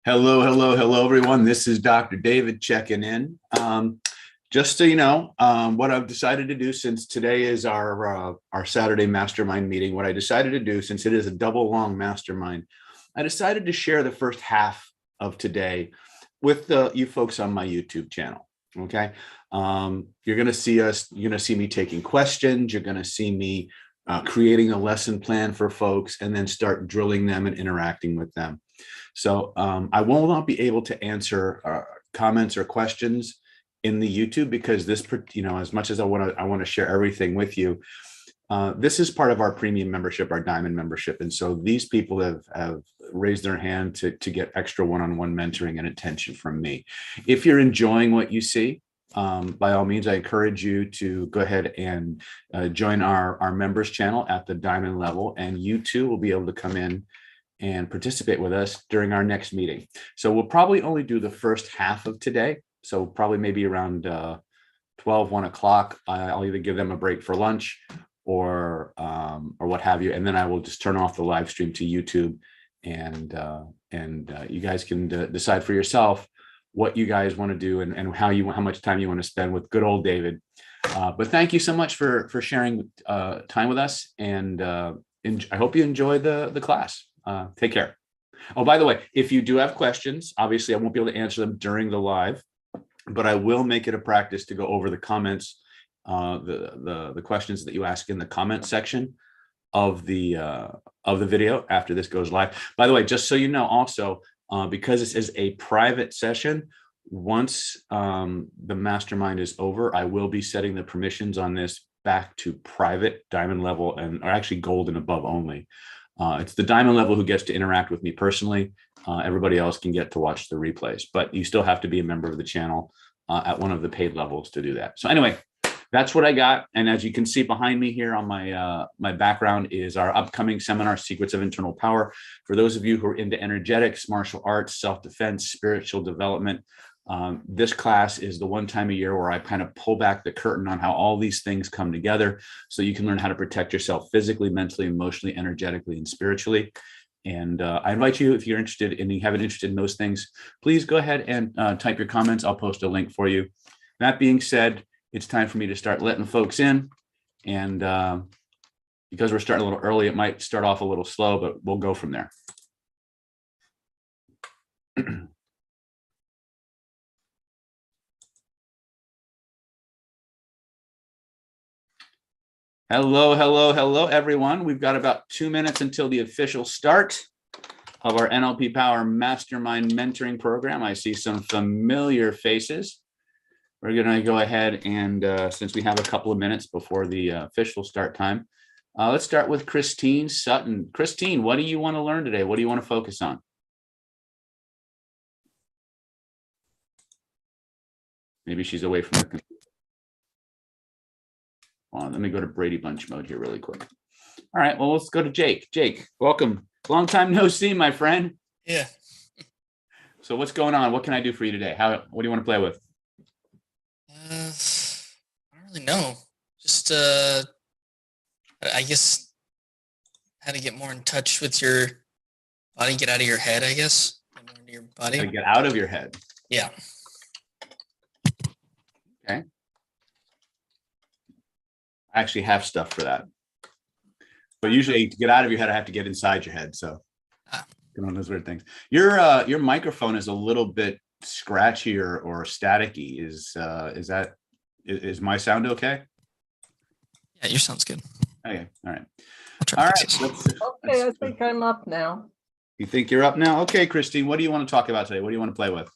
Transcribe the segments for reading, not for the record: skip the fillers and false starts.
Hello, hello, hello, everyone. This is Dr. David checking in. Just so you know, what I've decided to do, since today is our Saturday mastermind meeting, what I decided to do, since it is a double long mastermind, I decided to share the first half of today with you folks on my YouTube channel. Okay, you're going to see us. You're going to see me taking questions. You're going to see me creating a lesson plan for folks, and then start drilling them and interacting with them. So I will not be able to answer comments or questions in the YouTube, because this, as much as I want to share everything with you, this is part of our premium membership, our diamond membership. And so these people have raised their hand to get extra one-on-one mentoring and attention from me. If you're enjoying what you see, by all means, I encourage you to go ahead and join our members channel at the diamond level, and you too will be able to come in and participate with us during our next meeting. So we'll probably only do the first half of today. So probably maybe around 12, 1 o'clock, I'll either give them a break for lunch or what have you. And then I will just turn off the live stream to YouTube, and you guys can decide for yourself what you guys want to do and how much time you want to spend with good old David. But thank you so much for sharing time with us. And I hope you enjoy the class. Take care. Oh, by the way, if you do have questions, obviously I won't be able to answer them during the live, but I will make it a practice to go over the comments, the questions that you ask in the comment section of the video after this goes live. By the way, just so you know, also, because this is a private session, once the mastermind is over, I will be setting the permissions on this back to private, diamond level, or actually gold and above only. It's the diamond level who gets to interact with me personally. Everybody else can get to watch the replays, but you still have to be a member of the channel at one of the paid levels to do that. So anyway, that's what I got. And as you can see behind me here on my background is our upcoming seminar, Secrets of Internal Power. For those of you who are into energetics, martial arts, self-defense, spiritual development, this class is the one time a year where I kind of pull back the curtain on how all these things come together, so you can learn how to protect yourself physically, mentally, emotionally, energetically, and spiritually. And I invite you, if you're interested and you have an interest in those things, please go ahead and type your comments. I'll post a link for you. That being said, it's time for me to start letting folks in. And because we're starting a little early, it might start off a little slow, but we'll go from there. Hello, hello, hello, everyone. We've got about 2 minutes until the official start of our NLP Power Mastermind Mentoring Program. I see some familiar faces. We're going to go ahead and, since we have a couple of minutes before the official start time, let's start with Christine Sutton. Christine, what do you want to learn today? What do you want to focus on? Maybe she's away from the computer. Hold on, let me go to Brady Bunch mode here really quick. All right, well, let's go to Jake. Jake, welcome. Long time no see, my friend. Yeah. So what's going on? What can I do for you today? What do you want to play with? I don't really know. Just, I guess, how to get more in touch with your body, get out of your head, I guess. Get more into your body. How to get out of your head. Yeah. Okay. I actually have stuff for that. But usually to get out of your head, I have to get inside your head. So one of those weird things. Your microphone is a little bit scratchy or staticky. Is my sound okay? Yeah, your sound's good. Okay. All right. I'll try to fix this. Okay, I think I'm up now. You think you're up now? Okay, Christine, what do you want to talk about today? What do you want to play with?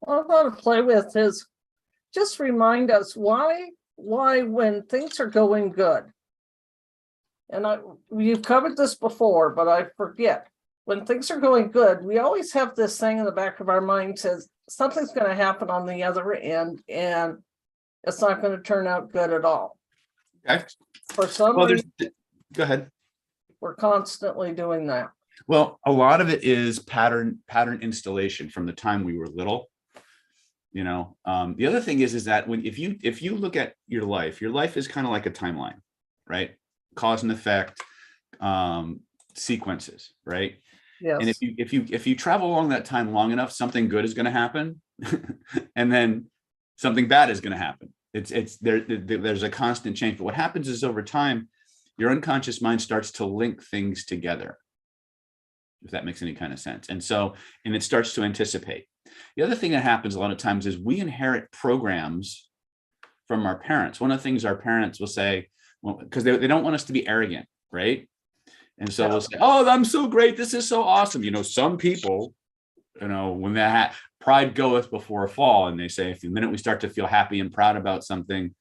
What I want to play with is just remind us why when things are going good, and you've covered this before, but I forget, when things are going good, we always have this thing in the back of our mind says something's going to happen on the other end and it's not going to turn out good at all. Okay. For some reason, go ahead. We're constantly doing that. Well, a lot of it is pattern installation from the time we were little. The other thing is that if you look at your life is kind of like a timeline, right? Cause and effect, sequences, right? And Yes. if you travel along that time long enough, something good is going to happen, and then something bad is going to happen. There's a constant change. But what happens is over time, your unconscious mind starts to link things together, if that makes any kind of sense. And it starts to anticipate. The other thing that happens a lot of times is we inherit programs from our parents. One of the things our parents will say, because they don't want us to be arrogant, right? And so we'll say, oh, I'm so great. This is so awesome. Some people, when that pride goeth before a fall, and they say, if the minute we start to feel happy and proud about something,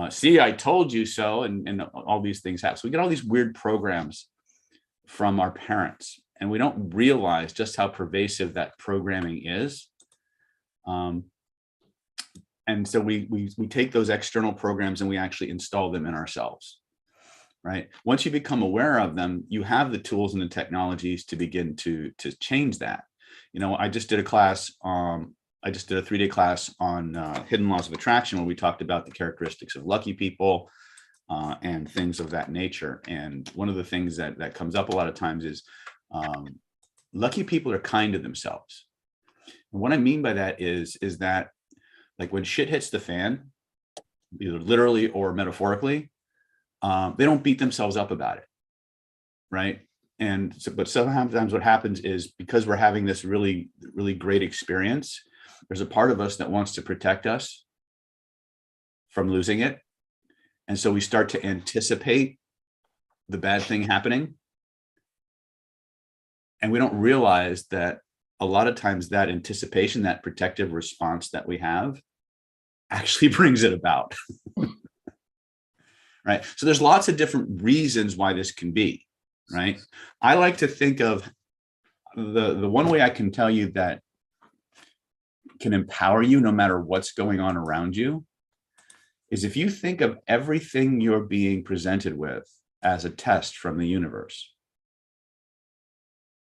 see, I told you so. And all these things happen. So we get all these weird programs from our parents, and we don't realize just how pervasive that programming is. And so we take those external programs and we actually install them in ourselves, right? Once you become aware of them, you have the tools and the technologies to begin to change that. I just did a class. I just did a 3-day class on hidden laws of attraction, where we talked about the characteristics of lucky people and things of that nature. And one of the things that comes up a lot of times is lucky people are kind to themselves. And what I mean by that is that, like, when shit hits the fan, either literally or metaphorically, they don't beat themselves up about it, right? But sometimes what happens is, because we're having this really, really great experience, there's a part of us that wants to protect us from losing it. And so we start to anticipate the bad thing happening. And we don't realize that a lot of times that anticipation, that protective response that we have, actually brings it about. Right? So there's lots of different reasons why this can be, right? I like to think of the one way I can tell you that can empower you no matter what's going on around you is if you think of everything you're being presented with as a test from the universe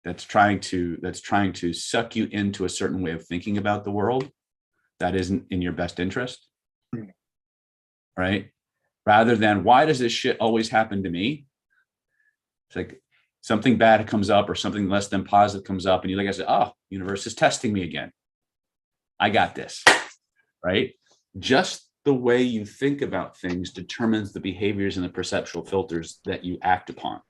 that's trying to suck you into a certain way of thinking about the world that isn't in your best interest, right? Rather than, why does this shit always happen to me? It's like something bad comes up or something less than positive comes up, and you say, oh, universe is testing me again. I got this, right? Just the way you think about things determines the behaviors and the perceptual filters that you act upon,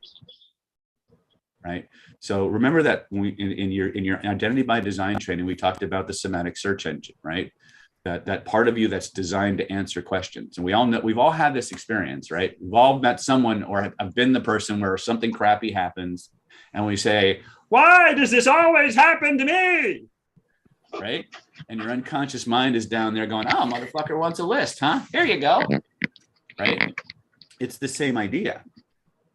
right? So remember that in your identity by design training, we talked about the somatic search engine, right? That part of you that's designed to answer questions. And we all know, we've all had this experience, right? We've all met someone or have been the person where something crappy happens and we say, why does this always happen to me? Right? And your unconscious mind is down there going, oh, motherfucker wants a list, huh? Here you go. Right? It's the same idea.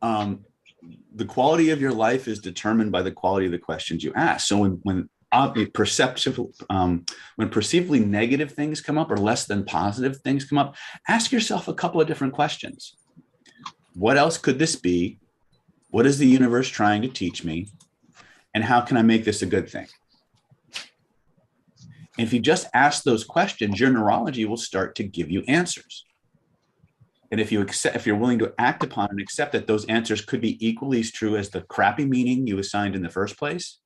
The quality of your life is determined by the quality of the questions you ask. So when perceivably negative things come up or less than positive things come up, ask yourself a couple of different questions. What else could this be? What is the universe trying to teach me? And how can I make this a good thing? And if you just ask those questions, your neurology will start to give you answers. And if you're willing to act upon and accept that those answers could be equally as true as the crappy meaning you assigned in the first place,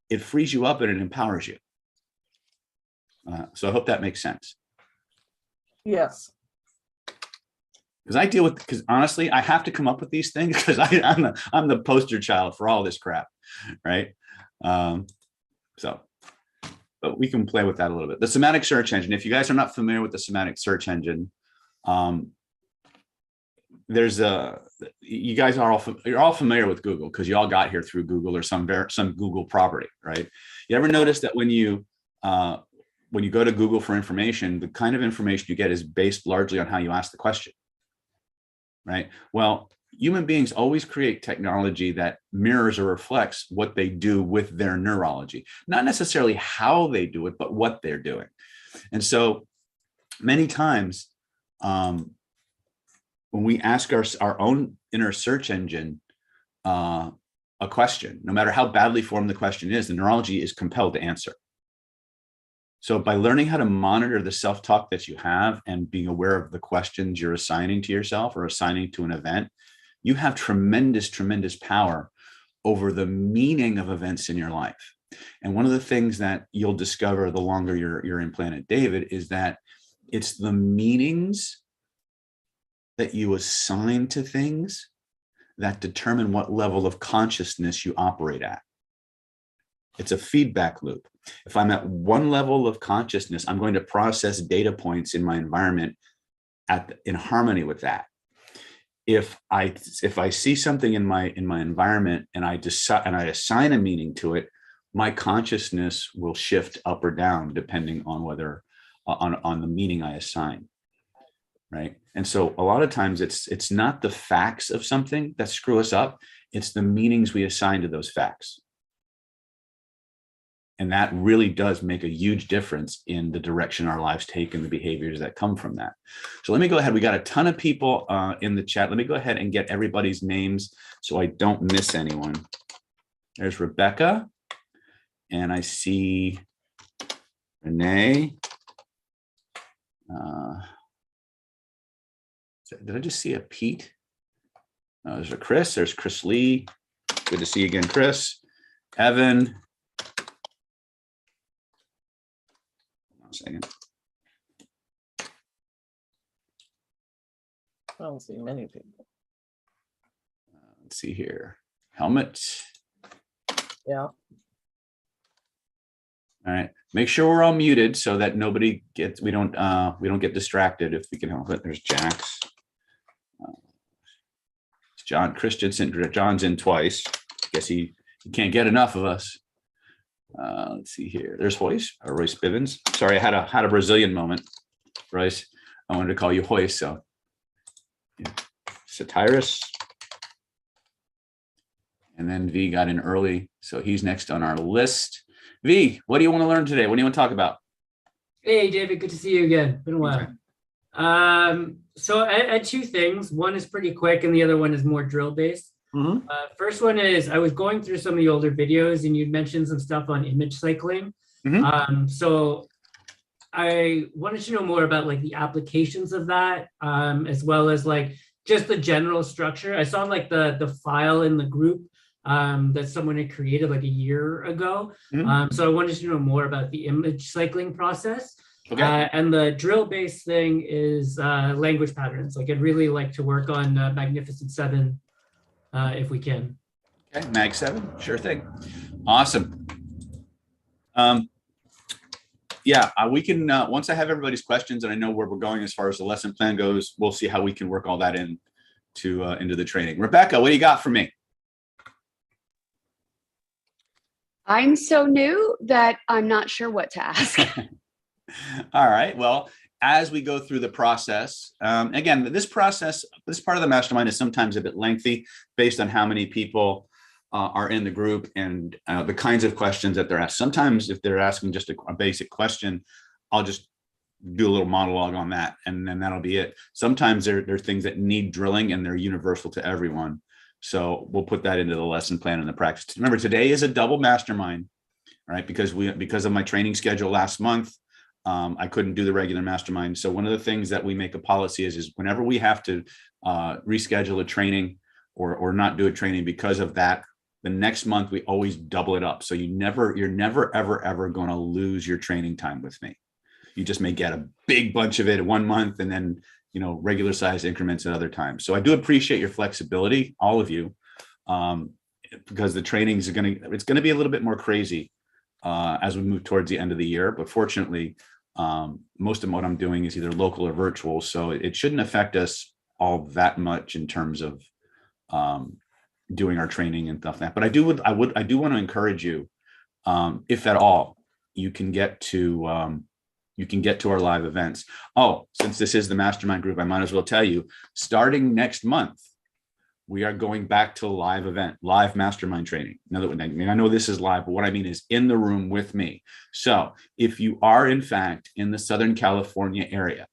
it frees you up and it empowers you. So I hope that makes sense. Yes. Because honestly, I have to come up with these things because I'm the poster child for all this crap, right? But we can play with that a little bit. The somatic search engine, if you guys are not familiar with the somatic search engine, you guys are you're all familiar with Google because you all got here through Google or some Google property, right? You ever notice that when you go to Google for information, the kind of information you get is based largely on how you ask the question, right? Well, human beings always create technology that mirrors or reflects what they do with their neurology, not necessarily how they do it, but what they're doing. And so many times, when we ask our own inner search engine a question, no matter how badly formed the question is, the neurology is compelled to answer. So by learning how to monitor the self-talk that you have and being aware of the questions you're assigning to yourself or assigning to an event, you have tremendous, tremendous power over the meaning of events in your life. And one of the things that you'll discover the longer you're in Planet David is that it's the meanings that you assign to things that determine what level of consciousness you operate at. It's a feedback loop. If I'm at one level of consciousness, I'm going to process data points in my environment in harmony with that. If I see something in my environment and I assign a meaning to it, my consciousness will shift up or down depending on whether on the meaning I assign. Right. And so a lot of times it's not the facts of something that screw us up. It's the meanings we assign to those facts. And that really does make a huge difference in the direction our lives take and the behaviors that come from that. So let me go ahead. We got a ton of people in the chat. Let me go ahead and get everybody's names so I don't miss anyone. There's Rebecca. And I see Renee. Did I just see a Pete? There's a Chris. There's Chris Lee. Good to see you again, Chris. Evan. Hold on a second. I don't see many people. Let's see here. Helmet. Yeah. All right. Make sure we're all muted so that nobody gets. We don't get distracted if we can help it. There's Jax. John Christensen. John's in twice. I guess he can't get enough of us. Let's see here. There's Royce Bivens. Sorry, I had a Brazilian moment. Royce, I wanted to call you Royce. So, yeah. Satyrus. And then V got in early, so he's next on our list. V, what do you want to learn today? What do you want to talk about? Hey, David, good to see you again. Been a while. So I had two things. One is pretty quick and the other one is more drill based. Mm-hmm. First one is I was going through some of the older videos and you'd mentioned some stuff on image cycling. Mm-hmm. So I wanted to know more about like the applications of that, as well as like just the general structure. I saw like the file in the group that someone had created like a year ago. Mm-hmm. So I wanted to know more about the image cycling process. Okay. And the drill-based thing is language patterns. Like I'd really like to work on Magnificent Seven if we can. Okay, Mag 7, sure thing. Awesome. Yeah, we can, once I have everybody's questions and I know where we're going as far as the lesson plan goes, we'll see how we can work all that into the training. Rebecca, what do you got for me? I'm so new that I'm not sure what to ask. All right. Well, as we go through the process, again, this part of the mastermind is sometimes a bit lengthy based on how many people are in the group and the kinds of questions that they're asked. Sometimes if they're asking just a basic question, I'll just do a little monologue on that and then that'll be it. Sometimes there are things that need drilling and they're universal to everyone. So we'll put that into the lesson plan and the practice. Remember, today is a double mastermind, right? Because of my training schedule last month, I couldn't do the regular mastermind. So one of the things that we make a policy is whenever we have to reschedule a training or not do a training because of that, the next month we always double it up. So you're never, ever going to lose your training time with me. You just may get a big bunch of it in 1 month and then, regular size increments at other times. So I do appreciate your flexibility, all of you, because the trainings it's going to be a little bit more crazy as we move towards the end of the year. But fortunately, most of what I'm doing is either local or virtual. So it shouldn't affect us all that much in terms of doing our training and stuff like that. But I do want to encourage you, if at all, you can get to our live events. Oh, since this is the mastermind group, I might as well tell you, starting next month, we are going back to live mastermind training. I know this is live, but what I mean is in the room with me. So if you are in fact in the Southern California area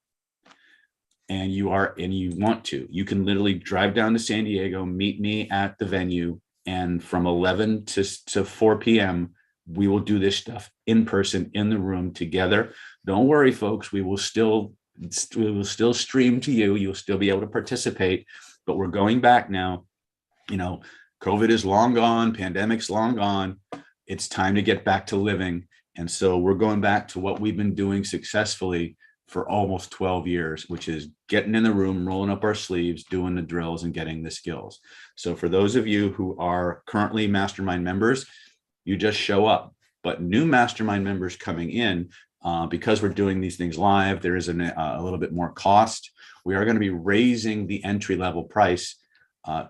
and you want to, you can literally drive down to San Diego, meet me at the venue, and from 11 to 4 p.m., we will do this stuff in person in the room together. Don't worry, folks. We will still stream to you. You'll still be able to participate, but we're going back now. COVID is long gone, pandemic's long gone. It's time to get back to living. And so we're going back to what we've been doing successfully for almost 12 years, which is getting in the room, rolling up our sleeves, doing the drills and getting the skills. So for those of you who are currently Mastermind members, you just show up. But new Mastermind members coming in, because we're doing these things live, there is a little bit more cost. We are going to be raising the entry level price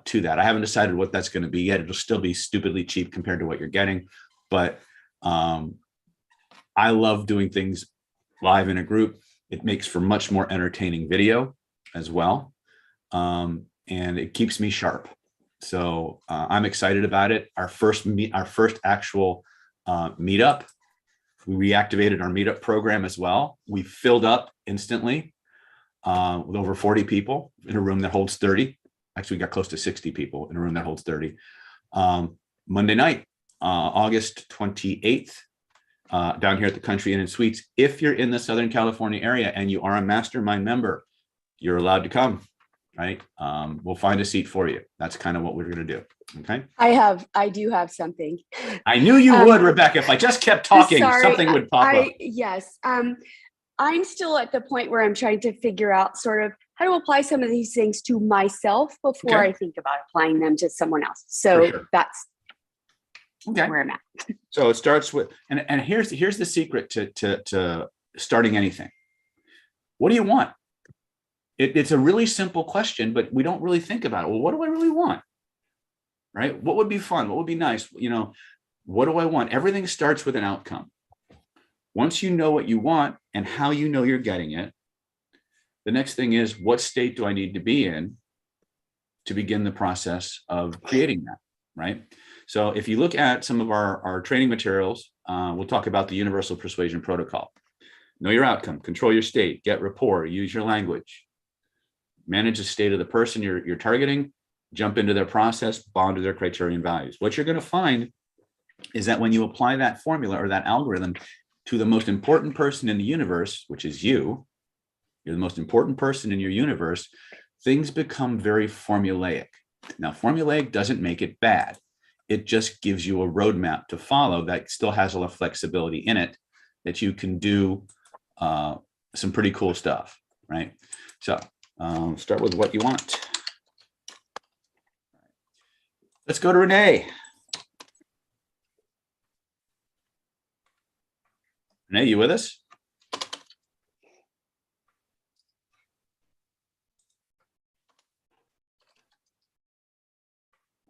to that. I haven't decided what that's going to be yet. It'll still be stupidly cheap compared to what you're getting. But I love doing things live in a group. It makes for much more entertaining video as well. And it keeps me sharp. So I'm excited about it. Our first actual meetup, we reactivated our meetup program as well. We filled up instantly with over 40 people in a room that holds 30. Actually, we got close to 60 people in a room that holds 30. Monday night, August 28th, down here at the Country Inn and Suites. If you're in the Southern California area and you are a Mastermind member, you're allowed to come, right? We'll find a seat for you. That's kind of what we're going to do. Okay. I do have something. I knew you would, Rebecca. If I just kept talking, something would pop up. Yes. I'm still at the point where I'm trying to figure out sort of how to apply some of these things to myself before I think about applying them to someone else. So that's where I'm at. So it starts with, and here's the secret to starting anything. What do you want? It's a really simple question, but we don't really think about it. Well, what do I really want? Right? What would be fun? What would be nice? You know, what do I want? Everything starts with an outcome. Once you know what you want and how you know you're getting it, the next thing is, what state do I need to be in to begin the process of creating that, right? So if you look at some of our training materials, we'll talk about the Universal Persuasion Protocol. Know your outcome, control your state, get rapport, use your language, manage the state of the person you're targeting, jump into their process, bond to their criterion values. What you're going to find is that when you apply that formula or that algorithm to the most important person in the universe, which is you're the most important person in your universe, things become very formulaic. Now, formulaic doesn't make it bad. It just gives you a roadmap to follow that still has a lot of flexibility in it that you can do some pretty cool stuff, right? So start with what you want. Let's go to Renee. Renee, you with us?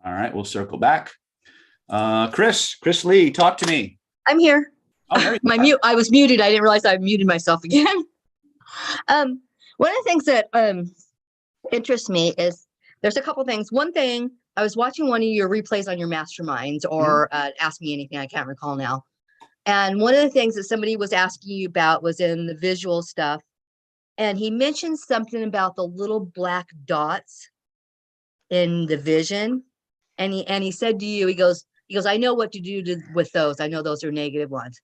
All right, we'll circle back. Chris Lee, talk to me. I'm here. Oh, there you go. I was muted. I didn't realize I muted myself again. One of the things that interests me is there's a couple things. One thing, I was watching one of your replays on your masterminds or Ask Me Anything, I can't recall now. And one of the things that somebody was asking you about was in the visual stuff. And he mentioned something about the little black dots in the vision. And he said to you, he goes, I know what to do with those. I know those are negative ones.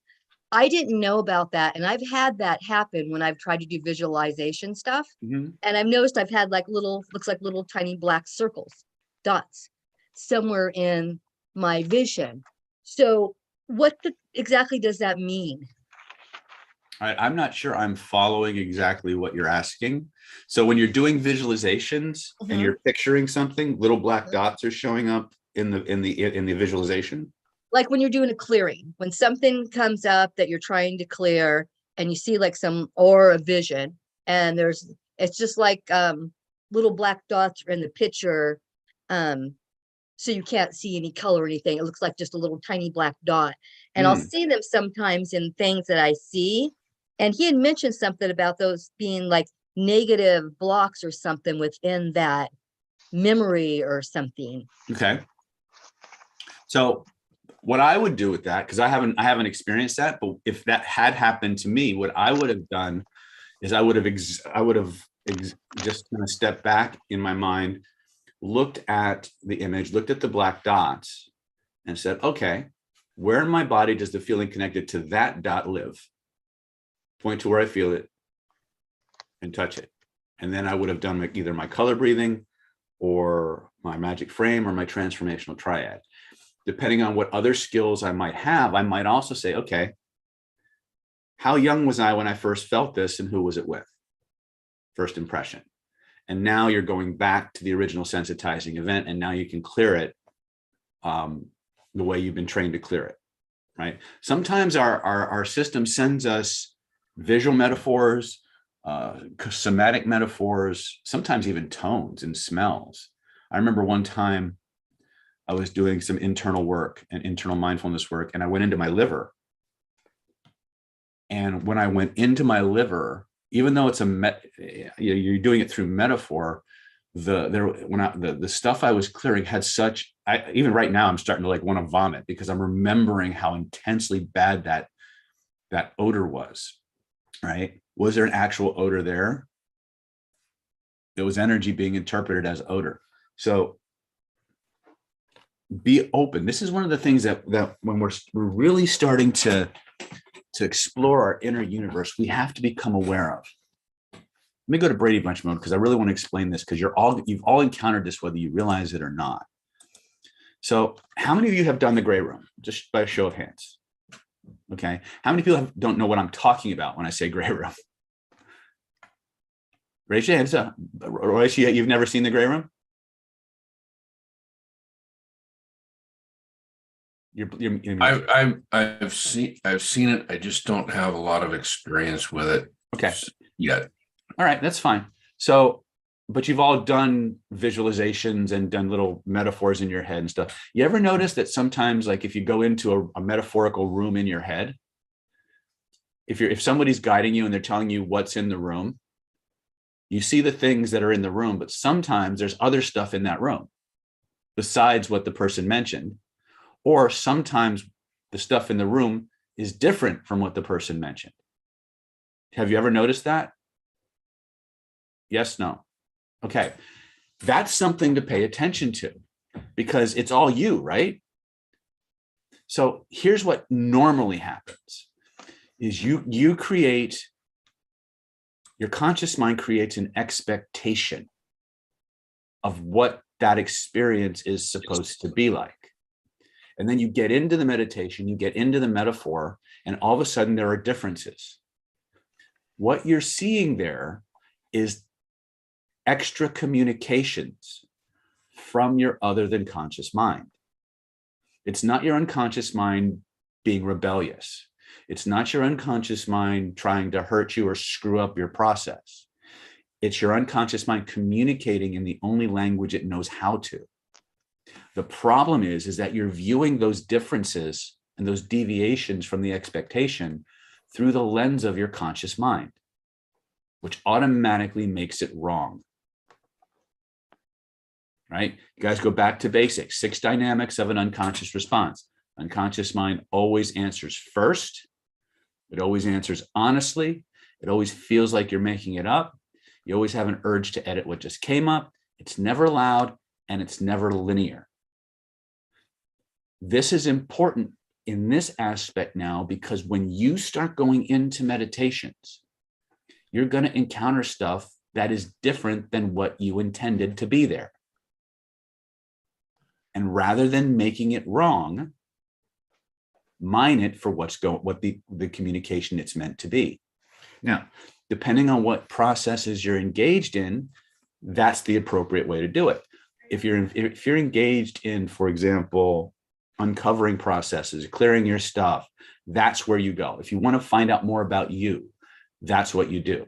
I didn't know about that. And I've had that happen when I've tried to do visualization stuff. And I've noticed I've had like looks like little tiny black circles, dots somewhere in my vision. So what exactly does that mean? I'm not sure I'm following exactly what you're asking. So when you're doing visualizations and you're picturing something, little black dots are showing up in the visualization. Like when you're doing a clearing, when something comes up that you're trying to clear and you see like or a vision and it's just like little black dots in the picture. So you can't see any color or anything. It looks like just a little tiny black dot. And I'll see them sometimes in things that I see. And he had mentioned something about those being like negative blocks or something within that memory or something. Okay. So what I would do with that, because I haven't experienced that, but if that had happened to me, what I would have done is I would have just kind of stepped back in my mind, looked at the image, looked at the black dots and said, okay, where in my body does the feeling connected to that dot live? Point to where I feel it and touch it. And then I would have done either my color breathing or my magic frame or my transformational triad. Depending on what other skills I might have, I might also say, okay, how young was I when I first felt this and who was it with? First impression. And now you're going back to the original sensitizing event, and now you can clear it the way you've been trained to clear it, right? Sometimes our system sends us visual metaphors, somatic metaphors, sometimes even tones and smells. I remember one time I was doing some internal work and internal mindfulness work, and I went into my liver. And when I went into my liver, even though it's you're doing it through metaphor, the stuff I was clearing had such, even right now I'm starting to like want to vomit because I'm remembering how intensely bad that odor was, right? Was there an actual odor there? It was energy being interpreted as odor. So be open. This is one of the things that when we're really starting to explore our inner universe, we have to become aware of. Let me go to Brady Bunch mode because I really want to explain this, because you've all encountered this, whether you realize it or not. So how many of you have done the gray room? Just by a show of hands. Okay. How many people don't know what I'm talking about when I say gray room? Raise your hands up. Royce, you've never seen the gray room? I've seen it. I just don't have a lot of experience with it. Okay. Yet. All right, that's fine. So, but you've all done visualizations and done little metaphors in your head and stuff. You ever notice that sometimes, like if you go into a metaphorical room in your head, if somebody's guiding you and they're telling you what's in the room, you see the things that are in the room, but sometimes there's other stuff in that room besides what the person mentioned. Or sometimes the stuff in the room is different from what the person mentioned. Have you ever noticed that? Yes, no. Okay. That's something to pay attention to because it's all you, right? So here's what normally happens is you create, your conscious mind creates an expectation of what that experience is supposed to be like. And then you get into the meditation, you get into the metaphor, and all of a sudden there are differences. What you're seeing there is extra communications from your other than conscious mind. It's not your unconscious mind being rebellious. It's not your unconscious mind trying to hurt you or screw up your process. It's your unconscious mind communicating in the only language it knows how to. The problem is that you're viewing those differences and those deviations from the expectation through the lens of your conscious mind, which automatically makes it wrong. Right? You guys go back to basics, 6 dynamics of an unconscious response. Unconscious mind always answers first. It always answers honestly. It always feels like you're making it up. You always have an urge to edit what just came up. It's never loud and it's never linear. This is important in this aspect now, because when you start going into meditations, you're going to encounter stuff that is different than what you intended to be there. And rather than making it wrong, mine it for what the communication it's meant to be. Now, depending on what processes you're engaged in, that's the appropriate way to do it. If you're engaged in, for example, uncovering processes, clearing your stuff, that's where you go. If you want to find out more about you, that's what you do.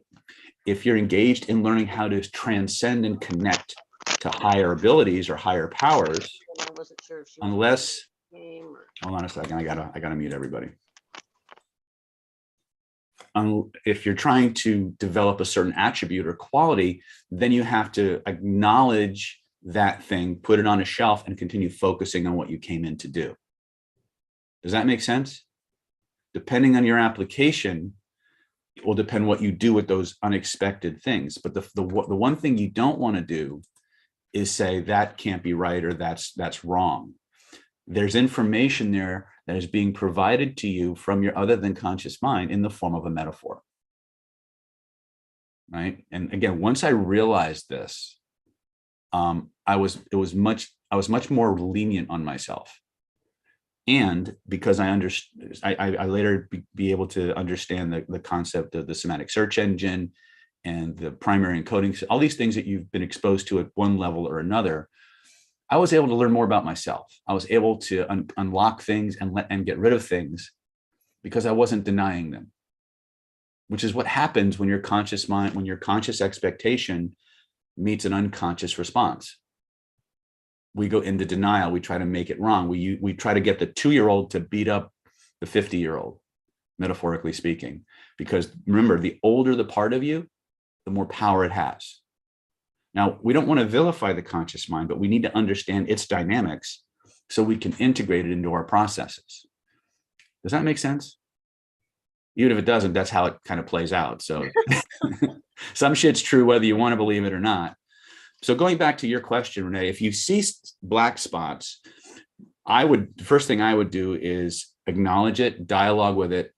If you're engaged in learning how to transcend and connect to higher abilities or higher powers, unless, hold on a second, I gotta mute everybody. If you're trying to develop a certain attribute or quality, then you have to acknowledge that thing, put it on a shelf, and continue focusing on what you came in to do. Does that make sense? Depending on your application, it will depend what you do with those unexpected things. But the one thing you don't want to do is say that can't be right or that's wrong. There's information there that is being provided to you from your other than conscious mind in the form of a metaphor. Right? And again, once I realized this, I was much more lenient on myself. And because I understood, I later be able to understand the concept of the semantic search engine and the primary encoding, all these things that you've been exposed to at one level or another. I was able to learn more about myself. I was able to unlock things and get rid of things because I wasn't denying them, which is what happens when your conscious mind, when your conscious expectation meets an unconscious response. We go into denial. We try to make it wrong. We try to get the 2-year-old to beat up the 50-year-old, metaphorically speaking, because remember, the older the part of you, the more power it has. Now, we don't want to vilify the conscious mind, but we need to understand its dynamics so we can integrate it into our processes. Does that make sense? Even if it doesn't, that's how it kind of plays out. So some shit's true whether you want to believe it or not. So going back to your question, Renee, if you see black spots, the first thing I would do is acknowledge it, dialogue with it.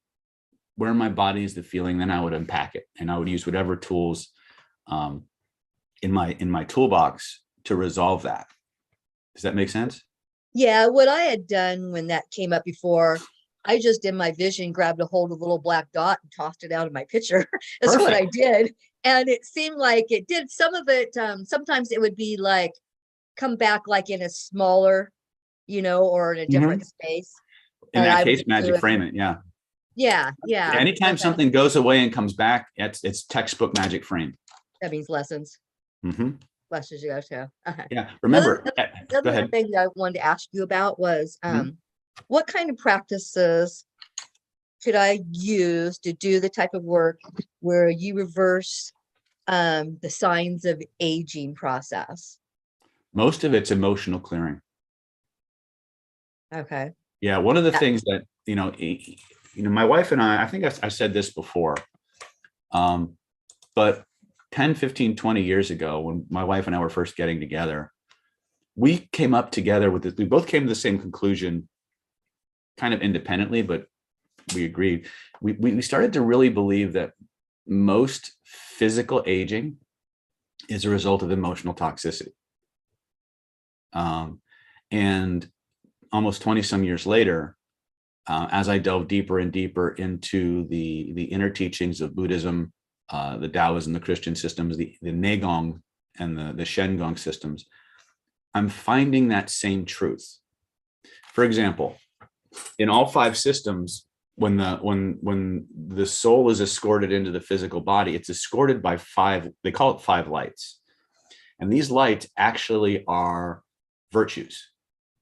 Where in my body is the feeling? Then I would unpack it, and I would use whatever tools in my toolbox to resolve that. Does that make sense? Yeah, what I had done when that came up before, I just in my vision grabbed a hold of a little black dot and tossed it out of my picture. That's Perfect. what I did. And it seemed like it did some of it. Sometimes it would be like, come back like in a smaller, or in a different space. In And that I would case, just magic do it. frame it. Yeah. Yeah. Anytime Okay. something goes away and comes back, it's textbook magic frame. That means lessons. Lessons you go to. Okay. Yeah. Remember, The go other ahead. thing that I wanted to ask you about was what kind of practices could I use to do the type of work where you reverse the signs of aging process? Most of it's emotional clearing. Okay. Yeah. One of the things that, my wife and I think I said this before, but 10, 15, 20 years ago, when my wife and I were first getting together, we came up together with this. We both came to the same conclusion kind of independently, but we agreed. We started to really believe that most physical aging is a result of emotional toxicity. And almost 20 some years later, as I delved deeper and deeper into the inner teachings of Buddhism, the Taoism, the Christian systems, the Neigong and the Shengong systems, I'm finding that same truth. For example, in all 5 systems, when the soul is escorted into the physical body, it's escorted by 5, they call it 5 lights. And these lights actually are virtues.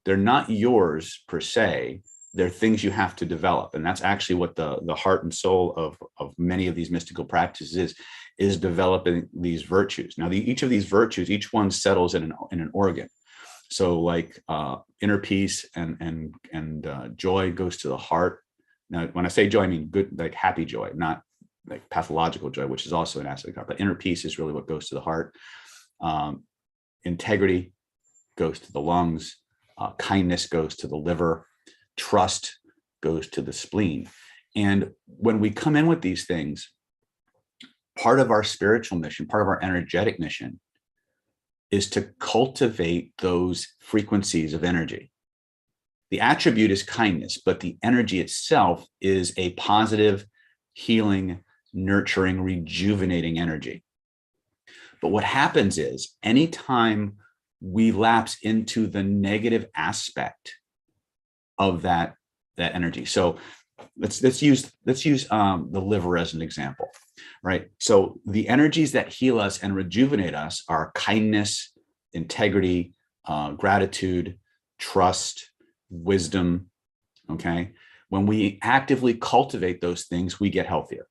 They're not yours per se. They're things you have to develop. And that's actually what the heart and soul of many of these mystical practices is developing these virtues. Now, each of these virtues, each one settles in an organ. So like inner peace and joy goes to the heart. Now, when I say joy, I mean good, like happy joy, not like pathological joy, which is also an aspect of the heart. But inner peace is really what goes to the heart. Integrity goes to the lungs. Kindness goes to the liver. Trust goes to the spleen. And when we come in with these things, part of our spiritual mission, part of our energetic mission is to cultivate those frequencies of energy. The attribute is kindness, but the energy itself is a positive, healing, nurturing, rejuvenating energy. But what happens is anytime we lapse into the negative aspect of that energy. So let's use the liver as an example, right? So the energies that heal us and rejuvenate us are kindness, integrity, gratitude, trust, wisdom. Okay. When we actively cultivate those things, we get healthier.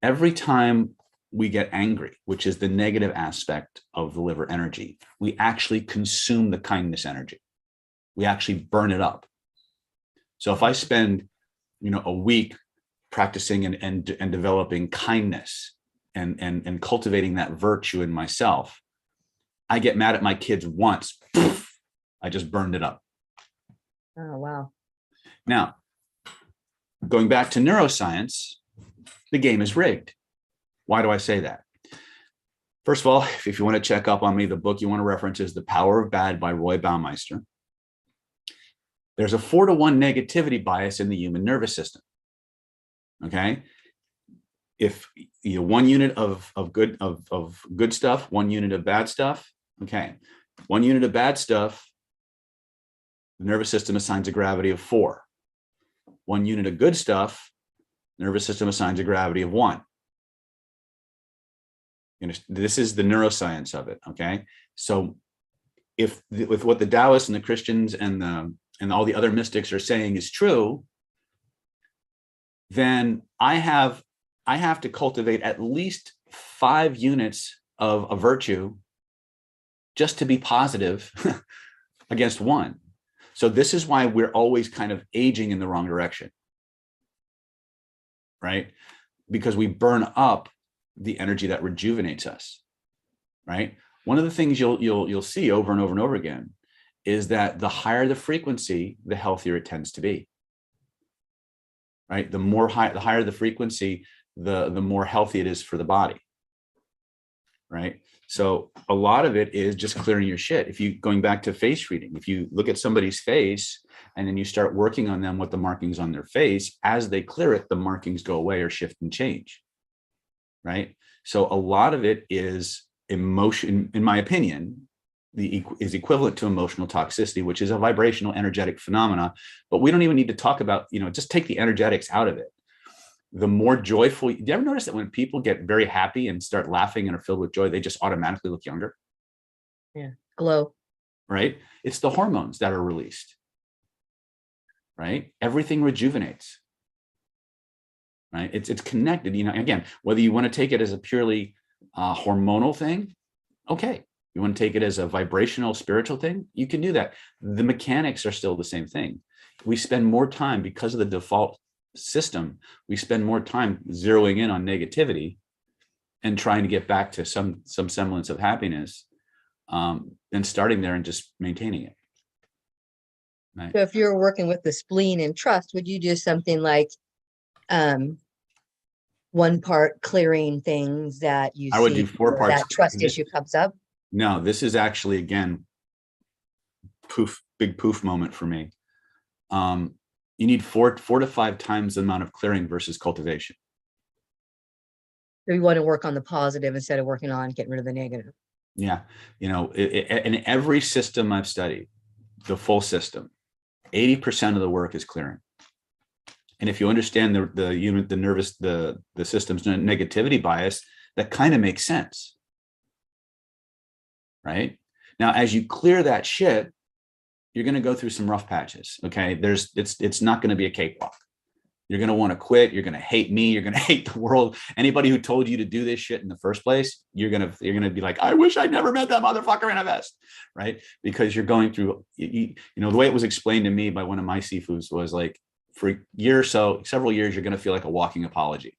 Every time we get angry, which is the negative aspect of the liver energy, we actually consume the kindness energy. We actually burn it up. So if I spend, a week practicing and developing kindness and cultivating that virtue in myself, I get mad at my kids once, poof, I just burned it up. Oh, wow. Now, going back to neuroscience, the game is rigged. Why do I say that? First of all, if you want to check up on me, the book you want to reference is The Power of Bad by Roy Baumeister. There's a 4-to-1 negativity bias in the human nervous system. Okay. If you know, 1 unit of good stuff, 1 unit of bad stuff. Okay. 1 unit of bad stuff, the nervous system assigns a gravity of 4. 1 unit of good stuff, nervous system assigns a gravity of 1. This is the neuroscience of it. Okay. So if with what the Taoists and the Christians and all the other mystics are saying is true, then I have to cultivate at least 5 units of a virtue just to be positive against 1. So this is why we're always kind of aging in the wrong direction, right? Because we burn up the energy that rejuvenates us, right? One of the things you'll see over and over and over again is that the higher the frequency, the healthier it tends to be, right? The higher the frequency, the more healthy it is for the body, right? So a lot of it is just clearing your shit. If you, going back to face reading, if you look at somebody's face and then you start working on them with the markings on their face, as they clear it, the markings go away or shift and change, right? So a lot of it is emotion, in my opinion, is equivalent to emotional toxicity, which is a vibrational energetic phenomena. But we don't even need to talk about, just take the energetics out of it. The more joyful, do you ever notice that when people get very happy and start laughing and are filled with joy, they just automatically look younger? Yeah, glow. Right? It's the hormones that are released, right? Everything rejuvenates, right? It's connected, again, whether you want to take it as a purely hormonal thing, okay. You want to take it as a vibrational, spiritual thing, you can do that. The mechanics are still the same thing. We spend more time, because of the default system, we spend more time zeroing in on negativity and trying to get back to some semblance of happiness, than starting there and just maintaining it. Right? So if you're working with the spleen and trust, would you do something like 1 part clearing things that you I would see do 4 where parts. that trust issue comes up? No, this is actually, again, big poof moment for me. You need 4 to 5 times the amount of clearing versus cultivation. So you want to work on the positive instead of working on getting rid of the negative. Yeah. In every system I've studied, the full system, 80% of the work is clearing. And if you understand the unit, the nervous, the system's negativity bias, that kind of makes sense. Right? Now, as you clear that shit, you're going to go through some rough patches. Okay. It's not going to be a cakewalk. You're going to want to quit. You're going to hate me. You're going to hate the world. Anybody who told you to do this shit in the first place, you're going to be like, I wish I'd never met that motherfucker in a vest. Right. Because you're going through, the way it was explained to me by one of my sifus was like, for a year or so, several years, you're going to feel like a walking apology.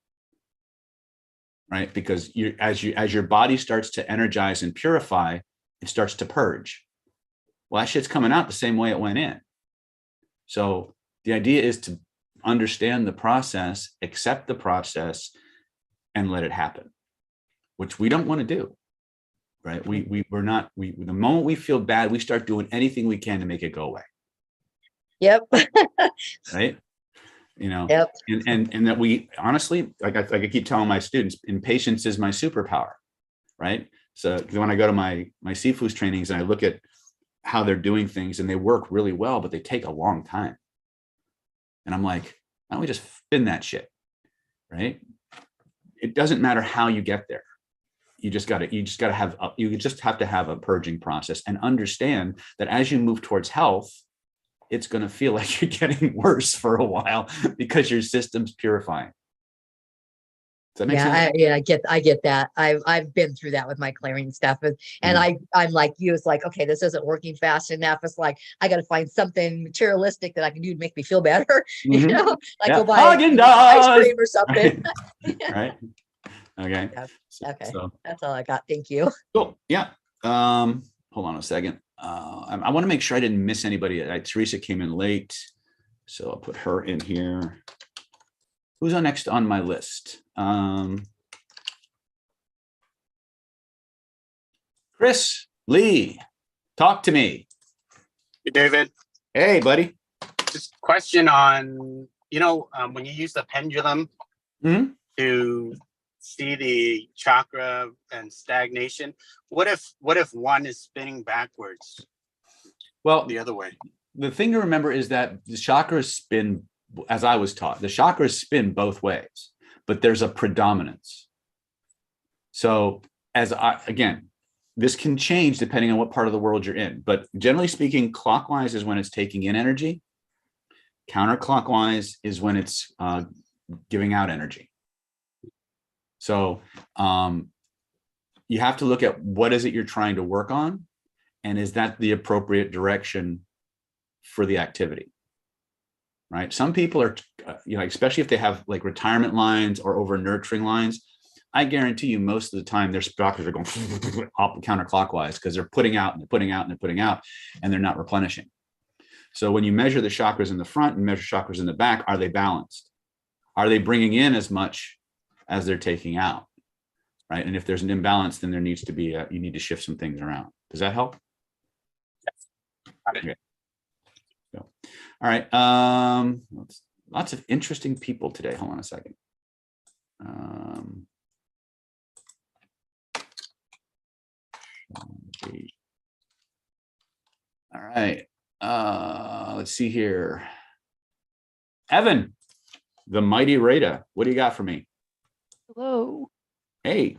Right. Because as your body starts to energize and purify, it starts to purge. Well, that shit's coming out the same way it went in. So the idea is to understand the process, accept the process, and let it happen, which we don't want to do, right? The moment we feel bad, we start doing anything we can to make it go away. Yep. Right? Yep. And that we honestly, like I keep telling my students, impatience is my superpower, right? So when I go to my Sifu's trainings and I look at how they're doing things and they work really well, but they take a long time. And I'm like, why don't we just spin that shit, right? It doesn't matter how you get there. You just have to have a purging process and understand that as you move towards health, it's going to feel like you're getting worse for a while because your system's purifying. Does that make sense? I get that. I've been through that with my clearing stuff, and I'm like you. It's like, okay, this isn't working fast enough. It's like I got to find something materialistic that I can do to make me feel better. Mm-hmm. Go buy ice cream or something. Right. Okay. Yeah. Okay. So that's all I got. Thank you. cool. Yeah. Hold on a second. I want to make sure I didn't miss anybody. Teresa came in late, so I'll put her in here. Who's on next on my list? Chris Lee, talk to me. Hey, David. Hey, buddy. Just question on, when you use the pendulum Mhm. to see the chakra and stagnation, what if one is spinning backwards Well, the other way? the thing to remember is that the chakras spin, as I was taught, the chakras spin both ways, but there's a predominance. So again, this can change depending on what part of the world you're in, but generally speaking, clockwise is when it's taking in energy. Counterclockwise is when it's giving out energy. So you have to look at what is it you're trying to work on, and is that the appropriate direction for the activity, right? Some people are, especially if they have like retirement lines or over nurturing lines, I guarantee you most of the time their chakras are going up counterclockwise because they're putting out and they're putting out and they're putting out, and they're not replenishing. So when you measure the chakras in the front and measure chakras in the back, are they balanced? Are they bringing in as much as they're taking out, right? And if there's an imbalance, then there needs to be you need to shift some things around. Does that help? Okay. So, all right. Lots of interesting people today. Hold on a second. All right. Let's see here. Evan, the mighty Rada, what do you got for me? Hello. Hey.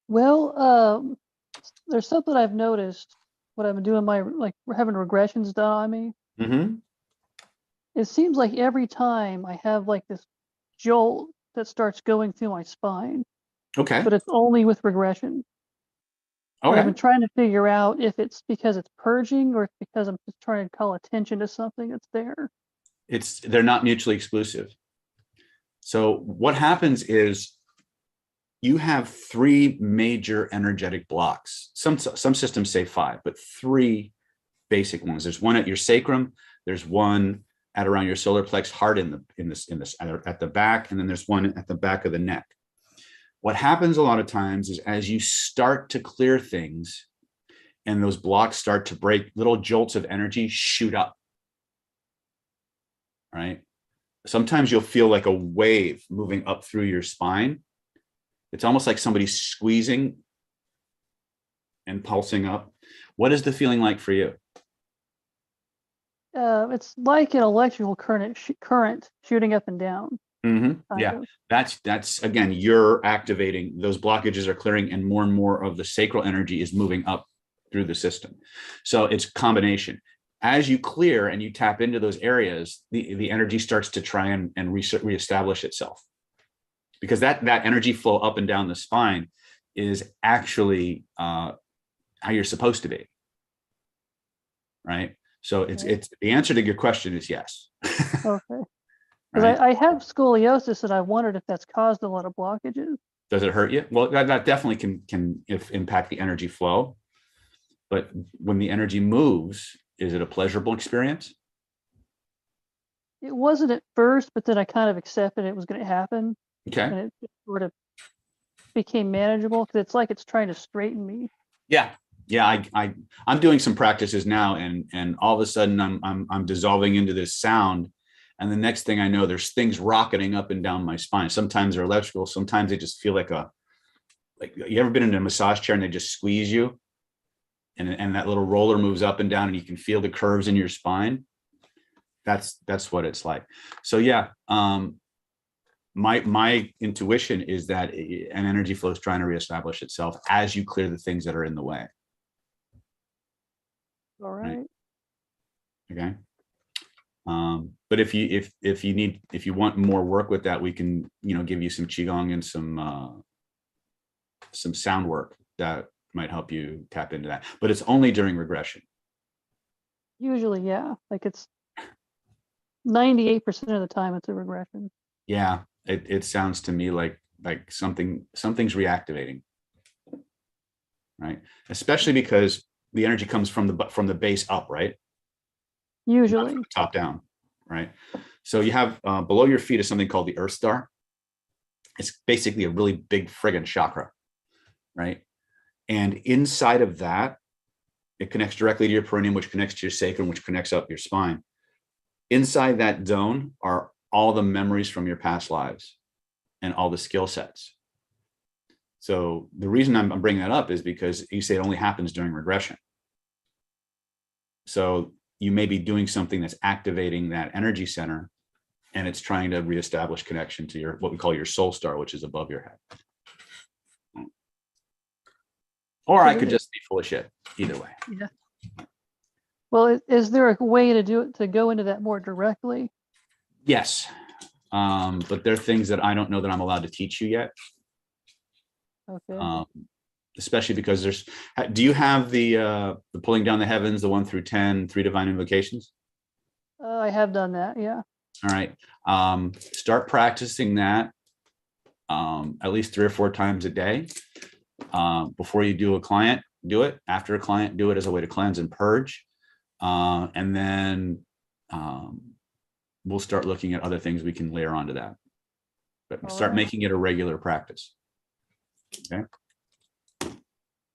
Well, there's something I've noticed when I've been doing we're having regressions done on me. Mm-hmm. It seems like every time I have like this jolt that starts going through my spine, Okay. but it's only with regression. And I've Okay. been trying to figure out if it's because it's purging or it's because I'm just trying to call attention to something that's there. They're not mutually exclusive. So what happens is you have three major energetic blocks. Some systems say five, but three basic ones. There's one at your sacrum. There's one at around your solar plex heart at the back, and then there's one at the back of the neck. What happens a lot of times is as you start to clear things and those blocks start to break, little jolts of energy shoot up, right? Sometimes you'll feel like a wave moving up through your spine. It's almost like somebody's squeezing and pulsing up. What is the feeling like for you? It's like an electrical current shooting up and down. Mm-hmm. Yeah, that's again, you're activating, those blockages are clearing, and more of the sacral energy is moving up through the system. So it's a combination. As you clear and you tap into those areas, the energy starts to try and reestablish itself, because that energy flow up and down the spine is actually how you're supposed to be, right? So it's the answer to your question is yes. Okay. Right? I have scoliosis, and I wondered if that's caused a lot of blockages. Does it hurt you? Well, that definitely can impact the energy flow. But when the energy moves, is it a pleasurable experience? It wasn't at first, but then I kind of accepted it was going to happen. Okay. And it sort of became manageable because it's like it's trying to straighten me. Yeah. Yeah. I'm doing some practices now, and all of a sudden I'm dissolving into this sound. And the next thing I know, there's things rocketing up and down my spine. Sometimes they're electrical. Sometimes they just feel like you ever been in a massage chair and they just squeeze you, and that little roller moves up and down and you can feel the curves in your spine. That's what it's like. So yeah, my intuition is that an energy flow is trying to reestablish itself as you clear the things that are in the way. All right. Okay. But if you want more work with that, we can, give you some Qigong and some sound work that might help you tap into that, but it's only during regression. Usually, yeah. Like it's 98% of the time it's a regression. Yeah. It sounds to me like something's reactivating, right? Especially because the energy comes from the base up, right? Usually top down, right? So you have below your feet is something called the Earth Star. It's basically a really big friggin' chakra, right? And inside of that, it connects directly to your perineum, which connects to your sacrum, which connects up your spine. Inside that zone are all the memories from your past lives and all the skill sets. So the reason I'm bringing that up is because you say it only happens during regression. So you may be doing something that's activating that energy center, and it's trying to reestablish connection to your, what we call your soul star, which is above your head. Or I could just be full of shit. Either way. Yeah. Well, is there a way to do it, to go into that more directly? Yes. But there are things that I don't know that I'm allowed to teach you yet. Okay. Especially because there's, do you have the pulling down the heavens, the 1 through 10, 3 divine invocations? I have done that. Yeah. All right. Start practicing that at least 3 or 4 times a day. Before you do a client, do it. After a client, do it as a way to cleanse and purge. And then we'll start looking at other things we can layer onto that. But start making it a regular practice. Okay.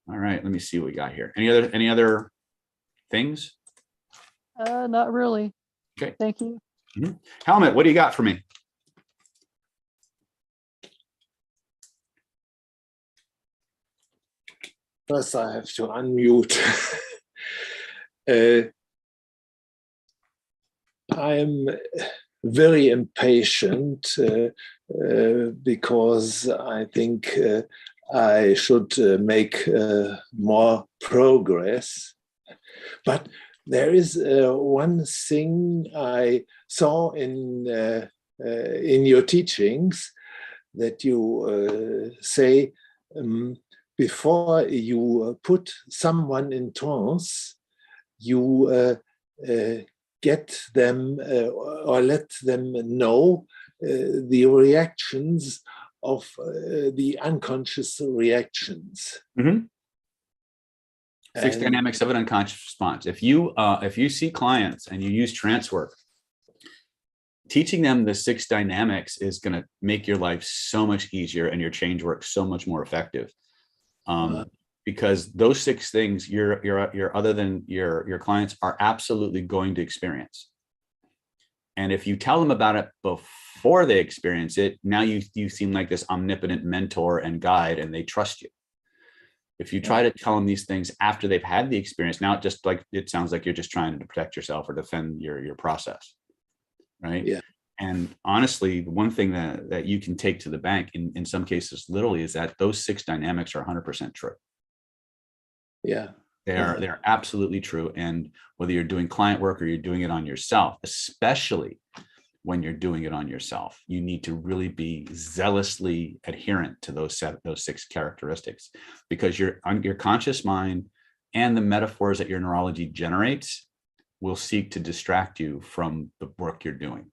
All right. Let me see what we got here. Any other things? Not really. Okay. Thank you. Mm-hmm. Helmet, what do you got for me? First, I have to unmute. I'm very impatient because I think I should make more progress. But there is one thing I saw in your teachings, that you say, before you put someone in trance, you get them or let them know the reactions of the unconscious reactions. Mm-hmm. 6 dynamics of an unconscious response. If you see clients and you use trance work, teaching them the 6 dynamics is going to make your life so much easier and your change work so much more effective. Because those 6 things you're other than your clients are absolutely going to experience. And if you tell them about it before they experience it, now you seem like this omnipotent mentor and guide, and they trust you. If you try to tell them these things after they've had the experience, now it sounds like you're just trying to protect yourself or defend your process, right? Yeah. And honestly, one thing that you can take to the bank in some cases literally is that those 6 dynamics are 100% true. Yeah. They're absolutely true. And whether you're doing client work or you're doing it on yourself, especially when you're doing it on yourself, you need to really be zealously adherent to those 6 characteristics, because your conscious mind and the metaphors that your neurology generates will seek to distract you from the work you're doing.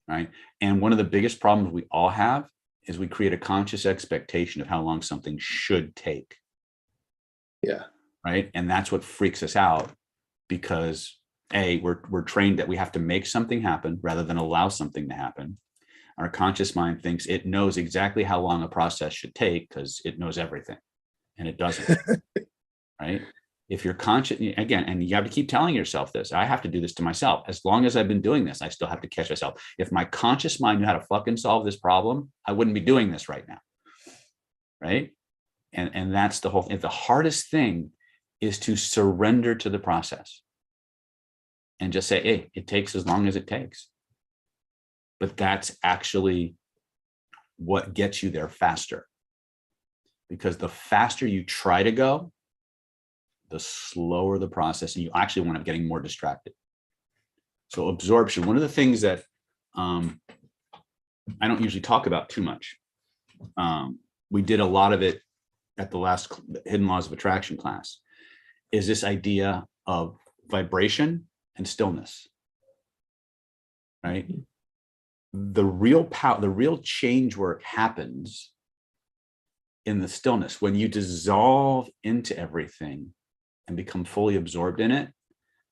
Right. And one of the biggest problems we all have is we create a conscious expectation of how long something should take. Yeah. Right. And that's what freaks us out, because we're trained that we have to make something happen rather than allow something to happen. Our conscious mind thinks it knows exactly how long a process should take because it knows everything, and it doesn't. Right. If you're conscious, again, and you have to keep telling yourself this, I have to do this to myself. As long as I've been doing this, I still have to catch myself. If my conscious mind knew how to fucking solve this problem, I wouldn't be doing this right now. Right. And that's the whole thing. The hardest thing is to surrender to the process and just say, hey, it takes as long as it takes. But that's actually what gets you there faster. Because the faster you try to go, the slower the process, and you actually wind up getting more distracted. So absorption, one of the things that I don't usually talk about too much. We did a lot of it at the last Hidden Laws of Attraction class, is this idea of vibration and stillness, right? The real power, the real change work happens in the stillness. When you dissolve into everything and become fully absorbed in it,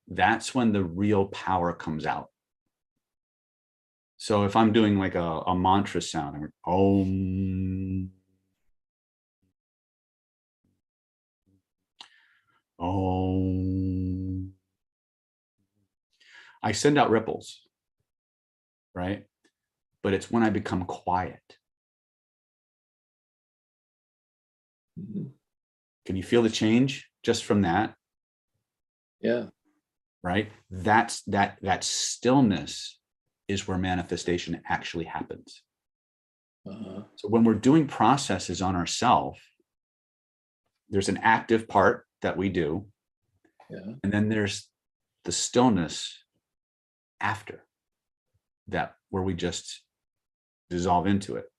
that's when the real power comes out. So if I'm doing like a mantra sound, I'm Om, I send out ripples, right? But it's when I become quiet. Mhm. Can you feel the change just from that? Yeah. Right? That stillness is where manifestation actually happens. So when we're doing processes on ourselves, there's an active part that we do. Yeah. And then there's the stillness after that, where we just dissolve into it.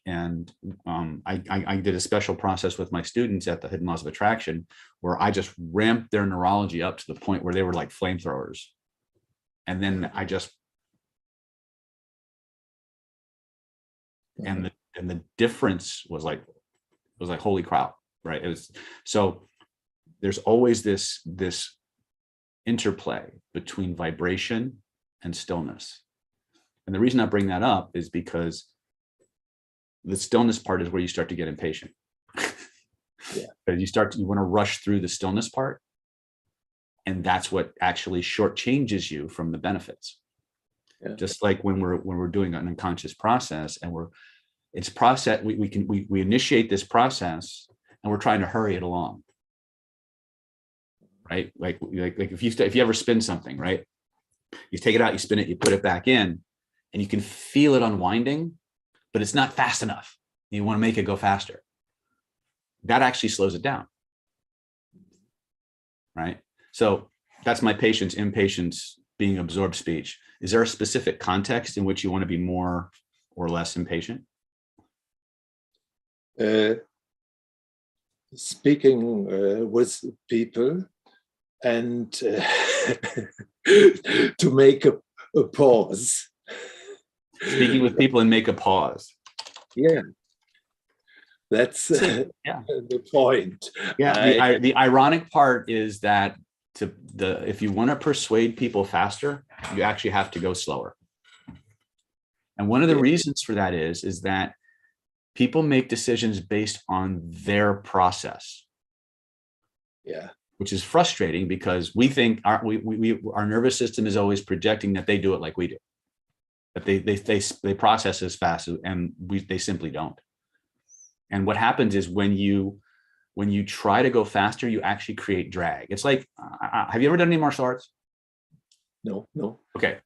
And I did a special process with my students at the Hidden Laws of Attraction, where I just ramped their neurology up to the point where they were like flamethrowers. And then I just, and the difference was like holy crap, right? It was, so there's always this interplay between vibration and stillness. And the reason I bring that up is because the stillness part is where you start to get impatient. Yeah. You want to rush through the stillness part. And that's what actually shortchanges you from the benefits. Yeah. Just like when we're doing an unconscious process and we initiate this process and we're trying to hurry it along. Right? Like if you ever spin something, right? You take it out, you spin it, you put it back in, and you can feel it unwinding, but it's not fast enough. You want to make it go faster. That actually slows it down. Right? So that's my patience, impatience, being absorbed speech. Is there a specific context in which you want to be more or less impatient? Speaking with people and to make a pause. Speaking with people and make a pause. Yeah. That's the point. Yeah, the ironic part is that if you want to persuade people faster, you actually have to go slower. And one of the reasons for that is that people make decisions based on their process. Yeah. Which is frustrating because we think our nervous system is always projecting that they do it like we do, that they process as fast, and they simply don't. And what happens is when you try to go faster, you actually create drag. It's like, have you ever done any martial arts? No. Okay.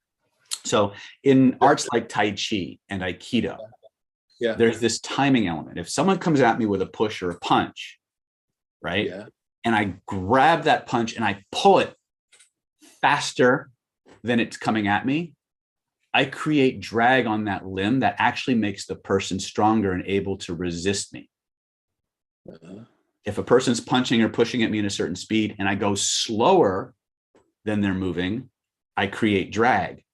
So in arts like Tai Chi and Aikido, there's this timing element. If someone comes at me with a push or a punch, right? Yeah. And I grab that punch and I pull it faster than it's coming at me, I create drag on that limb that actually makes the person stronger and able to resist me. If a person's punching or pushing at me in a certain speed and I go slower than they're moving, I create drag.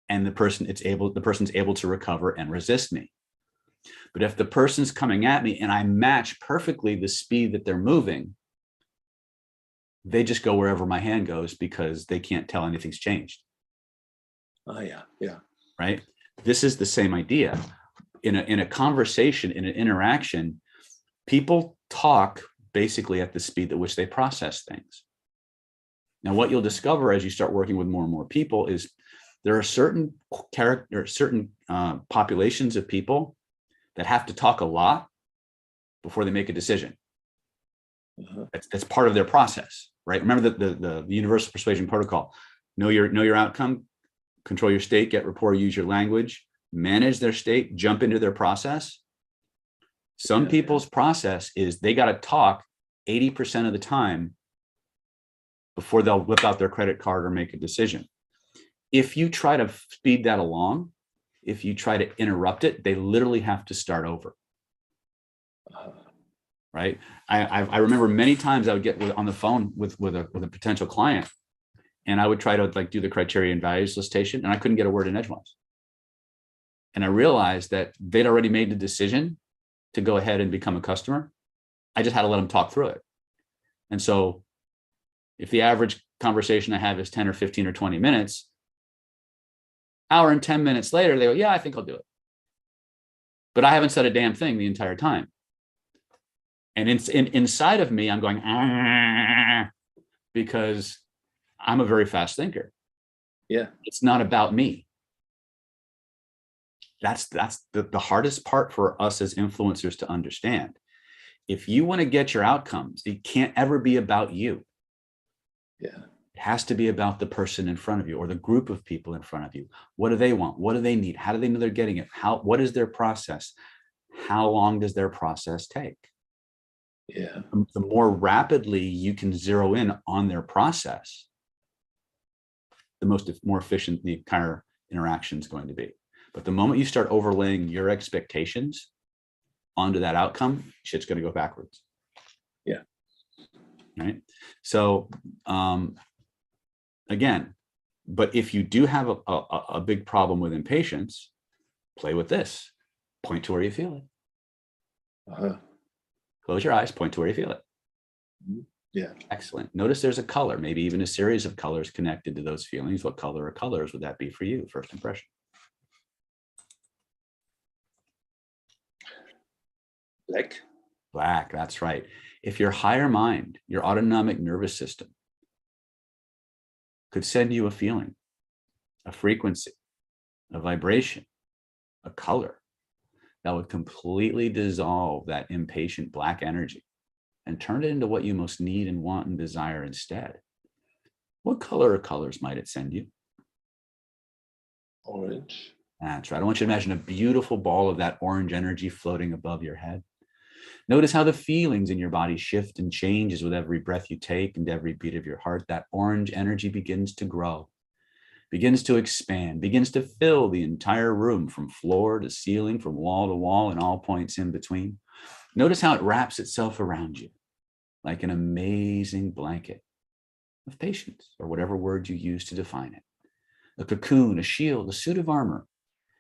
And the person's able to recover and resist me. But if the person's coming at me and I match perfectly the speed that they're moving, they just go wherever my hand goes because they can't tell anything's changed. Oh, yeah. Right? This is the same idea. In a conversation, in an interaction, people talk basically at the speed at which they process things. Now, what you'll discover as you start working with more and more people is there are certain populations of people that have to talk a lot before they make a decision. That's part of their process, right? Remember the universal persuasion protocol: know your outcome, control your state, get rapport, use your language, manage their state, jump into their process. Some people's process is they got to talk 80% of the time before they'll whip out their credit card or make a decision. If you try to speed that along, if you try to interrupt it, they literally have to start over. Right? I remember many times I would get on the phone with a potential client, and I would try to do the criteria and values listation, and I couldn't get a word in edgewise. And I realized that they'd already made the decision to go ahead and become a customer. I just had to let them talk through it. And so if the average conversation I have is 10 or 15 or 20 minutes, hour and 10 minutes later, they go, yeah, I think I'll do it. But I haven't said a damn thing the entire time. And inside of me, I'm going, because I'm a very fast thinker. Yeah. It's not about me. That's the hardest part for us as influencers to understand. If you want to get your outcomes, it can't ever be about you. Yeah. It has to be about the person in front of you or the group of people in front of you. What do they want? What do they need? How do they know they're getting it? What is their process? How long does their process take? Yeah. The more rapidly you can zero in on their process, the more efficient the entire interaction is going to be. But the moment you start overlaying your expectations onto that outcome, shit's going to go backwards. Yeah. Right. So, again, but if you do have a big problem with impatience, play with this. Point to where you feel it. Uh-huh. Close your eyes, point to where you feel it. Yeah. Excellent. Notice there's a color, maybe even a series of colors connected to those feelings. What color or colors would that be for you? First impression. Black. Black, that's right. If your higher mind, your autonomic nervous system, could send you a feeling, a frequency, a vibration, a color that would completely dissolve that impatient black energy and turn it into what you most need and want and desire instead, what color or colors might it send you? Orange. That's right. I want you to imagine a beautiful ball of that orange energy floating above your head. Notice how the feelings in your body shift and changes with every breath you take and every beat of your heart. That orange energy begins to grow, begins to expand, begins to fill the entire room from floor to ceiling, from wall to wall, and all points in between. Notice how it wraps itself around you like an amazing blanket of patience, or whatever word you use to define it. A cocoon, a shield, a suit of armor,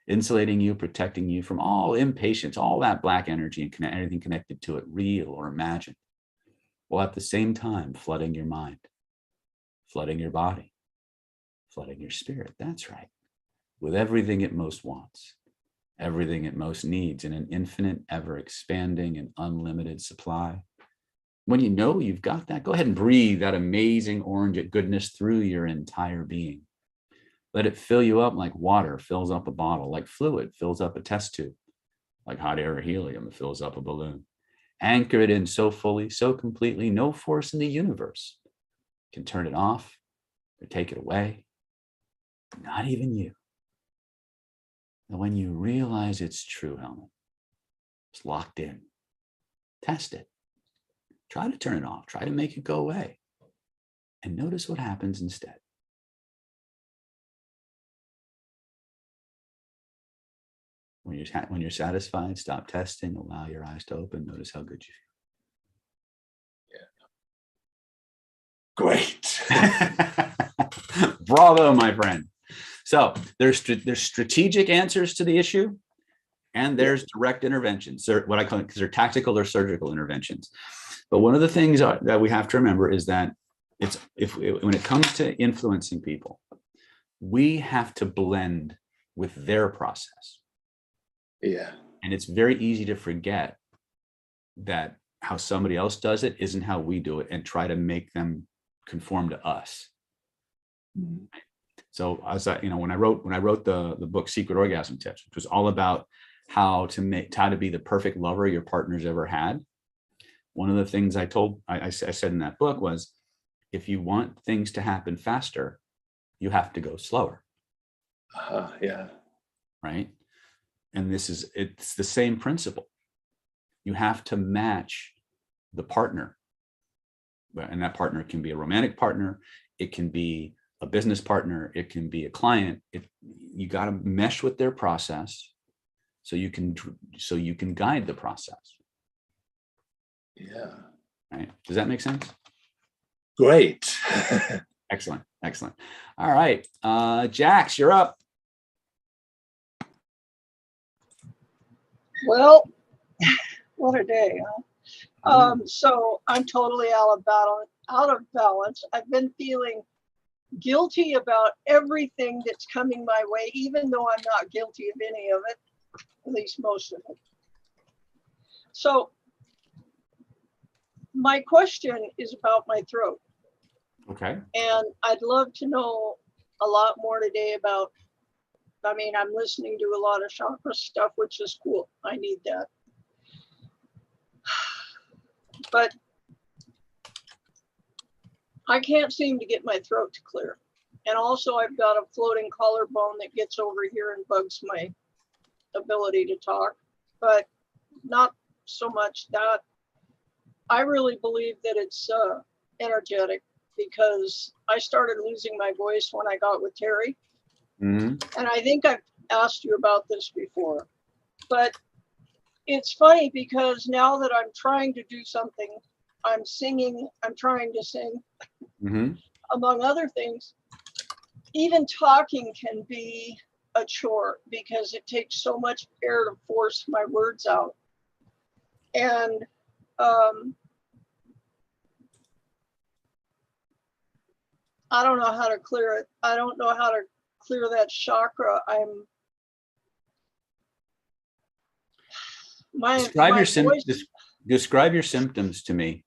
insulating you, protecting you from all impatience, all that black energy and anything connected to it, real or imagined, while at the same time flooding your mind, flooding your body, flooding your spirit. That's right. With everything it most wants, everything it most needs in an infinite, ever expanding and unlimited supply. When you know you've got that, go ahead and breathe that amazing orange goodness through your entire being. Let it fill you up like water fills up a bottle, like fluid fills up a test tube, like hot air or helium fills up a balloon. Anchor it in so fully, so completely, no force in the universe can turn it off or take it away, not even you. And when you realize it's true, Helen, it's locked in, test it. Try to turn it off, try to make it go away, and notice what happens instead. When you're satisfied, stop testing, allow your eyes to open, notice how good you feel. Great. Bravo, my friend. So there's strategic answers to the issue, and there's direct interventions. So what I call it, because they're tactical or surgical interventions. But one of the things that we have to remember is that when it comes to influencing people, we have to blend with their process. Yeah. And it's very easy to forget that how somebody else does it isn't how we do it, and try to make them conform to us. Mm-hmm. So when I wrote the book Secret Orgasm Tips, which was all about how to be the perfect lover your partner's ever had. One of the things I said in that book was, if you want things to happen faster, you have to go slower. Yeah. Right. And it's the same principle. You have to match the partner. And that partner can be a romantic partner. It can be a business partner. It can be a client. You got to mesh with their process so you can guide the process. Yeah. Right. Does that make sense? Great. Excellent. Excellent. All right. Jax, you're up. Well, what a day, huh? So I'm totally out of balance. I've been feeling guilty about everything that's coming my way, even though I'm not guilty of any of it, at least most of it. So my question is about my throat. Okay. And I'd love to know a lot more today about, I mean, I'm listening to a lot of chakra stuff, which is cool. I need that. But I can't seem to get my throat to clear. And also I've got a floating collarbone that gets over here and bugs my ability to talk, but not so much that. I really believe that it's energetic, because I started losing my voice when I got with Terry. Mm-hmm. And I think I've asked you about this before, but it's funny because now that I'm trying to do something, I'm singing, I'm trying to sing, Mm-hmm. among other things. Even talking can be a chore because it takes so much air to force my words out. And I don't know how to clear it. I don't know how to clear that chakra. Describe your symptoms to me.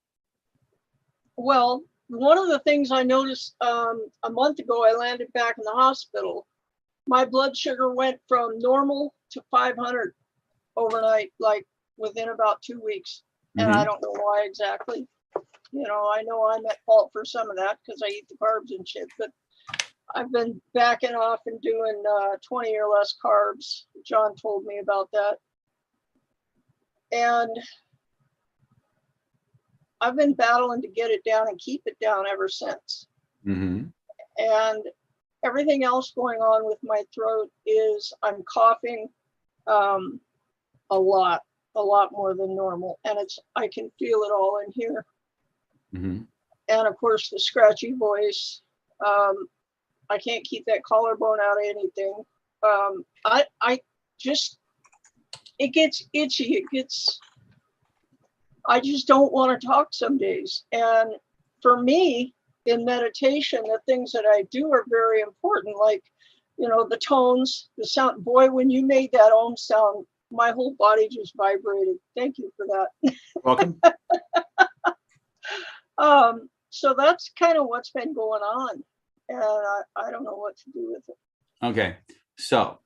Well, one of the things I noticed a month ago, I landed back in the hospital. My blood sugar went from normal to 500 overnight, like within about 2 weeks. And I don't know why exactly. You know, I know I'm at fault for some of that because I eat the carbs and shit, but I've been backing off and doing 20 or less carbs. John told me about that. And I've been battling to get it down and keep it down ever since. Mm-hmm. And everything else going on with my throat is I'm coughing a lot more than normal. And I can feel it all in here. Mm-hmm. And of course, the scratchy voice. I can't keep that collarbone out of anything. It gets itchy. I just don't want to talk some days. And for me, in meditation, the things that I do are very important. Like, you know, the tones, the sound. Boy, when you made that Om sound, my whole body just vibrated. Thank you for that. Welcome. So that's kind of what's been going on. And I don't know what to do with it. Okay. So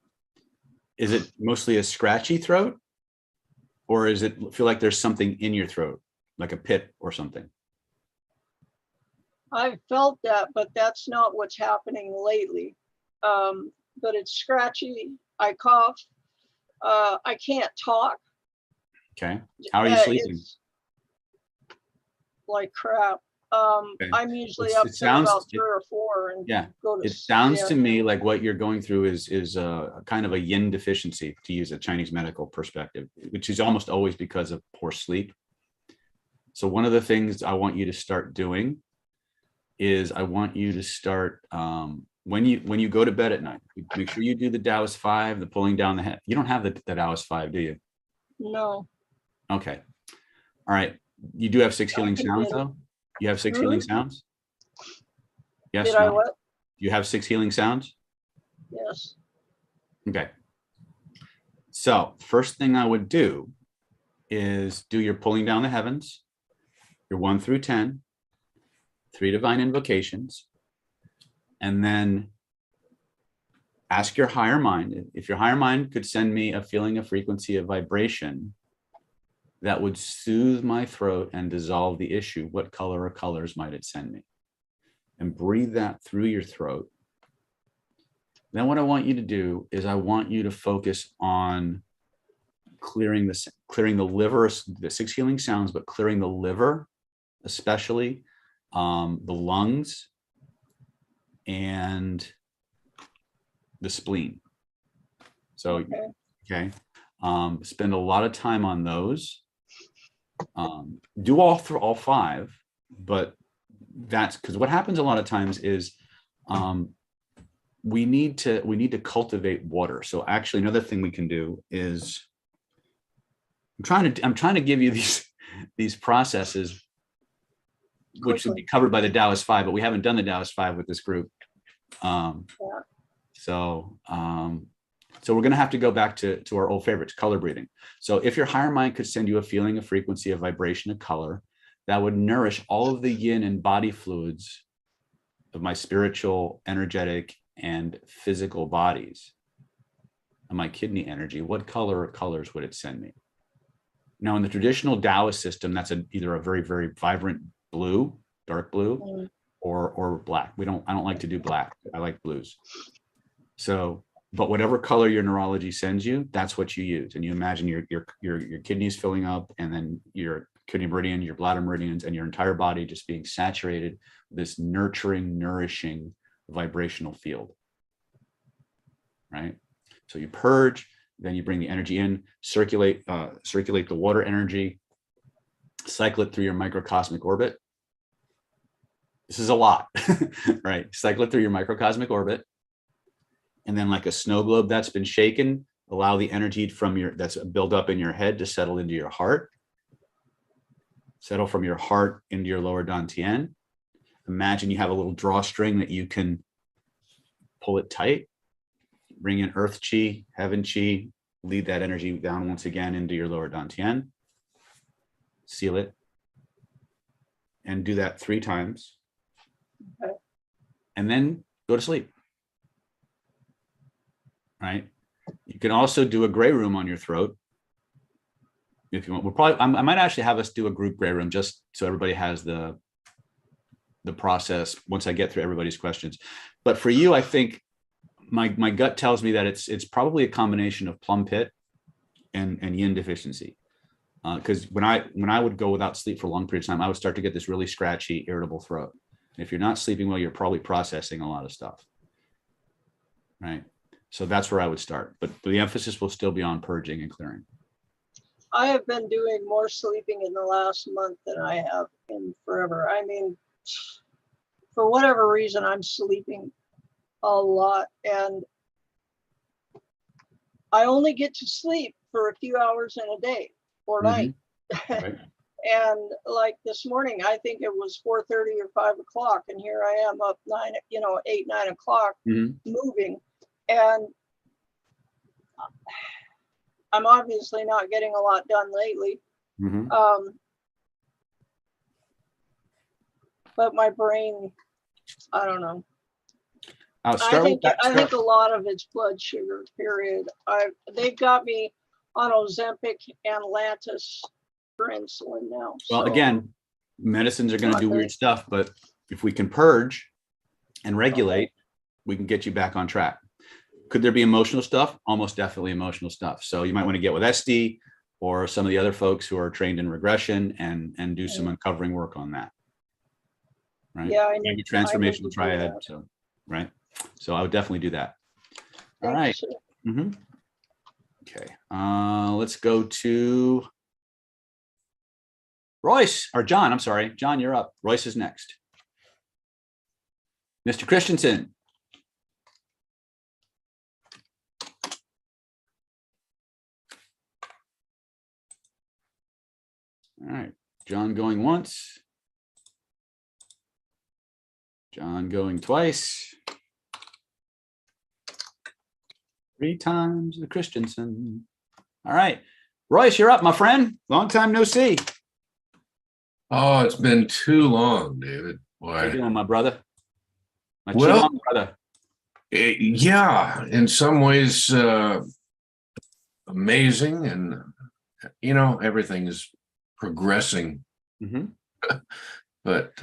is it mostly a scratchy throat? Or is it feel like there's something in your throat, like a pit or something? I've felt that, but that's not what's happening lately. But it's scratchy. I cough. I can't talk. Okay. How are you sleeping? It's like crap. Okay. I'm usually up to about 3 or 4 and go to it sounds to me like what you're going through is a kind of a yin deficiency, to use a Chinese medical perspective, which is almost always because of poor sleep. So one of the things I want you to start doing is I want you to start when you go to bed at night, make sure you do the Taoist 5, the pulling down the head. You don't have the Taoist 5, do you? No. Okay. All right. You do have 6 healing sounds though? You have 6 healing sounds? Yes. Did I what? You have 6 healing sounds? Yes. Okay. So first thing I would do is do your pulling down the heavens, your 1 through 10, 3 divine invocations, and then ask your higher mind. If your higher mind could send me a feeling, a frequency, a vibration that would soothe my throat and dissolve the issue, what color or colors might it send me? And breathe that through your throat. Then what I want you to do is I want you to focus on clearing the liver, the 6 healing sounds, but clearing the liver, especially the lungs and the spleen. So, okay. Spend a lot of time on those. Do all 5, but that's because what happens a lot of times is we need to cultivate water. So actually another thing we can do is I'm trying to give you these processes which would be covered by the Taoist 5, but we haven't done the Taoist 5 with this group. So we're going to have to go back to our old favorites, color breathing. So if your higher mind could send you a feeling, a frequency, a vibration, a color, that would nourish all of the yin and body fluids of my spiritual, energetic, and physical bodies, and my kidney energy, what color or colors would it send me? Now, in the traditional Taoist system, that's either a very, very vibrant blue, dark blue, or black. I don't like to do black. I like blues. So, but whatever color your neurology sends you, that's what you use. And you imagine your kidneys filling up, and then your kidney meridian, your bladder meridians, and your entire body just being saturated with this nurturing, nourishing vibrational field. Right? So you purge, then you bring the energy in, circulate the water energy, cycle it through your microcosmic orbit. This is a lot, right? Cycle it through your microcosmic orbit. And then, like a snow globe that's been shaken, allow the energy that's built up in your head to settle into your heart. Settle from your heart into your lower dantian. Imagine you have a little drawstring that you can pull it tight. Bring in earth chi, heaven chi, lead that energy down once again into your lower dantian. Seal it. And do that 3 times. Okay. And then go to sleep. Right? You can also do a gray room on your throat if you want. I might actually have us do a group gray room just so everybody has the process once I get through everybody's questions. But for you, I think my gut tells me that it's probably a combination of plum pit and yin deficiency. Because when I would go without sleep for a long period of time, I would start to get this really scratchy, irritable throat. And if you're not sleeping well, you're probably processing a lot of stuff. Right? So that's where I would start. But the emphasis will still be on purging and clearing. I have been doing more sleeping in the last month than I have in forever. I mean, for whatever reason, I'm sleeping a lot, and I only get to sleep for a few hours in a day or night. Right. And like this morning, I think it was 4:30 or 5 o'clock, and here I am up 8, 9 o'clock moving. And I'm obviously not getting a lot done lately. But my brain, I don't know. I think a lot of it's blood sugar, period. They've got me on Ozempic and Lantus for insulin now. Well, again, medicines are going to do weird stuff, but if we can purge and regulate, we can get you back on track. Could there be emotional stuff? Almost definitely emotional stuff. So you might want to get with SD or some of the other folks who are trained in regression and do some uncovering work on that. Right? Yeah, I need transformational triad. So, right. So I would definitely do that. All right. Okay. Let's go to Royce or John. I'm sorry. John, you're up. Royce is next. Mr. Christensen. All right, John going once. John going twice. 3 times the Christensen. All right, Royce, you're up, my friend. Long time no see. Oh, it's been too long, David. Boy. How you doing, my brother? My Qigong brother. Yeah, in some ways amazing, and everything is progressing. But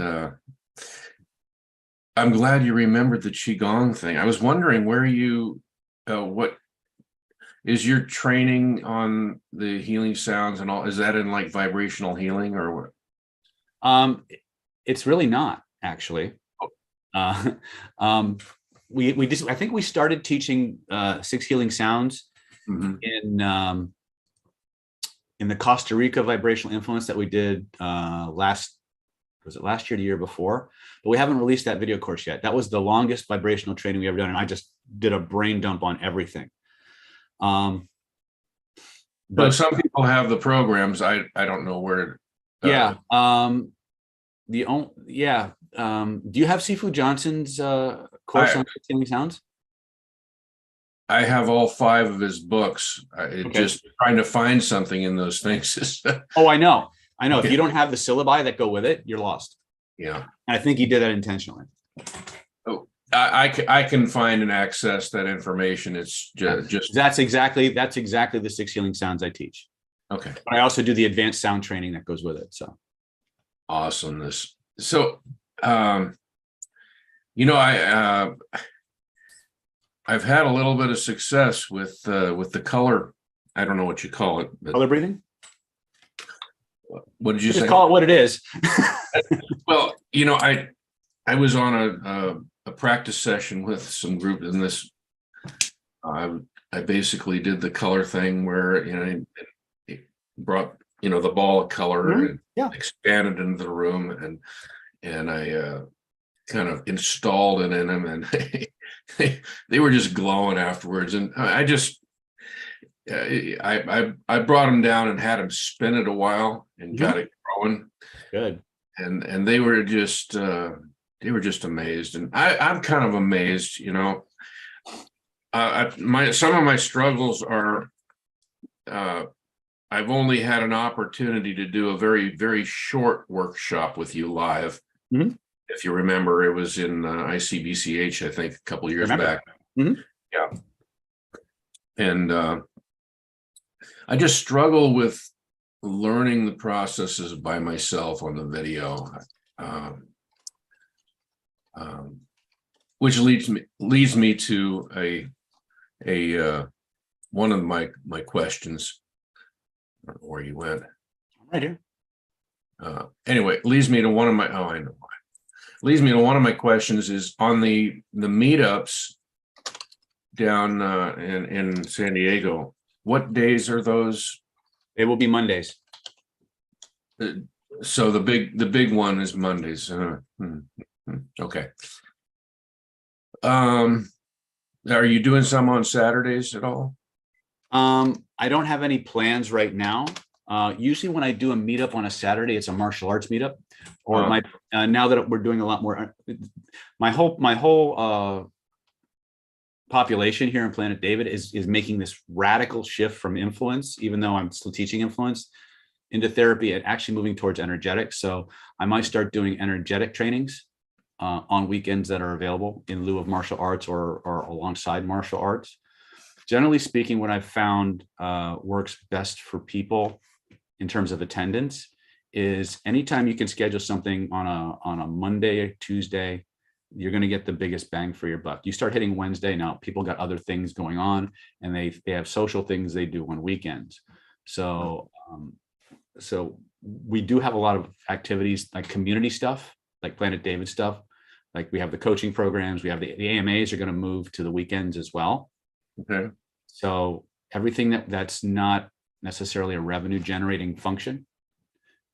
I'm glad you remembered the Qigong thing. I was wondering where you, what is your training on the healing sounds and all? Is that in like vibrational healing or what? It's really not, actually. We just, I think we started teaching 6 healing sounds in the Costa Rica vibrational influence that we did last year, the year before, but we haven't released that video course yet. That was the longest vibrational training we ever done, and I just did a brain dump on everything. But some people have the programs. I don't know where. Do you have Sifu Johnson's course on healing sounds? I have all 5 of his books. Just trying to find something in those things. Oh, I know. I know if you don't have the syllabi that go with it, you're lost. Yeah. And I think he did that intentionally. Oh, I can find and access that information. It's just That's exactly the 6 healing sounds I teach. okay. But I also do the advanced sound training that goes with it. So Awesomeness. So, you know, I've had a little bit of success with the color. I don't know what you call it, but color breathing. What did you Just say? call it what it is. Well, you know, I was on a practice session with some group in this. I basically did the color thing where, you know, it brought, you know, the ball of color and expanded into the room, and I kind of installed it in them, and they were just glowing afterwards. And I just I brought them down and had them spin it a while and got it growing. Good. And they were just amazed, and I'm kind of amazed, you know. Some of my struggles are I've only had an opportunity to do a very, very short workshop with you live. If you remember, it was in ICBCH, I think, a couple years back. Yeah. And I just struggle with learning the processes by myself on the video, which leads me to a one of my questions. I don't know where you went. Right here. Anyway, it leads me to one of my, I know why. Leads me to one of my questions is on the meetups down in San Diego. What days are those? It will be Mondays. So the big one is Mondays. Okay. Are you doing some on Saturdays at all? I don't have any plans right now. Usually when I do a meetup on a Saturday, it's a martial arts meetup, or now that we're doing a lot more, my whole population here in Planet David is making this radical shift from influence, even though I'm still teaching influence, into therapy and actually moving towards energetics. So I might start doing energetic trainings on weekends that are available in lieu of martial arts or alongside martial arts. Generally speaking, what I've found works best for people in terms of attendance is anytime you can schedule something on a Monday or Tuesday, you're going to get the biggest bang for your buck. You start hitting Wednesday, now people got other things going on, and they have social things they do on weekends. So so we do have a lot of activities like community stuff, like Planet David stuff. Like we have the coaching programs, we have the AMAs are going to move to the weekends as well. Okay. So everything that's not necessarily a revenue generating function,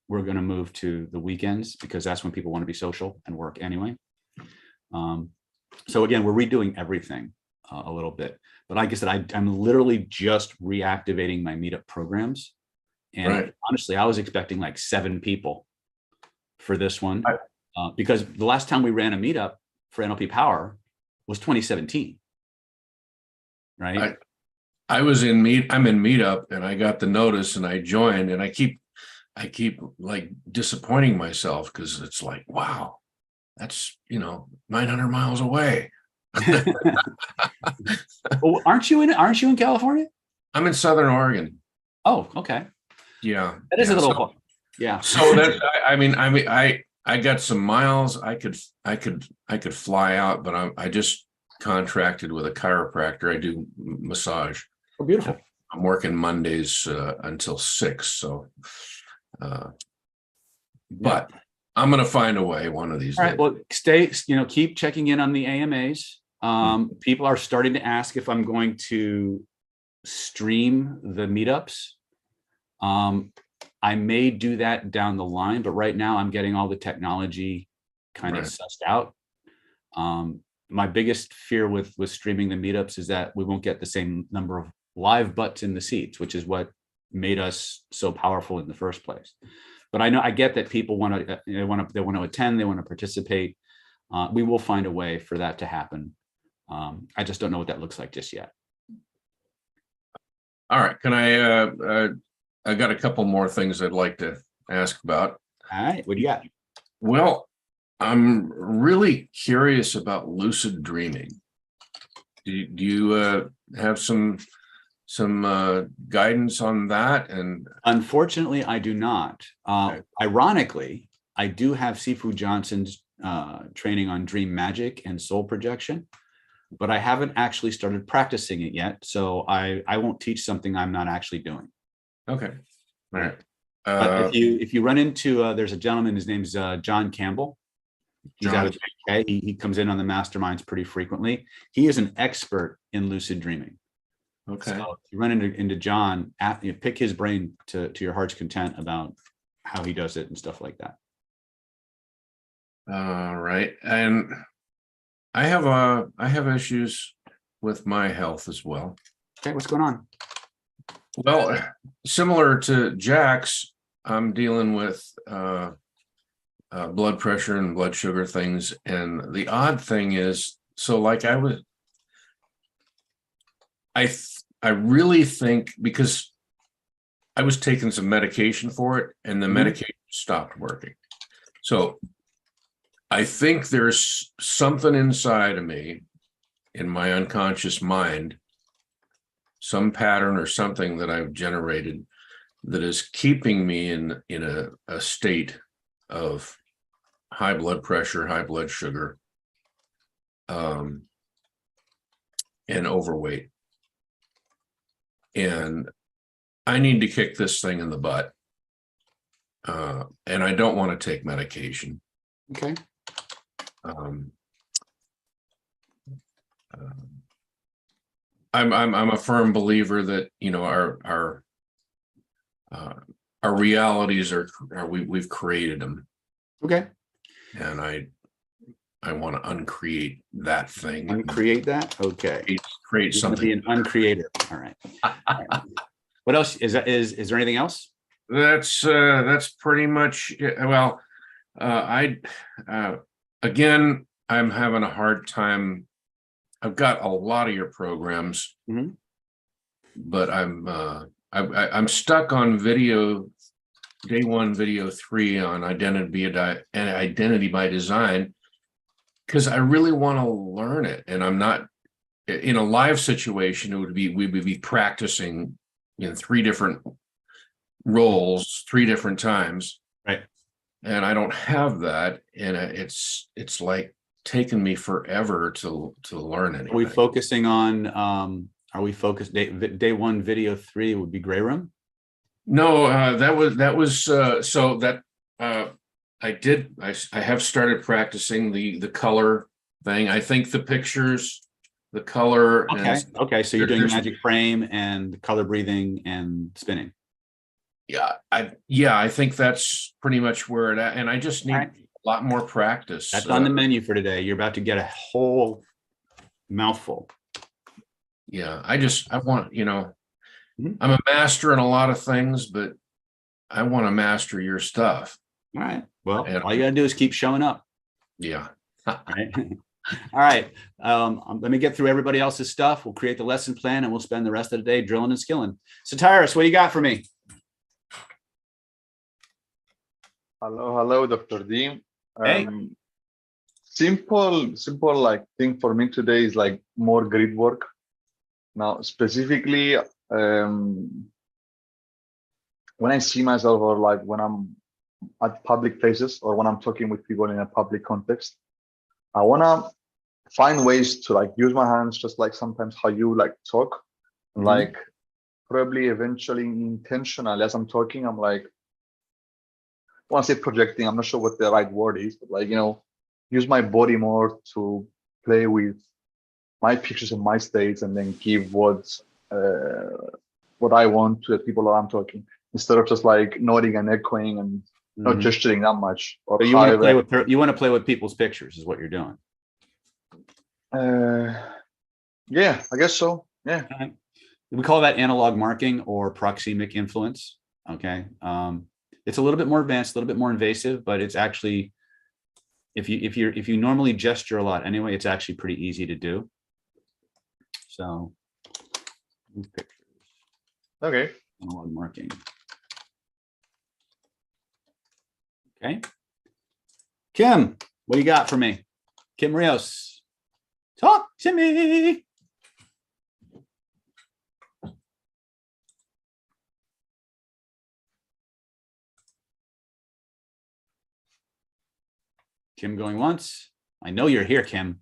we're going to move to the weekends because that's when people want to be social and work anyway. So again, we're redoing everything a little bit, but like I said, I'm literally just reactivating my meetup programs. And honestly, I was expecting like 7 people for this one because the last time we ran a meetup for NLP Power was 2017. Right. I'm in meetup and I got the notice and I joined, and I keep like disappointing myself because it's like, wow, that's, 900 miles away. Well, aren't you in California? I'm in Southern Oregon. Oh, okay. Yeah. That is a little far. Yeah. So that I got some miles. I could fly out, but I just contracted with a chiropractor. I do massage. Oh, beautiful. I'm working Mondays until 6. So, but I'm going to find a way one of these days. Well, keep checking in on the AMAs. People are starting to ask if I'm going to stream the meetups. I may do that down the line, but right now I'm getting all the technology kind of sussed out. My biggest fear with streaming the meetups is that we won't get the same number of live butts in the seats, which is what made us so powerful in the first place. But I get that people want to attend, they want to participate. We will find a way for that to happen. I just don't know what that looks like just yet. All right, can I got a couple more things I'd like to ask about. All right, what do you got? Well, I'm really curious about lucid dreaming. Do you have some guidance on that? And Unfortunately, I do not. Ironically, I do have Sifu Johnson's training on dream magic and soul projection, but I haven't actually started practicing it yet. So I won't teach something I'm not actually doing. okay, all right. But if you run into there's a gentleman, his name's John Campbell. He's out of the UK. He comes in on the masterminds pretty frequently. He is an expert in lucid dreaming. Okay. So if you run into John, pick his brain to your heart's content about how he does it and stuff like that. All right. And I have issues with my health as well. Okay, what's going on? Well, similar to Jack's, I'm dealing with blood pressure and blood sugar things. And the odd thing is, so like I really think, because I was taking some medication for it and the medication stopped working. So I think there's something inside of me, in my unconscious mind, some pattern or something that I've generated that is keeping me in a state of high blood pressure, high blood sugar, and overweight. And I need to kick this thing in the butt. And I don't want to take medication. Okay. I'm a firm believer that, you know, our realities we've created them. Okay. And I want to uncreate that thing. Uncreate that? Okay. Create something. Be an uncreator. All right. All right. What else is there anything else? That's pretty much it. Well, again, I'm having a hard time. I've got a lot of your programs, but I'm stuck on day 1, video 3 on identity by design, because I really want to learn it. And I'm not in a live situation. We would be practicing in 3 different roles 3 different times. Right. And I don't have that. And it's like taken me forever to learn anything. Are we focusing on, day 1, video 3 would be gray room? No, that was so that I have started practicing the color thing. I think the pictures, the color. Okay. So you're doing magic frame and color breathing and spinning. Yeah. I think that's pretty much where it at. And I just need a lot more practice. That's on the menu for today. You're about to get a whole mouthful. Yeah. I want, you know, I'm a master in a lot of things, but I want to master your stuff. All right. Well, all you got to do is keep showing up. Yeah. All right. All right. Let me get through everybody else's stuff. We'll create the lesson plan and we'll spend the rest of the day drilling and skilling. So Tyrus, what do you got for me? Hello, Dr. D. Hey. Simple like thing for me today is like more grid work. Now, specifically, when I see myself, or like when I'm at public places or when I'm talking with people in a public context, I want to find ways to like use my hands, just like sometimes how you like talk, like probably eventually intentionally as I'm talking, I'm like, I want to say projecting, I'm not sure what the right word is, but like, you know, use my body more to play with my pictures and my states and then give what I want to the people that I'm talking, instead of just like nodding and echoing and not gesturing that much. Or so you want to play with people's pictures is what you're doing. Yeah, I guess so. Yeah. We call that analog marking or proxemic influence. Okay. It's a little bit more advanced, a little bit more invasive, but it's actually, if you normally gesture a lot anyway, it's actually pretty easy to do. So pictures. Okay. Analog marking. Okay. Kim, what do you got for me? Kim Rios, talk to me. Kim going once. I know you're here, Kim.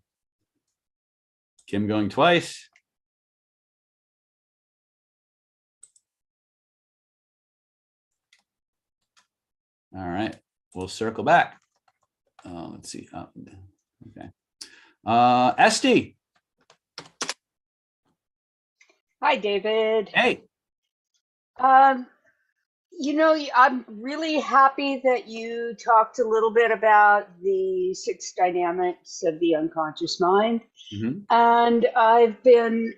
Kim going twice. All right, we'll circle back. Let's see. Okay. Esty. Hi, David. Hey. You know, I'm really happy that you talked a little bit about the 6 dynamics of the unconscious mind. And I've been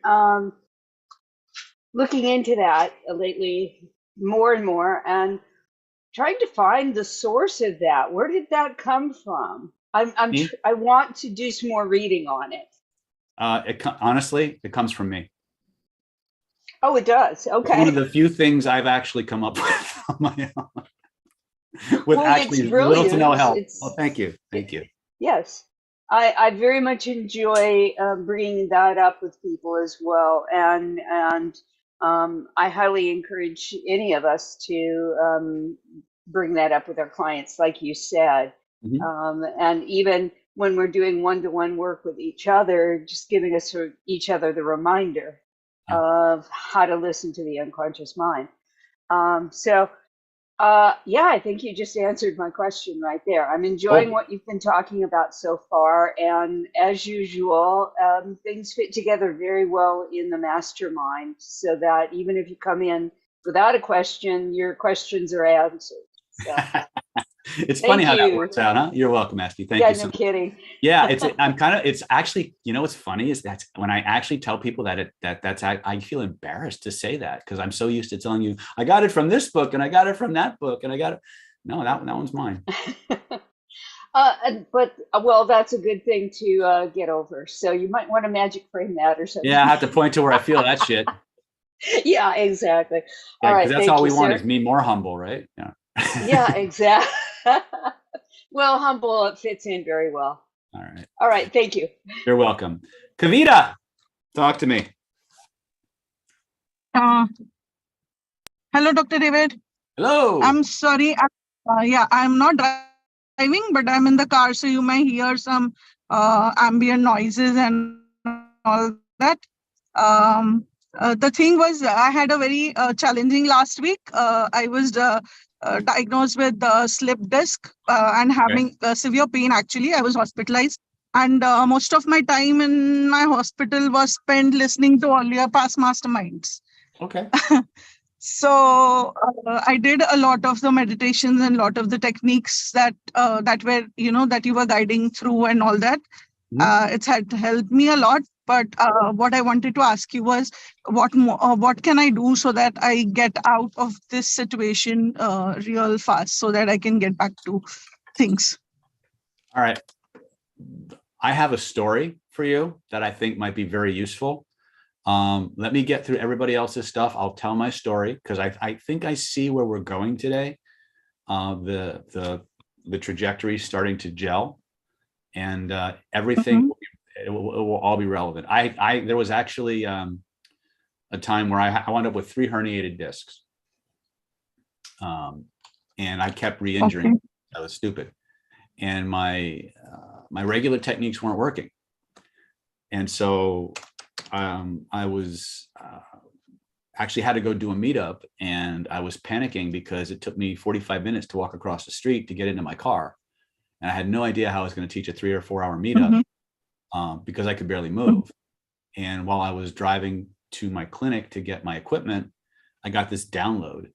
looking into that lately more and more and trying to find the source of that. Where did that come from? I want to do some more reading on it. Honestly, it comes from me. Oh, it does. Okay. It's one of the few things I've actually come up with on my own, with actually little to no help. Well, thank you. Thank you. Yes. I very much enjoy bringing that up with people as well. And I highly encourage any of us to bring that up with our clients, like you said. And even when we're doing one-to-one work with each other, just giving us each other the reminder of how to listen to the unconscious mind. Yeah, I think you just answered my question right there. I'm enjoying what you've been talking about so far. And as usual, things fit together very well in the mastermind, so that even if you come in without a question, your questions are answered. So. It's funny how that works out, huh? You're welcome, Esty. Thank you so much. No kidding. Yeah, it's actually, you know, what's funny is that's when I actually tell people that I feel embarrassed to say that, because I'm so used to telling you, I got it from this book and I got it from that book and I got it. No, that one's mine. But well, that's a good thing to get over. So you might want to magic frame that or something. Yeah, I have to point to where I feel that shit. Yeah, exactly. Yeah, all right. That's all we want is me more humble, right? Yeah. Yeah, exactly. Well, humble, it fits in very well. All right. All right. Thank you. You're welcome. Kavita, talk to me. Hello, Dr. David. Hello. I'm sorry. Yeah, I'm not driving, but I'm in the car, so you may hear some ambient noises and all that. The thing was, I had a very challenging last week. I was diagnosed with slip disc and having severe pain. Actually, I was hospitalized, and most of my time in my hospital was spent listening to all your past masterminds. Okay. So I did a lot of the meditations and a lot of the techniques that were, that you were guiding through and all that. It's had helped me a lot. But what I wanted to ask you was, what can I do so that I get out of this situation real fast, so that I can get back to things? All right. I have a story for you that I think might be very useful. Let me get through everybody else's stuff. I'll tell my story, because I think I see where we're going today. The trajectory is starting to gel, and everything it will all be relevant. There was actually a time where I wound up with 3 herniated discs, and I kept re-injuring. Okay. That was stupid, and my regular techniques weren't working, and so I was actually had to go do a meetup, and I was panicking because it took me 45 minutes to walk across the street to get into my car, and I had no idea how I was going to teach a 3 or 4 hour meetup. Because I could barely move. And while I was driving to my clinic to get my equipment, I got this download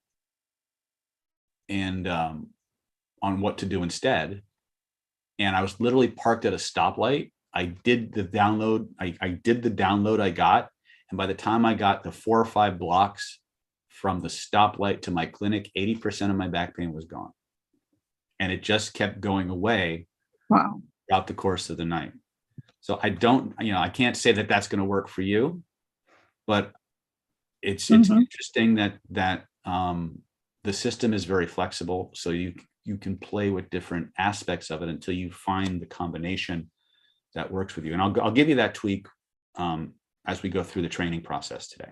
and on what to do instead. And I was literally parked at a stoplight. I did the download. I did the download I got. And by the time I got the 4 or 5 blocks from the stoplight to my clinic, 80% of my back pain was gone. And it just kept going away throughout the course of the night. So I can't say that that's going to work for you, but it's interesting that the system is very flexible. So you you can play with different aspects of it until you find the combination that works with you. And I'll give you that tweak as we go through the training process today.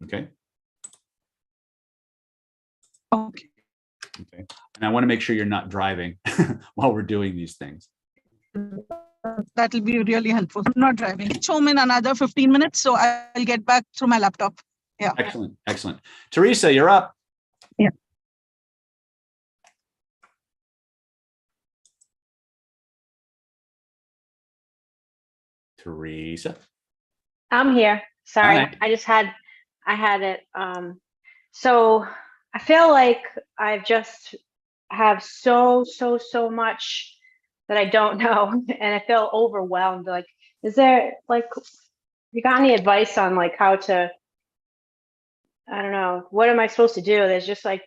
Okay. Okay. Okay. And I want to make sure you're not driving while we're doing these things. That will be really helpful. I'm not driving. It's home in another 15 minutes, so I'll get back through my laptop. Yeah. Excellent. Excellent. Teresa, you're up. Yeah. Teresa. I'm here. Sorry. Hi. I had it. So I feel like I've just have so much that I don't know, and I feel overwhelmed. Like, is there like, you got any advice on like how to, I don't know, what am I supposed to do? There's just like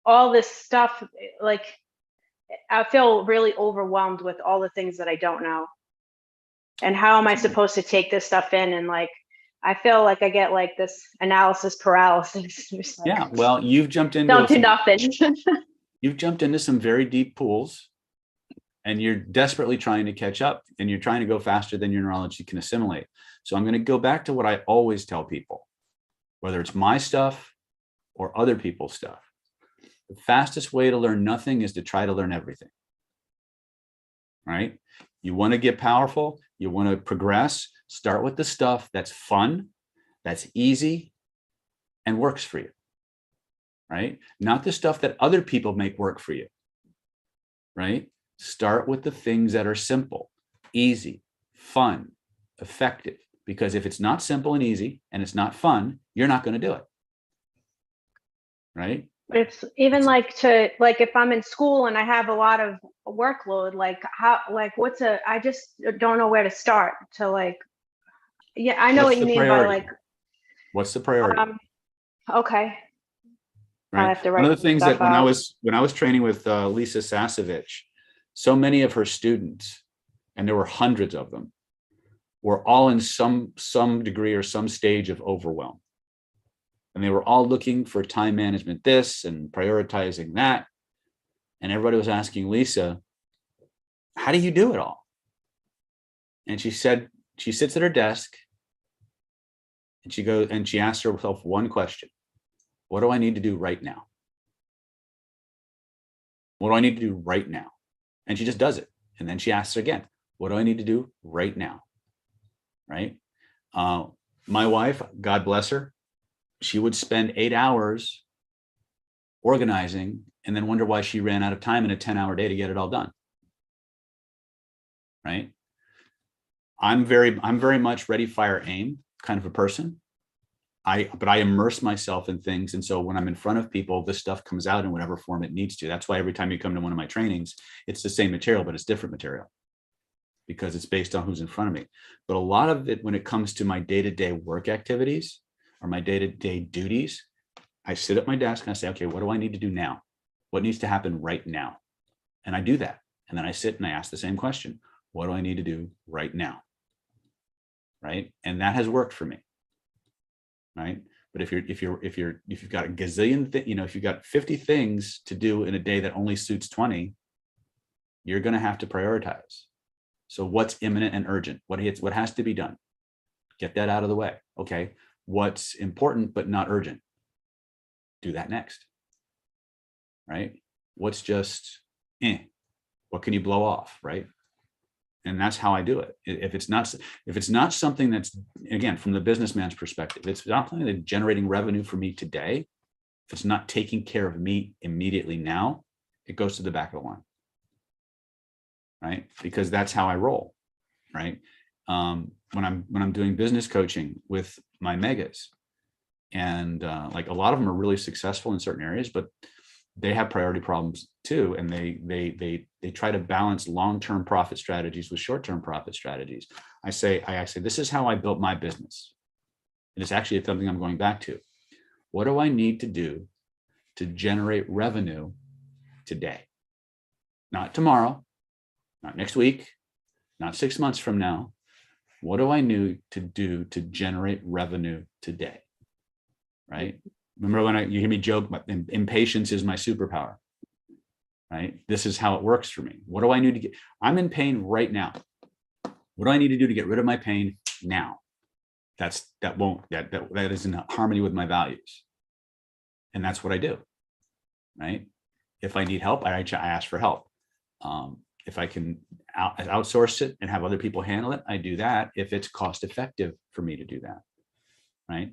all this stuff, like I feel really overwhelmed with all the things that I don't know. And how am I supposed to take this stuff in? And like, I feel like I get like this analysis paralysis. Like, Yeah, well, you've jumped into don't do nothing. You've jumped into some very deep pools, and you're desperately trying to catch up, and you're trying to go faster than your neurology can assimilate. So I'm going to go back to what I always tell people, whether it's my stuff or other people's stuff. The fastest way to learn nothing is to try to learn everything. Right? You want to get powerful, you want to progress, start with the stuff that's fun, that's easy, and works for you. Right? Not the stuff that other people make work for you. Right? Start with the things that are simple, easy, fun, effective. Because if it's not simple and easy and it's not fun, you're not going to do it. Right? But it's even like to, like if I'm in school and I have a lot of workload, like how, like I just don't know where to start to like, yeah, I know what you mean by like. What's the priority? Okay. Right. I have to write One of the things that when out. I was training with Lisa Sasevich, so many of her students, and there were hundreds of them, were all in some degree or some stage of overwhelm. And they were all looking for time management this and prioritizing that. And everybody was asking Lisa, how do you do it all? And she said, she sits at her desk and she asks herself one question. What do I need to do right now? What do I need to do right now? And she just does it. And then she asks again, what do I need to do right now? Right? My wife, God bless her, she would spend 8 hours organizing and then wonder why she ran out of time in a 10-hour day to get it all done. Right? I'm very much ready, fire, aim kind of a person. But I immerse myself in things. And so when I'm in front of people, this stuff comes out in whatever form it needs to. That's why every time you come to one of my trainings, it's the same material, but it's different material because it's based on who's in front of me. But a lot of it, when it comes to my day-to-day work activities or my day-to-day duties, I sit at my desk and I say, okay, what do I need to do now? What needs to happen right now? And I do that. And then I sit and I ask the same question. What do I need to do right now? Right? And that has worked for me. Right? But if you've got a gazillion, if you've got 50 things to do in a day that only suits 20, you're going to have to prioritize. So what's imminent and urgent? What has to be done? Get that out of the way. Okay. What's important but not urgent? Do that next. Right? What's just, what can you blow off? Right? And that's how I do it. If it's not something that's, again, from the businessman's perspective, it's not something that's generating revenue for me today. If it's not taking care of me immediately now, it goes to the back of the line. Right? Because that's how I roll. Right? When I'm doing business coaching with my megas, and like a lot of them are really successful in certain areas, but they have priority problems too, and they try to balance long-term profit strategies with short-term profit strategies. I say, this is how I built my business. And it's actually something I'm going back to. What do I need to do to generate revenue today? Not tomorrow, not next week, not 6 months from now. What do I need to do to generate revenue today? Right? Remember when you hear me joke, impatience is my superpower. right? This is how it works for me. What do I need to get? I'm in pain right now. What do I need to do to get rid of my pain now? That is in harmony with my values. And that's what I do, right? If I need help, I ask for help. If I can outsource it and have other people handle it, I do that if it's cost effective for me to do that, right?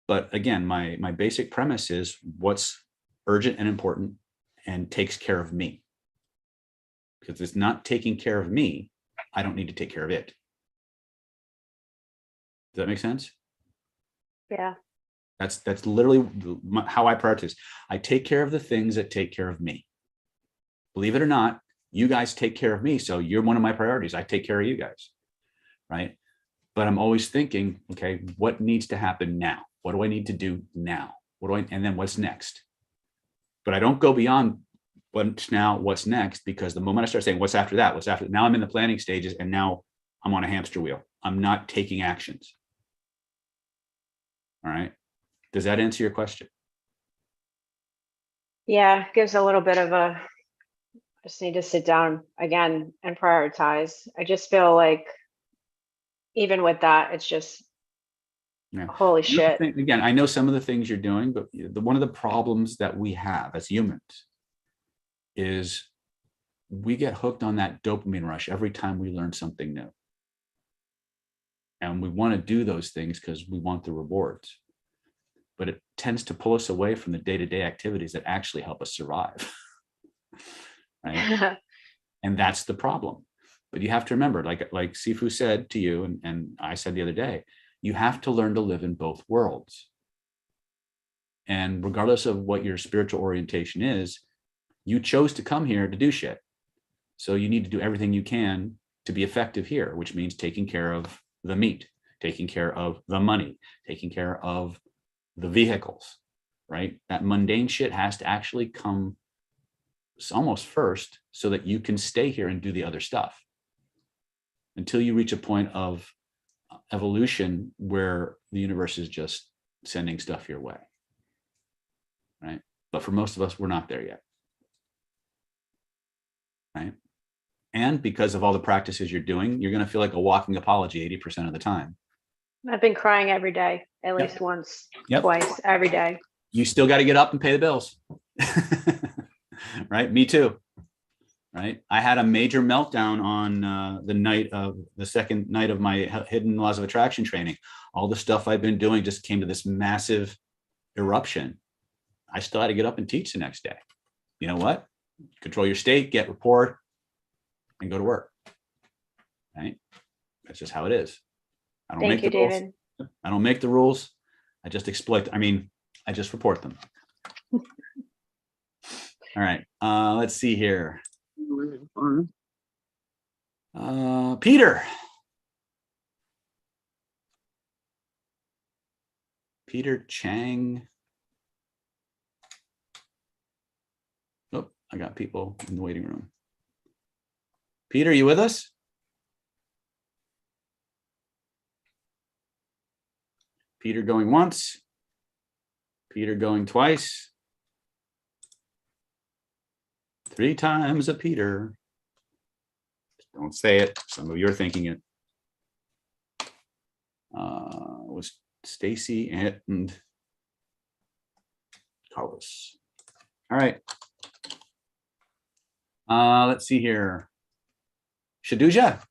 But again, my basic premise is what's urgent and important and takes care of me. Because if it's not taking care of me, I don't need to take care of it. Does that make sense? Yeah. That's literally how I prioritize. I take care of the things that take care of me. Believe it or not, you guys take care of me. So you're one of my priorities. I take care of you guys, right? But I'm always thinking, okay, what needs to happen now? What do I need to do now? And then what's next? But I don't go beyond what's now, what's next, because the moment I start saying what's after that, now I'm in the planning stages and now I'm on a hamster wheel. I'm not taking actions. All right. Does that answer your question? Yeah, gives a little bit of a, I just need to sit down again and prioritize. I just feel like even with that, it's just, holy shit. Again, I know some of the things you're doing, but one of the problems that we have as humans is we get hooked on that dopamine rush every time we learn something new. And we want to do those things because we want the rewards. But it tends to pull us away from the day-to-day activities that actually help us survive. Right? And that's the problem. But you have to remember, like Sifu said to you, and I said the other day, you have to learn to live in both worlds. And regardless of what your spiritual orientation is, you chose to come here to do shit. So you need to do everything you can to be effective here, which means taking care of the meat, taking care of the money, taking care of the vehicles, right? That mundane shit has to actually come almost first so that you can stay here and do the other stuff until you reach a point of evolution where the universe is just sending stuff your way, right? But for most of us, we're not there yet, right? And because of all the practices you're doing, you're going to feel like a walking apology 80% of the time. I've been crying every day, at least once, twice, every day. You still got to get up and pay the bills. Right? Me too. Right? I had a major meltdown on the second night of my hidden laws of attraction training. All the stuff I've been doing just came to this massive eruption. I still had to get up and teach the next day. You know what? Control your state, get report, and go to work. Right? That's just how it is. I don't make the rules. I don't make the rules. I just I just report them. All right. Let's see here. Peter. Peter Chang. Oh, I got people in the waiting room. Peter, you with us? Peter going once. Peter going twice. 3 times a Peter. Don't say it. Some of you are thinking it. Was Stacy and Carlos. All right. Let's see here. Shaduja.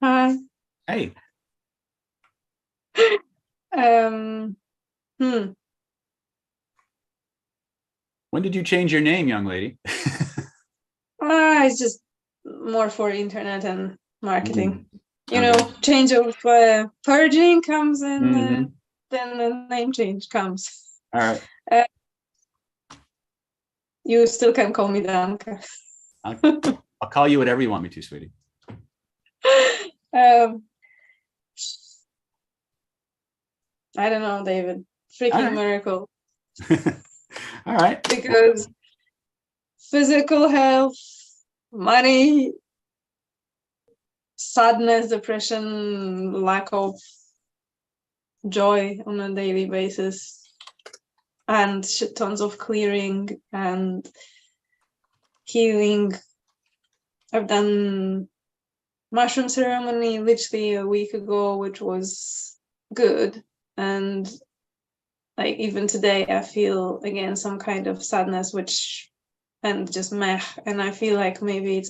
Hi. Hey. When did you change your name, young lady? It's just more for internet and marketing. You know, change of purging comes and then the name change comes. All right. You still can call me Danka. I'll call you whatever you want me to, sweetie. I don't know, David. Freaking miracle. All right. Because physical health, money, sadness, depression, lack of joy on a daily basis. and tons of clearing and healing. I've done mushroom ceremony literally a week ago, which was good. And like even today, I feel again some kind of sadness, and just meh. And I feel like maybe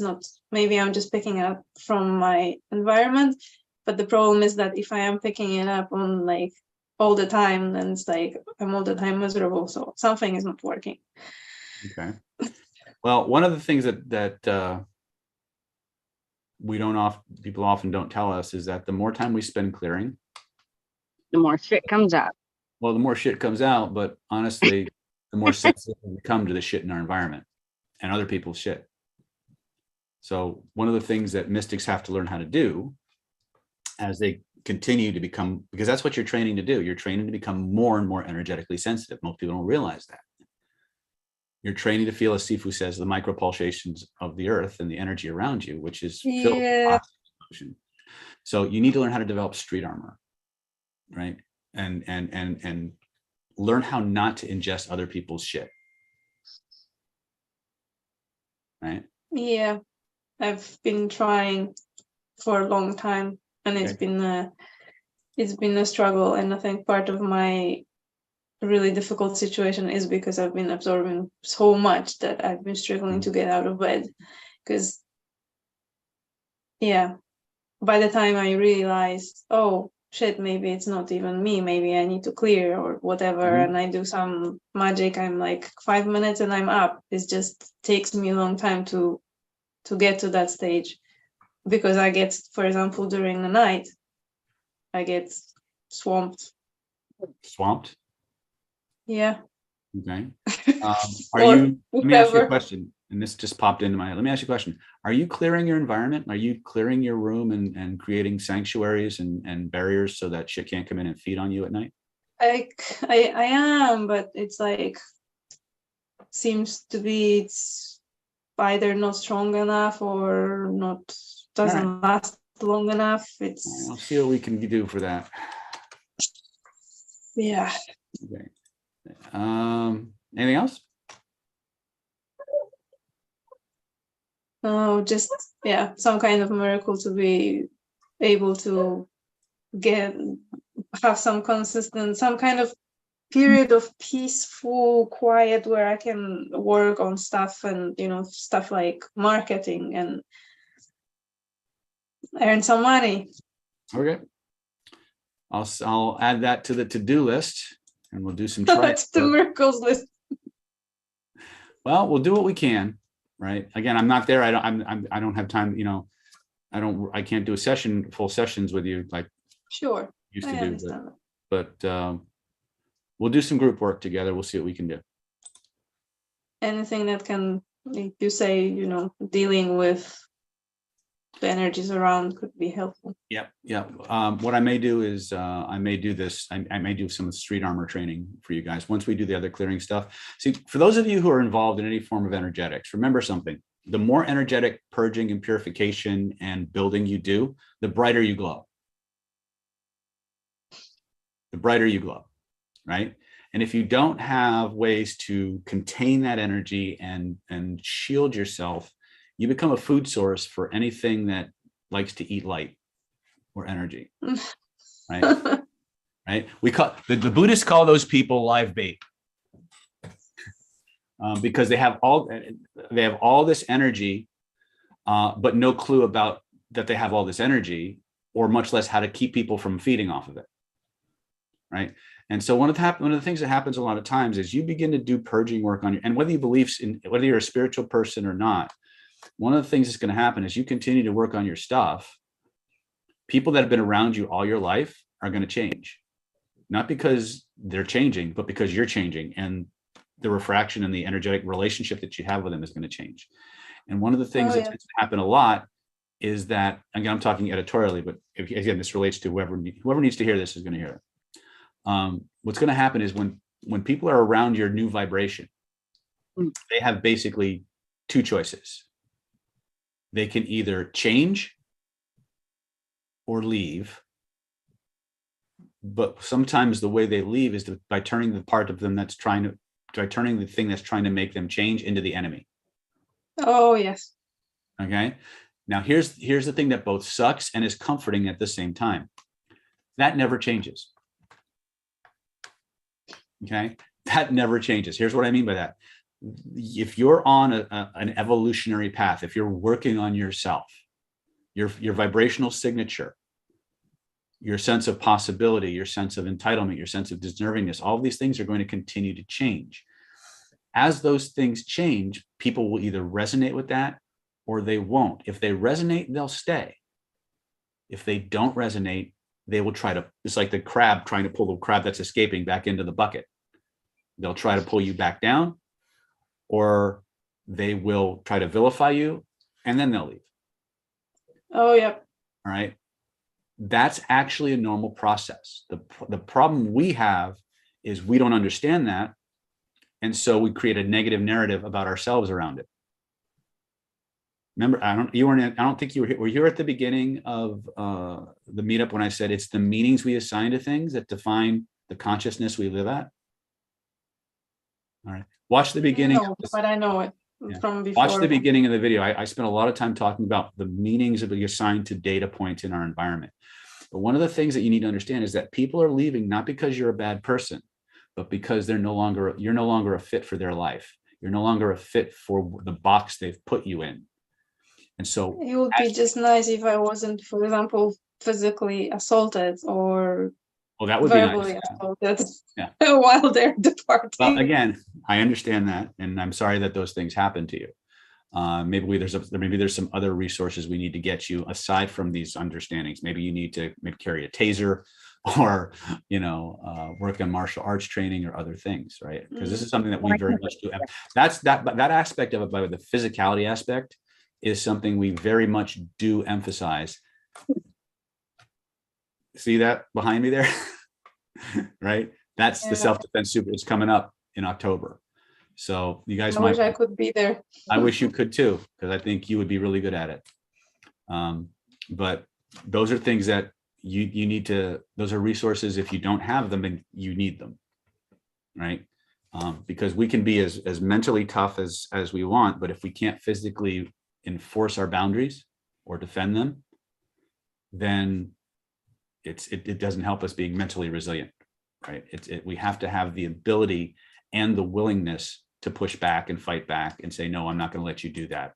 I'm just picking up from my environment. But the problem is that if I am picking it up on like all the time, then it's like I'm all the time miserable. So something is not working. Okay. Well, one of the things that people often don't tell us is that the more time we spend clearing, The more shit comes out. well, the more shit comes out, but honestly, the more sensitive we become to the shit in our environment and other people's shit. So one of the things that mystics have to learn how to do as they continue to become, because that's what you're training to do. You're training to become more and more energetically sensitive. Most people don't realize that. You're training to feel, as Sifu says, the micropulsations of the earth and the energy around you, which is filled with oxygen. So you need to learn how to develop street armor, right? And learn how not to ingest other people's shit. Right? Yeah, I've been trying for a long time, and it's been a struggle. And I think part of my really difficult situation is because I've been absorbing so much that I've been struggling to get out of bed. Because yeah, by the time I realized, oh shit, maybe it's not even me, maybe I need to clear or whatever, and I do some magic, I'm like 5 minutes and I'm up. It just takes me a long time to get to that stage, because I get, for example, during the night, I get swamped. Yeah. Okay. Let me ask you a question, and this just popped into my head. Let me ask you a question. Are you clearing your environment? Are you clearing your room and creating sanctuaries and barriers so that shit can't come in and feed on you at night? I am, but it's like, seems to be it's either not strong enough or doesn't last long enough. I'll see what we can do for that. Yeah. Okay. Anything else? No, just some kind of miracle to be able to have some kind of period of peaceful quiet where I can work on stuff, and stuff like marketing and earn some money. Okay. I'll add that to the to-do list, and we'll do some try. That's the miracles list. Well, we'll do what we can, right? Again, I'm not there. I don't have time. I can't do full sessions with you like Sure used to do. But we'll do some group work together. We'll see what we can do. Anything that can, like you say, dealing with the energies around could be helpful. Yeah. What I may do is I may do this. I may do some street armor training for you guys once we do the other clearing stuff. See, for those of you who are involved in any form of energetics, remember something. The more energetic purging and purification and building you do, the brighter you glow. The brighter you glow, right? And if you don't have ways to contain that energy and shield yourself, you become a food source for anything that likes to eat light or energy, right? Right? We call the Buddhists call those people live bait, because they have all this energy, but no clue about that they have all this energy, or much less how to keep people from feeding off of it, right? And so one of the things that happens a lot of times is you begin to do purging work on you, and whether you're a spiritual person or not, one of the things that's going to happen is you continue to work on your stuff. People that have been around you all your life are going to change, not because they're changing, but because you're changing, and the refraction and the energetic relationship that you have with them is going to change. And one of the things that tends to happen a lot is that, again, I'm talking editorially, but again, this relates to whoever needs to hear this is going to hear it. What's going to happen is when people are around your new vibration, they have basically two choices. They can either change or leave, but sometimes the way they leave is by turning the part of them that's turning the thing that's trying to make them change into the enemy. Oh, yes. Okay. Now here's the thing that both sucks and is comforting at the same time. That never changes. Okay. That never changes. Here's what I mean by that. If you're on an evolutionary path, if you're working on yourself, your vibrational signature, your sense of possibility, your sense of entitlement, your sense of deservingness, all of these things are going to continue to change. As those things change, people will either resonate with that or they won't. If they resonate, they'll stay. If they don't resonate, they will try to, it's like the crab trying to pull the crab that's escaping back into the bucket. They'll try to pull you back down, or they will try to vilify you, and then they'll leave. Oh, yep. All right. That's actually a normal process. The problem we have is we don't understand that. And so we create a negative narrative about ourselves around it. Remember, I don't think you were here at the beginning of the meetup when I said it's the meanings we assign to things that define the consciousness we live at. All right. Watch the beginning. No, but I know it from before. Watch the beginning of the video. I spent a lot of time talking about the meanings that we assign to data points in our environment. But one of the things that you need to understand is that people are leaving not because you're a bad person, but because you're no longer a fit for their life. You're no longer a fit for the box they've put you in. And so it would be just nice if I wasn't, for example, physically assaulted or that would verbally be nice. assaulted Yeah. while they're departing. Well, again, I understand that, and I'm sorry that those things happen to you. Maybe there's some other resources we need to get you aside from these understandings. Maybe you need to carry a taser, or work on martial arts training or other things, right? Because this is something that we very much do. That aspect of it, by the physicality aspect, is something we very much do emphasize. See that behind me there? Right? That's the self-defense super. It's coming up in October. So you guys I wish I could be there. I wish you could too, because I think you would be really good at it. But those are things that you need to, those are resources. If you don't have them, and you need them, right? Because we can be as mentally tough as we want, but if we can't physically enforce our boundaries or defend them, then it doesn't help us being mentally resilient, right? We have to have the ability and the willingness to push back and fight back and say, no, I'm not going to let you do that.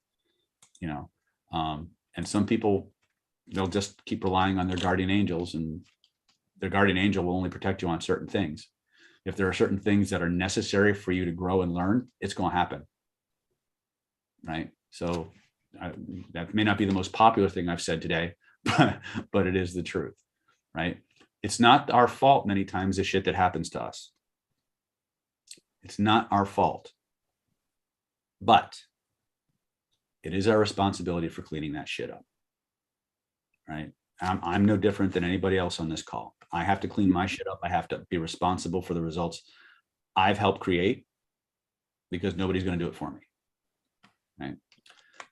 And some people, they'll just keep relying on their guardian angels, and their guardian angel will only protect you on certain things. If there are certain things that are necessary for you to grow and learn, it's going to happen, right? So that may not be the most popular thing I've said today, but it is the truth, right? It's not our fault many times, the shit that happens to us. It's not our fault, but it is our responsibility for cleaning that shit up, right? I'm no different than anybody else on this call. I have to clean my shit up. I have to be responsible for the results I've helped create, because nobody's going to do it for me, right?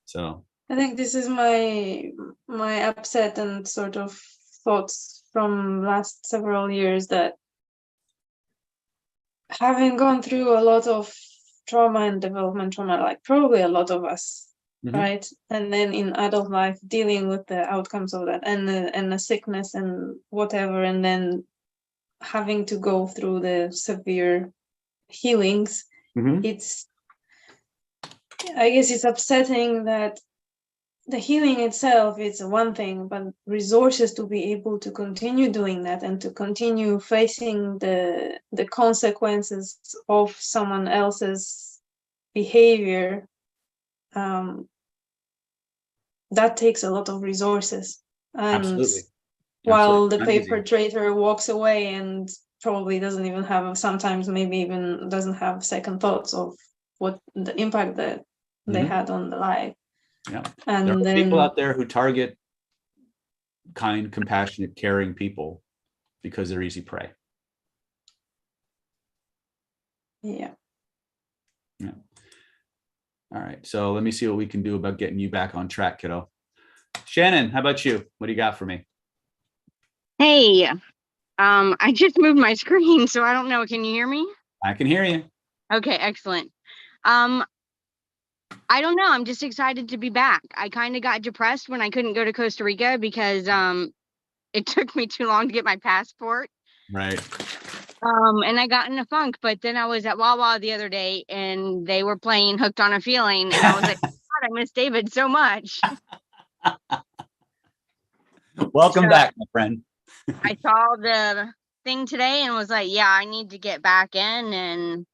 So I think this is my upset and sort of thoughts from last several years, that having gone through a lot of trauma and development trauma, like probably a lot of us, right? And then in adult life, dealing with the outcomes of that, and the sickness and whatever, and then having to go through the severe healings. I guess it's upsetting that the healing itself is one thing, but resources to be able to continue doing that and to continue facing the consequences of someone else's behavior, that takes a lot of resources. And absolutely. While the perpetrator walks away and probably doesn't even have, sometimes maybe even doesn't have second thoughts of what the impact that they had on the life. Yeah. And there are then people out there who target kind, compassionate, caring people because they're easy prey. Yeah. All right. So let me see what we can do about getting you back on track, kiddo. Shannon, how about you? What do you got for me? Hey, I just moved my screen, so I don't know. Can you hear me? I can hear you. Okay, excellent. I don't know. I'm just excited to be back. I kind of got depressed when I couldn't go to Costa Rica because it took me too long to get my passport. Right. And I got in a funk, but then I was at Wawa the other day and they were playing Hooked on a Feeling, and I was like, God, I miss David so much. Welcome back, my friend. I saw the thing today and was like, yeah, I need to get back in. And,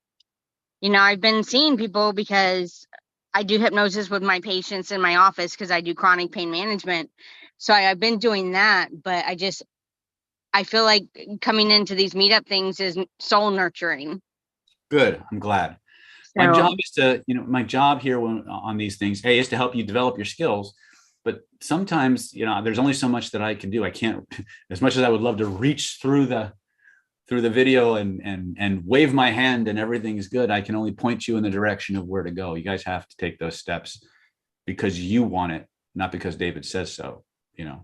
you know, I've been seeing people because I do hypnosis with my patients in my office because I do chronic pain management. So I've been doing that, but I feel like coming into these meetup things is soul nurturing. Good. I'm glad. So, My job is to, my job here on these things, is to help you develop your skills. But sometimes, there's only so much that I can do. I can't, as much as I would love to reach through the video and wave my hand and everything is good, I can only point you in the direction of where to go. You guys have to take those steps because you want it, not because David says so, the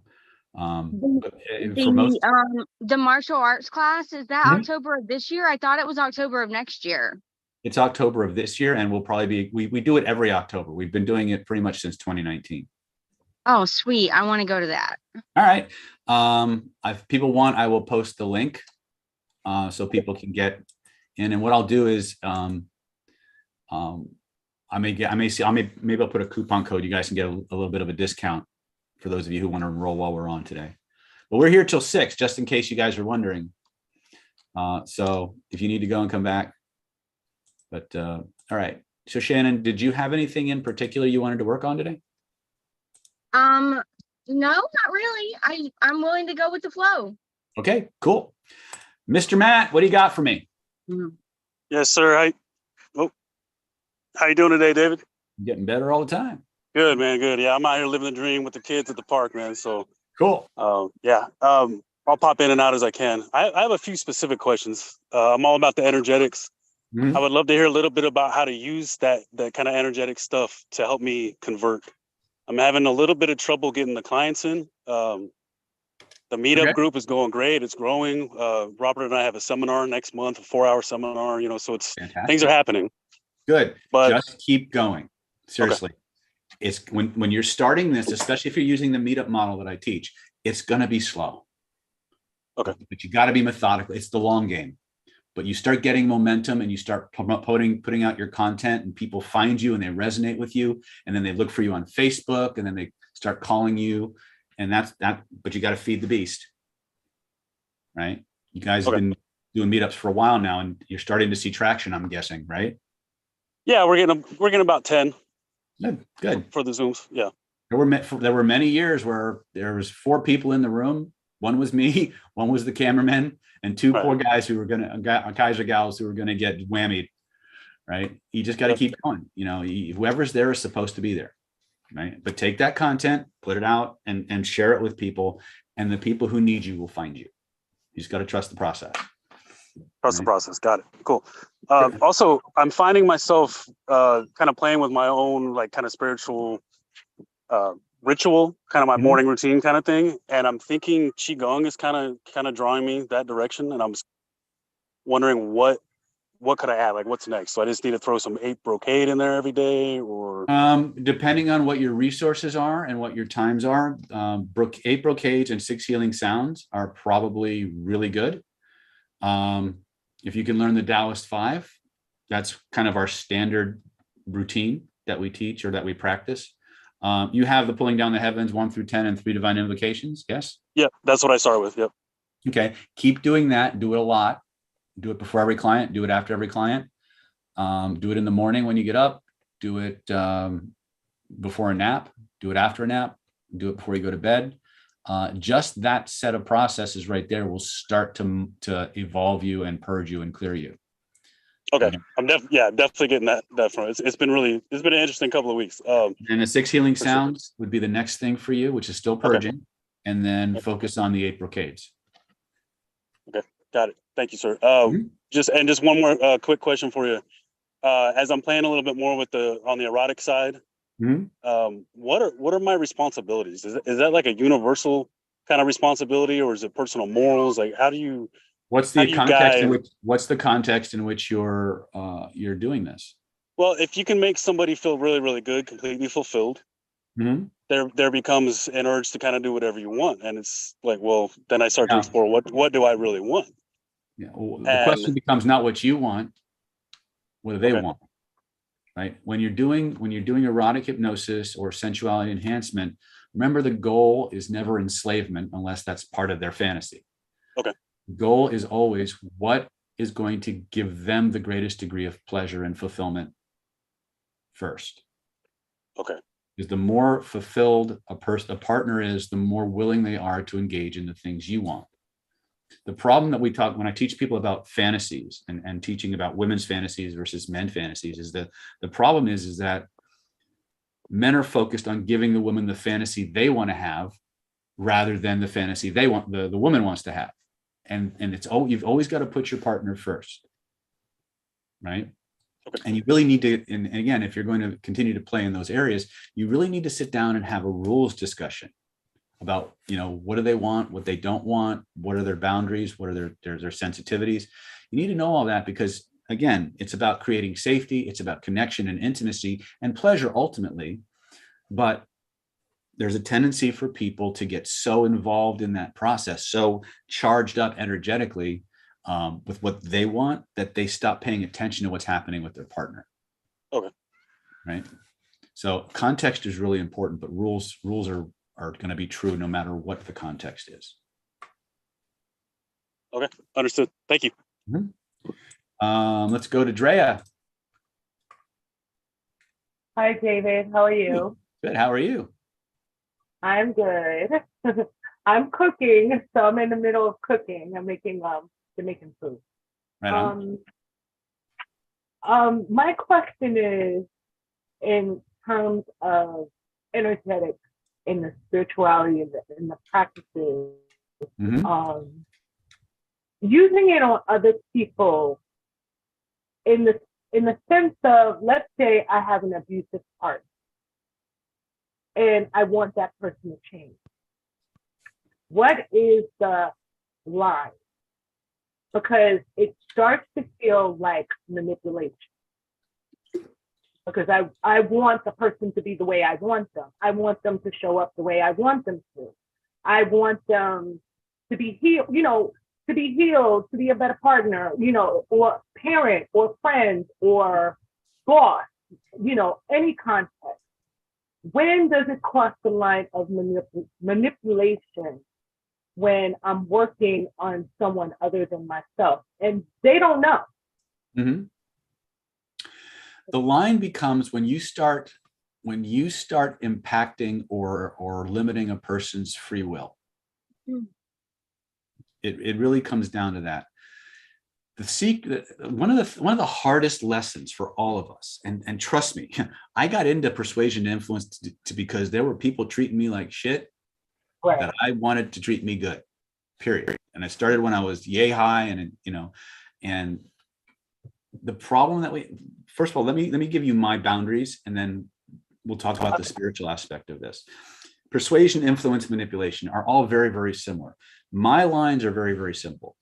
martial arts class, is that October of this year? I thought it was October of next year. It's October of this year, and we'll probably be, we do it every October. We've been doing it pretty much since 2019. Oh, sweet. I want to go to that. All right. If people want, I will post the link so people can get in. And what I'll do is maybe I'll put a coupon code. You guys can get a little bit of a discount for those of you who want to enroll while we're on today. But we're here till 6, just in case you guys are wondering. So if you need to go and come back. But all right. So Shannon, did you have anything in particular you wanted to work on today? No, not really. I'm willing to go with the flow. Okay, cool. Mr. Matt, what do you got for me? Yes, sir. How you doing today, David? Getting better all the time. Good, man. Good. Yeah, I'm out here living the dream with the kids at the park, man. So cool. Yeah. I'll pop in and out as I can. I have a few specific questions. I'm all about the energetics. I would love to hear a little bit about how to use that kind of energetic stuff to help me convert. I'm having a little bit of trouble getting the clients in. The meetup group is going great. It's growing. Robert and I have a seminar next month, a 4-hour seminar, so it's fantastic. Things are happening. Good. But just keep going. Seriously. Okay. It's when you're starting this, especially if you're using the meetup model that I teach, it's going to be slow. Okay. But you got to be methodical. It's the long game. But you start getting momentum and you start putting out your content, and people find you and they resonate with you, and then they look for you on Facebook, and then they start calling you, and that's that. But you got to feed the beast, right? You guys have been doing meetups for a while now, and you're starting to see traction, I'm guessing, right? Yeah, we're getting about 10. Good. For the Zooms. Yeah. There were many years where there was 4 people in the room. One was me, one was the cameraman, and 2 poor guys who were guys or gals who were gonna get whammied, right? You just got to keep going. Whoever's there is supposed to be there, right? But take that content, put it out, and share it with people, and the people who need you will find you. You just got to trust the process. Trust the process. Got it. Cool. Also, I'm finding myself kind of playing with my own kind of spiritual ritual, kind of my morning routine kind of thing. And I'm thinking Qigong is kind of drawing me that direction. And I'm wondering what could I add? What's next? So I just need to throw some 8 brocade in there every day, or depending on what your resources are and what your times are, 8 brocades and 6 healing sounds are probably really good. If you can learn the Taoist 5, that's kind of our standard routine that we teach or that we practice. You have the pulling down the heavens 1 through 10 and 3 divine invocations. Yes. Yeah, that's what I started with. Yep. Okay. Keep doing that. Do it a lot. Do it before every client. Do it after every client. Do it in the morning when you get up. Do it before a nap. Do it after a nap. Do it before you go to bed. Just that set of processes right there will start to evolve you and purge you and clear you. Okay, I'm definitely getting that from it. It's been an interesting couple of weeks. And the 6 healing sounds would be the next thing for you, which is still purging, and then focus on the 8 brocades. Okay, got it. Thank you, sir. Just one more quick question for you. As I'm playing a little bit more on the erotic side, what are my responsibilities? Is that like a universal kind of responsibility, or is it personal morals? Like, how do you? What's the context in which you're doing this? Well, if you can make somebody feel really, really good, completely fulfilled, there becomes an urge to kind of do whatever you want, and it's like, well, then I start to explore what do I really want. Yeah, well, the question becomes not what you want, what do they want, right? When you're doing erotic hypnosis or sensuality enhancement, remember the goal is never enslavement unless that's part of their fantasy. Okay. The goal is always what is going to give them the greatest degree of pleasure and fulfillment first. Okay. Because the more fulfilled a partner is, the more willing they are to engage in the things you want. The problem that when I teach people about fantasies and teaching about women's fantasies versus men's fantasies, is that the problem is that men are focused on giving the woman the fantasy they want to have rather than the fantasy they want, the woman wants to have. And you've always got to put your partner first, right? Okay. And you really need to, and again, if you're going to continue to play in those areas, you really need to sit down and have a rules discussion about, what do they want, what they don't want, what are their boundaries, what are their sensitivities. You need to know all that because, again, it's about creating safety, it's about connection and intimacy and pleasure ultimately. But there's a tendency for people to get so involved in that process, so charged up energetically with what they want, that they stop paying attention to what's happening with their partner. Okay. Right. So context is really important, but rules are going to be true no matter what the context is. Okay. Understood. Thank you. Let's go to Drea. Hi, David. How are you? Good. How are you? I'm good. I'm cooking, so I'm in the middle of cooking. I'm making Jamaican food. Right on. My question is in terms of energetics in the spirituality and the practices, using it on other people in the sense of, let's say I have an abusive partner and I want that person to change. What is the line? Because it starts to feel like manipulation. Because I want the person to be the way I want them. I want them to show up the way I want them to. I want them to be healed, to be a better partner, or parent or friend or boss, any context. When does it cross the line of manipulation when I'm working on someone other than myself and they don't know? The line becomes when you start impacting or limiting a person's free will. It really comes down to that. The secret, one of the hardest lessons for all of us, and trust me, I got into persuasion and influence because there were people treating me like shit that I wanted to treat me good, period. And I started when I was yay high, and the problem that first of all, let me give you my boundaries, and then we'll talk about the spiritual aspect of this. Persuasion, influence, manipulation are all very, very similar. My lines are very, very simple.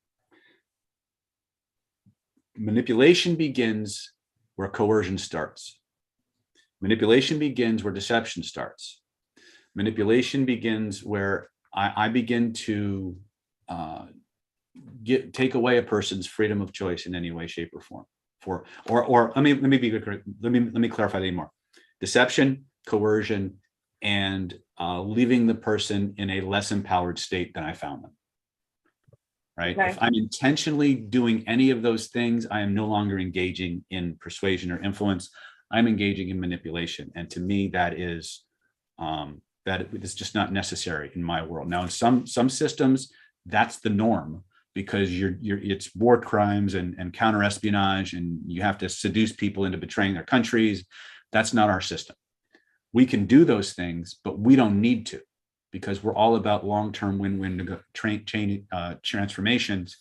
Manipulation begins where coercion starts. Manipulation begins where deception starts. Manipulation begins where I begin to take away a person's freedom of choice in any way, shape, or form. Let me clarify that more. Deception, coercion, and leaving the person in a less empowered state than I found them. Right? Okay. If I'm intentionally doing any of those things, I am no longer engaging in persuasion or influence. I'm engaging in manipulation, and to me, that is just not necessary in my world. Now, in some systems, that's the norm because it's war crimes and counter espionage, and you have to seduce people into betraying their countries. That's not our system. We can do those things, but we don't need to, because we're all about long-term win-win transformations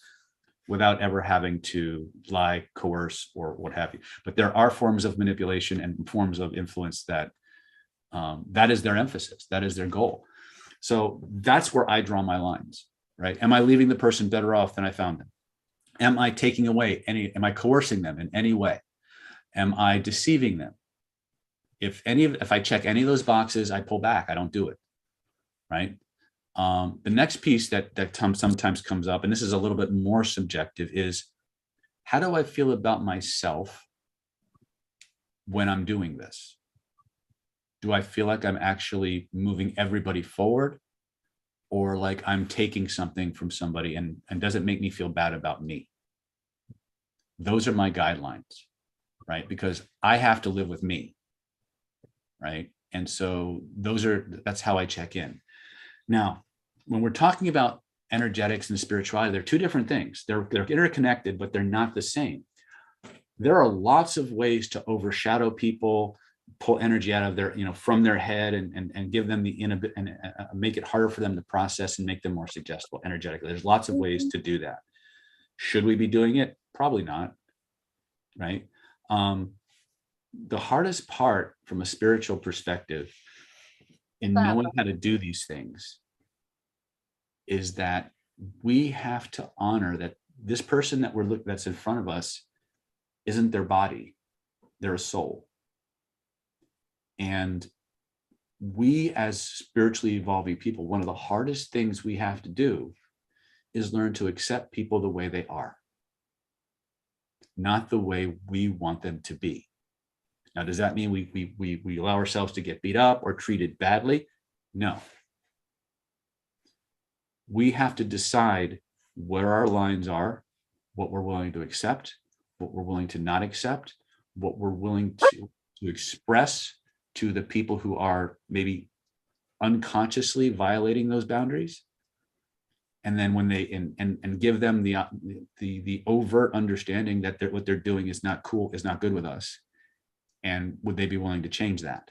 without ever having to lie, coerce, or what have you. But there are forms of manipulation and forms of influence that is their emphasis, that is their goal. So that's where I draw my lines, right? Am I leaving the person better off than I found them? Am I taking away am I coercing them in any way? Am I deceiving them? If I check any of those boxes, I pull back. I don't do it, right? The next piece that sometimes comes up, and this is a little bit more subjective, is how do I feel about myself when I'm doing this? Do I feel like I'm actually moving everybody forward, or like I'm taking something from somebody, and does it make me feel bad about me? Those are my guidelines, right? Because I have to live with me, right? And so that's how I check in. Now, when we're talking about energetics and spirituality, they're two different things. They're interconnected, but they're not the same. There are lots of ways to overshadow people, pull energy out of their, from their head, and give them and make it harder for them to process and make them more suggestible energetically. There's lots of ways to do that. Should we be doing it? Probably not, right? The hardest part from a spiritual perspective in knowing how to do these things is that we have to honor that this person that's in front of us isn't their body, they're a soul. And we, as spiritually evolving people, one of the hardest things we have to do is learn to accept people the way they are, not the way we want them to be. Now, does that mean we allow ourselves to get beat up or treated badly? No. We have to decide where our lines are, what we're willing to accept, what we're willing to not accept, what we're willing to express to the people who are maybe unconsciously violating those boundaries. And then when they and give them the overt understanding that what they're doing is not cool, is not good with us. And would they be willing to change that?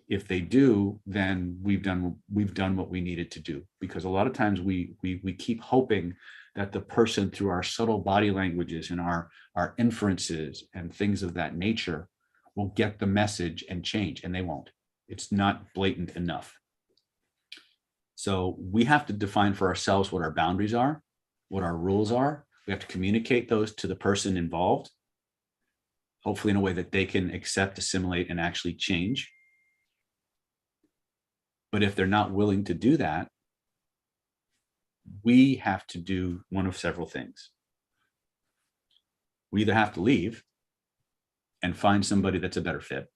If they do, then we've done what we needed to do. Because a lot of times we keep hoping that the person, through our subtle body languages and our inferences and things of that nature, will get the message and change, and they won't. It's not blatant enough. So we have to define for ourselves what our boundaries are, what our rules are. We have to communicate those to the person involved, hopefully in a way that they can accept, assimilate, and actually change. But if they're not willing to do that, we have to do one of several things. We either have to leave and find somebody that's a better fit,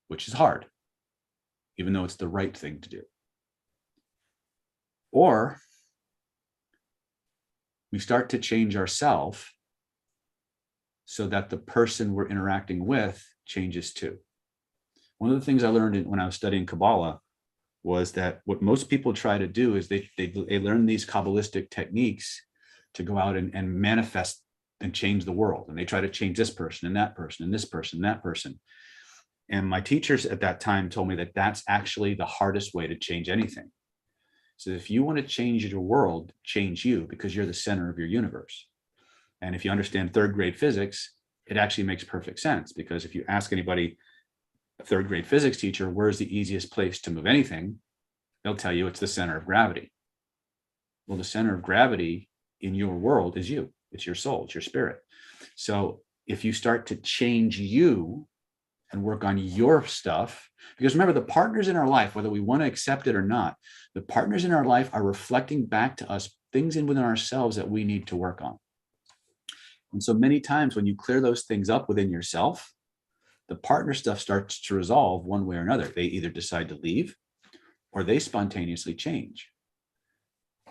which is hard, even though it's the right thing to do. Or we start to change ourselves so that the person we're interacting with changes too. One of the things I learned when I was studying Kabbalah was that what most people try to do is they learn these Kabbalistic techniques to go out and manifest and change the world. And they try to change this person and that person and this person and that person. And my teachers at that time told me that that's actually the hardest way to change anything. So if you want to change your world, change you, because you're the center of your universe. And if you understand third grade physics, it actually makes perfect sense, because if you ask anybody, a third grade physics teacher, where's the easiest place to move anything, they'll tell you it's the center of gravity. Well, the center of gravity in your world is you. It's your soul, it's your spirit. So if you start to change you and work on your stuff, because remember, the partners in our life, whether we want to accept it or not, the partners in our life are reflecting back to us things within ourselves that we need to work on. And so many times when you clear those things up within yourself, the partner stuff starts to resolve one way or another. They either decide to leave or they spontaneously change.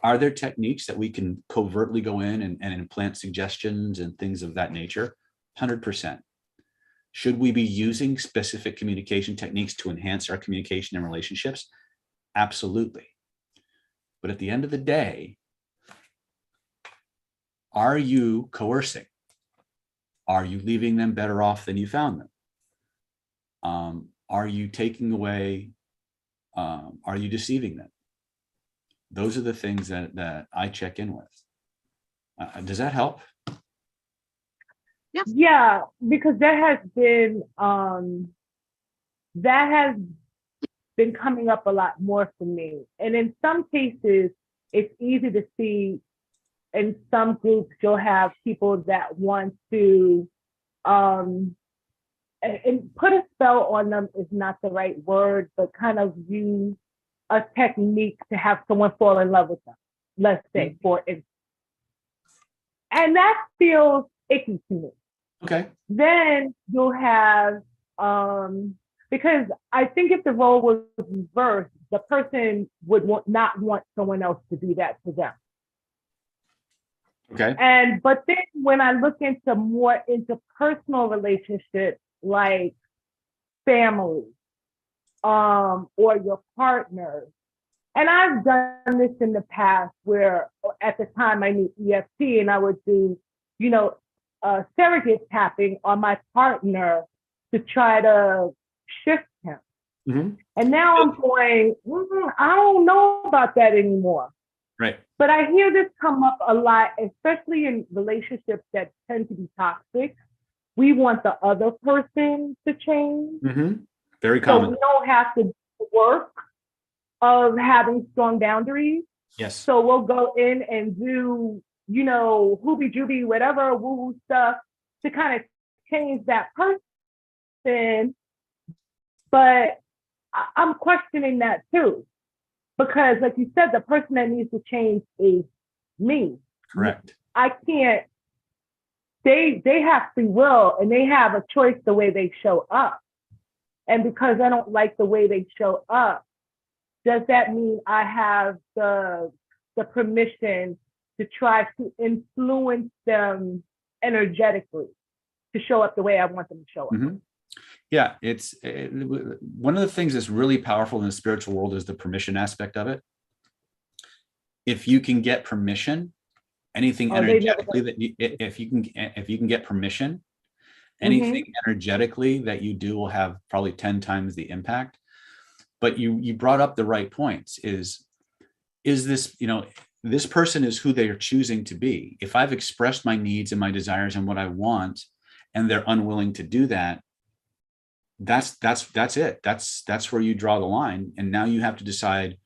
Are there techniques that we can covertly go in and implant suggestions and things of that nature? 100%. Should we be using specific communication techniques to enhance our communication and relationships? Absolutely. But at the end of the day, are you coercing? Are you leaving them better off than you found them? Are you taking away, are you deceiving them? Those are the things that I check in with. Does that help? Yeah, because there has been been coming up a lot more for me. And in some cases, it's easy to see in some groups, you'll have people that want to, and put a spell on them is not the right word, but kind of use a technique to have someone fall in love with them, let's say, for instance. And that feels icky to me. Okay. Then you'll have, because I think if the role was reversed, the person would not want someone else to do that to them. Okay. But then when I look into more interpersonal relationships like family, or your partner, and I've done this in the past where at the time I knew EFT and I would do, surrogate tapping on my partner to try to shift him. Mm-hmm. And now I'm going, I don't know about that anymore. Right. But I hear this come up a lot, especially in relationships that tend to be toxic. We want the other person to change. Mm-hmm. Very So common. we don't have to do the work of having strong boundaries. Yes. So we'll go in and do, hoobie-jooby, whatever woo-woo stuff to kind of change that person. But I'm questioning that too. Because like you said, the person that needs to change is me. Correct. I can't, they have free will and they have a choice the way they show up. And because I don't like the way they show up, does that mean I have the permission to try to influence them energetically to show up the way I want them to show up? Mm-hmm. Yeah, it's one of the things that's really powerful in the spiritual world is the permission aspect of it. If you can get permission, anything energetically that if you can get permission, anything energetically that you do will have probably 10 times the impact. But you brought up the right points. Is this, this person is who they are choosing to be. If I've expressed my needs and my desires and what I want, and they're unwilling to do that, that's it. That's where you draw the line. And now you have to decide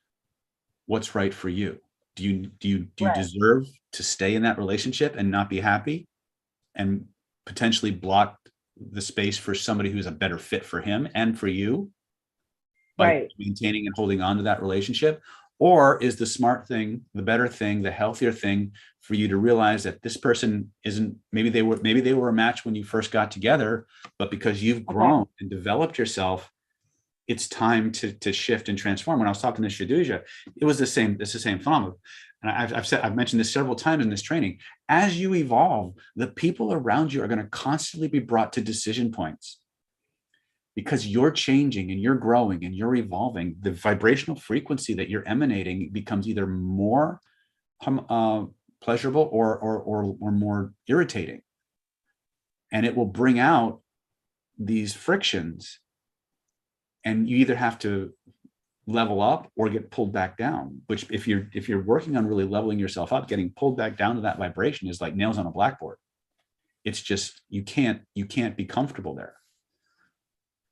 what's right for you. Do you deserve to stay in that relationship and not be happy and potentially block the space for somebody who's a better fit for him and for you by maintaining and holding on to that relationship? Or is the smart thing, the better thing, the healthier thing for you to realize that this person isn't, maybe they were a match when you first got together, but because you've grown and developed yourself, it's time to shift and transform. When I was talking to Shaduja, it's the same phenomenon. And I've mentioned this several times in this training. As you evolve, the people around you are going to constantly be brought to decision points. Because you're changing and you're growing and you're evolving, the vibrational frequency that you're emanating becomes either more pleasurable or more irritating. And it will bring out these frictions. And you either have to level up or get pulled back down, which if you're working on really leveling yourself up, getting pulled back down to that vibration is like nails on a blackboard. It's just, you can't be comfortable there.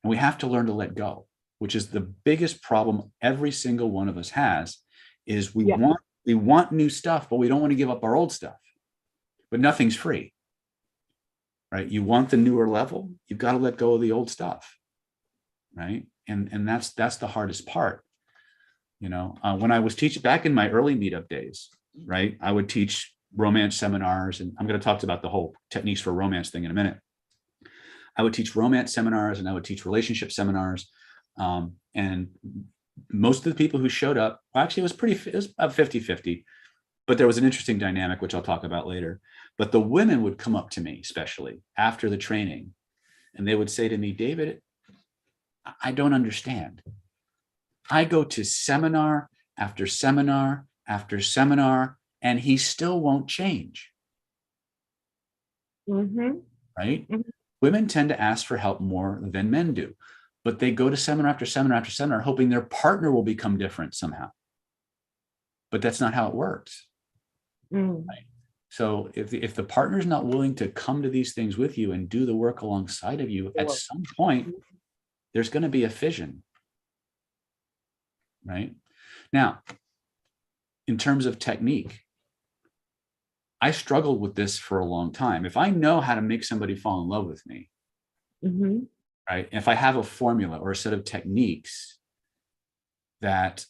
And we have to learn to let go, which is the biggest problem every single one of us has, is we want new stuff, but we don't want to give up our old stuff. But nothing's free, right? You want the newer level, you've got to let go of the old stuff, right? And that's the hardest part. When I was teaching back in my early meetup days, right, I would teach romance seminars, and I'm going to talk about the whole techniques for romance thing in a minute. I would teach romance seminars and I would teach relationship seminars. And most of the people who showed up, well, actually it was about 50-50, but there was an interesting dynamic, which I'll talk about later. But the women would come up to me, especially after the training, and they would say to me, David, I don't understand. I go to seminar after seminar after seminar, and he still won't change. Right? Women tend to ask for help more than men do, but they go to seminar after seminar after seminar, hoping their partner will become different somehow. But that's not how it works. Right? So if the partner's not willing to come to these things with you and do the work alongside of you, at some point, there's going to be a fission. right? Now, in terms of technique, I struggled with this for a long time. If I know how to make somebody fall in love with me, right? If I have a formula or a set of techniques that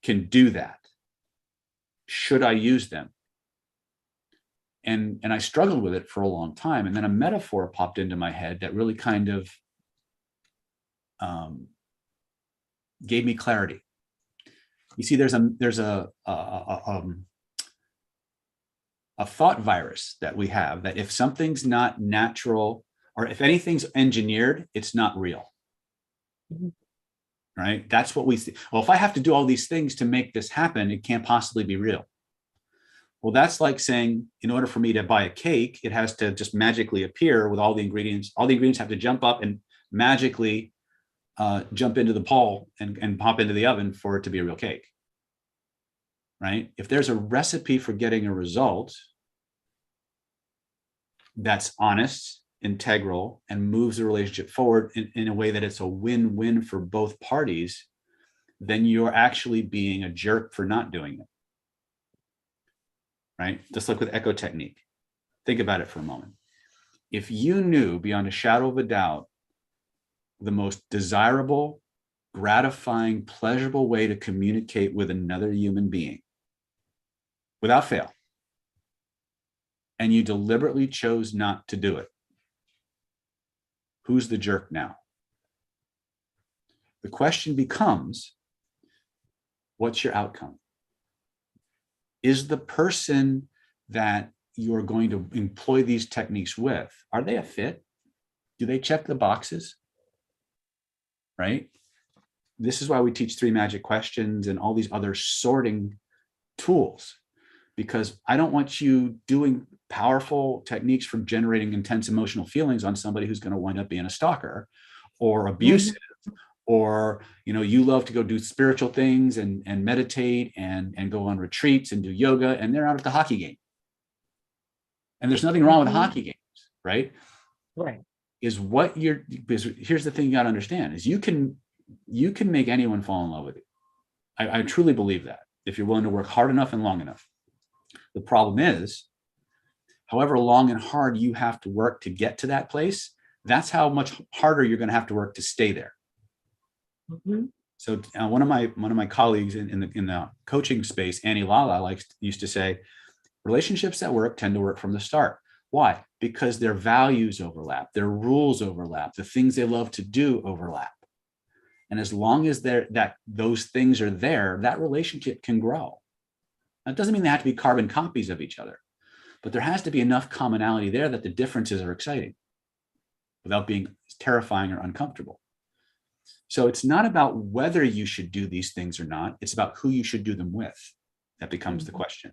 can do that, should I use them? And I struggled with it for a long time. And then a metaphor popped into my head that really kind of gave me clarity. You see, there's a thought virus that we have, that if something's not natural, or if anything's engineered, it's not real. Right? That's what we see. Well, if I have to do all these things to make this happen, it can't possibly be real. Well, that's like saying, in order for me to buy a cake, it has to just magically appear with all the ingredients. All the ingredients have to jump up and magically jump into the bowl and pop into the oven for it to be a real cake. Right? If there's a recipe for getting a result that's honest, integral, and moves the relationship forward in a way that it's a win-win for both parties, then you're actually being a jerk for not doing it. Right? Just like with echo technique. Think about it for a moment. If you knew beyond a shadow of a doubt the most desirable, gratifying, pleasurable way to communicate with another human being without fail, and you deliberately chose not to do it, who's the jerk now? The question becomes, what's your outcome? Is the person that you're going to employ these techniques with, are they a fit? Do they check the boxes? Right? This is why we teach 3 magic questions and all these other sorting tools, because I don't want you doing powerful techniques for generating intense emotional feelings on somebody who's going to wind up being a stalker or abusive, or, you know, you love to go do spiritual things and meditate and go on retreats and do yoga, and they're out at the hockey game. And there's nothing wrong with hockey games, right? Right. Is what you're, because here's the thing you got to understand is you can make anyone fall in love with you. I truly believe that, if you're willing to work hard enough and long enough. The problem is, however long and hard you have to work to get to that place, that's how much harder you're going to have to work to stay there. So one of my colleagues in the coaching space, Annie Lala, used to say, relationships that work tend to work from the start. Why? Because their values overlap, their rules overlap, the things they love to do overlap. And as long as those things are there, that relationship can grow. That doesn't mean they have to be carbon copies of each other, but there has to be enough commonality there that the differences are exciting without being terrifying or uncomfortable. So it's not about whether you should do these things or not. It's about who you should do them with. That becomes the question.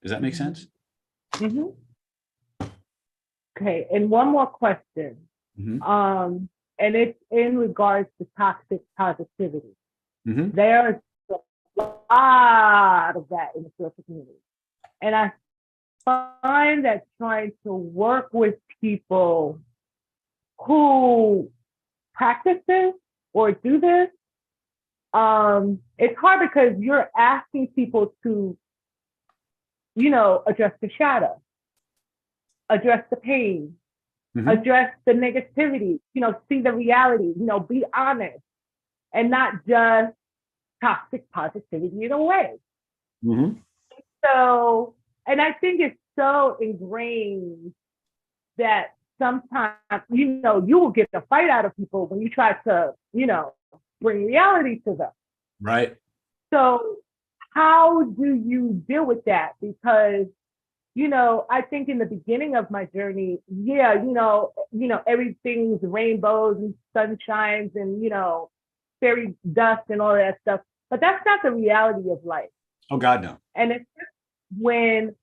Does that make sense? Okay, and one more question. And it's in regards to toxic positivity. There's a lot of that in the spiritual community. And I find that trying to work with people who practice this or do this, it's hard because you're asking people to, you know, address the shadow, address the pain, address the negativity, you know, see the reality, you know, be honest, and not just toxic positivity in a way. So, and I think it's so ingrained that sometimes, you know, you will get a fight out of people when you try to, you know, bring reality to them. Right. So how do you deal with that? Because, you know, I think in the beginning of my journey, yeah, you know, everything's rainbows and sunshines and, you know, fairy dust and all that stuff. But that's not the reality of life. Oh, God, no. And it's just when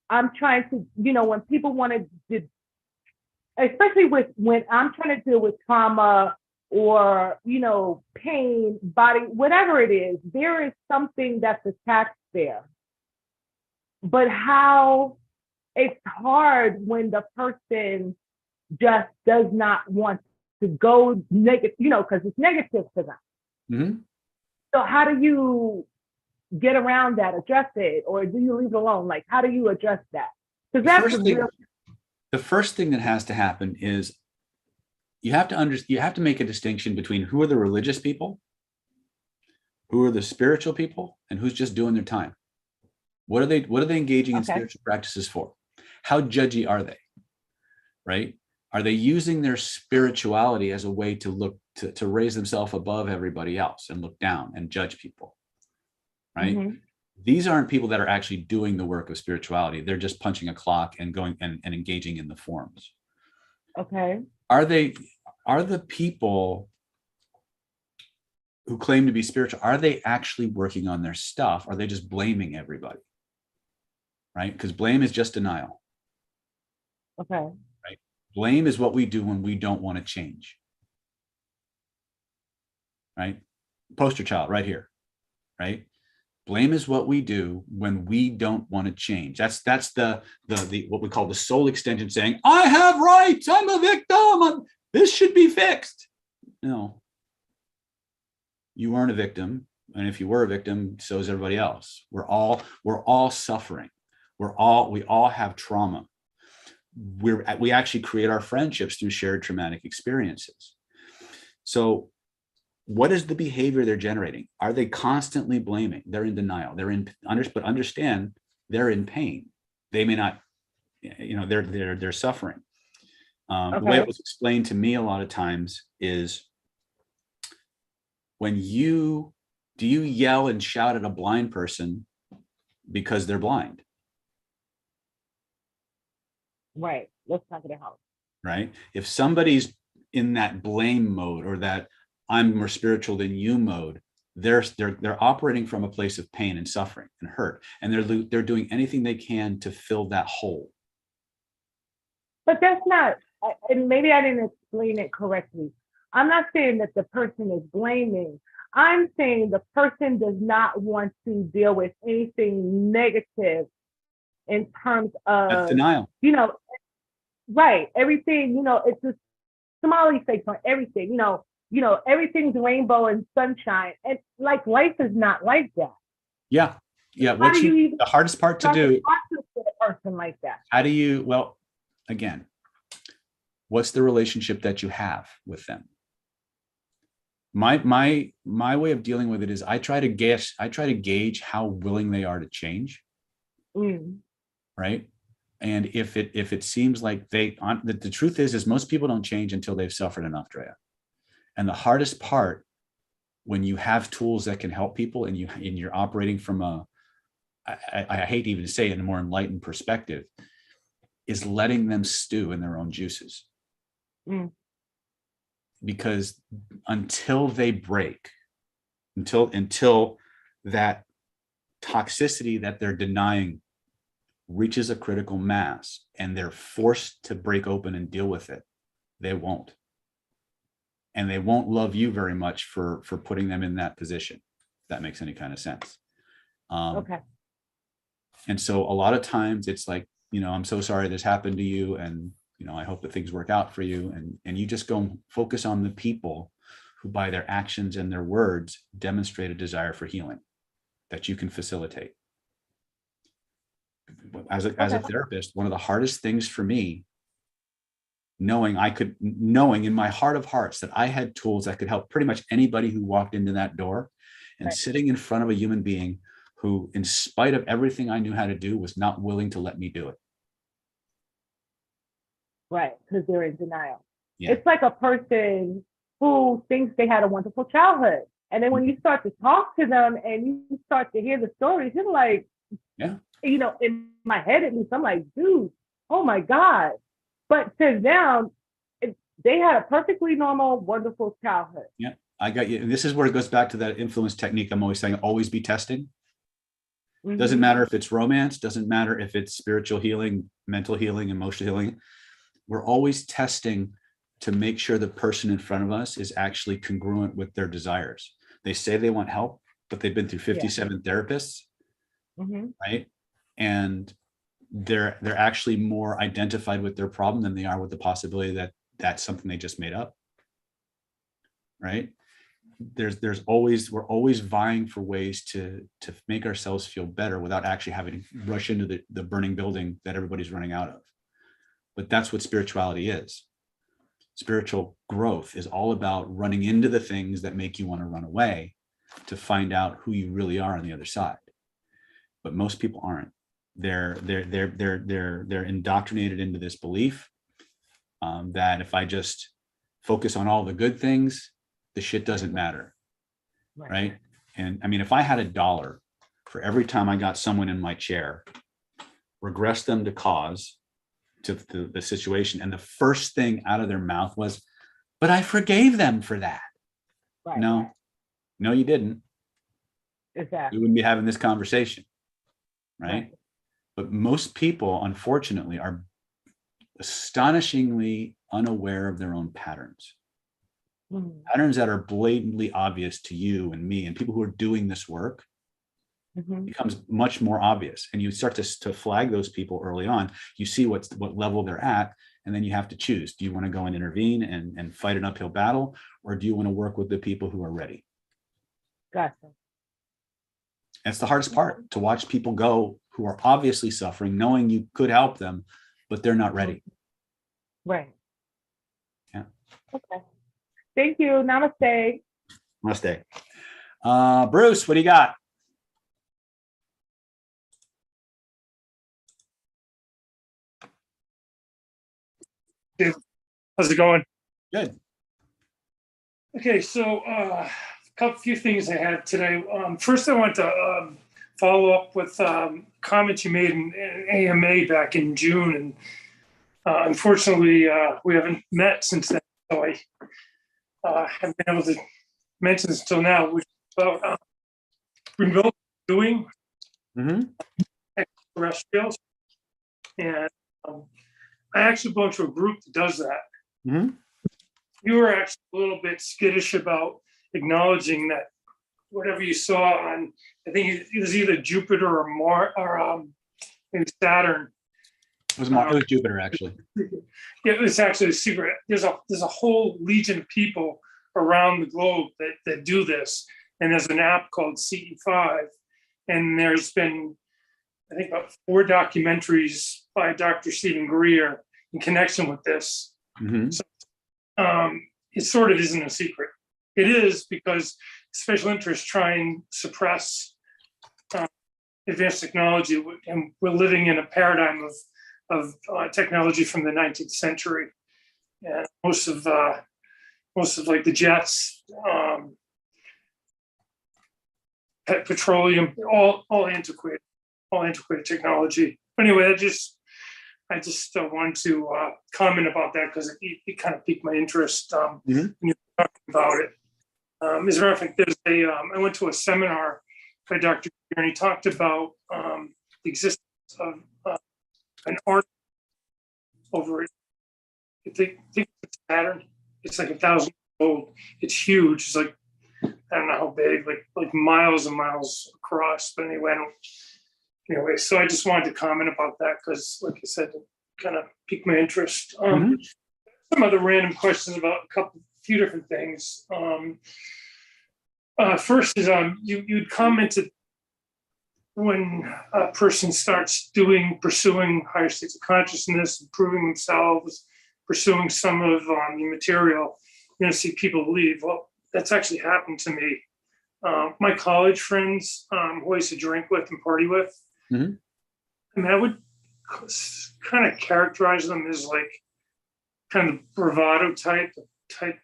I'm trying to, you know, when people want to, especially when I'm trying to deal with trauma or, you know, pain, body, whatever it is, there is something that's attached there. But how it's hard when the person just does not want to go negative, you know, because it's negative to them. So how do you get around that, address it, or do you leave it alone? Like, how do you address that? Because that's the first thing that has to happen is you have to make a distinction between who are the religious people, who are the spiritual people, and who's just doing their time. What are they engaging in spiritual practices for? How judgy are they? Right? Are they using their spirituality as a way to look to raise themselves above everybody else and look down and judge people? Right? Mm-hmm. These aren't people that are actually doing the work of spirituality. They're just punching a clock and going and engaging in the forms. Okay. Are the people who claim to be spiritual, are they actually working on their stuff? Are they just blaming everybody? Right? Because blame is just denial. Okay. Right? Blame is what we do when we don't want to change. Right? Poster child right here. Right? Blame is what we do when we don't want to change. That's the what we call the soul extension saying, I have rights, I'm a victim, this should be fixed. No. You weren't a victim. And if you were a victim, so is everybody else. We're all suffering. We all have trauma. We actually create our friendships through shared traumatic experiences. So what is the behavior they're generating? Are they constantly blaming? They're in denial. But understand they're in pain. They may not, they're suffering. The way it was explained to me a lot of times is do you yell and shout at a blind person because they're blind? Right. That's not going to help. Right. If somebody's in that blame mode or that I'm more spiritual than you mode, they're operating from a place of pain and suffering and hurt, and they're doing anything they can to fill that hole. But that's not, and maybe I didn't explain it correctly. I'm not saying that the person is blaming. I'm saying the person does not want to deal with anything negative in terms of That's denial. Right. Everything, it's a smiley face on everything, everything's rainbow and sunshine. And like life is not like that. Yeah. Yeah. The hardest part to do with a person like that. How do you, well, again, what's the relationship that you have with them? My way of dealing with it is I try to gauge how willing they are to change. Right. And if it seems like the truth is most people don't change until they've suffered enough, Drea. And the hardest part when you have tools that can help people and you're operating from I hate even to say it, in a more enlightened perspective, is letting them stew in their own juices. Because until they break, until that toxicity that they're denying reaches a critical mass and they're forced to break open and deal with it, they won't. And they won't love you very much for putting them in that position, if that makes any kind of sense. Okay. And so a lot of times it's like, I'm so sorry this happened to you, and I hope that things work out for you. And you just go focus on the people who by their actions and their words demonstrate a desire for healing that you can facilitate. As a therapist, one of the hardest things for me, knowing in my heart of hearts that I had tools that could help pretty much anybody who walked into that door, and sitting in front of a human being who, in spite of everything I knew how to do, was not willing to let me do it. Right, because they're in denial. Yeah. It's like a person who thinks they had a wonderful childhood. And then when you start to talk to them and you start to hear the stories, you're like, in my head at least, I'm like, dude, oh my God. But to them, they had a perfectly normal, wonderful childhood. Yeah, I got you. And this is where it goes back to that influence technique. I'm always saying, always be testing. Doesn't matter if it's romance, doesn't matter if it's spiritual healing, mental healing, emotional healing. We're always testing to make sure the person in front of us is actually congruent with their desires. They say they want help, but they've been through 57 therapists, right? And they're actually more identified with their problem than they are with the possibility that that's something they just made up, right? we're always vying for ways to make ourselves feel better without actually having to rush into the burning building that everybody's running out of. But that's what spirituality is. Spiritual growth is all about running into the things that make you want to run away to find out who you really are on the other side. But most people aren't. They're indoctrinated into this belief that if I just focus on all the good things, the shit doesn't matter, right? And I mean, if I had $1 for every time I got someone in my chair, regress them to cause, to the situation, and the first thing out of their mouth was, but I forgave them for that. Right. No, you didn't. Exactly. We wouldn't be having this conversation, right? But most people, unfortunately, are astonishingly unaware of their own patterns. Patterns that are blatantly obvious to you and me and people who are doing this work. Becomes much more obvious, and you start to flag those people early on. You see what level they're at, and then you have to choose. Do you want to go and intervene and fight an uphill battle, or do you want to work with the people who are ready? Gotcha. That's the hardest part, to watch people go who are obviously suffering, knowing you could help them, but they're not ready. Right. Yeah. Okay. Thank you. Namaste. Namaste. Bruce, what do you got? How's it going? Good. Okay, so few things I had today. First, I want to follow up with comments you made in AMA back in June, and unfortunately, we haven't met since then. So I haven't been able to mention this until now, which is about remote viewing extraterrestrials, and I actually belong to a group that does that. You were actually a little bit skittish about acknowledging that whatever you saw on, I think it was either Jupiter or Mars or maybe Saturn. It was Jupiter, actually. Yeah, it was actually a secret. There's a whole legion of people around the globe that do this, and there's an app called CE5, and there's been, I think, about 4 documentaries by Dr. Stephen Greer in connection with this. So, it sort of isn't a secret. It is, because special interests try and suppress advanced technology, and we're living in a paradigm of technology from the 19th century. And most of like the jets, petroleum, all antiquated technology. Anyway, I just wanted to comment about that, because it kind of piqued my interest when you were talking about it. As a matter of fact, I went to a seminar by Dr. Greer, and he talked about the existence of an art over it. I think it's Saturn. It's like 1,000 years old. It's huge. It's like, I don't know how big, like miles and miles across. But anyway, so I just wanted to comment about that, because, like I said, it kind of piqued my interest. Some other random questions about a few different things. First is you'd commented, when a person starts pursuing higher states of consciousness, improving themselves, pursuing some of the material, you're going to see people leave. Well, that's actually happened to me. My college friends, who I used to drink with and party with, I mean, I would kind of characterize them as like kind of bravado type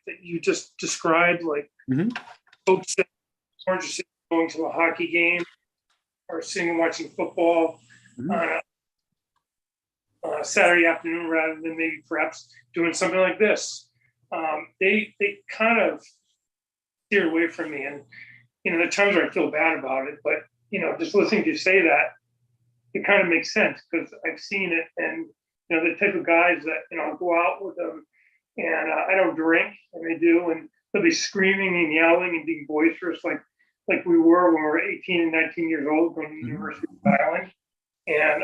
that you just described, like folks that are just going to a hockey game or sitting and watching football on a Saturday afternoon, rather than maybe perhaps doing something like this. They kind of steer away from me, and there are times where I feel bad about it, but just listening to you say that, it kind of makes sense, because I've seen it, and the type of guys that I'll go out with them, and I don't drink, and they do, and they'll be screaming and yelling and being boisterous, like we were when we were 18 and 19 years old, going to the University of Rhode Island. And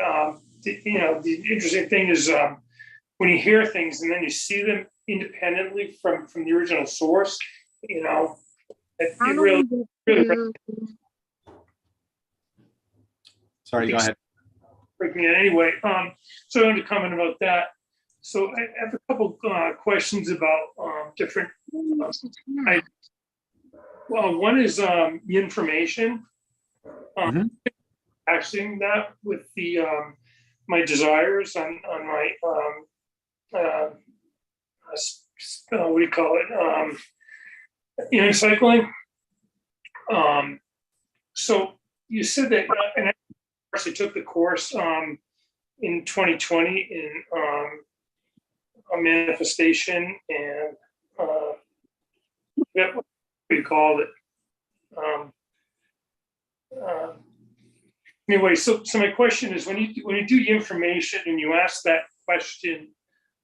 the interesting thing is when you hear things and then you see them independently from the original source, It How do really, we really get Sorry, go ahead. break me in anyway. So I wanted to comment about that. So I have a couple questions about different. Well, one is the information. Actually, that with the my desires on my what do you call it? Cycling. So you said that, and I actually took the course in 2020 in a manifestation and what do you call it? Anyway, so my question is, when you do the information and you ask that question,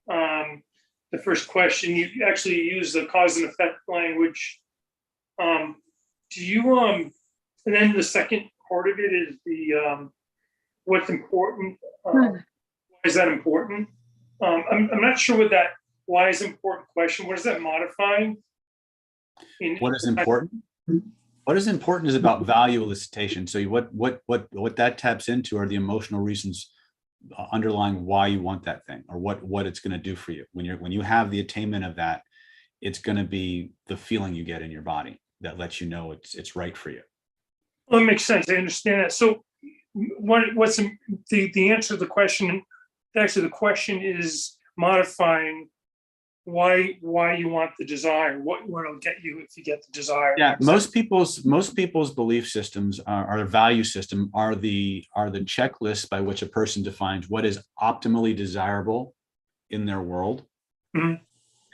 the first question, you actually use the cause and effect language. Do you and then the second part of it is the what's important. Why is that important? I'm not sure what that why is important question. What is that modifying? What is important? What is important is about value elicitation. So what that taps into are the emotional reasons underlying why you want that thing, or what it's going to do for you. When you have the attainment of that, it's going to be the feeling you get in your body that lets you know it's right for you. Well, it makes sense. I understand that. So what's the answer to the question? Actually, the question is modifying why you want the desire. What it'll get you if you get the desire. Yeah, most people's belief systems are their value system are the checklists by which a person defines what is optimally desirable in their world. Mm-hmm.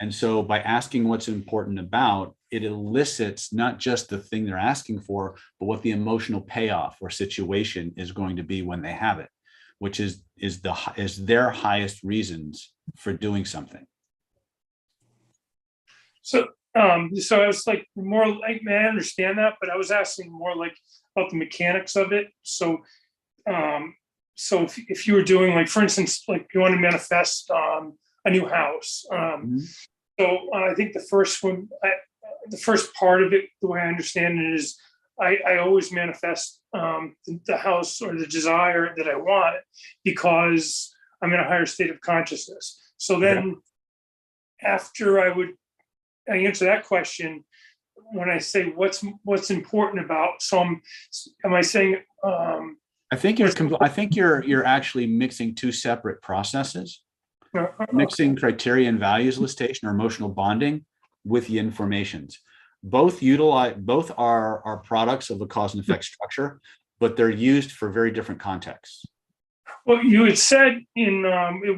And so by asking what's important about, it elicits not just the thing they're asking for, but what the emotional payoff or situation is going to be when they have it, which is their highest reasons for doing something. So so I was like more like, I understand that, but I was asking more like about the mechanics of it. So so if you were doing, like, for instance, like you want to manifest a new house. So I think the first one, the first part of it, the way I understand it is I always manifest the house or the desire that I want because I'm in a higher state of consciousness. So then after I answer that question, when I say what's important about, so am I saying I think you're actually mixing two separate processes. Mixing criteria and values elicitation or emotional bonding with the informations. Both are products of a cause and effect structure, but they're used for very different contexts. Well, you had said in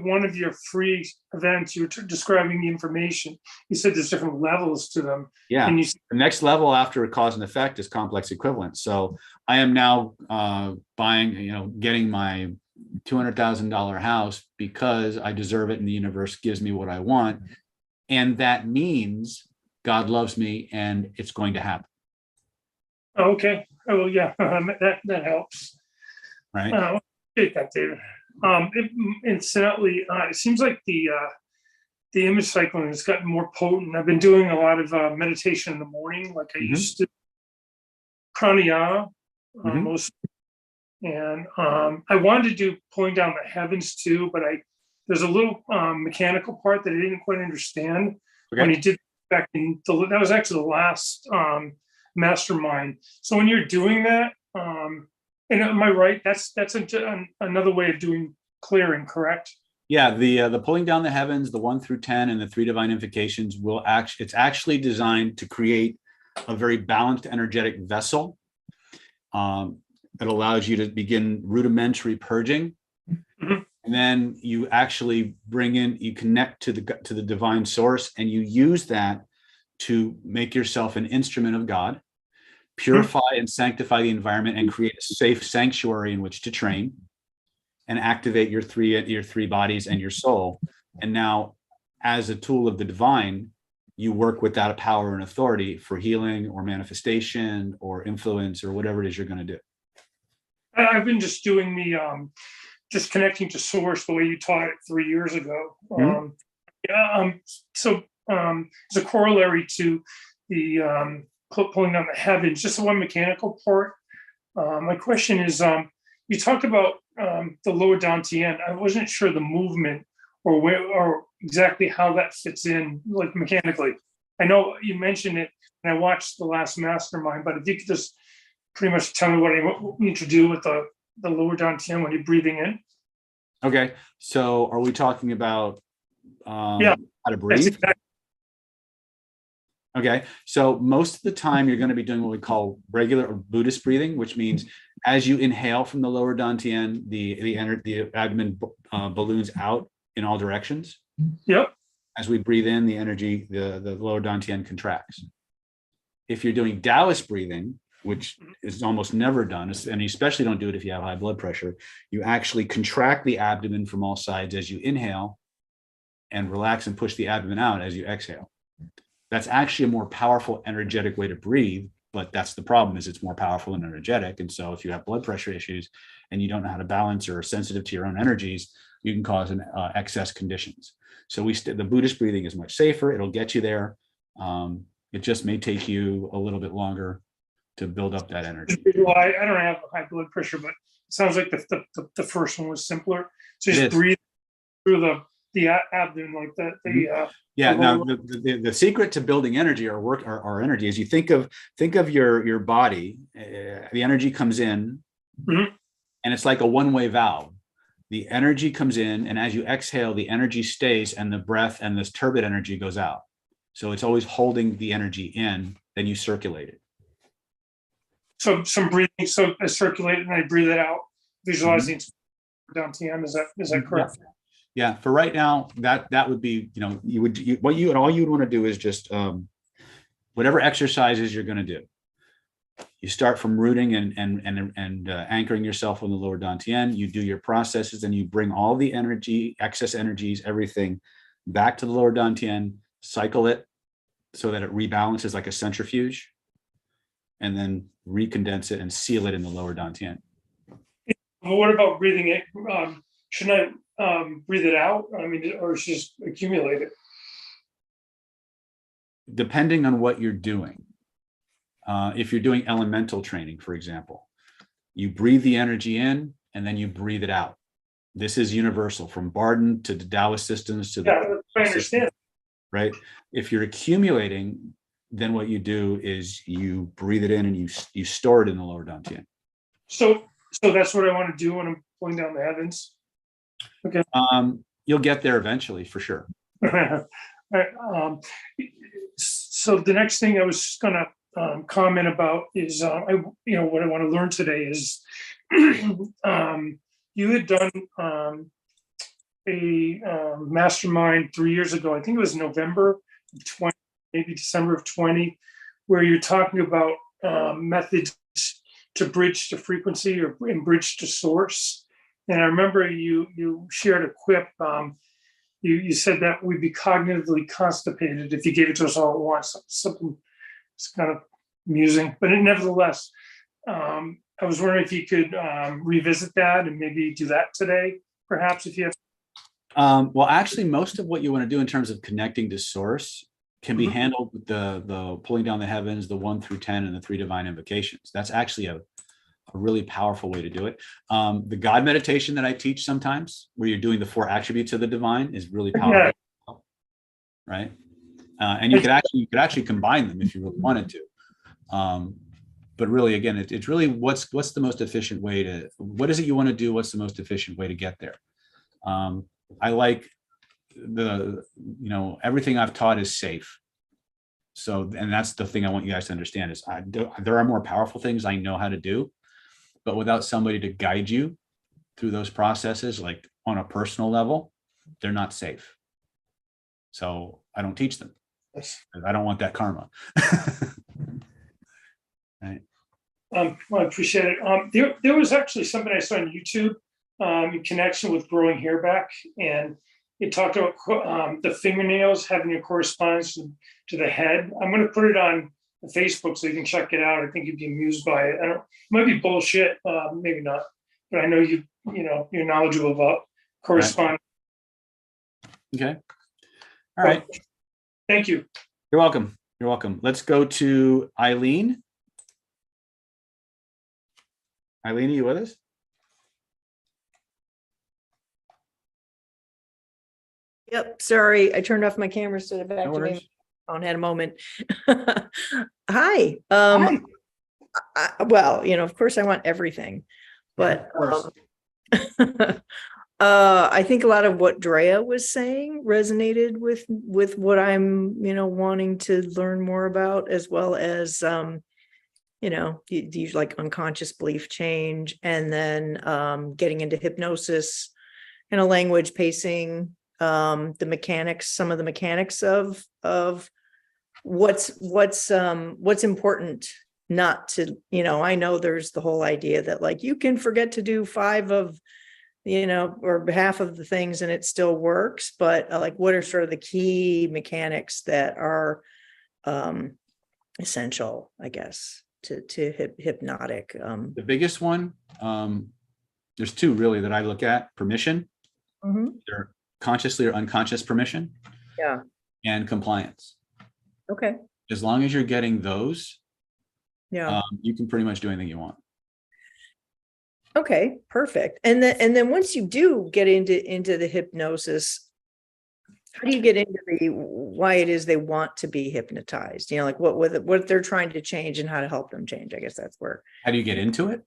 one of your free events, you were describing the information. You said there's different levels to them. Yeah. And The next level after a cause and effect is complex equivalence. So I am now getting my $200,000 house because I deserve it and the universe gives me what I want. And that means God loves me and it's going to happen. Okay. Oh, well, yeah, that helps. Right. Appreciate that, David. Incidentally, it seems like the image cycling has gotten more potent. I've been doing a lot of meditation in the morning, like I used to. Pranayama, most. And I wanted to do pulling down the heavens too, but there's a little mechanical part that I didn't quite understand when he did back in that was actually the last Mastermind. So when you're doing that, and am I right? That's another way of doing clearing, correct? Yeah, the pulling down the heavens, the 1 through 10, and the 3 divine invocations it's actually designed to create a very balanced energetic vessel. It allows you to begin rudimentary purging. And then you actually you connect to the divine source, and you use that to make yourself an instrument of God, purify and sanctify the environment, and create a safe sanctuary in which to train and activate your three bodies and your soul. And now, as a tool of the divine, you work with that power and authority for healing or manifestation or influence or whatever it is you're going to do. I've been just doing the just connecting to source the way you taught it 3 years ago. So as a corollary to the pulling down the heavens, just the one mechanical part. My question is, you talked about the lower dantian. I wasn't sure the movement or where or exactly how that fits in, like mechanically. I know you mentioned it, and I watched the last Mastermind, but if you could just pretty much tell me what you need to do with the lower dantian when you're breathing in. Okay, so are we talking about Yeah, how to breathe? Okay, so most of the time you're going to be doing what we call regular or Buddhist breathing, which means as you inhale from the lower dantian, the abdomen balloons out in all directions. Yep. As we breathe in, the energy, the lower dantian contracts. If you're doing Taoist breathing, which is almost never done, and you especially don't do it if you have high blood pressure, you actually contract the abdomen from all sides as you inhale and relax and push the abdomen out as you exhale. That's actually a more powerful, energetic way to breathe, but that's the problem, is it's more powerful and energetic. And so if you have blood pressure issues and you don't know how to balance or are sensitive to your own energies, you can cause an excess conditions. So the Buddhist breathing is much safer. It'll get you there. It just may take you a little bit longer to build up that energy. Well, I don't have high blood pressure, but it sounds like the first one was simpler. So just breathe through the abdomen like that. Yeah. Now the secret to building energy or energy is you think of your body. The energy comes in, and it's like a one-way valve. The energy comes in, and as you exhale, the energy stays, and the breath and this turbid energy goes out. So it's always holding the energy in, then you circulate it. So some breathing, so I circulate and I breathe it out, visualizing dantian. Is that correct? Yeah. For right now, that would be, all you would want to do is just whatever exercises you're going to do. You start from rooting and anchoring yourself on the lower dantian. You do your processes, and you bring all the energy, excess energies, everything back to the lower dantian, cycle it so that it rebalances like a centrifuge, and then recondense it and seal it in the lower dantian. Well, what about breathing it? Shouldn't I breathe it out? I mean, or just accumulate it? Depending on what you're doing. If you're doing elemental training, for example, you breathe the energy in and then you breathe it out. This is universal from Barden to the Taoist systems to the I understand. Right? If you're accumulating, then what you do is you breathe it in and you store it in the lower dantian. So that's what I want to do when I'm pulling down the heavens. Okay. You'll get there eventually, for sure. So the next thing I was going to comment about is, what I want to learn today is, you had done a mastermind 3 years ago. I think it was November of 20, maybe December of 20, where you're talking about methods to bridge to frequency and bridge to source. And I remember you shared a quip. You said that we'd be cognitively constipated if you gave it to us all at once. Something it's kind of amusing, but nevertheless, I was wondering if you could revisit that and maybe do that today, perhaps, if you have. Well, actually, most of what you want to do in terms of connecting to source can be handled with the pulling down the heavens, the 1 through 10, and the 3 divine invocations. That's actually a really powerful way to do it. The God meditation that I teach sometimes, where you're doing the 4 attributes of the divine, is really powerful, right? And you could actually combine them if you really wanted to. But really, again, it's really what's the most efficient way to, what is it you want to do? What's the most efficient way to get there? I like everything I've taught is safe. So, and that's the thing I want you guys to understand is there are more powerful things I know how to do, but without somebody to guide you through those processes, like on a personal level, they're not safe. So I don't teach them. I don't want that karma. Right. Well, I appreciate it. There was actually something I saw on YouTube in connection with growing hair back, and it talked about the fingernails having a correspondence to the head. I'm going to put it on Facebook so you can check it out. I think you'd be amused by it. It might be bullshit, maybe not, but I know you're knowledgeable about correspondence. Okay. All right. Thank you. You're welcome. You're welcome. Let's go to Eileen. Eileen, are you with us? Yep, sorry, I turned off my camera instead of activating. worries. My phone had a moment. Hi. Well, of course I want everything, but I think a lot of what Drea was saying resonated with what I'm, wanting to learn more about, as well as, these like unconscious belief change, and then getting into hypnosis, language, pacing, the mechanics, some of the mechanics of what's important not to, I know there's the whole idea that like you can forget to do 5 of, or half of the things and it still works, but like what are sort of the key mechanics that are essential, I guess, to hypnotic. The biggest one, there's 2 really that I look at: permission, either consciously or unconscious permission, and compliance. Okay. As long as you're getting those, Yeah. you can pretty much do anything you want. Okay, perfect. And then once you do get into the hypnosis, how do you get into the why it is they want to be hypnotized? Like what they're trying to change and how to help them change. I guess that's where. How do you get into it?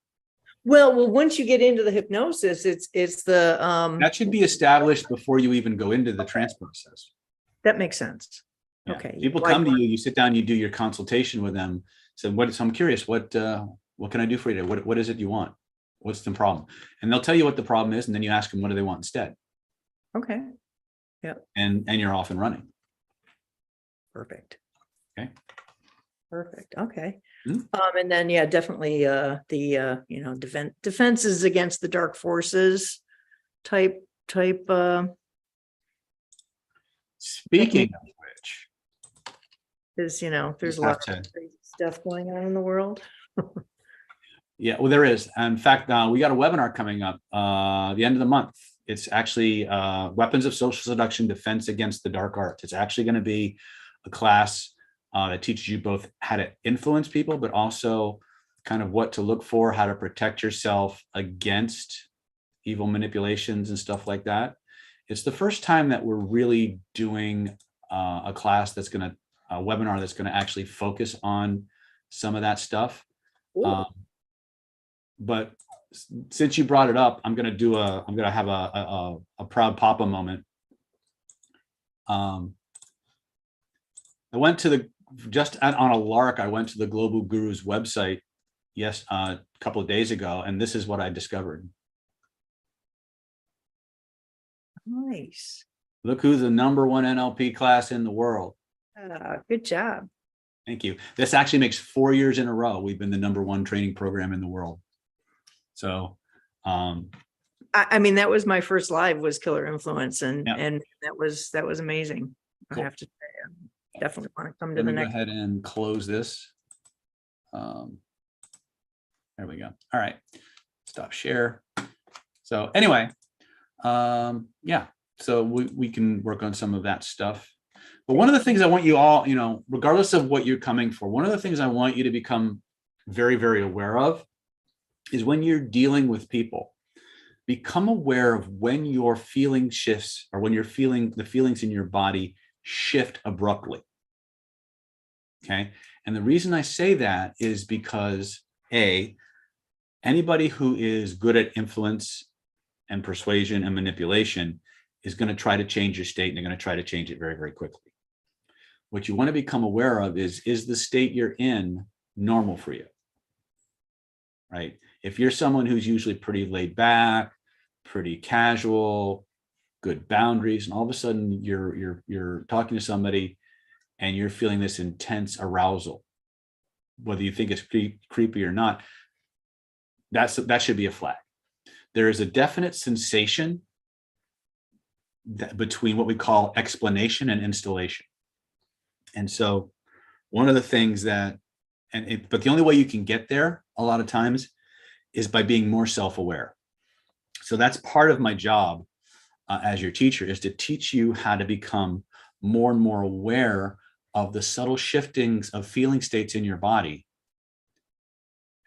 Well, once you get into the hypnosis, it's the that should be established before you even go into the trance process. That makes sense. Yeah. Okay. People come to you, you sit down, you do your consultation with them. So I'm curious, what can I do for you today? What is it you want? What's the problem? And they'll tell you what the problem is, and then you ask them what do they want instead. Okay. Yeah. And you're off and running. Perfect. Okay. Perfect. Okay. Mm-hmm. And then definitely the defenses against the dark forces type. Speaking of which, is there's a lot of crazy stuff going on in the world. Yeah, well, there is. In fact, we got a webinar coming up the end of the month. It's actually Weapons of Social Seduction, Defense Against the Dark Arts. It's actually going to be a class that teaches you both how to influence people, but also kind of what to look for, how to protect yourself against evil manipulations and stuff like that. It's the first time that we're really doing a class that's going to, a webinar that's going to actually focus on some of that stuff. But since you brought it up, I'm going to have a proud papa moment. I went to on a lark, I went to the Global Guru's website, a couple of days ago, and this is what I discovered. Nice. Look who's the #1 NLP class in the world. Good job. Thank you. This actually makes 4 years in a row we've been the #1 training program in the world. So, I mean, that was my first live was Killer Influence, and that was amazing. Cool. I have to say, I definitely want to come to the next. Go ahead and close this. There we go. All right, stop share. So anyway, so we can work on some of that stuff. But one of the things I want you all, regardless of what you're coming for, one of the things I want you to become very, very aware of is when you're dealing with people, become aware of when your feeling shifts or when you're feeling the feelings in your body shift abruptly. Okay. And the reason I say that is because anybody who is good at influence and persuasion and manipulation is going to try to change your state, and they're going to try to change it very, very quickly. What you want to become aware of is the state you're in normal for you? Right? If you're someone who's usually pretty laid back, pretty casual, good boundaries, and all of a sudden you're talking to somebody and you're feeling this intense arousal, whether you think it's creepy or not, that should be a flag. There is a definite sensation between what we call explanation and installation. And so one of the things but the only way you can get there a lot of times is by being more self-aware. So that's part of my job as your teacher, is to teach you how to become more and more aware of the subtle shiftings of feeling states in your body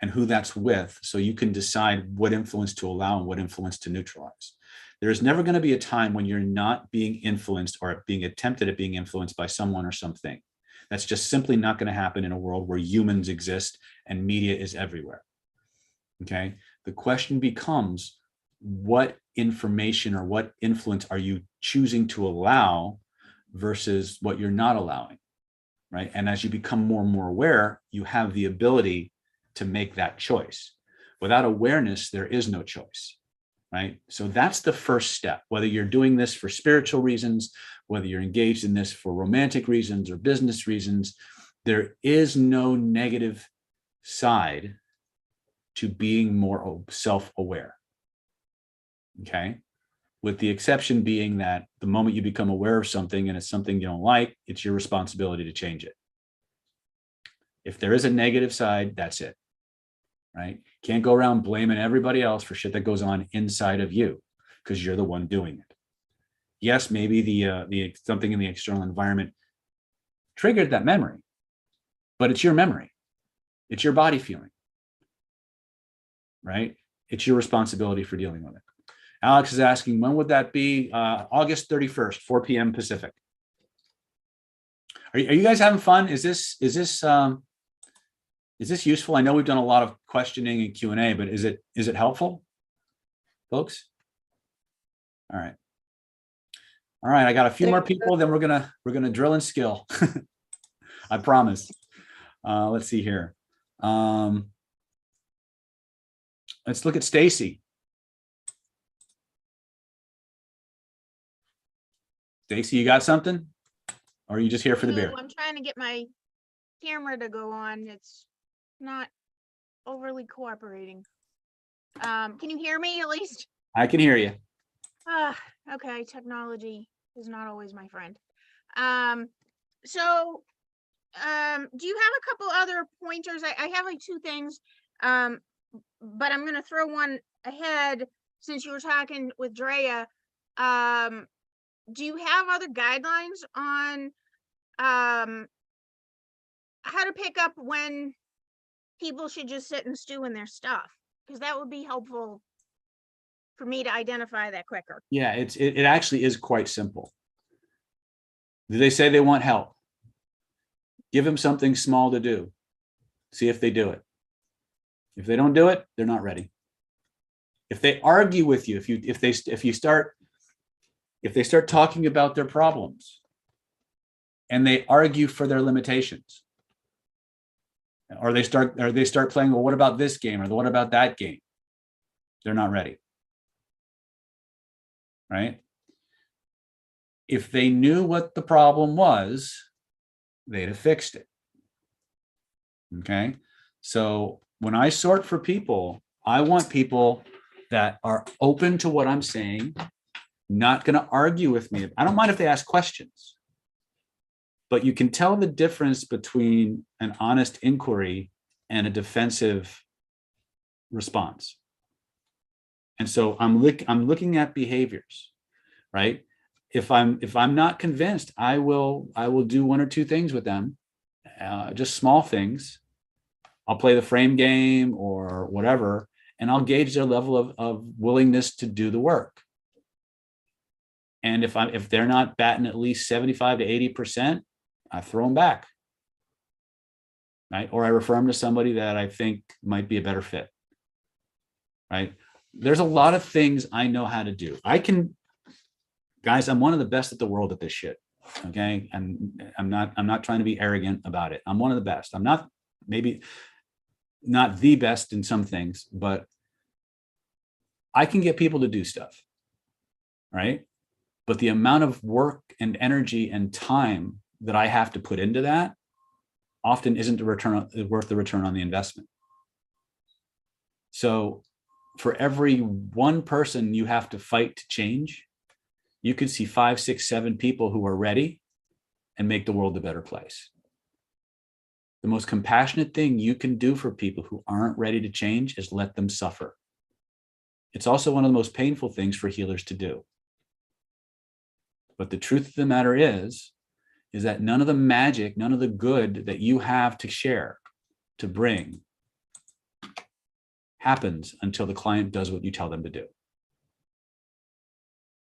and who that's with, so you can decide what influence to allow and what influence to neutralize. There's never going to be a time when you're not being influenced or being attempted at being influenced by someone or something. That's just simply not going to happen in a world where humans exist and media is everywhere. Okay. The question becomes, what information or what influence are you choosing to allow versus what you're not allowing, right? And as you become more and more aware, you have the ability to make that choice. Without awareness, there is no choice, right? So that's the first step, whether you're doing this for spiritual reasons, whether you're engaged in this for romantic reasons or business reasons, there is no negative side to being more self-aware. Okay, with the exception being that the moment you become aware of something and it's something you don't like, it's your responsibility to change it. If there is a negative side, that's it, right? Can't go around blaming everybody else for shit that goes on inside of you because you're the one doing it. Yes, maybe the something in the external environment triggered that memory, but it's your memory. It's your body feeling, right? It's your responsibility for dealing with it. Alex is asking, when would that be? August 31st, 4 p.m. Pacific. Are you guys having fun? Is this useful? I know we've done a lot of questioning and Q&A, but is it helpful, folks? All right. All right, I got a few more people, then we're gonna drill and skill. I promise. Let's see here. Let's look at Stacy. Stacy, you got something? Or are you just here for the beer? I'm trying to get my camera to go on. It's not overly cooperating. Can you hear me at least? I can hear you. Okay, technology is not always my friend. Do you have a couple other pointers? I have like two things, but I'm gonna throw one ahead since you were talking with Drea. Do you have other guidelines on how to pick up when people should just sit and stew in their stuff? Because that would be helpful for me to identify that quicker. Yeah, it actually is quite simple. Do they say they want help? Give them something small to do. See if they do it. If they don't do it, they're not ready. If they argue with you, if they start talking about their problems and they argue for their limitations, or they start playing, well, what about this game? Or what about that game? They're not ready. Right? If they knew what the problem was, they'd have fixed it. Okay. So when I sort for people, I want people that are open to what I'm saying, not going to argue with me. I don't mind if they ask questions, but you can tell the difference between an honest inquiry and a defensive response. And so I'm looking at behaviors, right? If I'm not convinced, I will do one or two things with them, just small things. I'll play the frame game or whatever, and I'll gauge their level of willingness to do the work. And if they're not batting at least 75 to 80%, I throw them back, right? Or I refer them to somebody that I think might be a better fit, right? There's a lot of things I know how to do. Guys, I'm one of the best at the world at this shit. Okay. And I'm not trying to be arrogant about it. I'm one of the best. I'm not, maybe not the best in some things, but I can get people to do stuff. Right. But the amount of work and energy and time that I have to put into that often isn't worth the return on the investment. So for every one person you have to fight to change, you could see 5, 6, 7 people who are ready and make the world a better place. The most compassionate thing you can do for people who aren't ready to change is let them suffer. It's also one of the most painful things for healers to do. But the truth of the matter is, is that none of the magic, none of the good that you have to share, to bring, happens until the client does what you tell them to do.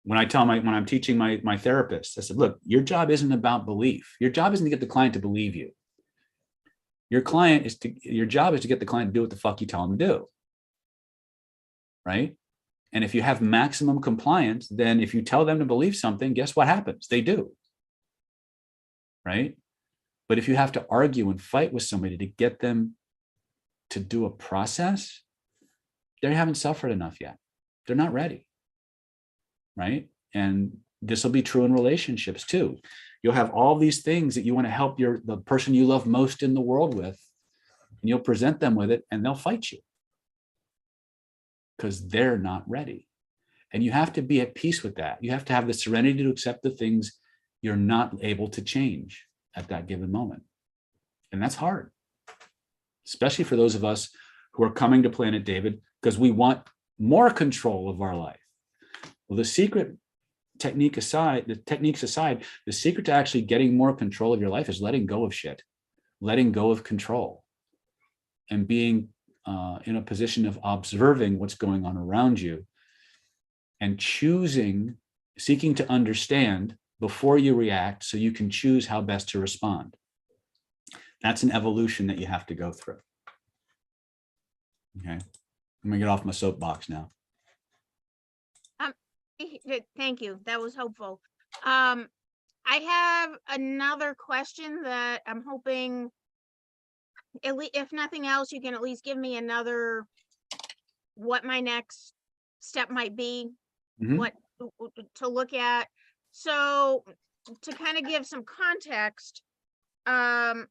When I'm teaching my therapist, I said, look, your job isn't about belief. Your job isn't to get the client to believe you. Your job is to get the client to do what the fuck you tell them to do. Right? And if you have maximum compliance, then if you tell them to believe something, guess what happens? They do. Right? But if you have to argue and fight with somebody to get them to do a process, they haven't suffered enough yet. They're not ready. Right? And this will be true in relationships too. You'll have all these things that you want to help the person you love most in the world with, and you'll present them with it and they'll fight you because they're not ready. And you have to be at peace with that. You have to have the serenity to accept the things you're not able to change at that given moment. And that's hard, especially for those of us who are coming to Planet David because we want more control of our life. Well, the techniques aside, the secret to actually getting more control of your life is letting go of shit, letting go of control, and being in a position of observing what's going on around you and seeking to understand before you react so you can choose how best to respond. That's an evolution that you have to go through. Okay, I'm gonna get off my soapbox now. Thank you. That was helpful. I have another question that I'm hoping, if nothing else, you can at least give me what my next step might be, what to look at. So to kind of give some context, I've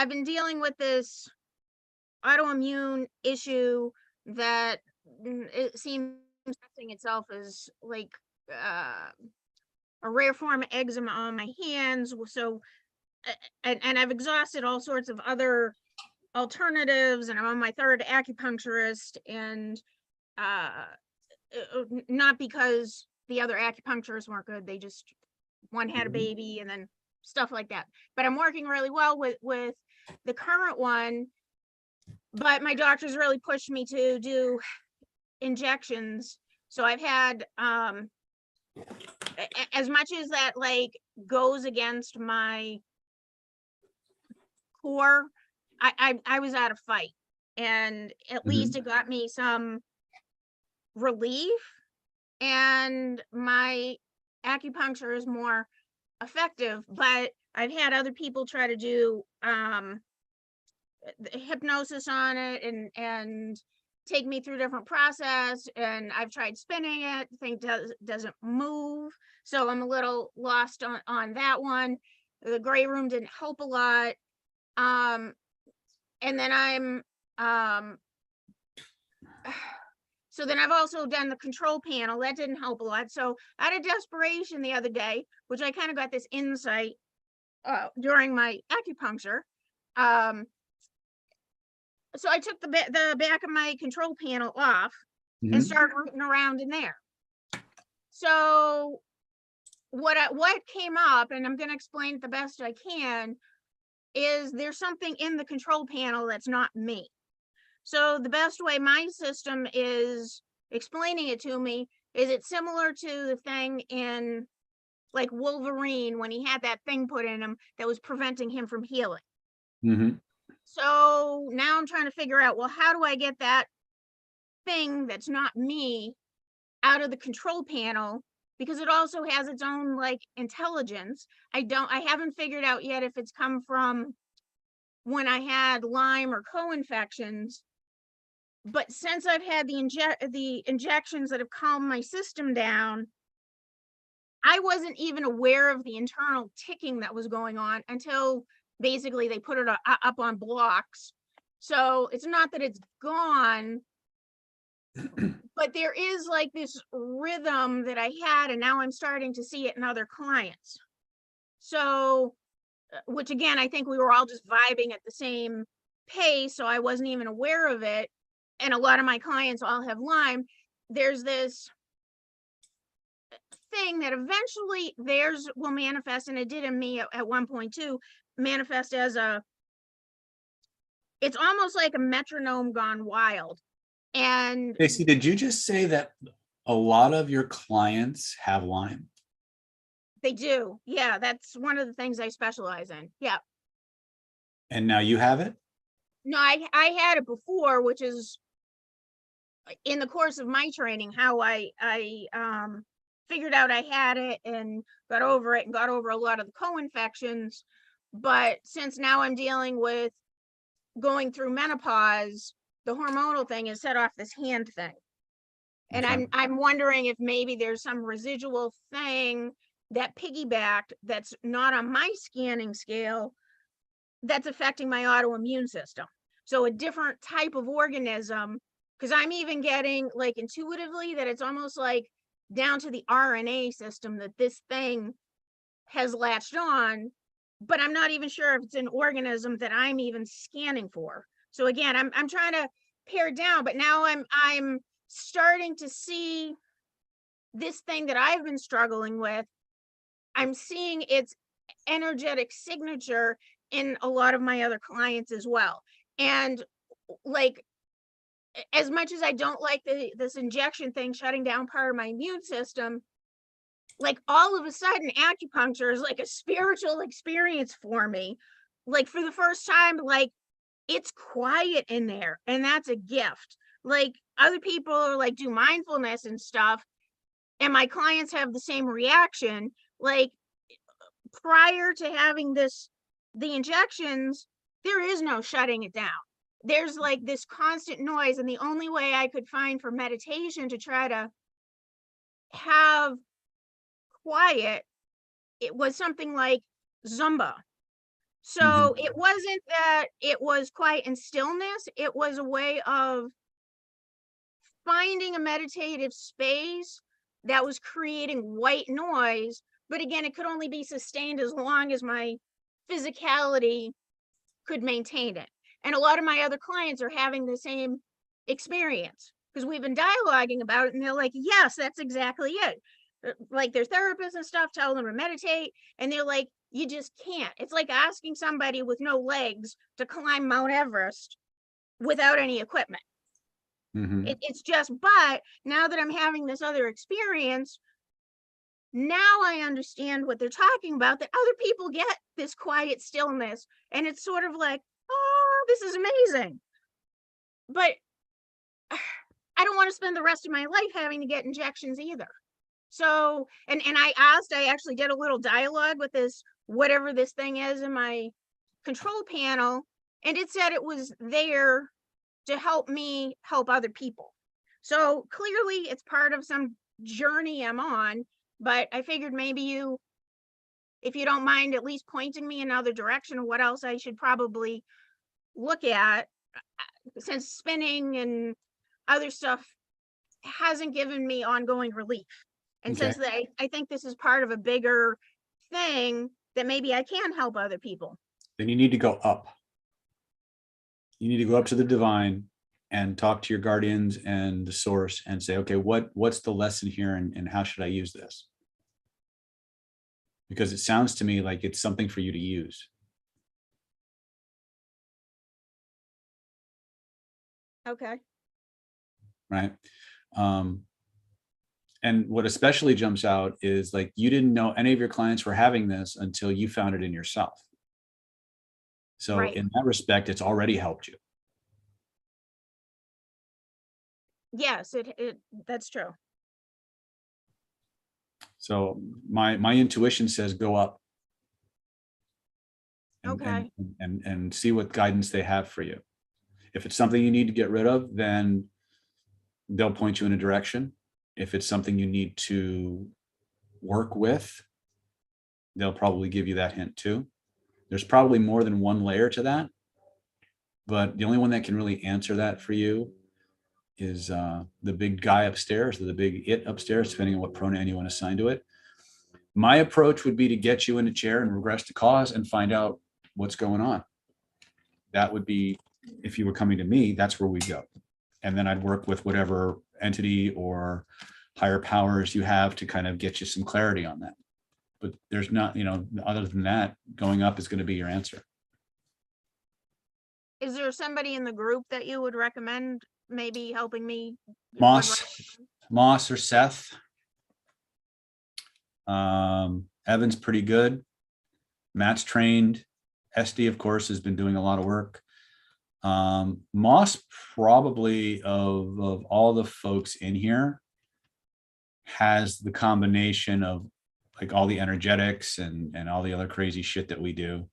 been dealing with this autoimmune issue that it seems itself as like a rare form of eczema on my hands. So, and I've exhausted all sorts of other alternatives, and I'm on my third acupuncturist, and not because the other acupuncturists weren't good. They just, one had a baby and then stuff like that. But I'm working really well with the current one, but my doctor's really pushed me to do injections. So I've had as much as that like goes against my core, I was at a fight, and at least it got me some relief, and my acupuncture is more effective. But I've had other people try to do hypnosis on it and take me through different process, and I've tried spinning it, thing doesn't move, so I'm a little lost on that one. The gray room didn't help a lot, and then so then I've also done the control panel. That didn't help a lot. So out of desperation the other day, which I kind of got this insight during my acupuncture, so I took the back of my control panel off and started rooting around in there. So what came up, and I'm going to explain it the best I can, is there's something in the control panel that's not me. So the best way my system is explaining it to me is it's similar to the thing in like Wolverine when he had that thing put in him that was preventing him from healing. So now I'm trying to figure out, well, how do I get that thing that's not me out of the control panel? Because it also has its own like intelligence. I haven't figured out yet if it's come from when I had Lyme or co-infections. But since I've had the injections that have calmed my system down, I wasn't even aware of the internal ticking that was going on until basically they put it up on blocks. So it's not that it's gone, but there is like this rhythm that I had, and now I'm starting to see it in other clients. So, which again, I think we were all just vibing at the same pace, so I wasn't even aware of it. And a lot of my clients all have Lyme. There's this thing that eventually theirs will manifest, and it did in me at one point too, manifest as it's almost like a metronome gone wild. And Stacey, did you just say that a lot of your clients have Lyme? they do. Yeah, that's one of the things I specialize in. Yeah. And now you have it? No, I had it before, which is in the course of my training, how I figured out I had it and got over it and got over a lot of the co-infections. But since now I'm dealing with going through menopause, the hormonal thing has set off this hand thing. And Okay. I'm wondering if maybe there's some residual thing that piggybacked that's not on my scanning scale that's affecting my autoimmune system. So a different type of organism, because I'm even getting like intuitively that it's almost like down to the RNA system that this thing has latched on, but I'm not even sure if it's an organism that I'm even scanning for. So again, I'm trying to pare it down, but now I'm starting to see this thing that I've been struggling with. I'm seeing its energetic signature in a lot of my other clients as well. And like, as much as I don't like this injection thing shutting down part of my immune system, like all of a sudden acupuncture is like a spiritual experience for me. Like for the first time, like it's quiet in there, and that's a gift. Like other people are like do mindfulness and stuff, and my clients have the same reaction. Like prior to having the injections, there is no shutting it down. There's like this constant noise, and the only way I could find for meditation to try to have quiet, it was something like Zumba. So it wasn't that it was quiet and stillness, it was a way of finding a meditative space that was creating white noise. But again, it could only be sustained as long as my physicality could maintain it. And a lot of my other clients are having the same experience because we've been dialoguing about it, and they're like, yes, that's exactly it. Like their therapists and stuff tell them to meditate, and they're like, you just can't. It's like asking somebody with no legs to climb Mount Everest without any equipment. It's just, but now that I'm having this other experience, now I understand what they're talking about, that other people get this quiet stillness, and it's sort of like, oh, this is amazing. But I don't want to spend the rest of my life having to get injections either. So, and I actually did a little dialogue with this, whatever this thing is in my control panel, and it said it was there to help me help other people. So clearly it's part of some journey I'm on, but I figured maybe you, if you don't mind at least pointing me in another direction of what else I should probably look at, since spinning and other stuff hasn't given me ongoing relief. And Okay. since I think this is part of a bigger thing, that maybe I can help other people. Then you need to go up. You need to go up to the divine and talk to your guardians and the source and say, okay, what's the lesson here, and how should I use this? Because it sounds to me like it's something for you to use. Okay. Right. And what especially jumps out is like, you didn't know any of your clients were having this until you found it in yourself. So Right. in that respect, it's already helped you. Yes, that's true. So my intuition says go up. Okay. And see what guidance they have for you. If it's something you need to get rid of, then they'll point you in a direction. If it's something you need to work with, they'll probably give you that hint too. There's probably more than one layer to that, but the only one that can really answer that for you is the big guy upstairs, or the big it upstairs, depending on what pronoun you want to assign to it. My approach would be to get you in a chair and regress to cause and find out what's going on. That would be, if you were coming to me, that's where we go. And then I'd work with whatever entity or higher powers you have to kind of get you some clarity on that. But there's not, you know, other than that, going up is going to be your answer. Is there somebody in the group that you would recommend maybe helping me? Moss or Seth. Evan's pretty good. Matt's trained. SD, of course, has been doing a lot of work. Moss probably of all the folks in here has the combination of like all the energetics and all the other crazy shit that we do.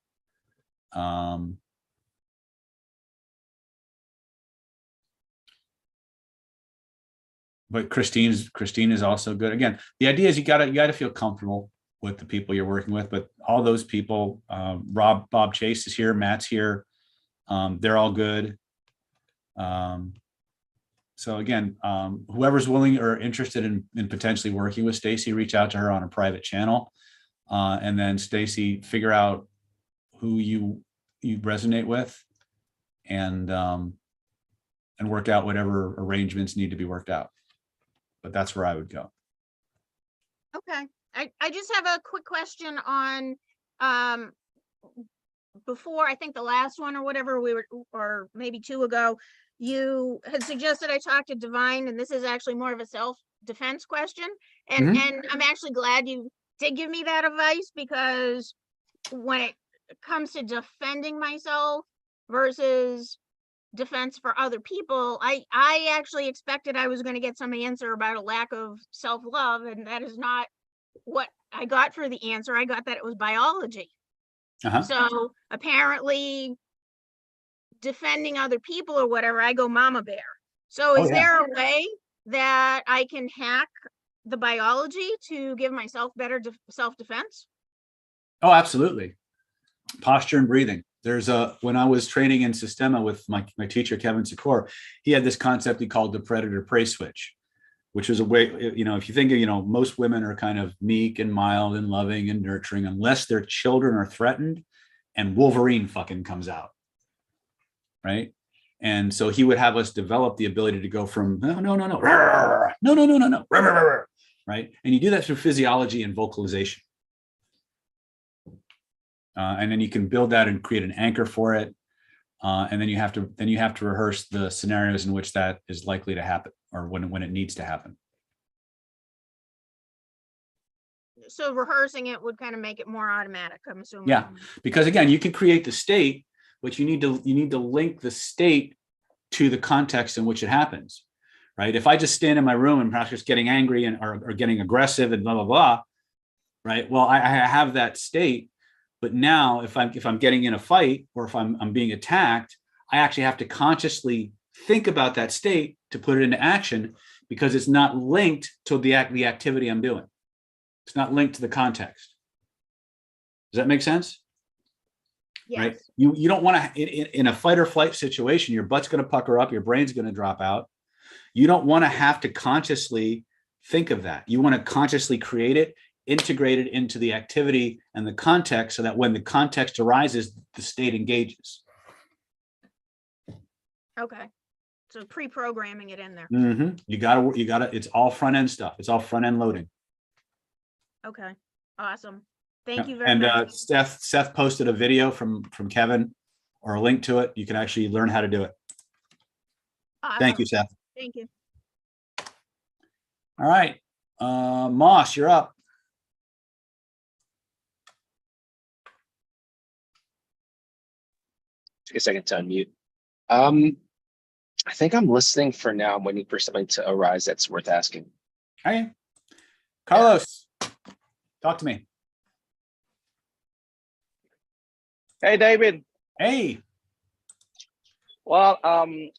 But Christine is also good. Again, the idea is you gotta feel comfortable with the people you're working with, but all those people, Bob Chase is here, Matt's here. They're all good. So again, whoever's willing or interested in potentially working with Stacy, reach out to her on a private channel. And then Stacy, figure out who you resonate with and work out whatever arrangements need to be worked out. But that's where I would go. Okay. I just have a quick question on before, I think the last one or whatever we were, or maybe two ago, you had suggested I talk to Divine, and this is actually more of a self-defense question. And and I'm actually glad you did give me that advice, because when it comes to defending myself versus defense for other people, I actually expected I was going to get some answer about a lack of self-love, and that is not what I got for the answer. I got that it was biology. So apparently defending other people or whatever, I go mama bear. So is there a way that I can hack the biology to give myself better self-defense? Oh, absolutely. Posture and breathing. There's when I was training in Systema with my teacher, Kevin Sikor, he had this concept he called the predator prey switch, which is a way, you know, if you think of, you know, most women are kind of meek and mild and loving and nurturing unless their children are threatened and Wolverine fucking comes out. Right. And so he would have us develop the ability to go from no, right. And you do that through physiology and vocalization. And then you can build that and create an anchor for it. And then you have to rehearse the scenarios in which that is likely to happen, or when it needs to happen. So rehearsing it would kind of make it more automatic, I'm assuming. Yeah, because again, you can create the state, but you need to link the state to the context in which it happens, right? If I just stand in my room and perhaps just getting angry and or getting aggressive and blah blah blah, right? Well, I have that state. But now if I'm getting in a fight or if I'm being attacked, I actually have to consciously think about that state to put it into action, because it's not linked to the activity I'm doing. It's not linked to the context. Does that make sense? Yes. Right? You don't want to, in a fight or flight situation, your butt's going to pucker up, your brain's going to drop out. You don't want to have to consciously think of that. You want to consciously create it, integrate it into the activity and the context, so that when the context arises, the state engages. Okay. So pre-programming it in there. You gotta, it's all front end stuff. It's all front end loading. Okay. Awesome. Thank you very much. And Seth posted a video from Kevin, or a link to it. You can actually learn how to do it. Awesome. Thank you, Seth. Thank you. All right. Moss, you're up. Take a second to unmute. I think I'm listening for now. I'm waiting for something to arise that's worth asking. Hey, Carlos, talk to me. Hey, David. Hey. Well,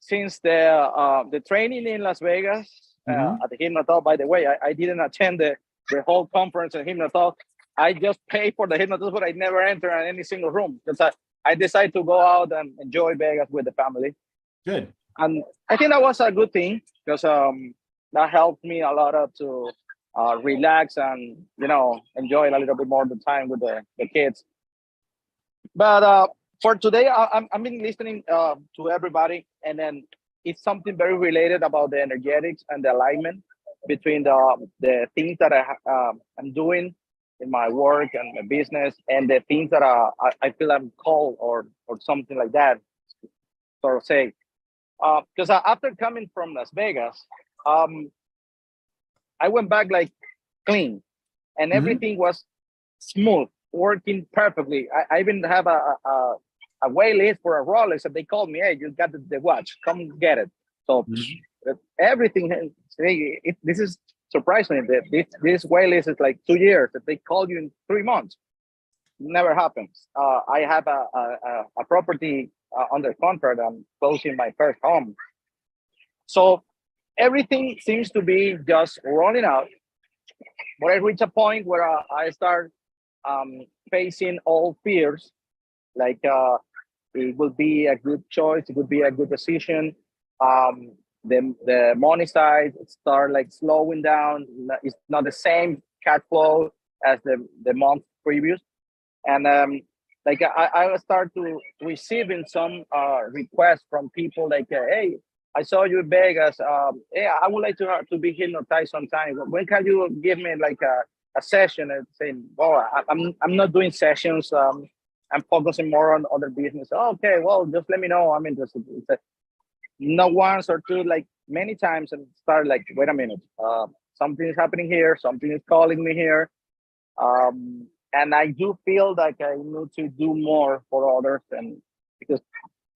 since the training in Las Vegas at the Hypnotalk, by the way, I didn't attend the whole conference in Hypnotalk. I just paid for the Hypnotalk, but I never enter in any single room because I decided to go out and enjoy Vegas with the family. Good. And I think that was a good thing because that helped me a lot to relax and, enjoy a little bit more of the time with the kids. But for today, I've been listening to everybody, and then it's something very related about the energetics and the alignment. between the things that I'm doing in my work and my business, and the things that I feel I'm called or something like that, sort of say. Because after coming from Las Vegas, I went back like clean, and everything was smooth, working perfectly. I even have a wait list for a Rolex, and they called me, hey, you got the watch, come get it. So everything, this is surprising. This wait list is like 2 years, that they call you in 3 months. Never happens. I have a property under contract. I'm closing my first home. So everything seems to be just rolling out. But I reach a point where I start facing all fears, like it would be a good choice, it would be a good decision. The money side start like slowing down. It's not the same cash flow as the month previous. And like I start to receiving some requests from people like, hey, I saw you in Vegas. Yeah, I would like to be hypnotized sometime. When can you give me like a session? And saying, oh, I'm not doing sessions. I'm focusing more on other business. Oh, okay, well, just let me know. I'm interested. Not once or two, like many times, and start like, wait a minute, something is happening here. Something is calling me here. And I do feel like I need to do more for others, and because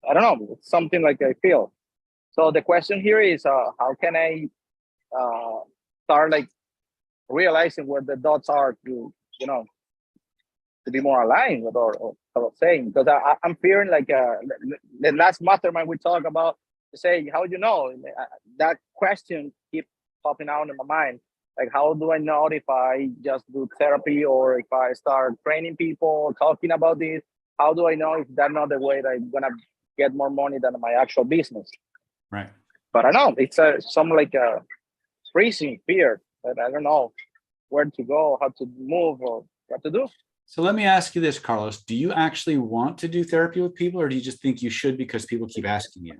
I don't know, it's something like I feel. So the question here is, how can I start like realizing where the dots are to, to be more aligned with what I was saying? Because I'm fearing like the last mastermind we talked about, to say, how do you know? That question keeps popping out in my mind. Like, how do I know if I just do therapy or if I start training people, talking about this? How do I know if that's not the way that I'm gonna get more money than my actual business? Right. But I know it's some like a freezing fear that I don't know where to go, how to move, or what to do. So let me ask you this, Carlos. Do you actually want to do therapy with people, or do you just think you should because people keep asking you?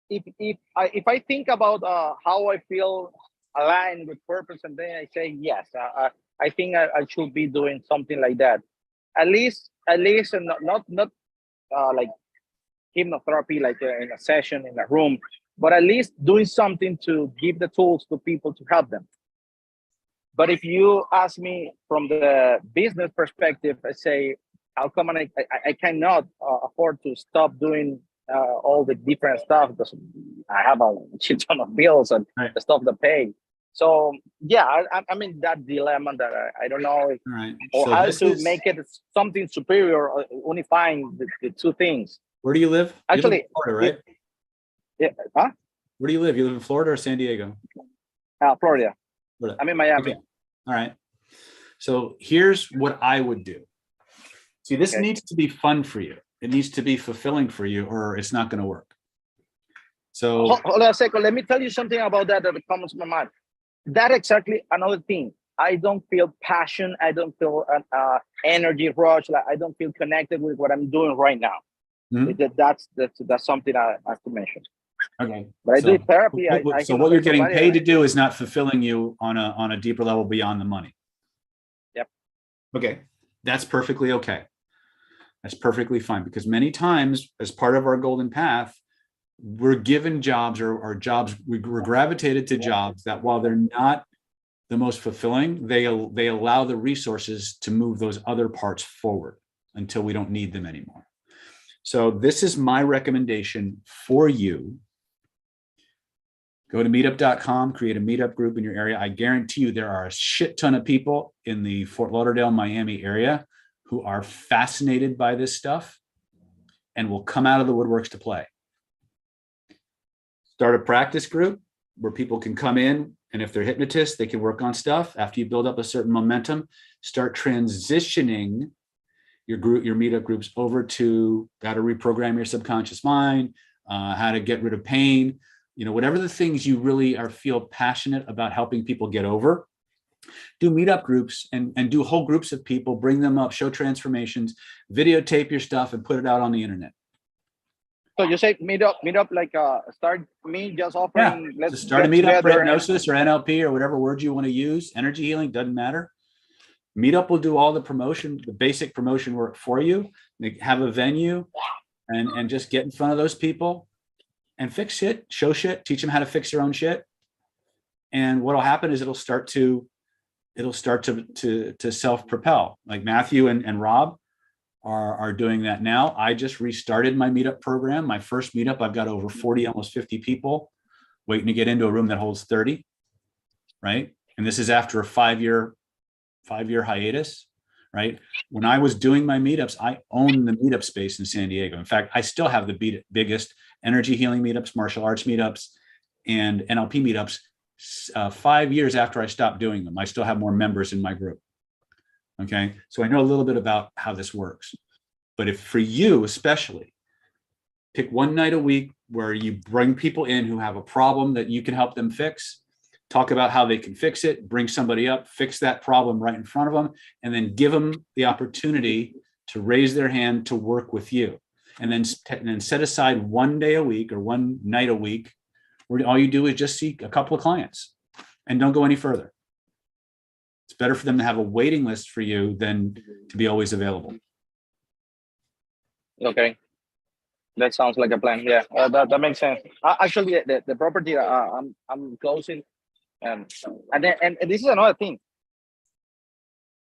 If I think about how I feel aligned with purpose, and then I say yes, I think I should be doing something like that. At least, and not like hypnotherapy, like in a session in a room, but at least doing something to give the tools to people to help them. But if you ask me from the business perspective, I say, how come I cannot afford to stop doing all the different stuff, because I have a shit ton of bills and the stuff to pay. So yeah, I'm in that dilemma that I don't know if, or So how this to is- make it something superior, unifying the two things. Where do you live? You live Actually, in Florida, right? Yeah. Huh? Where do you live? You live in Florida or San Diego? Florida. Florida. I'm in Miami. Okay. All right. So here's what I would do. See, this needs to be fun for you. It needs to be fulfilling for you, or it's not going to work. So Hold on a second. Let me tell you something about that comes to my mind. That exactly another thing. I don't feel passion. I don't feel energy rush. Like I don't feel connected with what I'm doing right now. That's something I have to mention. Okay. But I do therapy. So what you're getting paid to do is not fulfilling you on a deeper level beyond the money. Yep. Okay. That's perfectly okay. That's perfectly fine, because many times as part of our golden path, we're given jobs or jobs, we're gravitated to jobs that, while they're not the most fulfilling, they allow the resources to move those other parts forward until we don't need them anymore. So this is my recommendation for you. Go to meetup.com, create a meetup group in your area. I guarantee you there are a shit ton of people in the Fort Lauderdale, Miami area who are fascinated by this stuff and will come out of the woodworks to play. Start a practice group where people can come in, and if they're hypnotists, they can work on stuff. After you build up a certain momentum, start transitioning your group, your meetup groups, over to how to reprogram your subconscious mind, how to get rid of pain, whatever the things you really feel passionate about helping people get over. Do meetup groups and do whole groups of people, bring them up, show transformations, videotape your stuff and put it out on the internet. So you say meet up like start me just offering. Let's Just start a get meetup for together and- hypnosis or NLP or whatever words you want to use. Energy healing doesn't matter. Meetup will do all the promotion, the basic promotion work for you. They have a venue and just get in front of those people and fix shit, show shit, teach them how to fix their own shit. And what'll happen is it'll start to self-propel. Like Matthew and Rob are doing that now. I just restarted my meetup program. My first meetup, I've got over 40, almost 50 people waiting to get into a room that holds 30, right? And this is after a five-year hiatus, right? When I was doing my meetups, I owned the meetup space in San Diego. In fact, I still have the biggest energy healing meetups, martial arts meetups, and NLP meetups. 5 years after I stopped doing them, I still have more members in my group. Okay, so I know a little bit about how this works. But if for you especially, pick one night a week where you bring people in who have a problem that you can help them fix. Talk about how they can fix it, bring somebody up, fix that problem right in front of them, and then give them the opportunity to raise their hand to work with you. And then set aside one day a week or one night a week where all you do is just see a couple of clients and don't go any further. It's better for them to have a waiting list for you than to be always available. Okay. That sounds like a plan. Yeah, that makes sense. Actually, the property I'm closing. And this is another thing.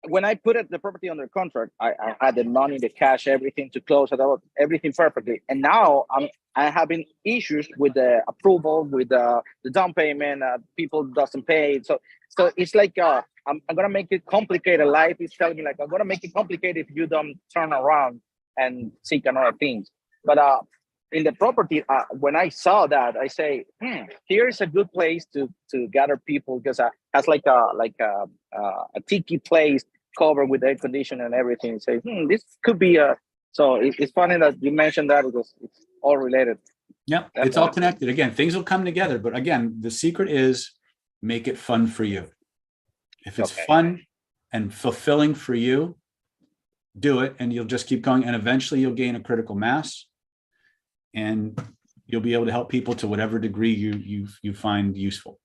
When I put the property under contract, I had the money, the cash, everything to close it out, everything perfectly. And now I'm having issues with the approval, with the down payment. People doesn't pay. So it's like I'm gonna make it complicated. Life is telling me like I'm gonna make it complicated if you don't turn around and seek another things. But in the property, when I saw that, I say, here is a good place to gather people because has like a tiki place covered with air conditioning and everything. Say, this could be a. So it's funny that you mentioned that because it's all related. Yeah, it's all connected. Again, things will come together. But again, the secret is make it fun for you. If it's fun and fulfilling for you, do it, and you'll just keep going. And eventually, you'll gain a critical mass. And you'll be able to help people to whatever degree you find useful.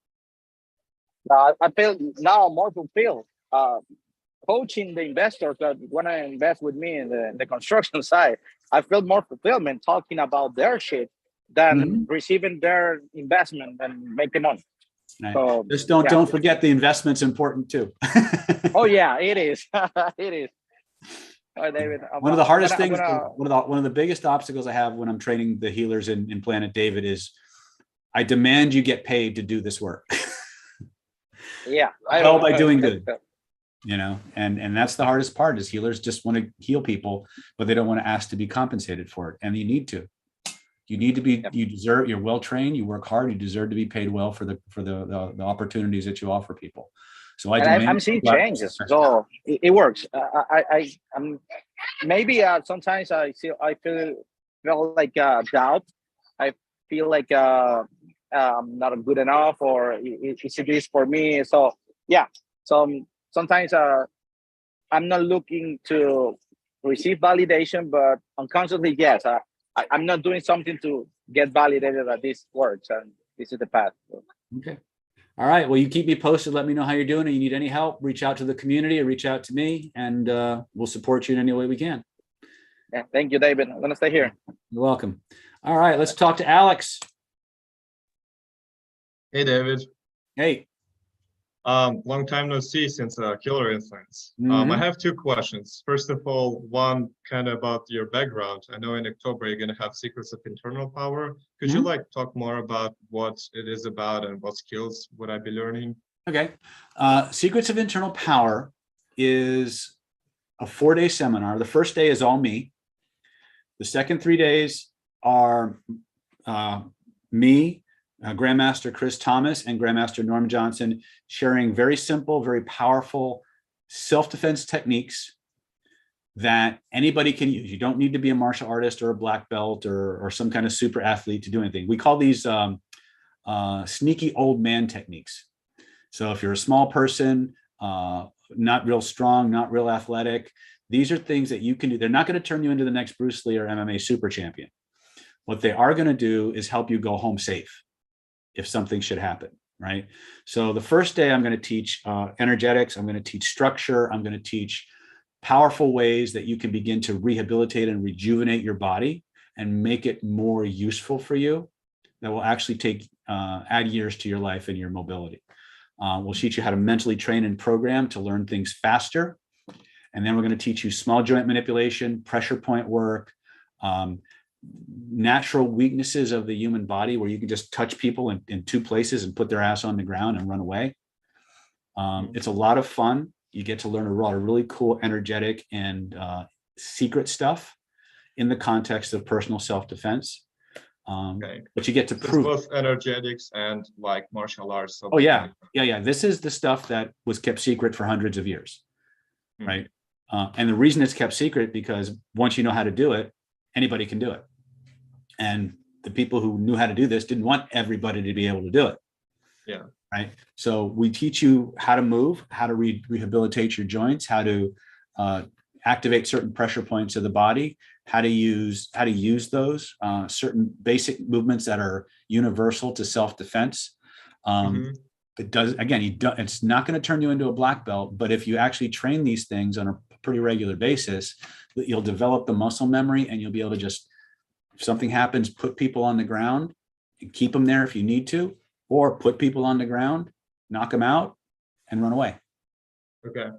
I feel now more fulfilled. Coaching the investors that want to invest with me in the construction side, I feel more fulfillment talking about their shit than receiving their investment and making money. Right. So Just don't forget the investment's important too. Oh yeah, it is. It is. Right, David. One of the hardest things, one of the biggest obstacles I have when I'm training the healers in Planet David is I demand you get paid to do this work. Yeah. Help by doing good. You know, and that's the hardest part is healers just want to heal people, but they don't want to ask to be compensated for it. And you need to. You deserve, you're well trained, you work hard, you deserve to be paid well for the opportunities that you offer people. So I'm seeing changes, so it works. I'm maybe sometimes I feel like doubt. I feel like I'm not good enough, or is it for me? So yeah. So sometimes I'm not looking to receive validation, but unconsciously, yes, I'm not doing something to get validated that this works, and this is the path. Okay. All right. Well, you keep me posted. Let me know how you're doing. If you need any help, reach out to the community or reach out to me, and we'll support you in any way we can. Yeah. Thank you, David. I'm going to stay here. You're welcome. All right. Let's talk to Alex. Hey, David. Hey. Long time no see since Killer Influence. I have two questions. First of all, one kind of about your background. I know in October you're going to have Secrets of Internal Power. Could you talk more about what it is about and what skills would I be learning? Okay. Secrets of Internal Power is a 4-day seminar. The first day is all me. The second 3 days are me, Grandmaster Chris Thomas and Grandmaster Norm Johnson sharing very simple, very powerful self-defense techniques that anybody can use. You don't need to be a martial artist or a black belt or some kind of super athlete to do anything. We call these sneaky old man techniques. So if you're a small person, not real strong, not real athletic, these are things that you can do. They're not going to turn you into the next Bruce Lee or MMA super champion, What they are going to do is help you go home safe if something should happen, right? So the first day I'm going to teach energetics. I'm going to teach structure. I'm going to teach powerful ways that you can begin to rehabilitate and rejuvenate your body and make it more useful for you. That will actually add years to your life and your mobility. We'll teach you how to mentally train and program to learn things faster. And then we're going to teach you small joint manipulation, pressure point work, natural weaknesses of the human body where you can just touch people in two places and put their ass on the ground and run away. It's a lot of fun. You get to learn a lot of really cool energetic and secret stuff in the context of personal self-defense. But you get to prove both energetics and like martial arts. So oh yeah. This is the stuff that was kept secret for hundreds of years, right? And the reason it's kept secret because once you know how to do it, anybody can do it. And the people who knew how to do this didn't want everybody to be able to do it. Yeah. Right. So we teach you how to move, how to rehabilitate your joints, how to activate certain pressure points of the body, how to use those certain basic movements that are universal to self-defense. It does, again, it's not going to turn you into a black belt, but if you actually train these things on a pretty regular basis, you'll develop the muscle memory and you'll be able to just, if something happens, put people on the ground and keep them there if you need to, or put people on the ground, knock them out and run away. Okay.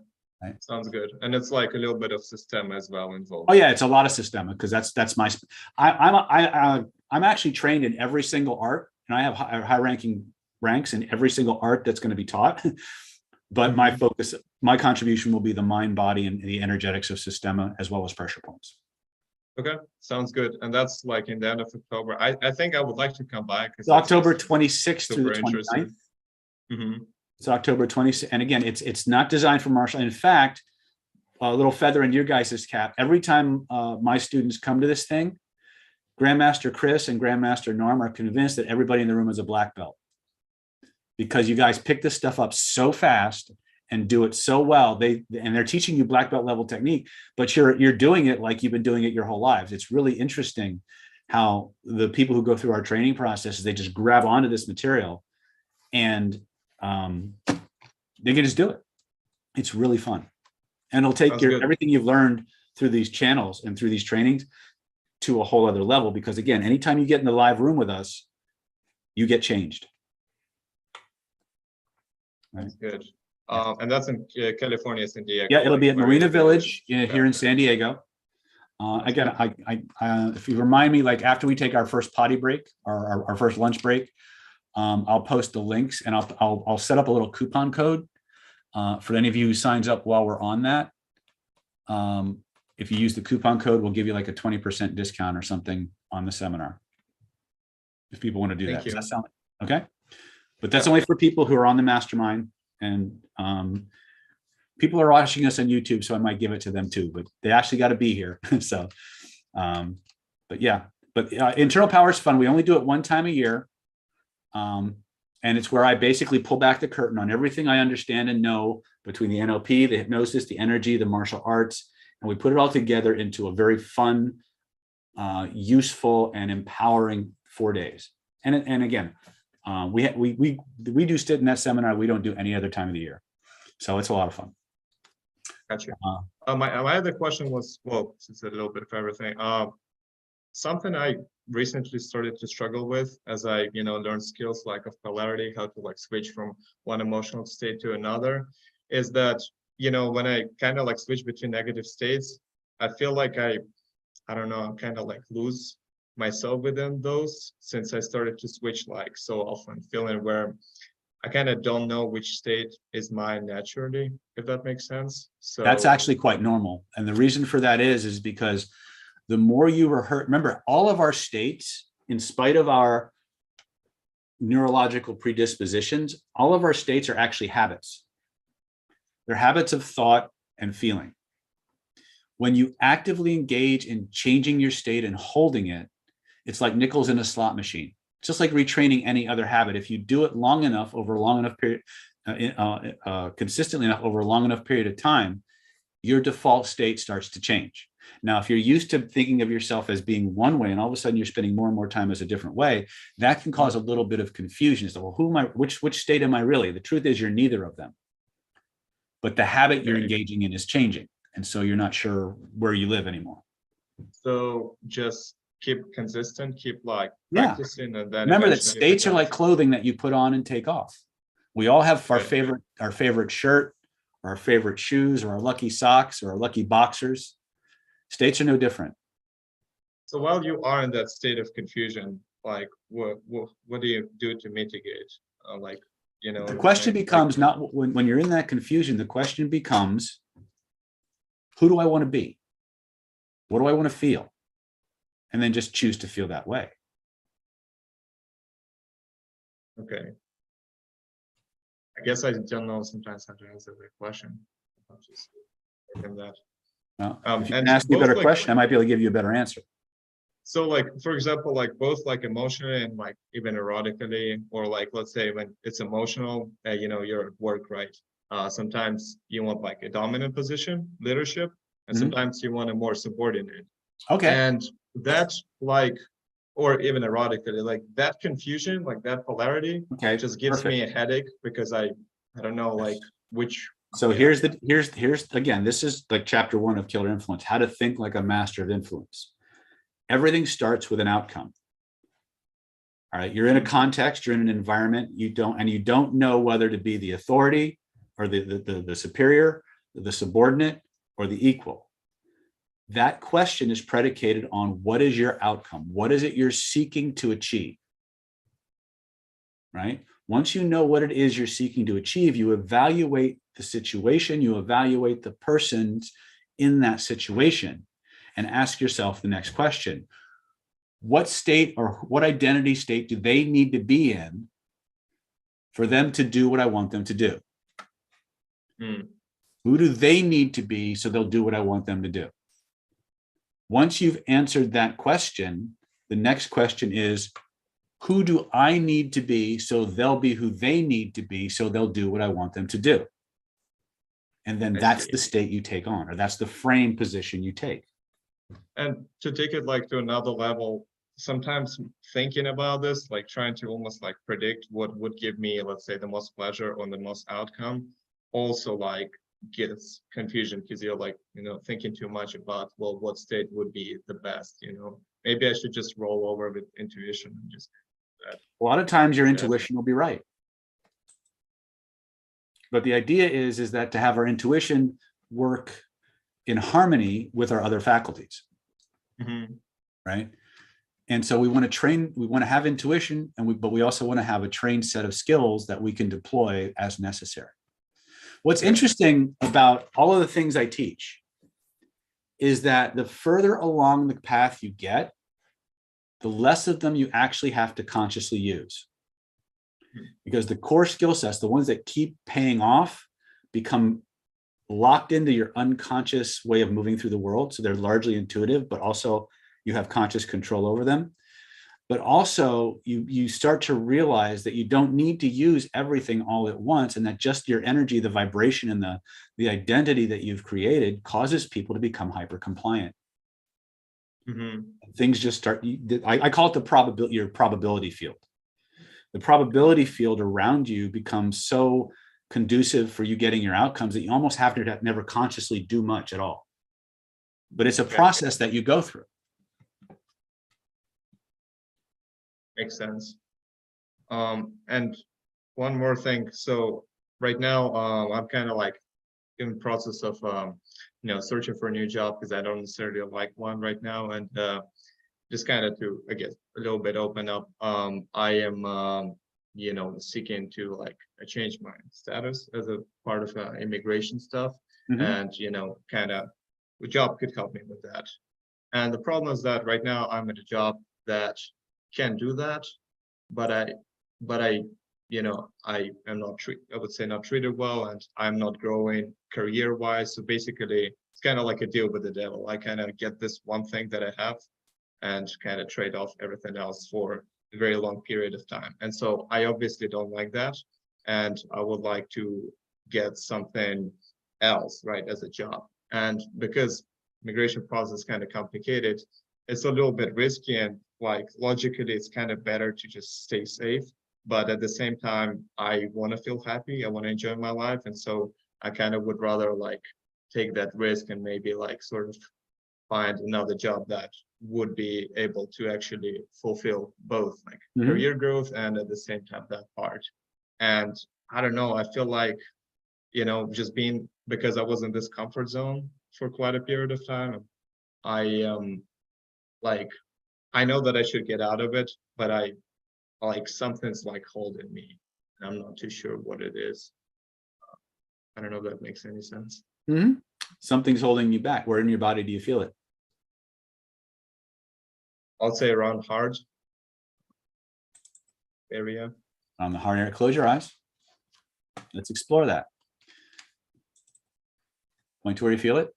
Right. Sounds good. And it's like a little bit of system as well involved. Oh yeah, it's a lot of systemic because that's my. I'm actually trained in every single art, and I have high-ranking ranks in every single art that's going to be taught. But my focus, my contribution will be the mind, body, and the energetics of Systema as well as pressure points. Okay, sounds good. And that's like in the end of October. I think I would like to come by because October 26th through the 29th. It's October 26th. And again, it's not designed for martial. In fact, a little feather in your guys' cap. Every time my students come to this thing, Grandmaster Chris and Grandmaster Norm are convinced that everybody in the room is a black belt. Because you guys pick this stuff up so fast and do it so well. They're teaching you black belt level technique, but you're doing it like you've been doing it your whole lives. It's really interesting how the people who go through our training processes, they just grab onto this material and they can just do it. It's really fun. And it'll take everything you've learned through these channels and through these trainings to a whole other level. Because again, anytime you get in the live room with us, you get changed. Right. That's good. And that's in California, San Diego. Yeah, it'll be at Marina Village here in San Diego. Again, if you remind me, like after we take our first potty break or our first lunch break, I'll post the links and I'll set up a little coupon code for any of you who signs up while we're on that. If you use the coupon code, we'll give you like a 20% discount or something on the seminar. If people want to do that. Does that sound okay? But that's only for people who are on the mastermind, and people are watching us on YouTube, so I might give it to them too, but they actually got to be here. So, but yeah, but internal power is fun. We only do it one time a year. And it's where I basically pull back the curtain on everything I understand and know between the NLP, the hypnosis, the energy, the martial arts, and we put it all together into a very fun, useful, and empowering 4 days. And again, we do sit in that seminar. We don't do any other time of the year. So it's a lot of fun. Gotcha. My other question was, well, it's a little bit of everything. Something I recently started to struggle with as I, learn skills like of polarity, how to like switch from one emotional state to another, is that, when I kind of like switch between negative states, I feel like I don't know, I'm kind of like lose myself within those, since I started to switch like so often, feeling where I kind of don't know which state is mine naturally, if that makes sense. So that's actually quite normal. And the reason for that is because the more you were hurt, remember all of our states, in spite of our neurological predispositions, all of our states are actually habits. They're habits of thought and feeling. When you actively engage in changing your state and holding it, it's like nickels in a slot machine. It's just like retraining any other habit. If you do it long enough, over a long enough period, consistently enough over a long enough period of time, your default state starts to change. Now, if you're used to thinking of yourself as being one way and all of a sudden you're spending more and more time as a different way, that can cause a little bit of confusion. So, well, who am I? Which state am I really? The truth is you're neither of them. But the habit you're engaging in is changing. And so you're not sure where you live anymore. So just keep consistent, keep like practicing, and then remember that eventually states are become- like clothing that you put on and take off. We all have our favorite shirt, or our favorite shoes, or our lucky socks, or our lucky boxers. States are no different. So while you are in that state of confusion, like what do you do to mitigate? Like, you know, The question like- becomes not when you're in that confusion, the question becomes, who do I want to be? What do I want to feel? And then just choose to feel that way. Okay. I guess I don't know sometimes how to answer that question. I'm just working that. Well, if you and can ask me a both, better like- question, I might be able to give you a better answer. So like, for example, like both like emotionally and like even erotically, or like, let's say when it's emotional, you know, you're at work, right? Sometimes you want like a dominant position, leadership, and sometimes you want a more subordinate. Okay. And that's like, or even erotically, like that confusion, like that polarity, just gives me a headache because I don't know like which. So here's again, this is like chapter 1 of Killer Influence, how to think like a master of influence. Everything starts with an outcome. All right, you're in a context, you're in an environment, you don't know whether to be the authority or the superior, the subordinate, or the equal. That question is predicated on what is your outcome? What is it you're seeking to achieve? Right? Once you know what it is you're seeking to achieve, you evaluate the situation, you evaluate the persons in that situation, and ask yourself the next question. What state or what identity state do they need to be in for them to do what I want them to do? Who do they need to be so they'll do what I want them to do? Once you've answered that question, the next question is, who do I need to be so they'll be who they need to be so they'll do what I want them to do? And then that's the state you take on, or that's the frame position you take. And to take it like to another level, sometimes thinking about this, like trying to almost like predict what would give me, let's say, the most pleasure or the most outcome, also like gets confusion because you're like, you know, thinking too much about, well, what state would be the best, you know? Maybe I should just roll over with intuition and just do that. A lot of times your intuition will be right. But the idea is that to have our intuition work in harmony with our other faculties, right? And so we want to train, we want to have intuition, but we also want to have a trained set of skills that we can deploy as necessary. What's interesting about all of the things I teach is that the further along the path you get, the less of them you actually have to consciously use. Because the core skill sets, the ones that keep paying off, become locked into your unconscious way of moving through the world. So they're largely intuitive, but also you have conscious control over them. But also you start to realize that you don't need to use everything all at once, and that just your energy, the vibration, and the identity that you've created causes people to become hyper compliant. Things just start, I call it your probability field. The probability field around you becomes so conducive for you getting your outcomes that you almost have to never consciously do much at all. But it's a process that you go through. Makes sense. And one more thing. So right now, I'm kind of like in the process of, you know, searching for a new job because I don't necessarily like one right now. And just kind of to, I guess, a little bit open up, I am, you know, seeking to like change my status as a part of immigration stuff. And, you know, kind of a job could help me with that. And the problem is that right now I'm at a job that can do that, but I, you know, I am not I would say not treated well, and I'm not growing career-wise. So basically, it's kind of like a deal with the devil. I kind of get this one thing that I have, and kind of trade off everything else for a very long period of time. And so I obviously don't like that, and I would like to get something else, right, as a job. And because immigration process is kind of complicated. It's a little bit risky, and like logically, it's kind of better to just stay safe. But at the same time, I want to feel happy. I want to enjoy my life, and so I kind of would rather like take that risk and maybe like sort of find another job that would be able to actually fulfill both like career growth and at the same time that part. And I don't know, I feel like, you know, just being, because I was in this comfort zone for quite a period of time, I like, I know that I should get out of it, but I like something's like holding me. And I'm not too sure what it is. I don't know if that makes any sense. Something's holding you back. Where in your body do you feel it? I'll say around heart area. On the heart area. Close your eyes. Let's explore that. Point to where you feel it.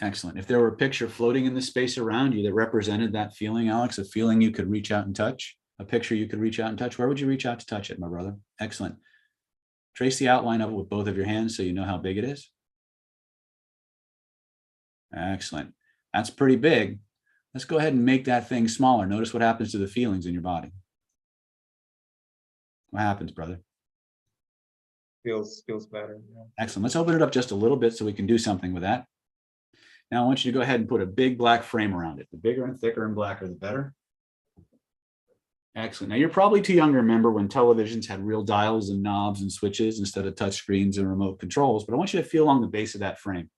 Excellent. If there were a picture floating in the space around you that represented that feeling, Alex, a feeling you could reach out and touch, a picture you could reach out and touch, where would you reach out to touch it, my brother? Excellent. Trace the outline of it with both of your hands so you know how big it is. Excellent. That's pretty big. Let's go ahead and make that thing smaller. Notice what happens to the feelings in your body. What happens, brother? Feels better. Yeah. Excellent. Let's open it up just a little bit so we can do something with that. Now I want you to go ahead and put a big black frame around it. The bigger and thicker and blacker, the better. Excellent. Now you're probably too young to remember when televisions had real dials and knobs and switches instead of touch screens and remote controls, but I want you to feel along the base of that frame.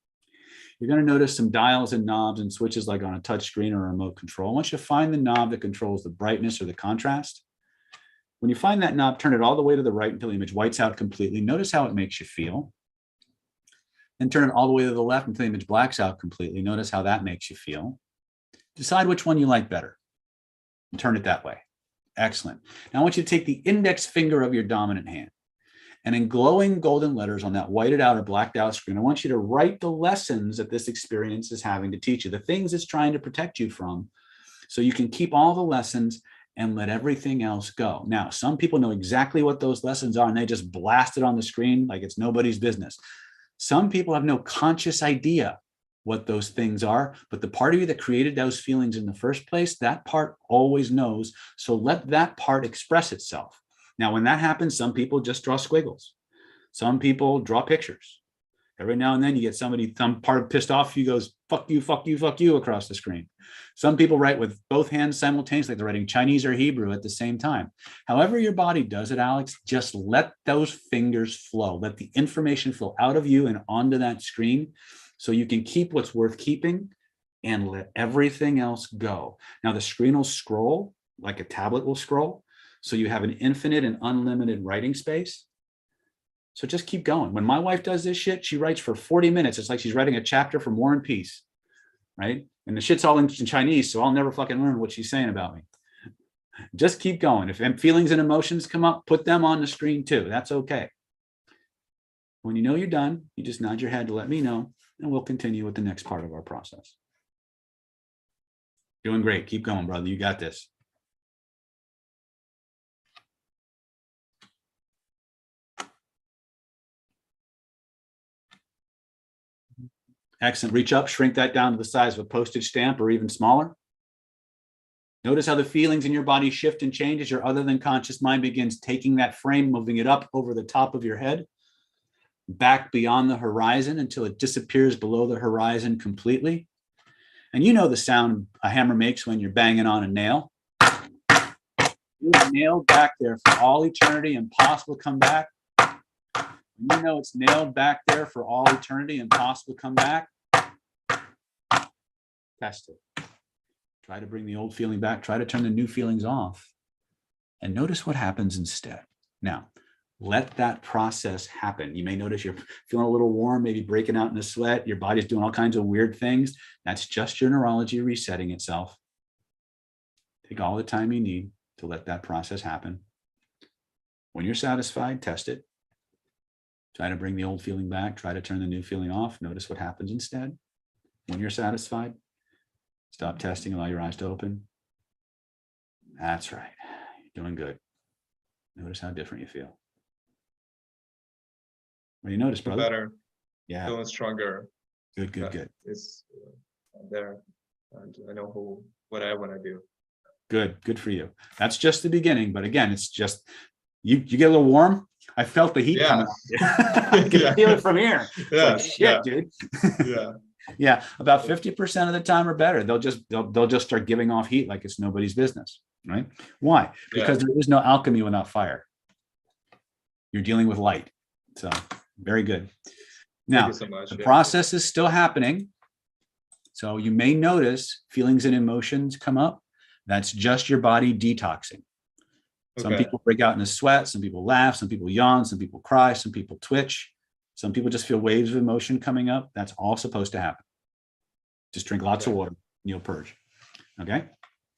You're going to notice some dials and knobs and switches like on a touch screen or a remote control. I want you to find the knob that controls the brightness or the contrast. When you find that knob, turn it all the way to the right until the image whites out completely. Notice how it makes you feel. Then turn it all the way to the left until the image blacks out completely. Notice how that makes you feel. Decide which one you like better and turn it that way. Excellent. Now I want you to take the index finger of your dominant hand and in glowing golden letters on that whited out or blacked out screen, I want you to write the lessons that this experience is having to teach you, the things it's trying to protect you from, so you can keep all the lessons and let everything else go. Now, some people know exactly what those lessons are and they just blast it on the screen like it's nobody's business. Some people have no conscious idea what those things are, but the part of you that created those feelings in the first place, that part always knows. So let that part express itself. Now, when that happens, some people just draw squiggles. Some people draw pictures. Every now and then you get somebody, some part pissed off, you goes, fuck you, fuck you, fuck you across the screen. Some people write with both hands simultaneously, like they're writing Chinese or Hebrew at the same time. However your body does it, Alex, just let those fingers flow. Let the information flow out of you and onto that screen so you can keep what's worth keeping and let everything else go. Now the screen will scroll like a tablet will scroll. So you have an infinite and unlimited writing space. So just keep going. When my wife does this shit, she writes for 40 minutes. It's like she's writing a chapter from War and Peace, right? And the shit's all in Chinese, so I'll never fucking learn what she's saying about me. Just keep going. If feelings and emotions come up, put them on the screen too. That's okay. When you know you're done, you just nod your head to let me know, and we'll continue with the next part of our process. Doing great. Keep going, brother. You got this. Excellent. Reach up, shrink that down to the size of a postage stamp or even smaller. Notice how the feelings in your body shift and change as your other than conscious mind begins taking that frame, moving it up over the top of your head, back beyond the horizon until it disappears below the horizon completely. And you know the sound a hammer makes when you're banging on a nail. You nailed back there for all eternity, impossible to come back. You know it's nailed back there for all eternity, impossible to come back. Test it. Try to bring the old feeling back. Try to turn the new feelings off. And notice what happens instead. Now, let that process happen. You may notice you're feeling a little warm, maybe breaking out in a sweat. Your body's doing all kinds of weird things. That's just your neurology resetting itself. Take all the time you need to let that process happen. When you're satisfied, test it. Try to bring the old feeling back. Try to turn the new feeling off. Notice what happens instead. When you're satisfied, stop testing. Allow your eyes to open. That's right. You're doing good. Notice how different you feel. What do you notice, brother? Better. Yeah. Feeling stronger. Good, good, good. It's there, and I know what I want to do. Good, good for you. That's just the beginning. But again, it's just, you get a little warm. I felt the heat coming. I can feel it from here. It's like, shit, dude. Yeah. Yeah, about 50% of the time or better, they'll just start giving off heat like it's nobody's business, right? Why? Because there is no alchemy without fire. You're dealing with light. So very good. Now, so much. the process is still happening. So you may notice feelings and emotions come up. That's just your body detoxing. Some people break out in a sweat, some people laugh, some people yawn, some people cry, some people twitch. Some people just feel waves of emotion coming up. That's all supposed to happen. Just drink lots of water and you'll purge. Okay,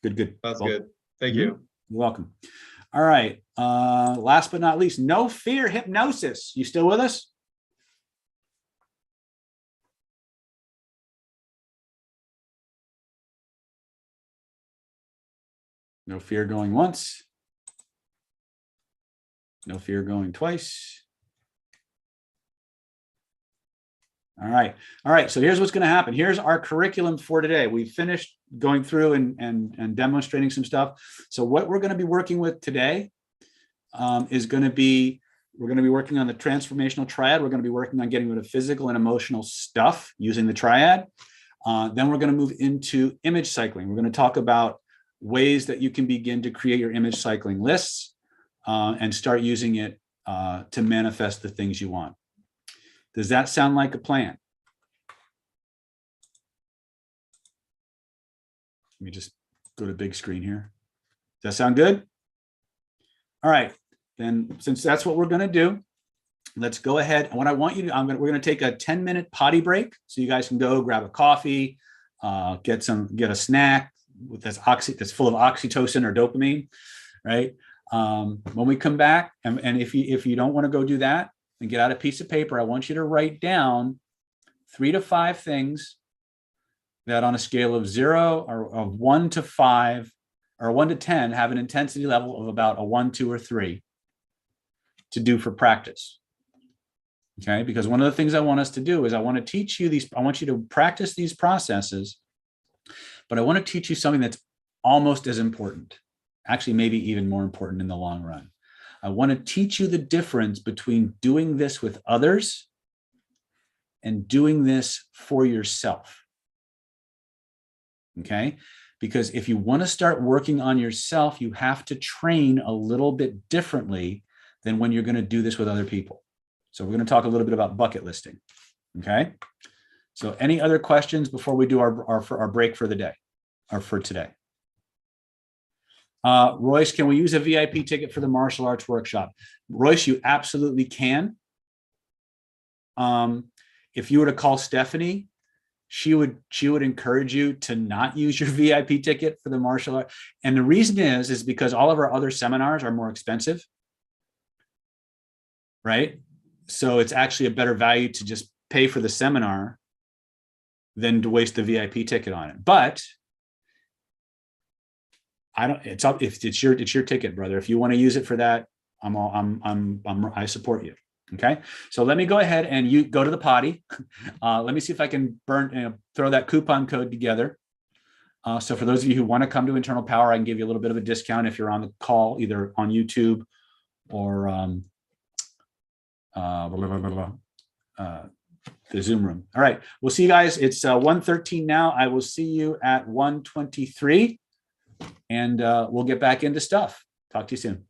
good, good. That's good. Thank you. You're welcome. All right, last but not least, no fear hypnosis. You still with us? No fear going once. No fear going twice. All right. All right. So here's what's going to happen. Here's our curriculum for today. We finished going through and demonstrating some stuff. So what we're going to be working with today is going to be, we're going to be working on the transformational triad. We're going to be working on getting rid of physical and emotional stuff using the triad. Then we're going to move into image cycling. We're going to talk about ways that you can begin to create your image cycling lists and start using it to manifest the things you want. Does that sound like a plan? Let me just go to big screen here. Does that sound good? All right, then since that's what we're going to do, let's go ahead. And what I want you to, we're going to take a 10-minute potty break so you guys can go grab a coffee, get a snack that's full of oxytocin or dopamine, right? When we come back, and if you don't want to go do that, and get out a piece of paper, I want you to write down 3 to 5 things that on a scale of 0 or of 1 to 5 or 1 to 10 have an intensity level of about a 1, 2, or 3 to do for practice. Okay, because one of the things I want us to do is I want to teach you these, I want you to practice these processes, but I want to teach you something that's almost as important, actually maybe even more important in the long run. I want to teach you the difference between doing this with others and doing this for yourself. Okay? Because if you want to start working on yourself, you have to train a little bit differently than when you're going to do this with other people. So we're going to talk a little bit about bucket listing. Okay? So any other questions before we do our break for the day or for today? Royce, can we use a VIP ticket for the martial arts workshop? Royce, you absolutely can. If you were to call Stephanie, she would encourage you to not use your VIP ticket for the martial art. And the reason is because all of our other seminars are more expensive, right? So it's actually a better value to just pay for the seminar than to waste the VIP ticket on it. But it's your ticket, brother. If you want to use it for that, I support you. Okay. So let me go ahead and you go to the potty. Let me see if I can throw that coupon code together. So for those of you who want to come to Internal Power, I can give you a little bit of a discount if you're on the call, either on YouTube or the Zoom room. All right. We'll see you guys. It's 1:13 now. I will see you at 1:23. And we'll get back into stuff. Talk to you soon.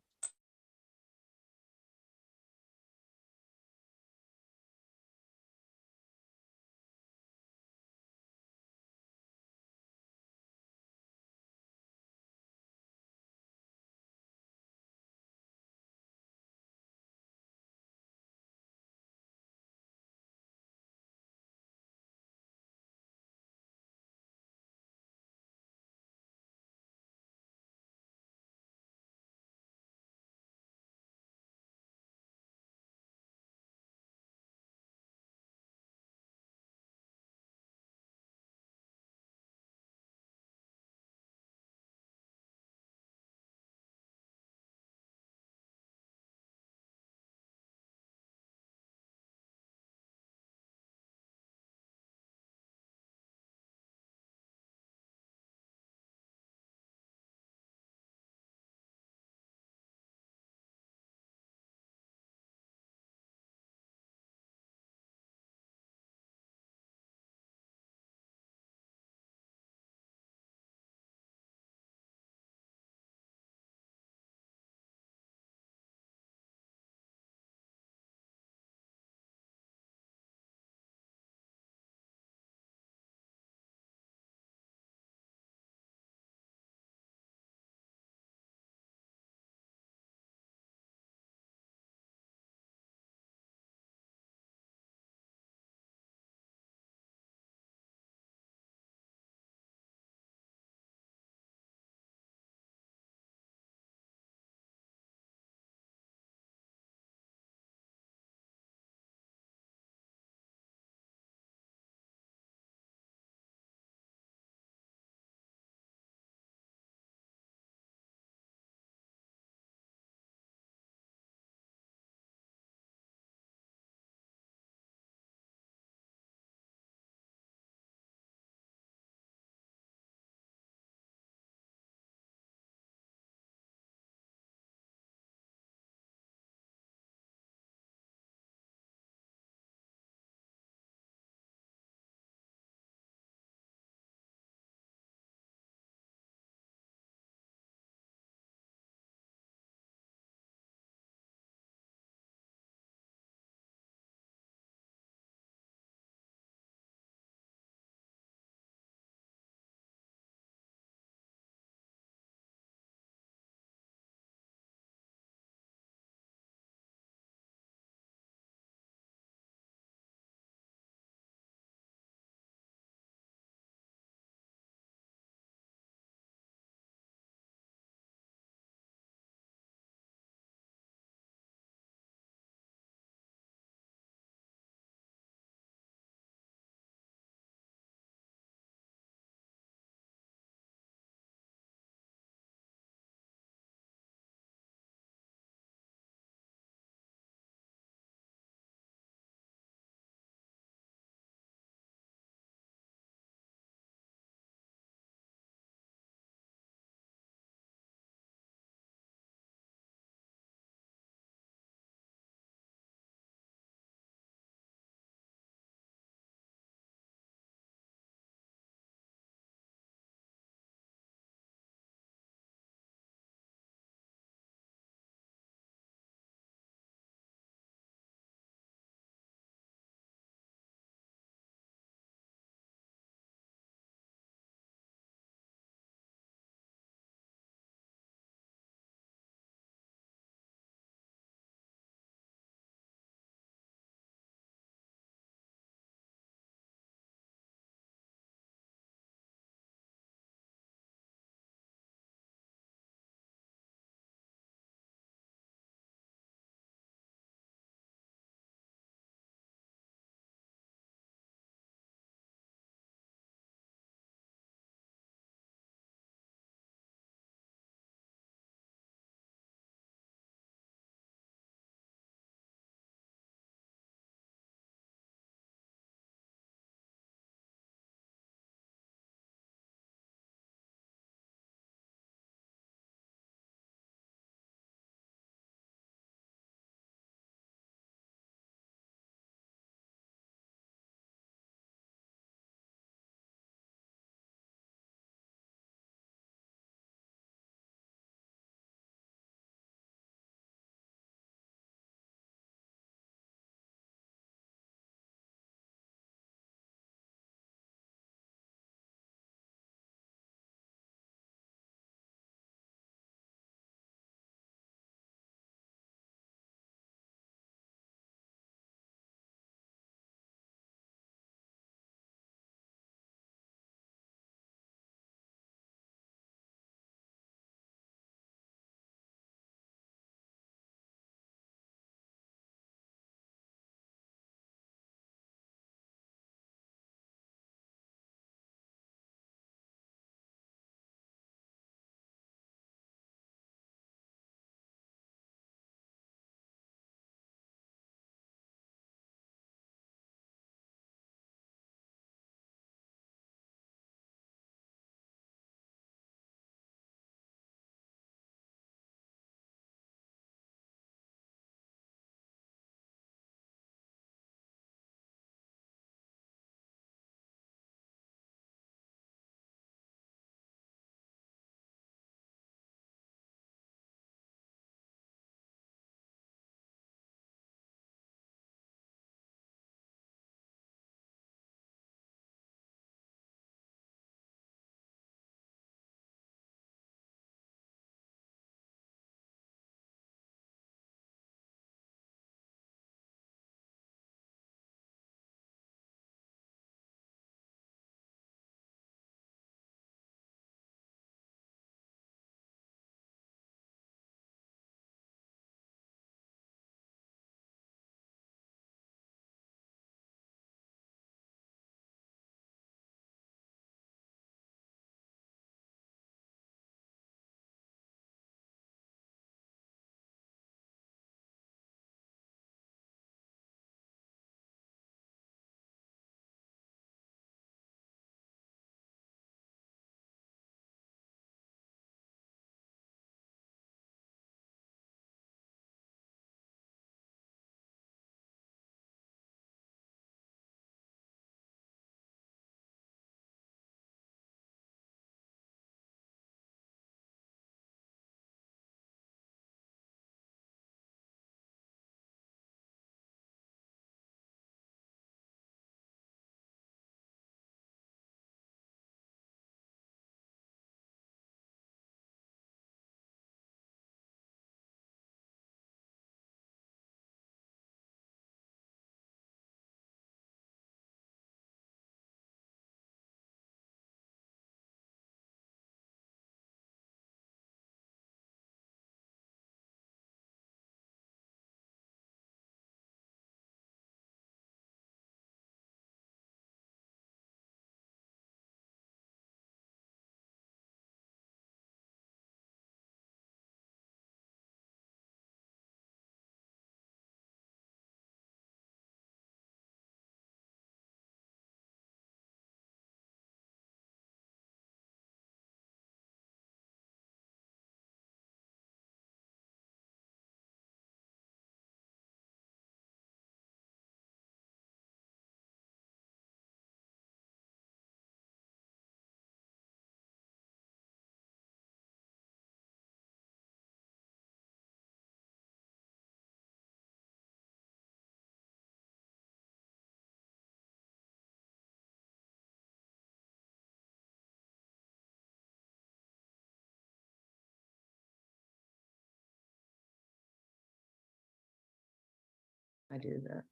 I do that.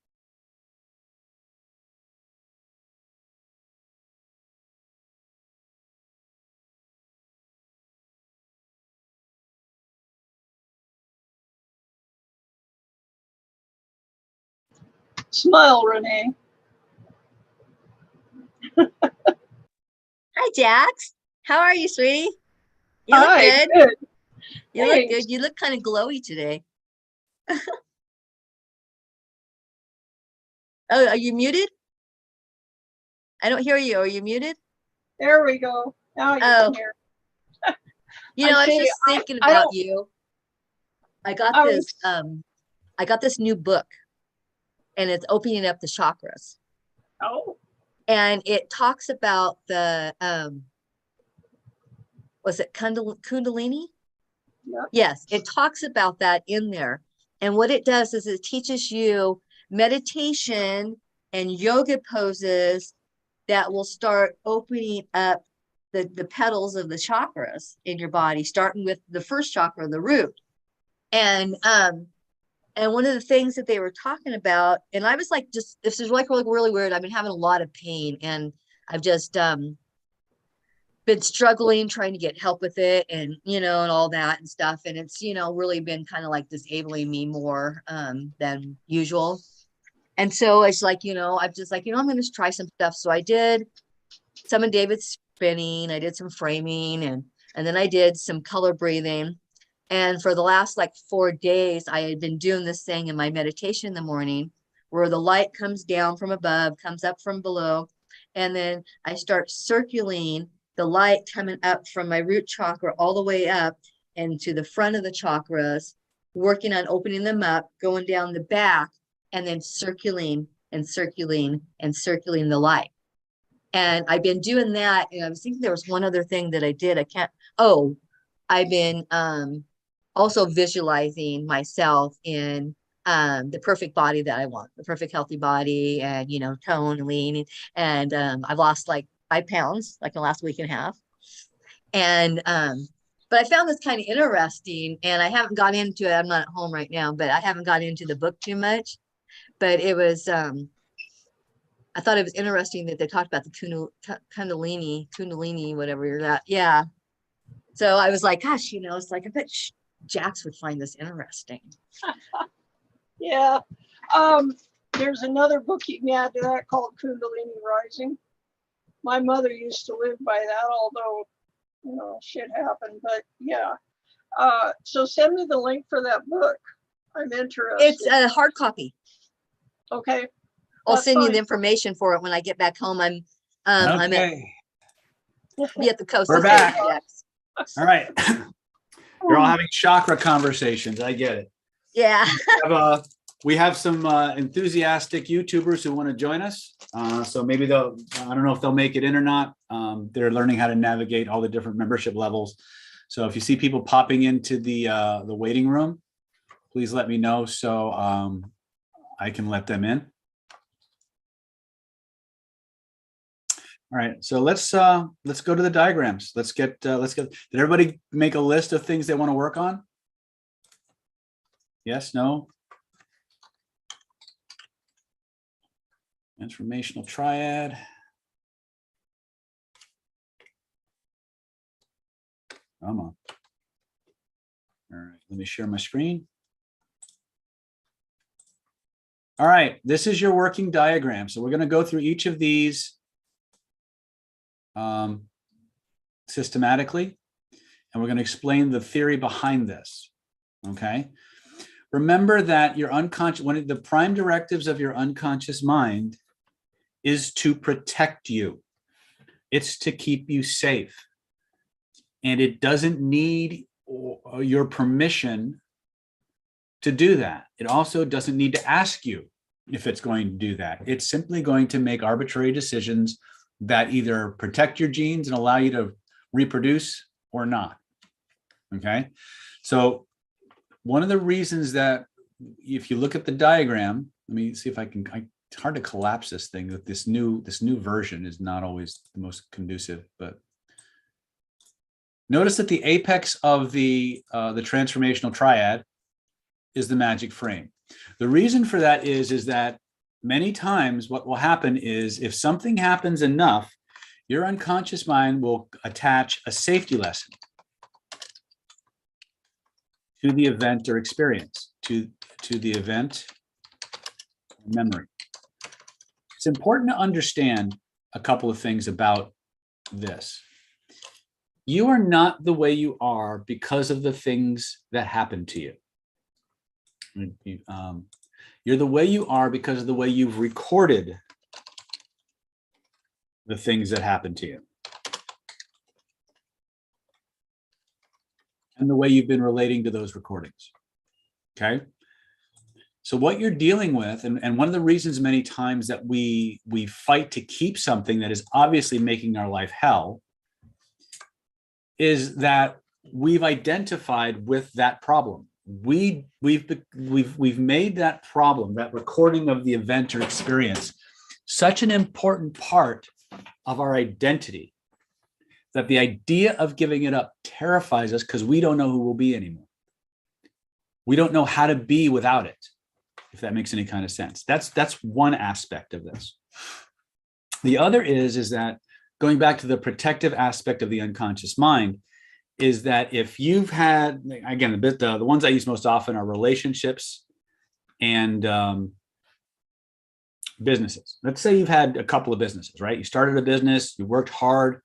Smile, Renee. Hi, Jax. How are you, sweetie? You look Hi, good. good. You look Thanks. good. You look kind of glowy today. Oh, are you muted? I don't hear you. Are you muted? There we go. Now you Oh, can hear. you know, I was say, just thinking I about don't. you. I got I this, was. I got this new book, and it's opening up the chakras. Oh. And it talks about the was it Kundalini? Yep. Yes, it talks about that in there. And what it does is it teaches you meditation and yoga poses that will start opening up the petals of the chakras in your body, starting with the first chakra, the root. And one of the things that they were talking about, and I was like, just, this is like really weird. I've been having a lot of pain, and I've just been struggling trying to get help with it, and and all that and stuff. And it's really been kind of like disabling me more than usual. And so it's like, I'm just like, I'm going to try some stuff. So I did some of David's spinning, I did some framing, and then I did some color breathing. And for the last like 4 days, I had been doing this thing in my meditation in the morning where the light comes down from above, comes up from below, and then I start circling the light coming up from my root chakra all the way up and to the front of the chakras, working on opening them up, going down the back, and then circling and circling and circling the light. And I've been doing that. And I was thinking there was one other thing that I did. I've been also visualizing myself in the perfect body that I want, the perfect healthy body, and tone and lean. And I've lost like 5 pounds like in the last week and a half. And but I found this kind of interesting, and I haven't got into it. I'm not at home right now, but I haven't got into the book too much. But it was I thought it was interesting that they talked about the Kundalini, whatever that. Yeah. So I was like, gosh, it's like, I bet Jax would find this interesting. Yeah. There's another book you can add to that called Kundalini Rising. My mother used to live by that, although, shit happened, but yeah. So send me the link for that book. I'm interested. It's a hard copy. Okay. I'll That's send you fine. the information for it when I get back home. I'm Okay. I'll be at the coast. We're this day, back. Jax. All right. You're all having chakra conversations. I get it. Yeah. We have some enthusiastic YouTubers who want to join us. So maybe I don't know if they'll make it in or not. They're learning how to navigate all the different membership levels. So if you see people popping into the waiting room, please let me know so I can let them in. All right, so let's go to the diagrams. Did everybody make a list of things they want to work on? Yes, no? Transformational triad. Come on. All right, let me share my screen. All right, this is your working diagram. So we're going to go through each of these systematically, and we're going to explain the theory behind this. Okay. Remember that your unconscious, one of the prime directives of your unconscious mind is to protect you. It's to keep you safe. And it doesn't need your permission to do that. It also doesn't need to ask you if it's going to do that. It's simply going to make arbitrary decisions that either protect your genes and allow you to reproduce or not. Okay. So one of the reasons that if you look at the diagram, let me see if I can, it's hard to collapse this thing, that this new version is not always the most conducive, but notice that the apex of the transformational triad is the magic frame. The reason for that is that many times what will happen is if something happens enough, your unconscious mind will attach a safety lesson to the event or experience, to the event memory. It's important to understand a couple of things about this. You are not the way you are because of the things that happen to you. You're the way you are because of the way you've recorded the things that happen to you. And the way you've been relating to those recordings. Okay? So what you're dealing with, and one of the reasons many times that we fight to keep something that is obviously making our life hell, is that we've identified with that problem. We've made that problem, that recording of the event or experience, such an important part of our identity that the idea of giving it up terrifies us because we don't know who we'll be anymore. We don't know how to be without it, if that makes any kind of sense. That's one aspect of this. The other is that going back to the protective aspect of the unconscious mind, is that if you've had, again, the ones I use most often are relationships and businesses. Let's say you've had a couple of businesses, right? You started a business, you worked hard,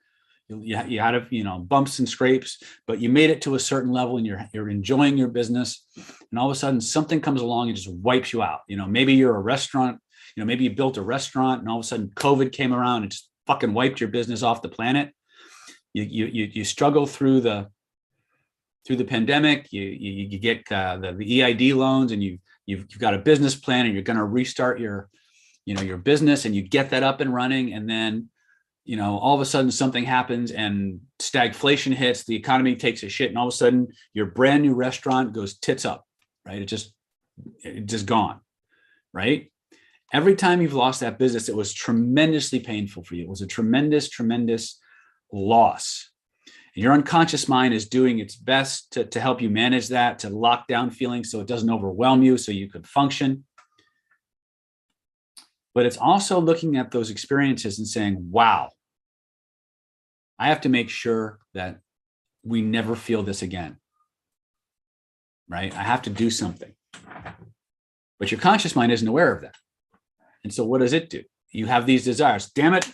you had bumps and scrapes, but you made it to a certain level and you're enjoying your business, and all of a sudden something comes along and just wipes you out. Maybe you're a restaurant, maybe you built a restaurant and all of a sudden COVID came around and just fucking wiped your business off the planet. You struggle through the pandemic. You get the EID loans, and you've got a business plan, and you're going to restart your business, and you get that up and running, and then all of a sudden something happens and stagflation hits, the economy takes a shit, and all of a sudden your brand new restaurant goes tits up, right? It's just gone, right? Every time you've lost that business, it was tremendously painful for you. It was a tremendous loss. And your unconscious mind is doing its best to help you manage that, to lock down feelings so it doesn't overwhelm you, so you could function. But it's also looking at those experiences and saying, wow, I have to make sure that we never feel this again, right? I have to do something. But your conscious mind isn't aware of that. And so what does it do? You have these desires. Damn it,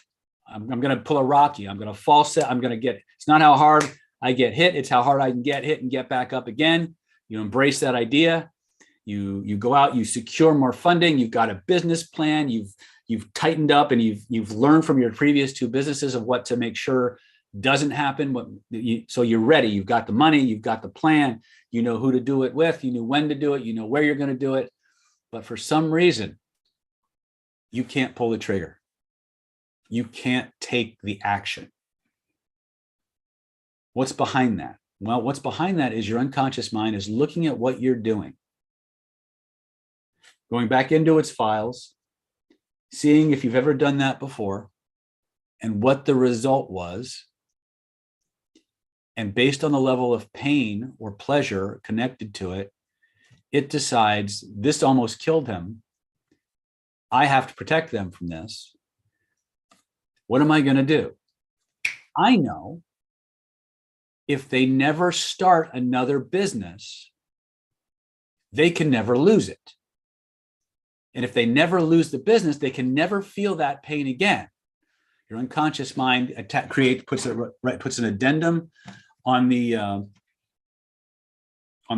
I'm going to pull a Rocky. I'm going to fall set. I'm going to get, it's not how hard I get hit. It's how hard I can get hit and get back up again. You embrace that idea. You go out, you secure more funding. You've got a business plan. You've tightened up, and you've learned from your previous two businesses of what to make sure doesn't happen. So you're ready. You've got the money. You've got the plan. You know who to do it with. You know when to do it. You know where you're going to do it. But for some reason, you can't pull the trigger. You can't take the action. What's behind that? Well, what's behind that is your unconscious mind is looking at what you're doing, going back into its files, seeing if you've ever done that before and what the result was. And based on the level of pain or pleasure connected to it, it decides this almost killed him. I have to protect them from this. What am I going to do? I know if they never start another business, they can never lose it. And if they never lose the business, they can never feel that pain again. Your unconscious mind puts an addendum on the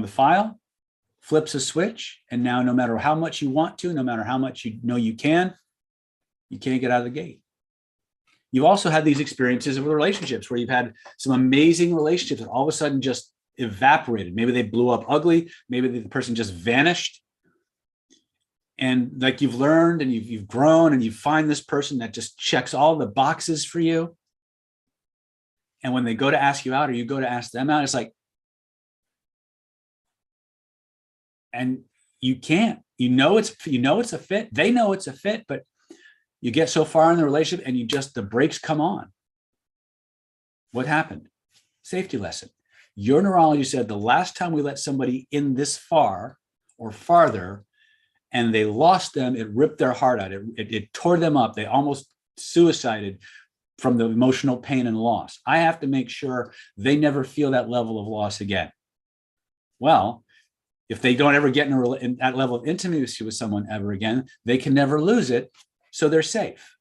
file, flips a switch, and now no matter how much you want to, no matter how much you know you can't get out of the gate. You've also had these experiences with relationships where you've had some amazing relationships that all of a sudden just evaporated. Maybe they blew up ugly. Maybe the person just vanished. And like you've learned and you've grown and you find this person that just checks all the boxes for you. And when they go to ask you out or you go to ask them out, it's like, and you can't, it's a fit. They know it's a fit, but you get so far in the relationship and the brakes come on. What happened? Safety lesson. Your neurology said the last time we let somebody in this far or farther, and they lost them, it ripped their heart out. It tore them up. They almost suicided from the emotional pain and loss. I have to make sure they never feel that level of loss again. Well, if they don't ever get in that level of intimacy with someone ever again, they can never lose it, so they're safe.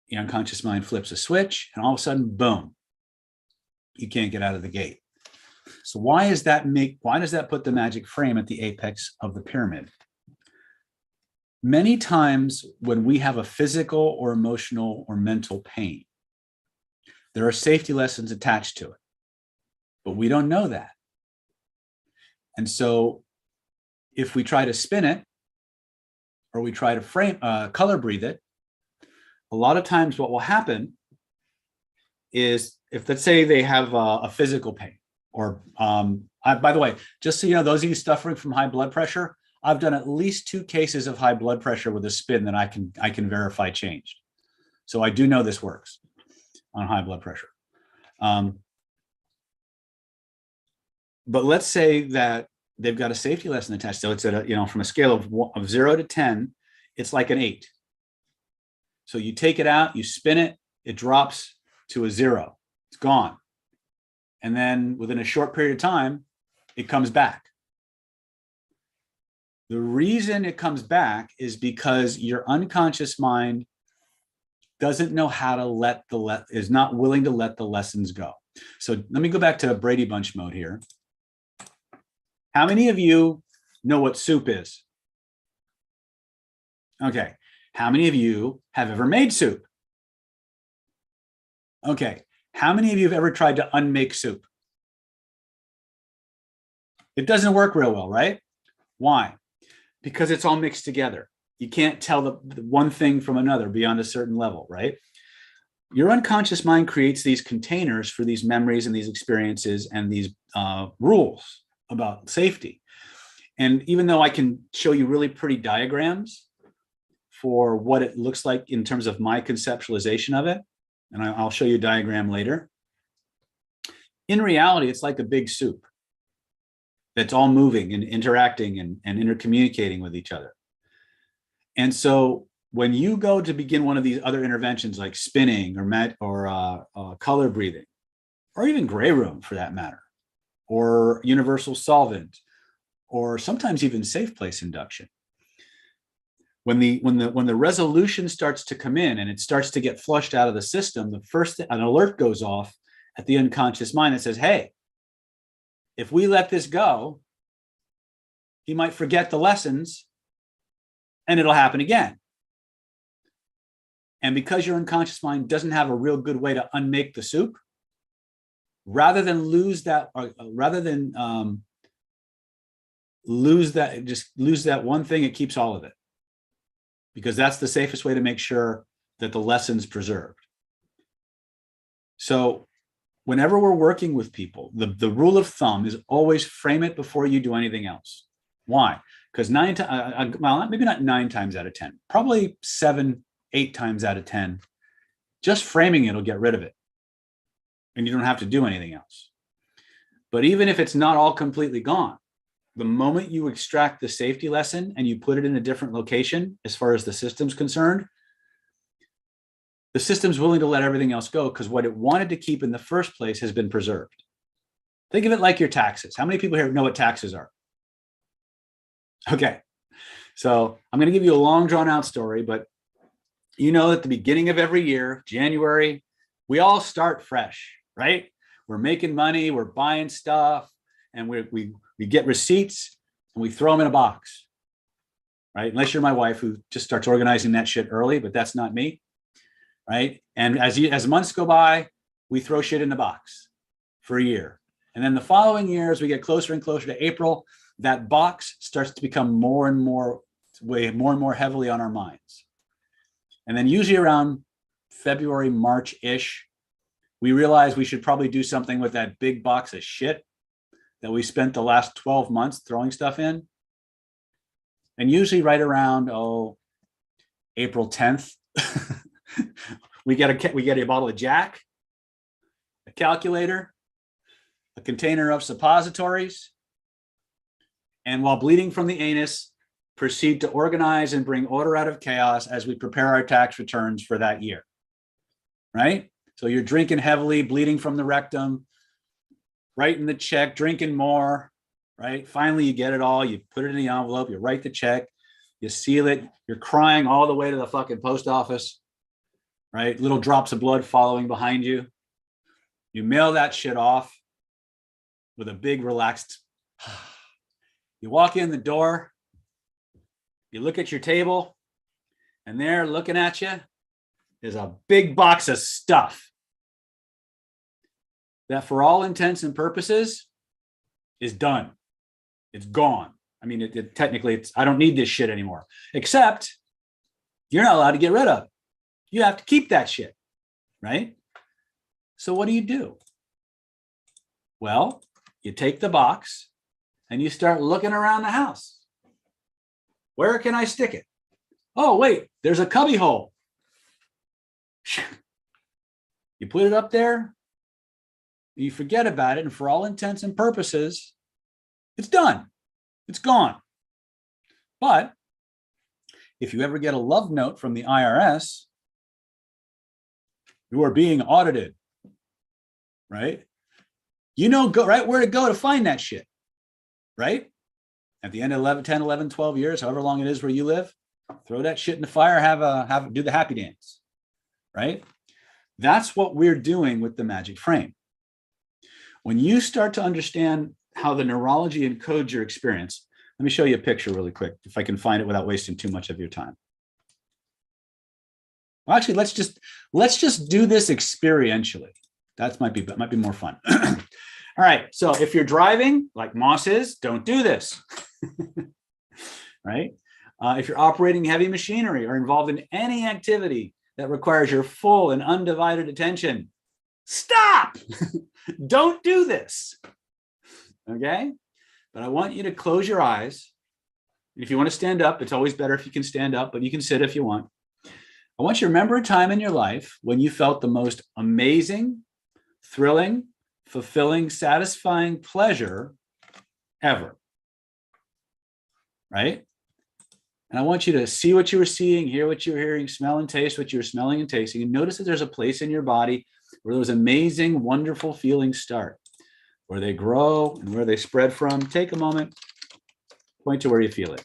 The unconscious mind flips a switch, and all of a sudden, boom, you can't get out of the gate. So why does that put the magic frame at the apex of the pyramid? Many times when we have a physical or emotional or mental pain, there are safety lessons attached to it, but we don't know that. And so if we try to spin it, or we try to color breathe it, a lot of times what will happen is, if let's say they have a physical pain, or by the way, just so you know, those of you suffering from high blood pressure, I've done at least 2 cases of high blood pressure with a spin that I can verify changed. So I do know this works on high blood pressure. But let's say that they've got a safety lesson attached. So it's at from a scale of 0 to 10, it's like an 8. So you take it out, you spin it, it drops to a 0. It's gone. And then within a short period of time, it comes back. The reason it comes back is because your unconscious mind doesn't know how to is not willing to let the lessons go. So let me go back to Brady Bunch mode here. How many of you know what soup is? Okay. How many of you have ever made soup? Okay. How many of you have ever tried to unmake soup? It doesn't work real well, right? Why? Because it's all mixed together. You can't tell the one thing from another beyond a certain level, right? Your unconscious mind creates these containers for these memories and these experiences and these rules about safety. And even though I can show you really pretty diagrams for what it looks like in terms of my conceptualization of it, and I'll show you a diagram later, in reality, it's like a big soup that's all moving and interacting and intercommunicating with each other. And so when you go to begin one of these other interventions like spinning or color breathing, or even gray room for that matter, or universal solvent, or sometimes even safe place induction, when the resolution starts to come in and it starts to get flushed out of the system, an alert goes off at the unconscious mind that says, hey, if we let this go, he might forget the lessons and it'll happen again. And because your unconscious mind doesn't have a real good way to unmake the soup, rather than lose that one thing, it keeps all of it, because that's the safest way to make sure that the lesson's preserved. So whenever we're working with people, the rule of thumb is always frame it before you do anything else. Why? Because well, maybe not 9 times out of 10, probably 7, 8 times out of 10, just framing it will get rid of it. And you don't have to do anything else. But even if it's not all completely gone, the moment you extract the safety lesson and you put it in a different location, as far as the system's concerned, the system's willing to let everything else go because what it wanted to keep in the first place has been preserved. Think of it like your taxes. How many people here know what taxes are? Okay. So I'm going to give you a long drawn out story, but you know, at the beginning of every year, January, we all start fresh, right? We're making money, we're buying stuff, and we get receipts and we throw them in a box, right? Unless you're my wife who just starts organizing that shit early, but that's not me, right? And as months go by, we throw shit in the box for a year. And then the following year, as we get closer and closer to April, that box starts to become more and more heavily on our minds. And then usually around February, March-ish, we realize we should probably do something with that big box of shit that we spent the last 12 months throwing stuff in. And usually right around, April 10th, we get a bottle of Jack, a calculator, a container of suppositories, and while bleeding from the anus, proceed to organize and bring order out of chaos as we prepare our tax returns for that year, right? So you're drinking heavily, bleeding from the rectum, writing the check, drinking more, right? Finally, you get it all. You put it in the envelope, you write the check, you seal it. You're crying all the way to the fucking post office, right? Little drops of blood following behind you. You mail that shit off with a big relaxed. You walk in the door, you look at your table, and there looking at you is a big box of stuff that for all intents and purposes is done. It's gone. I mean, technically, I don't need this shit anymore, except you're not allowed to get rid of it. You have to keep that shit, right? So what do? Well, you take the box and you start looking around the house. Where can I stick it? Oh, wait, there's a cubby hole. You put it up there, you forget about it, and for all intents and purposes, it's done. It's gone. But if you ever get a love note from the IRS, you are being audited, right? You know right where to go to find that shit, right? At the end of 10, 11, 12 years, however long it is where you live, throw that shit in the fire, do the happy dance, right? That's what we're doing with the magic frame. When you start to understand how the neurology encodes your experience, let me show you a picture really quick, if I can find it without wasting too much of your time. Well, actually, let's just do this experientially. That might be more fun. All right, so if you're driving, like Moss is, don't do this, right? If you're operating heavy machinery or involved in any activity that requires your full and undivided attention, stop! Don't do this, okay? But I want you to close your eyes. If you want to stand up, it's always better if you can stand up, but you can sit if you want. I want you to remember a time in your life when you felt the most amazing, thrilling, fulfilling, satisfying pleasure ever, right? And I want you to see what you were seeing, hear what you were hearing, smell and taste what you were smelling and tasting, and notice that there's a place in your body where those amazing, wonderful feelings start, where they grow and where they spread from. Take a moment, point to where you feel it.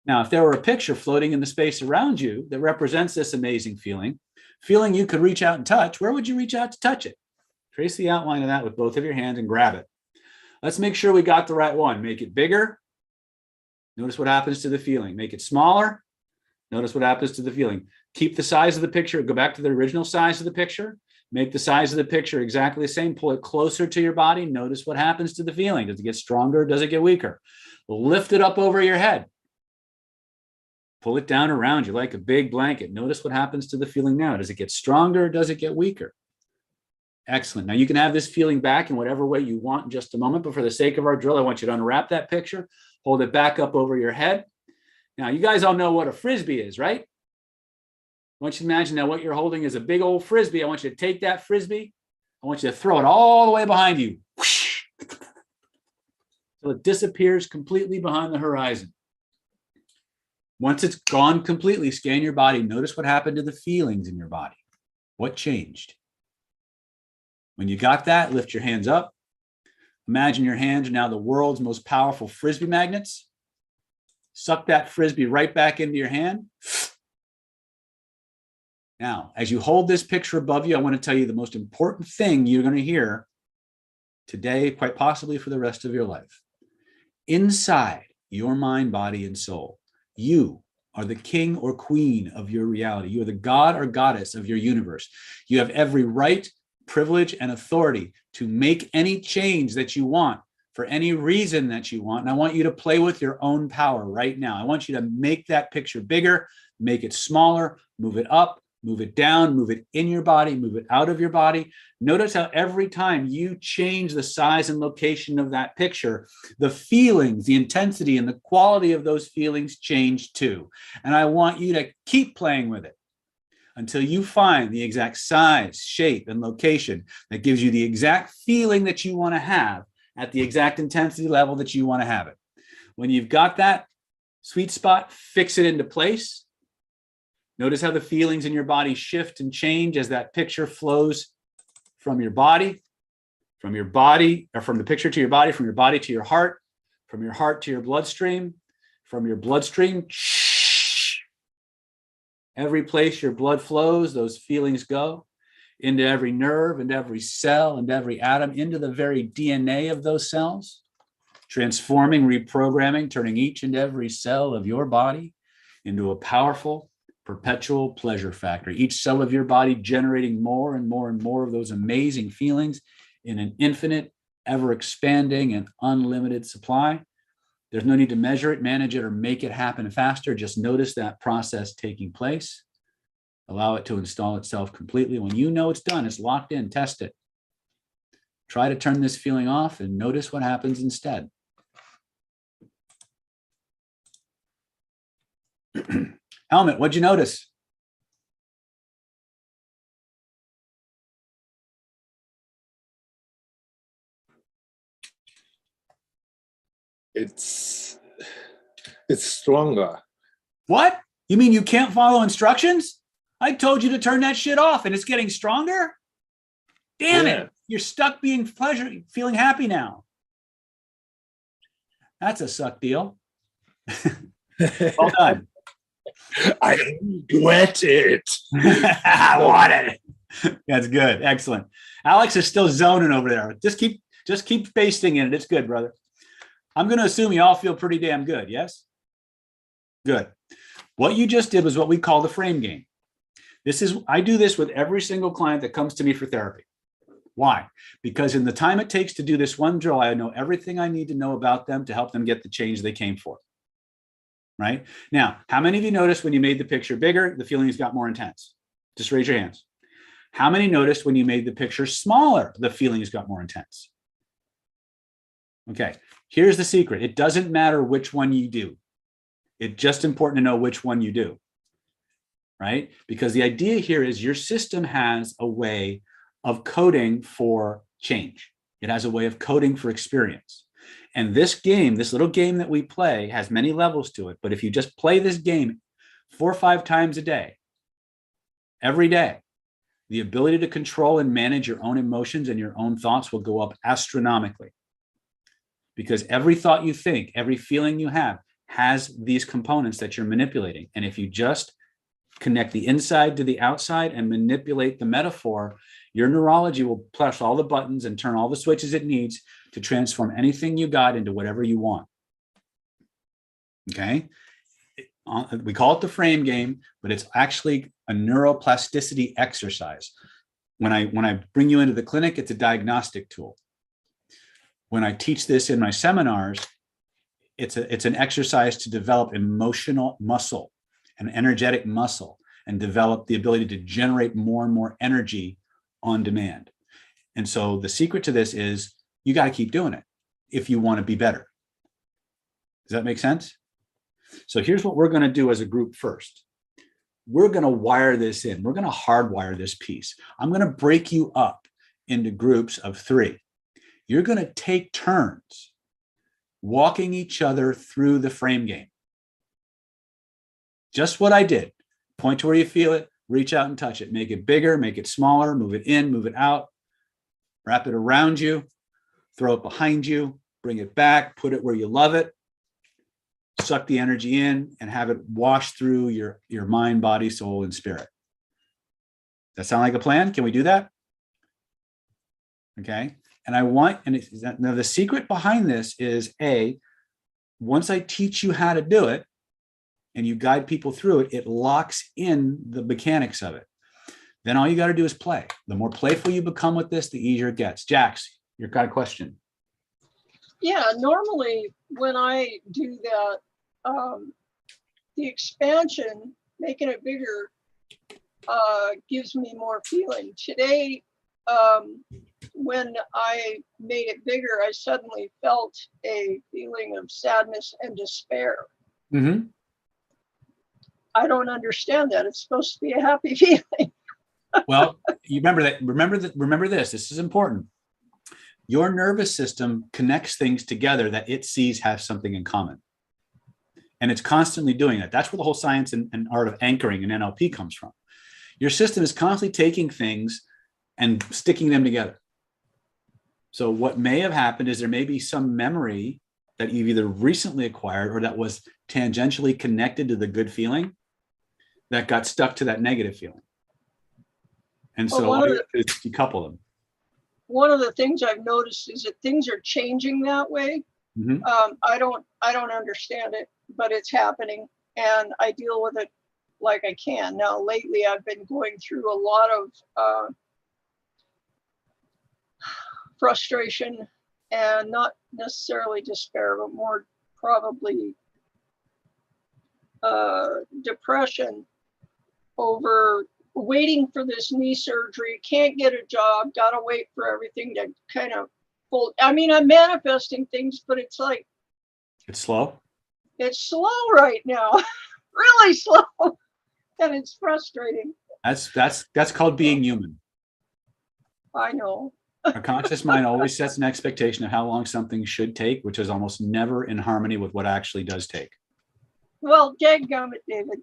Now, if there were a picture floating in the space around you that represents this amazing feeling you could reach out and touch, where would you reach out to touch it? Trace the outline of that with both of your hands and grab it. Let's make sure we got the right one. Make it bigger. Notice what happens to the feeling. Make it smaller. Notice what happens to the feeling. Keep the size of the picture. Go back to the original size of the picture. Make the size of the picture exactly the same. Pull it closer to your body. Notice what happens to the feeling. Does it get stronger? Does it get weaker? Lift it up over your head. Pull it down around you like a big blanket. Notice what happens to the feeling now. Does it get stronger? Or does it get weaker? Excellent. Now you can have this feeling back in whatever way you want in just a moment, but for the sake of our drill, I want you to unwrap that picture, hold it back up over your head. Now you guys all know what a Frisbee is, right? I want you to imagine now what you're holding is a big old Frisbee. I want you to take that Frisbee. I want you to throw it all the way behind you. So it disappears completely behind the horizon. Once it's gone completely, scan your body. Notice what happened to the feelings in your body. What changed? When you got that, lift your hands up. Imagine your hands are now the world's most powerful Frisbee magnets. Suck that Frisbee right back into your hand. Now, as you hold this picture above you, I want to tell you the most important thing you're going to hear today, quite possibly for the rest of your life. Inside your mind, body, and soul, you are the king or queen of your reality. You are the god or goddess of your universe. You have every right, privilege, and authority to make any change that you want for any reason that you want. And I want you to play with your own power right now. I want you to make that picture bigger, make it smaller, move it up, move it down, move it in your body, move it out of your body. Notice how every time you change the size and location of that picture, the feelings, the intensity, and the quality of those feelings change too. And I want you to keep playing with it until you find the exact size, shape, and location that gives you the exact feeling that you want to have at the exact intensity level that you want to have it. When you've got that sweet spot, fix it into place. Notice how the feelings in your body shift and change as that picture flows from your body, or from the picture to your body, from your body to your heart, from your heart to your bloodstream, from your bloodstream. Every place your blood flows, those feelings go into every nerve and every cell and every atom, into the very DNA of those cells, transforming, reprogramming, turning each and every cell of your body into a powerful, perpetual pleasure factory. Each cell of your body generating more and more and more of those amazing feelings in an infinite, ever expanding and unlimited supply. There's no need to measure it, manage it, or make it happen faster. Just notice that process taking place. Allow it to install itself completely. When you know it's done, it's locked in, test it. Try to turn this feeling off and notice what happens instead. Helmet, what'd you notice? It's stronger. What? You mean you can't follow instructions? I told you to turn that shit off and it's getting stronger? Damn it. You're stuck being feeling happy now. That's a suck deal. Well done. I regret it. I wanted it. That's good. Excellent. Alex is still zoning over there. Just keep pasting in it. It's good, brother. I'm going to assume you all feel pretty damn good. Yes? Good. What you just did was what we call the frame game. I do this with every single client that comes to me for therapy. Why? Because in the time it takes to do this one drill, I know everything I need to know about them to help them get the change they came for. Right? Now, how many of you noticed when you made the picture bigger, the feelings got more intense? Just raise your hands. How many noticed when you made the picture smaller, the feelings got more intense? Okay, here's the secret. It doesn't matter which one you do. It's just important to know which one you do, right? Because the idea here is your system has a way of coding for change. It has a way of coding for experience. And this game, this little game that we play, has many levels to it. But if you just play this game 4 or 5 times a day, every day, the ability to control and manage your own emotions and your own thoughts will go up astronomically. Because every thought you think, every feeling you have has these components that you're manipulating. And if you just connect the inside to the outside and manipulate the metaphor, your neurology will press all the buttons and turn all the switches it needs to transform anything you got into whatever you want. Okay? We call it the frame game, but it's actually a neuroplasticity exercise. When I bring you into the clinic, it's a diagnostic tool. When I teach this in my seminars, it's an exercise to develop emotional muscle, an energetic muscle, and develop the ability to generate more and more energy on demand. And so the secret to this is you got to keep doing it if you want to be better. Does that make sense? So here's what we're going to do as a group first. We're going to wire this in. We're going to hardwire this piece. I'm going to break you up into groups of 3. You're going to take turns walking each other through the frame game. Just what I did. Point to where you feel it, reach out and touch it. Make it bigger, make it smaller, move it in, move it out, wrap it around you, throw it behind you, bring it back, put it where you love it, suck the energy in and have it wash through your mind, body, soul, and spirit. That sound like a plan? Can we do that? Okay. And now the secret behind this is once I teach you how to do it and you guide people through it, it locks in the mechanics of it. Then all you got to do is play. The more playful you become with this, the easier it gets. Jax, your kind of question. Yeah, normally when I do that, the expansion, making it bigger, gives me more feeling. Today, when I made it bigger, I suddenly felt a feeling of sadness and despair. Mm-hmm. I don't understand that. It's supposed to be a happy feeling. Well, you remember this. This is important. Your nervous system connects things together that it sees have something in common. And it's constantly doing that. That's where the whole science and art of anchoring and NLP comes from. Your system is constantly taking things and sticking them together. So what may have happened is there may be some memory that you've either recently acquired or that was tangentially connected to the good feeling that got stuck to that negative feeling. And so all you have to do is decouple them. One of the things I've noticed is that things are changing that way. Mm-hmm. I don't understand it, but it's happening, and I deal with it like I can. Now, lately, I've been going through a lot of frustration, and not necessarily despair, but more probably depression over waiting for this knee surgery, can't get a job, gotta wait for everything to kind of fold. I mean, I'm manifesting things, but it's like, It's slow. it's slow right now, really slow, and it's frustrating. That's called being human. I know. Our conscious mind always sets an expectation of how long something should take, which is almost never in harmony with what actually does take. Well, dadgummit, David.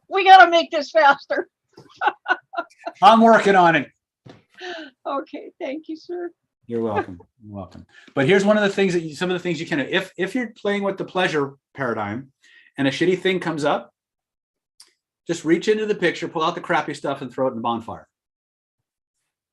We got to make this faster. I'm working on it. Okay, thank you, sir. You're welcome. You're welcome. But here's one of the things that some of the things you can do. If you're playing with the pleasure paradigm and a shitty thing comes up, just reach into the picture, pull out the crappy stuff and throw it in the bonfire.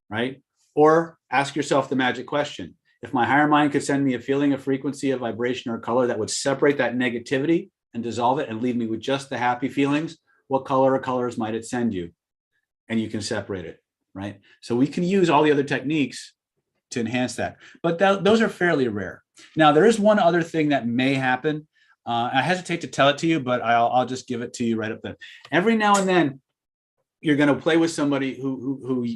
Right? Or ask yourself the magic question. If my higher mind could send me a feeling, a frequency, a vibration, or a color that would separate that negativity and dissolve it and leave me with just the happy feelings, what color or colors might it send you? And you can separate it, right? So we can use all the other techniques to enhance that, but those are fairly rare. Now, there is one other thing that may happen. I hesitate to tell it to you, but I'll just give it to you right up there. Every now and then, you're going to play with somebody who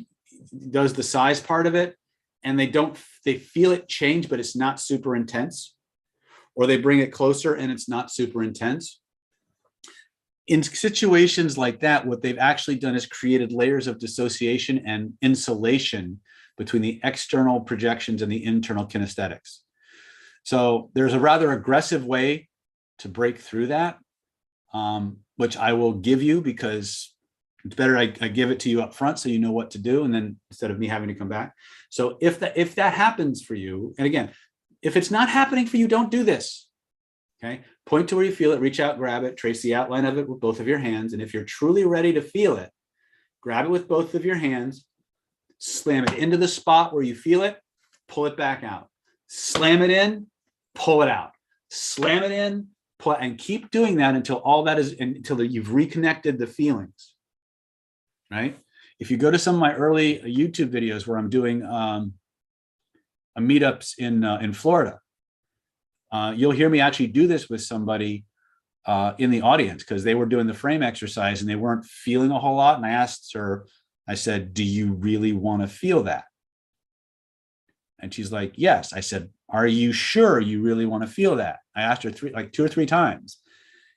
does the size part of it, and they feel it change, but it's not super intense, or they bring it closer and it's not super intense. In situations like that, what they've actually done is created layers of dissociation and insulation between the external projections and the internal kinesthetics. So there's a rather aggressive way to break through that, which I will give you because it's better I give it to you up front so you know what to do, and then instead of me having to come back. So if that happens for you, and again, if it's not happening for you, don't do this. Okay, point to where you feel it, reach out, grab it, trace the outline of it with both of your hands. And if you're truly ready to feel it, grab it with both of your hands, slam it into the spot where you feel it, pull it back out, slam it in, pull it out, slam it in, pull it, and keep doing that until until you've reconnected the feelings, right? If you go to some of my early YouTube videos where I'm doing a meetups in Florida, you'll hear me actually do this with somebody in the audience because they were doing the frame exercise and they weren't feeling a whole lot. And I asked her, I said, do you really want to feel that? And she's like, yes. I said, are you sure you really want to feel that? I asked her two or three times.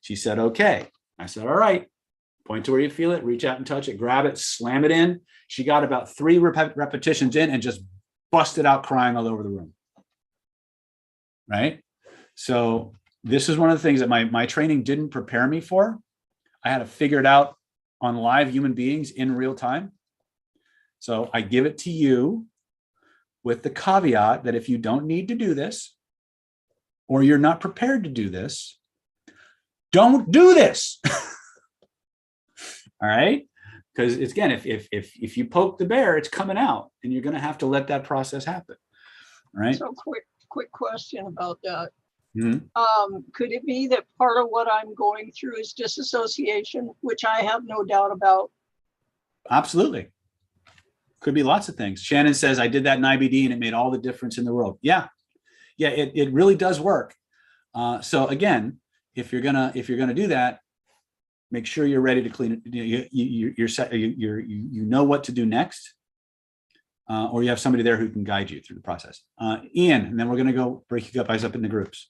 She said, okay. I said, all right, point to where you feel it, reach out and touch it, grab it, slam it in. She got about 3 repetitions in and just busted out crying all over the room. Right? So this is one of the things that my training didn't prepare me for. I had to figure it out on live human beings in real time. So I give it to you with the caveat that if you don't need to do this, or you're not prepared to do this, don't do this. All right? Because it's, again, if you poke the bear, it's coming out, and you're going to have to let that process happen. All right? So quick question about that. Mm-hmm. Could it be that part of what I'm going through is disassociation, which I have no doubt about? Absolutely. Could be lots of things. Shannon says, I did that in IBD and it made all the difference in the world. Yeah. Yeah, it really does work. So again, if you're gonna do that, make sure you're ready to clean it. You know what to do next, or you have somebody there who can guide you through the process. Ian, and then we're gonna go break you guys up into groups.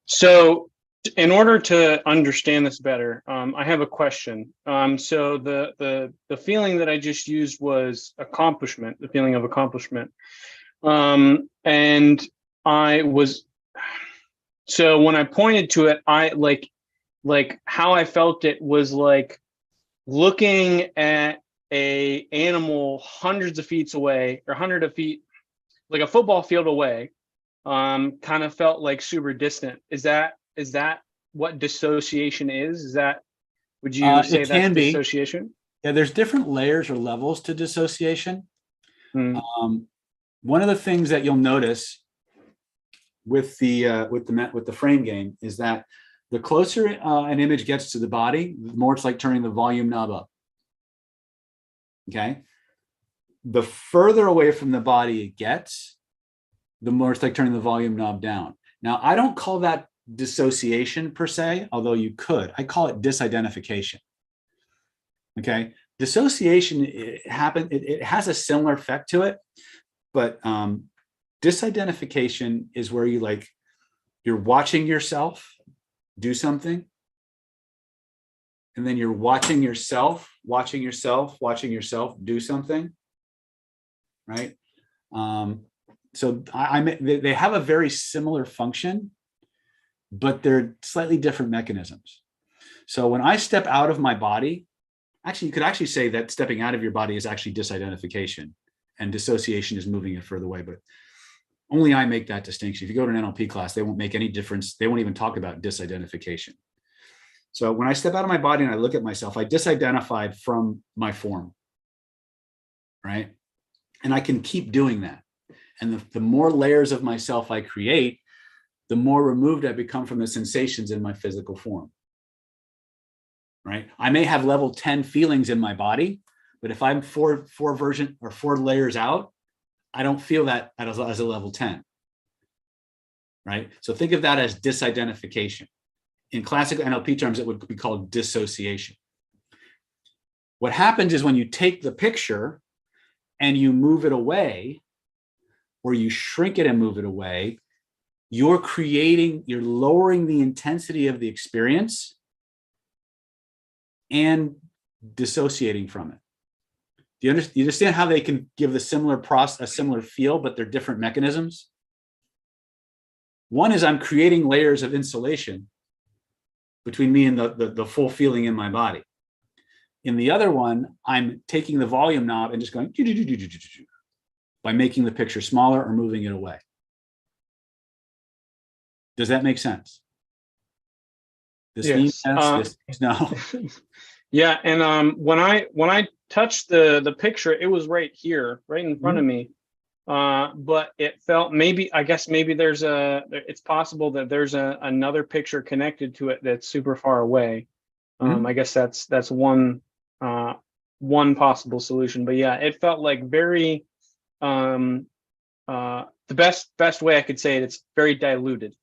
So in order to understand this better, I have a question. So the feeling that I just used was accomplishment, the feeling of accomplishment. And I was, so when I pointed to it, I like how I felt it was like looking at a animal hundreds of feet away, or hundred of feet, like a football field away. Kind of felt like super distant. Is that what dissociation is? Is that, would you say It that's can be. dissociation? Yeah, there's different layers or levels to dissociation. One of the things that you'll notice with the frame game is that the closer an image gets to the body, the more it's like turning the volume knob up. Okay. The further away from the body it gets, the more it's like turning the volume knob down. Now, I don't call that dissociation per se, although you could. I call it disidentification. Okay. Dissociation, it has a similar effect to it, but disidentification is where you're watching yourself do something, and then you're watching yourself do something, right? So they have a very similar function, but they're slightly different mechanisms. So when I step out of my body, actually, you could actually say that stepping out of your body is actually disidentification, and dissociation is moving it further away, but only I make that distinction. If you go to an NLP class, they won't make any difference. They won't even talk about disidentification. So when I step out of my body and I look at myself, I disidentified from my form, right? And I can keep doing that. And the more layers of myself I create, the more removed I become from the sensations in my physical form, right? I may have level 10 feelings in my body, but if I'm four layers out, I don't feel that as a level 10, right? So think of that as disidentification. In classical NLP terms, it would be called dissociation. What happens is when you take the picture and you move it away, or you shrink it and move it away, you're lowering the intensity of the experience and dissociating from it. Do you understand how they can give a similar feel, but they're different mechanisms? One is I'm creating layers of insulation between me and the full feeling in my body. In the other one, I'm taking the volume knob and just going by making the picture smaller or moving it away. Does that make sense? This means yes, this no. Yeah, and when I touched the picture, it was right here, right in front of me. But it felt it's possible that there's another picture connected to it that's super far away. I guess that's one possible solution. But yeah, it felt like very the best way I could say it, it's very diluted.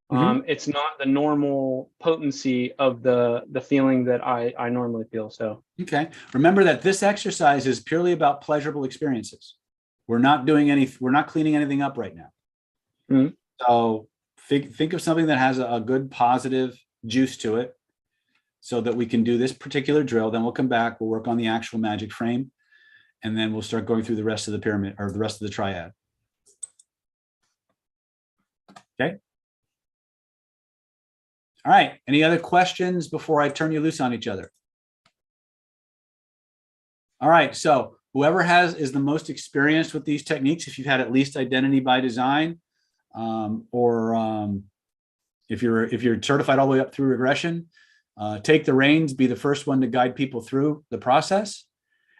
It's not the normal potency of the feeling that I normally feel. So okay, remember that this exercise is purely about pleasurable experiences. We're not cleaning anything up right now. So think of something that has a good positive juice to it, so that we can do this particular drill. Then we'll come back, we'll work on the actual magic frame, and then we'll start going through the rest of the pyramid, or the rest of the triad. Okay. All right, any other questions before I turn you loose on each other? All right, so whoever is the most experienced with these techniques, if you've had at least identity by design, or if you're certified all the way up through regression, take the reins, be the first one to guide people through the process,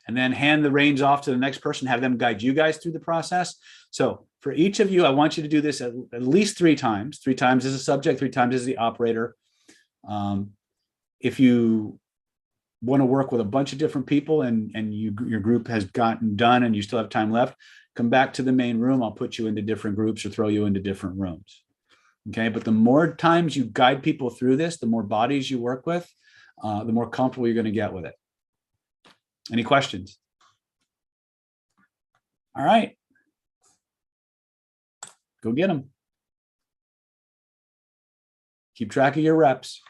and then hand the reins off to the next person, have them guide you guys through the process. So for each of you, I want you to do this at least 3 times. 3 times as a subject, 3 times as the operator. If you want to work with a bunch of different people and your group has gotten done and you still have time left, come back to the main room. I'll put you into different groups or throw you into different rooms. Okay, but the more times you guide people through this, the more bodies you work with, the more comfortable you're going to get with it. Any questions? All right. Go get them. Keep track of your reps.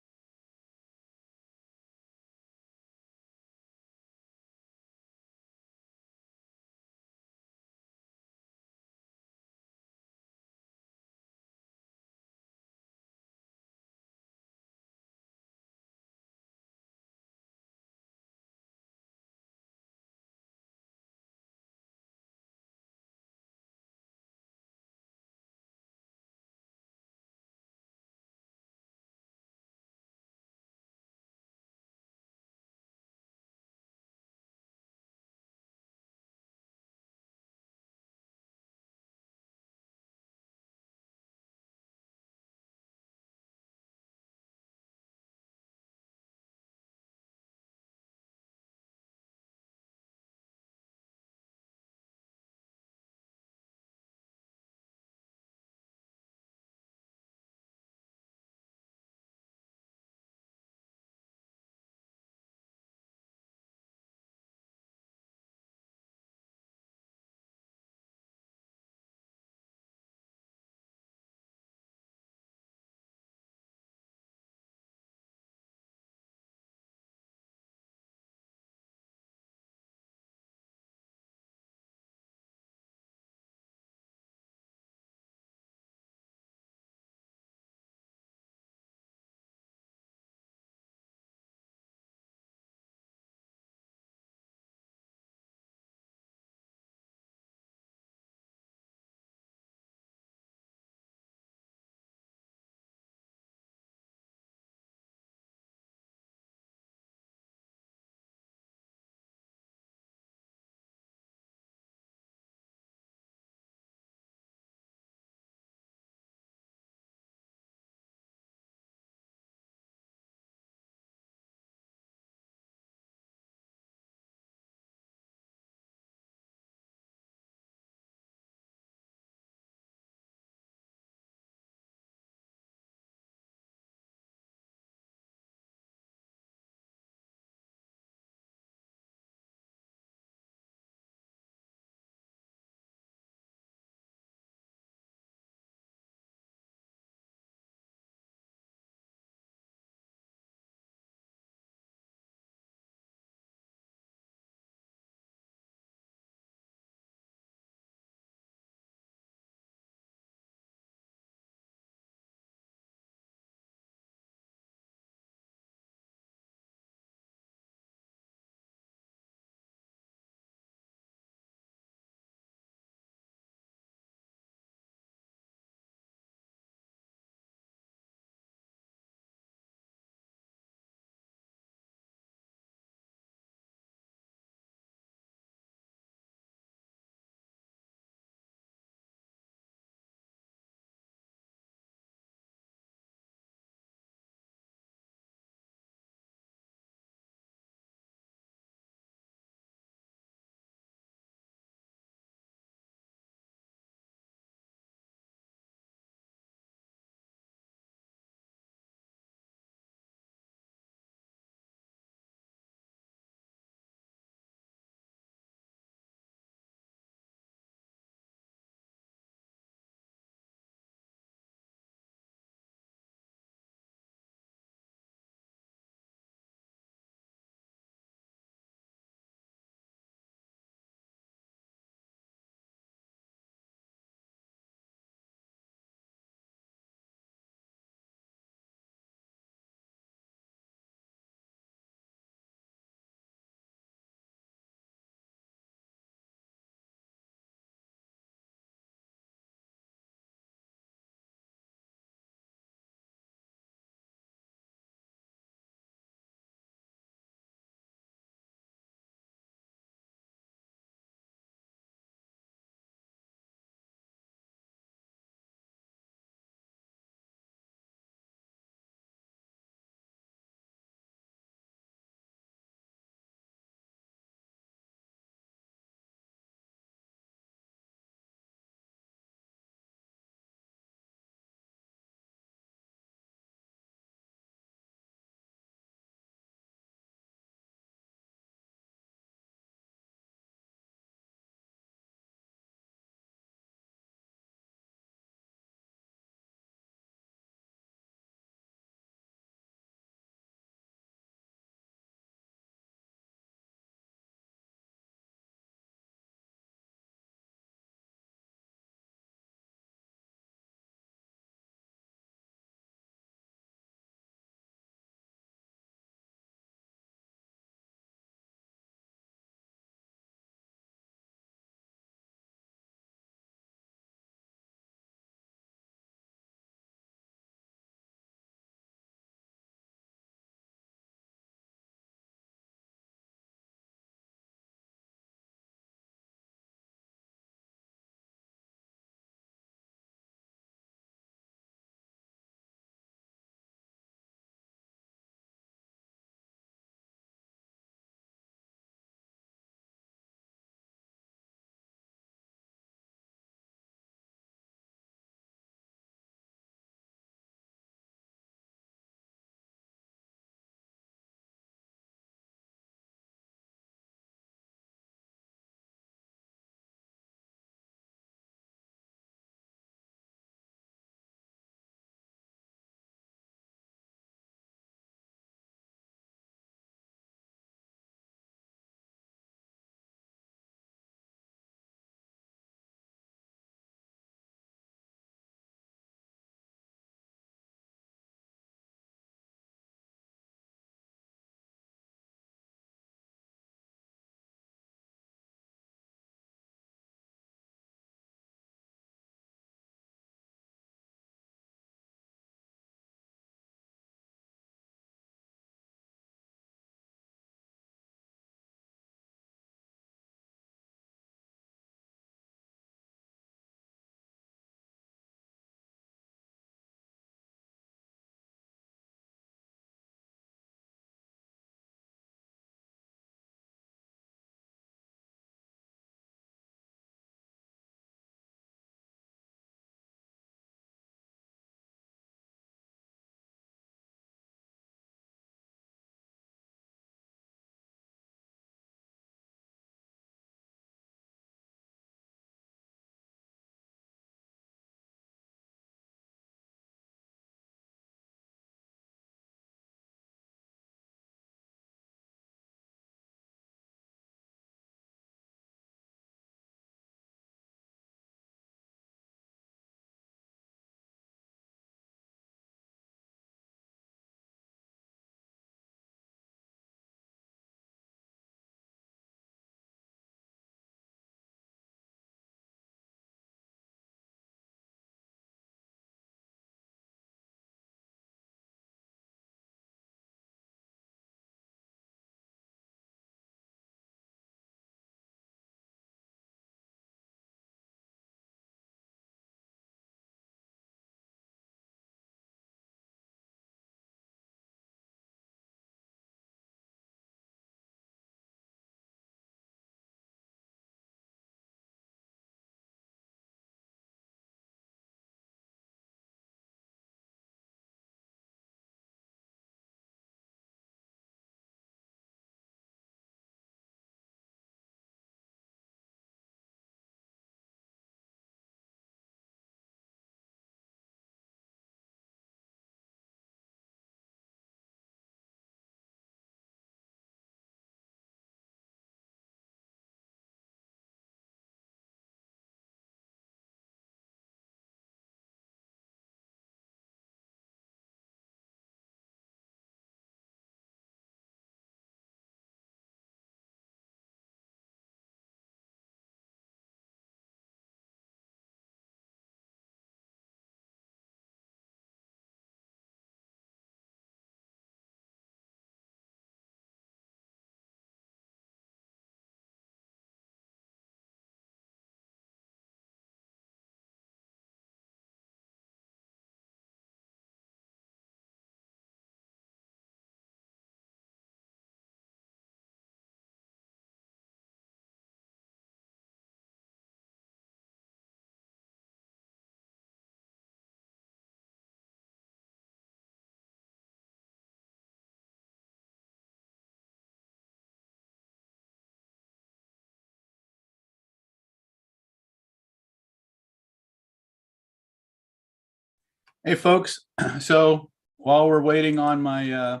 Hey, folks. So while we're waiting on my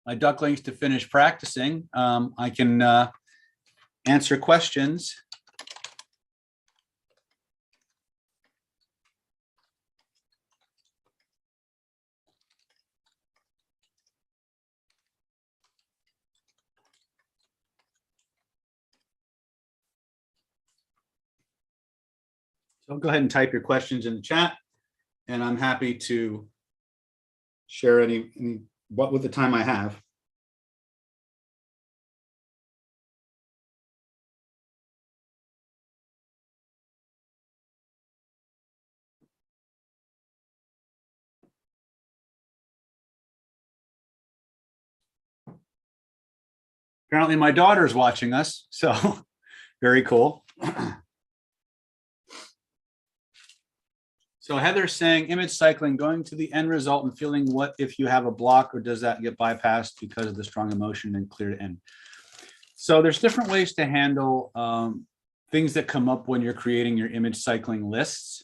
my ducklings to finish practicing, I can answer questions. So go ahead and type your questions in the chat, and I'm happy to share any what with the time I have. Apparently my daughter's watching us, so very cool. So Heather's saying image cycling, going to the end result and feeling what if you have a block, or does that get bypassed because of the strong emotion and clear to end? So there's different ways to handle things that come up when you're creating your image cycling lists,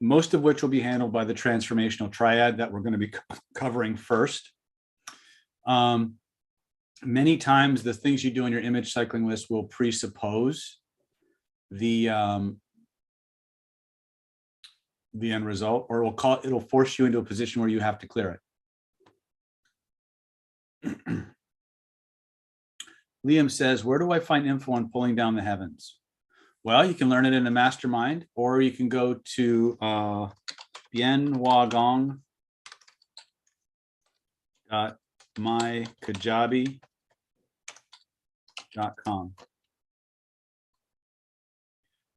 most of which will be handled by the transformational triad that we're going to be covering first. Many times the things you do in your image cycling list will presuppose the end result, or it'll force you into a position where you have to clear it. Liam says, where do I find info on pulling down the heavens? Well, you can learn it in a mastermind, or you can go to bienwagong.mykajabi.com.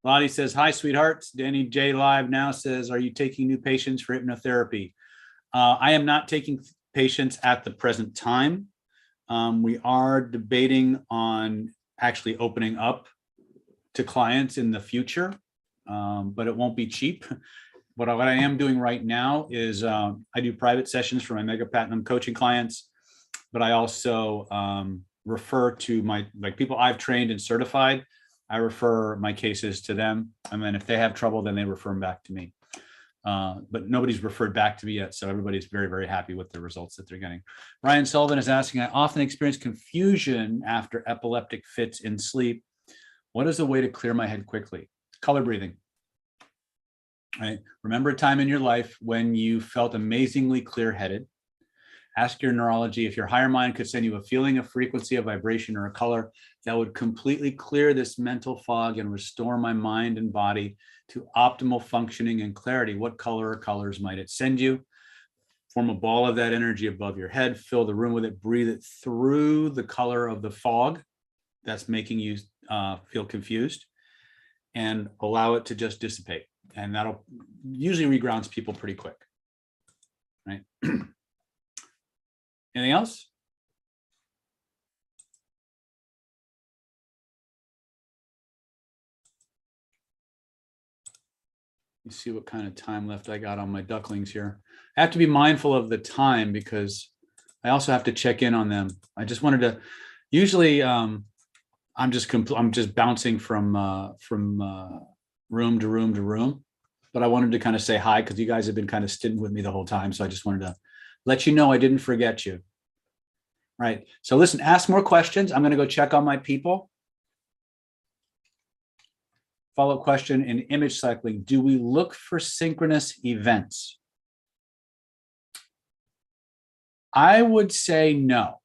Lottie says, hi, sweethearts. Danny J Live now says, are you taking new patients for hypnotherapy? I am not taking patients at the present time. We are debating on actually opening up to clients in the future, but it won't be cheap. But what I am doing right now is I do private sessions for my Mega Platinum coaching clients, but I also refer to my people I've trained and certified. I refer my cases to them, and then if they have trouble, then they refer them back to me. But nobody's referred back to me yet, so everybody's very, very happy with the results that they're getting. Ryan Sullivan is asking, I often experience confusion after epileptic fits in sleep. What is a way to clear my head quickly? Color breathing. Right? Remember a time in your life when you felt amazingly clear-headed. Ask your neurology if your higher mind could send you a feeling, a frequency, a vibration, or a color that would completely clear this mental fog and restore my mind and body to optimal functioning and clarity. What color or colors might it send you? Form a ball of that energy above your head, fill the room with it, breathe it through the color of the fog that's making you feel confused, and allow it to just dissipate. And that'll usually regrounds people pretty quick, right? Anything else? Let's see what kind of time left I got on my ducklings here. I have to be mindful of the time because I also have to check in on them. I just wanted to, usually I'm just bouncing from room to room to room, but I wanted to kind of say hi because you guys have been kind of sitting with me the whole time. So I just wanted to let you know I didn't forget you. Right. So listen, ask more questions. I'm going to go check on my people. Follow-up question in image cycling. Do we look for synchronous events? I would say no.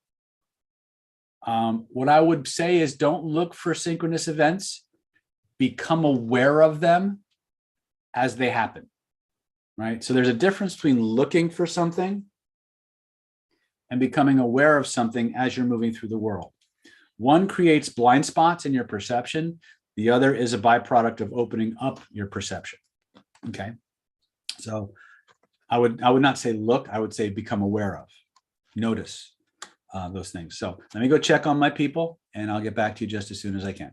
What I would say is don't look for synchronous events. Become aware of them as they happen. Right. So there's a difference between looking for something and becoming aware of something as you're moving through the world. One creates blind spots in your perception. The other is a byproduct of opening up your perception. Okay. So I would not say look, I would say become aware of, notice those things. So let me go check on my people and I'll get back to you just as soon as I can.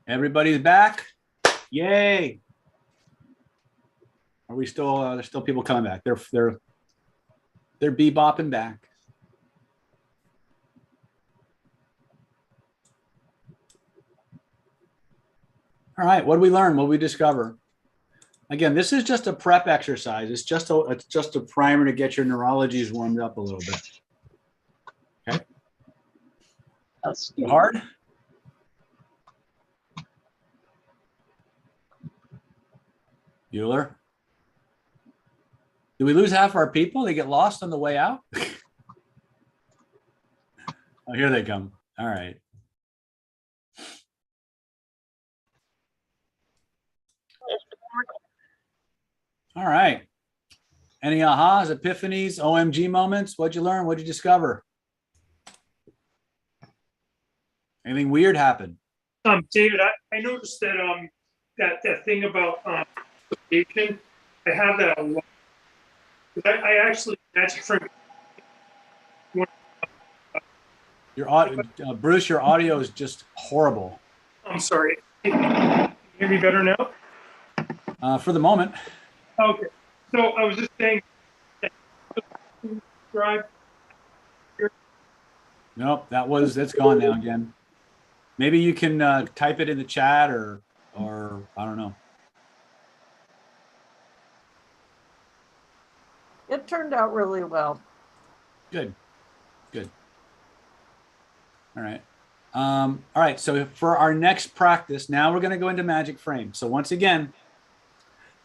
Everybody's back. Yay. Are we still, there's still people coming back. They're bebopping back. All right, what did we learn? What did we discover? Again, this is just a prep exercise. It's just a primer to get your neurologies warmed up a little bit. Okay. That's hard. Bueller. Did we lose half our people? They get lost on the way out? Oh, here they come. All right. All right. Any ahas, epiphanies, OMG moments? What'd you learn? What'd you discover? Anything weird happen? David, I noticed that that thing about creation, I have that a lot. I actually magic frame. Your audio, Bruce, your audio is just horrible. I'm sorry. Can you hear me better now? For the moment. Okay. So I was just saying. Drive. Nope, that's gone now again. Maybe you can type it in the chat or I don't know. It turned out really well. Good. All right. All right. So for our next practice, now we're going to go into magic frame. So once again,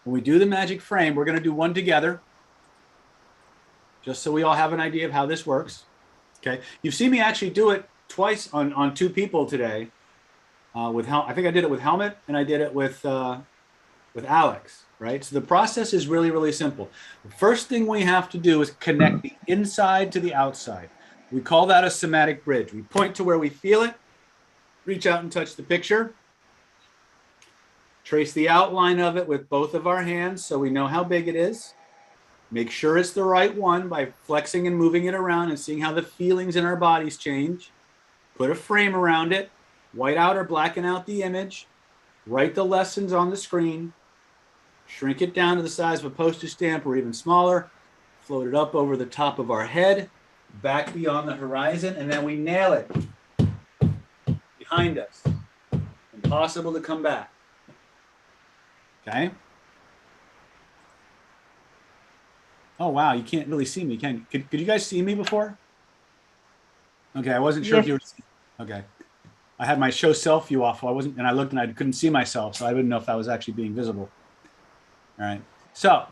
when we do the magic frame, we're going to do one together, just so we all have an idea of how this works. Okay. You've seen me actually do it twice on two people today. I think I did it with Helmut and I did it with Alex. Right. So the process is really, really simple. The first thing we have to do is connect the inside to the outside. We call that a somatic bridge. We point to where we feel it, reach out and touch the picture, trace the outline of it with both of our hands so we know how big it is. Make sure it's the right one by flexing and moving it around and seeing how the feelings in our bodies change. Put a frame around it, white out or blacken out the image, write the lessons on the screen, shrink it down to the size of a postage stamp or even smaller, float it up over the top of our head, back beyond the horizon, and then we nail it behind us. Impossible to come back. Okay. Oh, wow. You can't really see me. Could you guys see me before? Okay. I wasn't sure if you were. Okay. I had my show self view off. And I looked and I couldn't see myself. So I didn't know if I was actually being visible. All right. So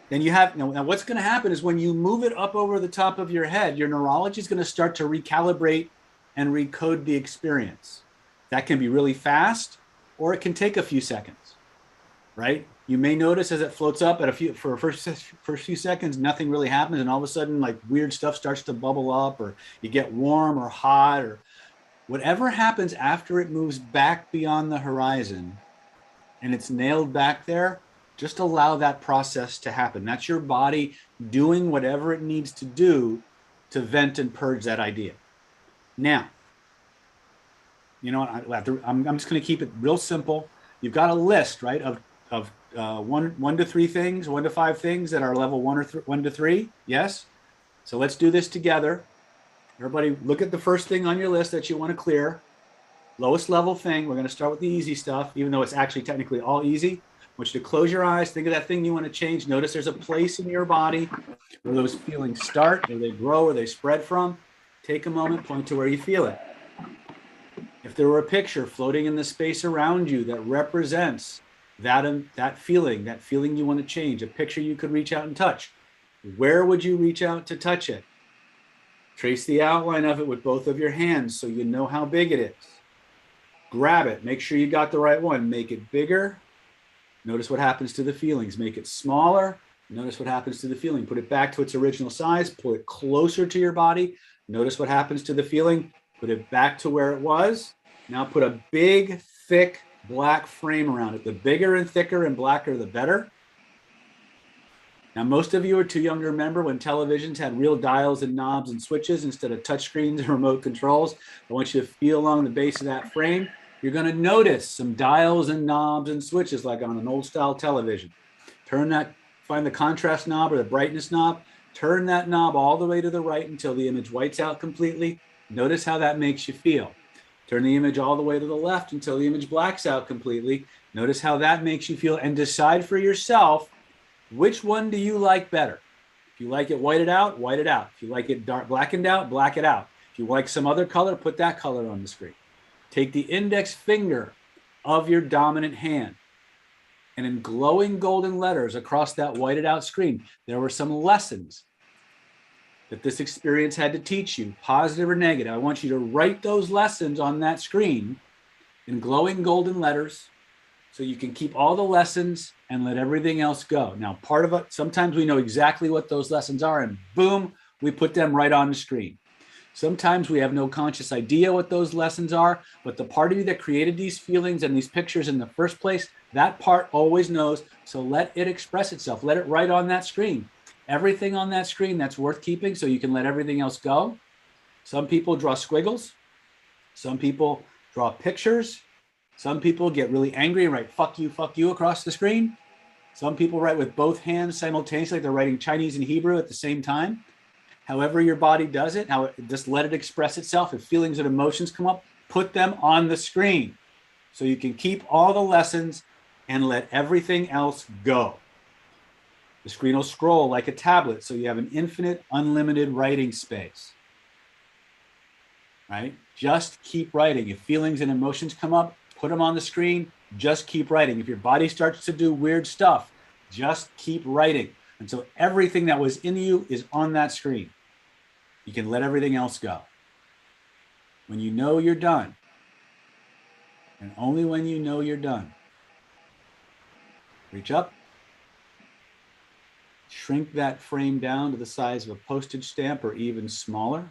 then you have, now what's going to happen is when you move it up over the top of your head, your neurology is going to start to recalibrate and recode the experience. That can be really fast, or it can take a few seconds, right? You may notice as it floats up for first few seconds, nothing really happens. And all of a sudden, like weird stuff starts to bubble up, or you get warm or hot, or whatever happens after it moves back beyond the horizon and it's nailed back there. Just allow that process to happen. That's your body doing whatever it needs to do to vent and purge that idea. Now, you know, I'm just going to keep it real simple. You've got a list, right, of 1 to 3 things, 1 to 5 things that are level 1 or 1 to 3. Yes. So let's do this together. Everybody, look at the first thing on your list that you want to clear. Lowest level thing. We're going to start with the easy stuff, even though it's actually technically all easy. I want you to close your eyes, think of that thing you want to change. Notice there's a place in your body where those feelings start, where they grow, where they spread from. Take a moment, point to where you feel it. If there were a picture floating in the space around you that represents that feeling you want to change, a picture you could reach out and touch, where would you reach out to touch it? Trace the outline of it with both of your hands so you know how big it is. Grab it, make sure you got the right one, make it bigger. Notice what happens to the feelings. Make it smaller. Notice what happens to the feeling. Put it back to its original size. Pull it closer to your body. Notice what happens to the feeling. Put it back to where it was. Now put a big, thick, black frame around it. The bigger and thicker and blacker, the better. Now, most of you are too young to remember when televisions had real dials and knobs and switches instead of touch screens and remote controls. I want you to feel along the base of that frame. You're going to notice some dials and knobs and switches like on an old style television. Find the contrast knob or the brightness knob, turn that knob all the way to the right until the image whites out completely. Notice how that makes you feel. Turn the image all the way to the left until the image blacks out completely. Notice how that makes you feel, and decide for yourself, which one do you like better? If you like it whited out, white it out. If you like it dark blackened out, black it out. If you like some other color, put that color on the screen. Take the index finger of your dominant hand, and in glowing golden letters across that whited out screen, there were some lessons that this experience had to teach you, positive or negative. I want you to write those lessons on that screen in glowing golden letters so you can keep all the lessons and let everything else go. Now, part of it, sometimes we know exactly what those lessons are, and boom, we put them right on the screen. Sometimes we have no conscious idea what those lessons are, but the part of you that created these feelings and these pictures in the first place, that part always knows. So let it express itself. Let it write on that screen. Everything on that screen that's worth keeping so you can let everything else go. Some people draw squiggles. Some people draw pictures. Some people get really angry and write fuck you across the screen. Some people write with both hands simultaneously, like they're writing Chinese and Hebrew at the same time. However your body does it, just let it express itself. If feelings and emotions come up, put them on the screen so you can keep all the lessons and let everything else go. The screen will scroll like a tablet, so you have an infinite, unlimited writing space. Right? Just keep writing. If feelings and emotions come up, put them on the screen. Just keep writing. If your body starts to do weird stuff, just keep writing until everything that was in you is on that screen. You can let everything else go. When you know you're done, and only when you know you're done, reach up, shrink that frame down to the size of a postage stamp or even smaller.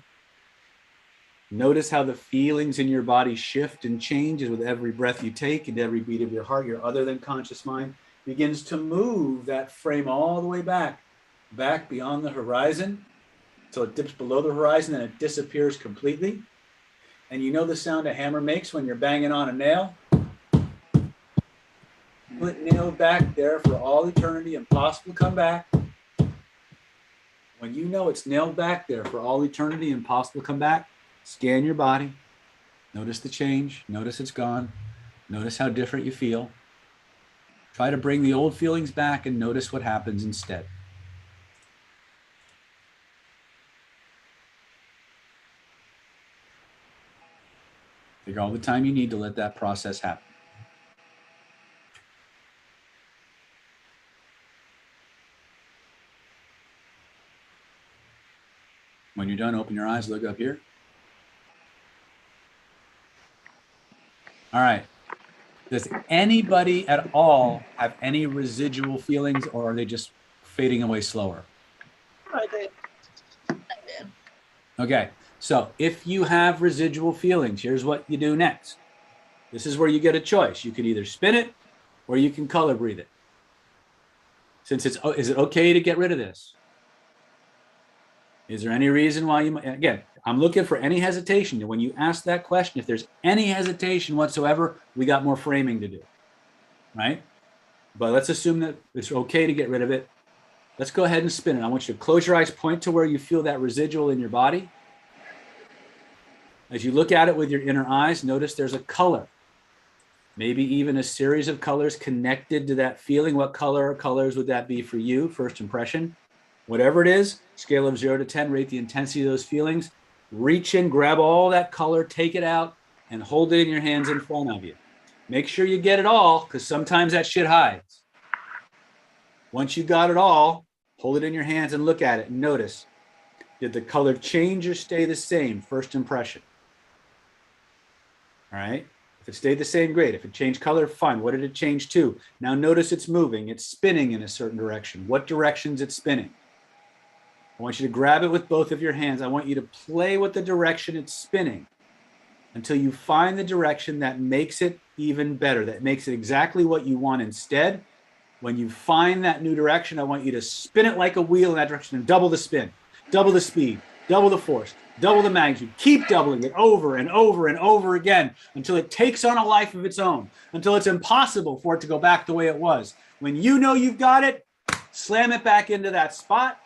Notice how the feelings in your body shift and changes with every breath you take and every beat of your heart. Your other than conscious mind begins to move that frame all the way back beyond the horizon. So it dips below the horizon and it disappears completely. And you know the sound a hammer makes when you're banging on a nail? Put nail back there for all eternity, impossible to come back. When you know it's nailed back there for all eternity, impossible to come back, scan your body. Notice the change. Notice it's gone. Notice how different you feel. Try to bring the old feelings back and notice what happens instead. Take all the time you need to let that process happen. When you're done, open your eyes, look up here. All right. Does anybody at all have any residual feelings, or are they just fading away slower? I did. Okay. So if you have residual feelings, here's what you do next. This is where you get a choice. You can either spin it or you can color breathe it. Is it okay to get rid of this? Is there any reason why you, again, I'm looking for any hesitation. When you ask that question, if there's any hesitation whatsoever, we got more framing to do, right? But let's assume that it's okay to get rid of it. Let's go ahead and spin it. I want you to close your eyes, point to where you feel that residual in your body. As you look at it with your inner eyes, notice there's a color, maybe even a series of colors connected to that feeling. What color or colors would that be for you? First impression. Whatever it is, scale of 0 to 10, rate the intensity of those feelings. Reach in, grab all that color, take it out, and hold it in your hands in front of you. Make sure you get it all, because sometimes that shit hides. Once you got it all, hold it in your hands and look at it and notice, did the color change or stay the same? First impression. All right. If it stayed the same, great. If it changed color, fine. What did it change to? Now notice it's moving. It's spinning in a certain direction. What direction is it spinning? I want you to grab it with both of your hands. I want you to play with the direction it's spinning until you find the direction that makes it even better, that makes it exactly what you want instead. When you find that new direction, I want you to spin it like a wheel in that direction and double the spin, double the speed, double the force, double the magnitude, keep doubling it over and over and over again until it takes on a life of its own, until it's impossible for it to go back the way it was. When you know you've got it, slam it back into that spot.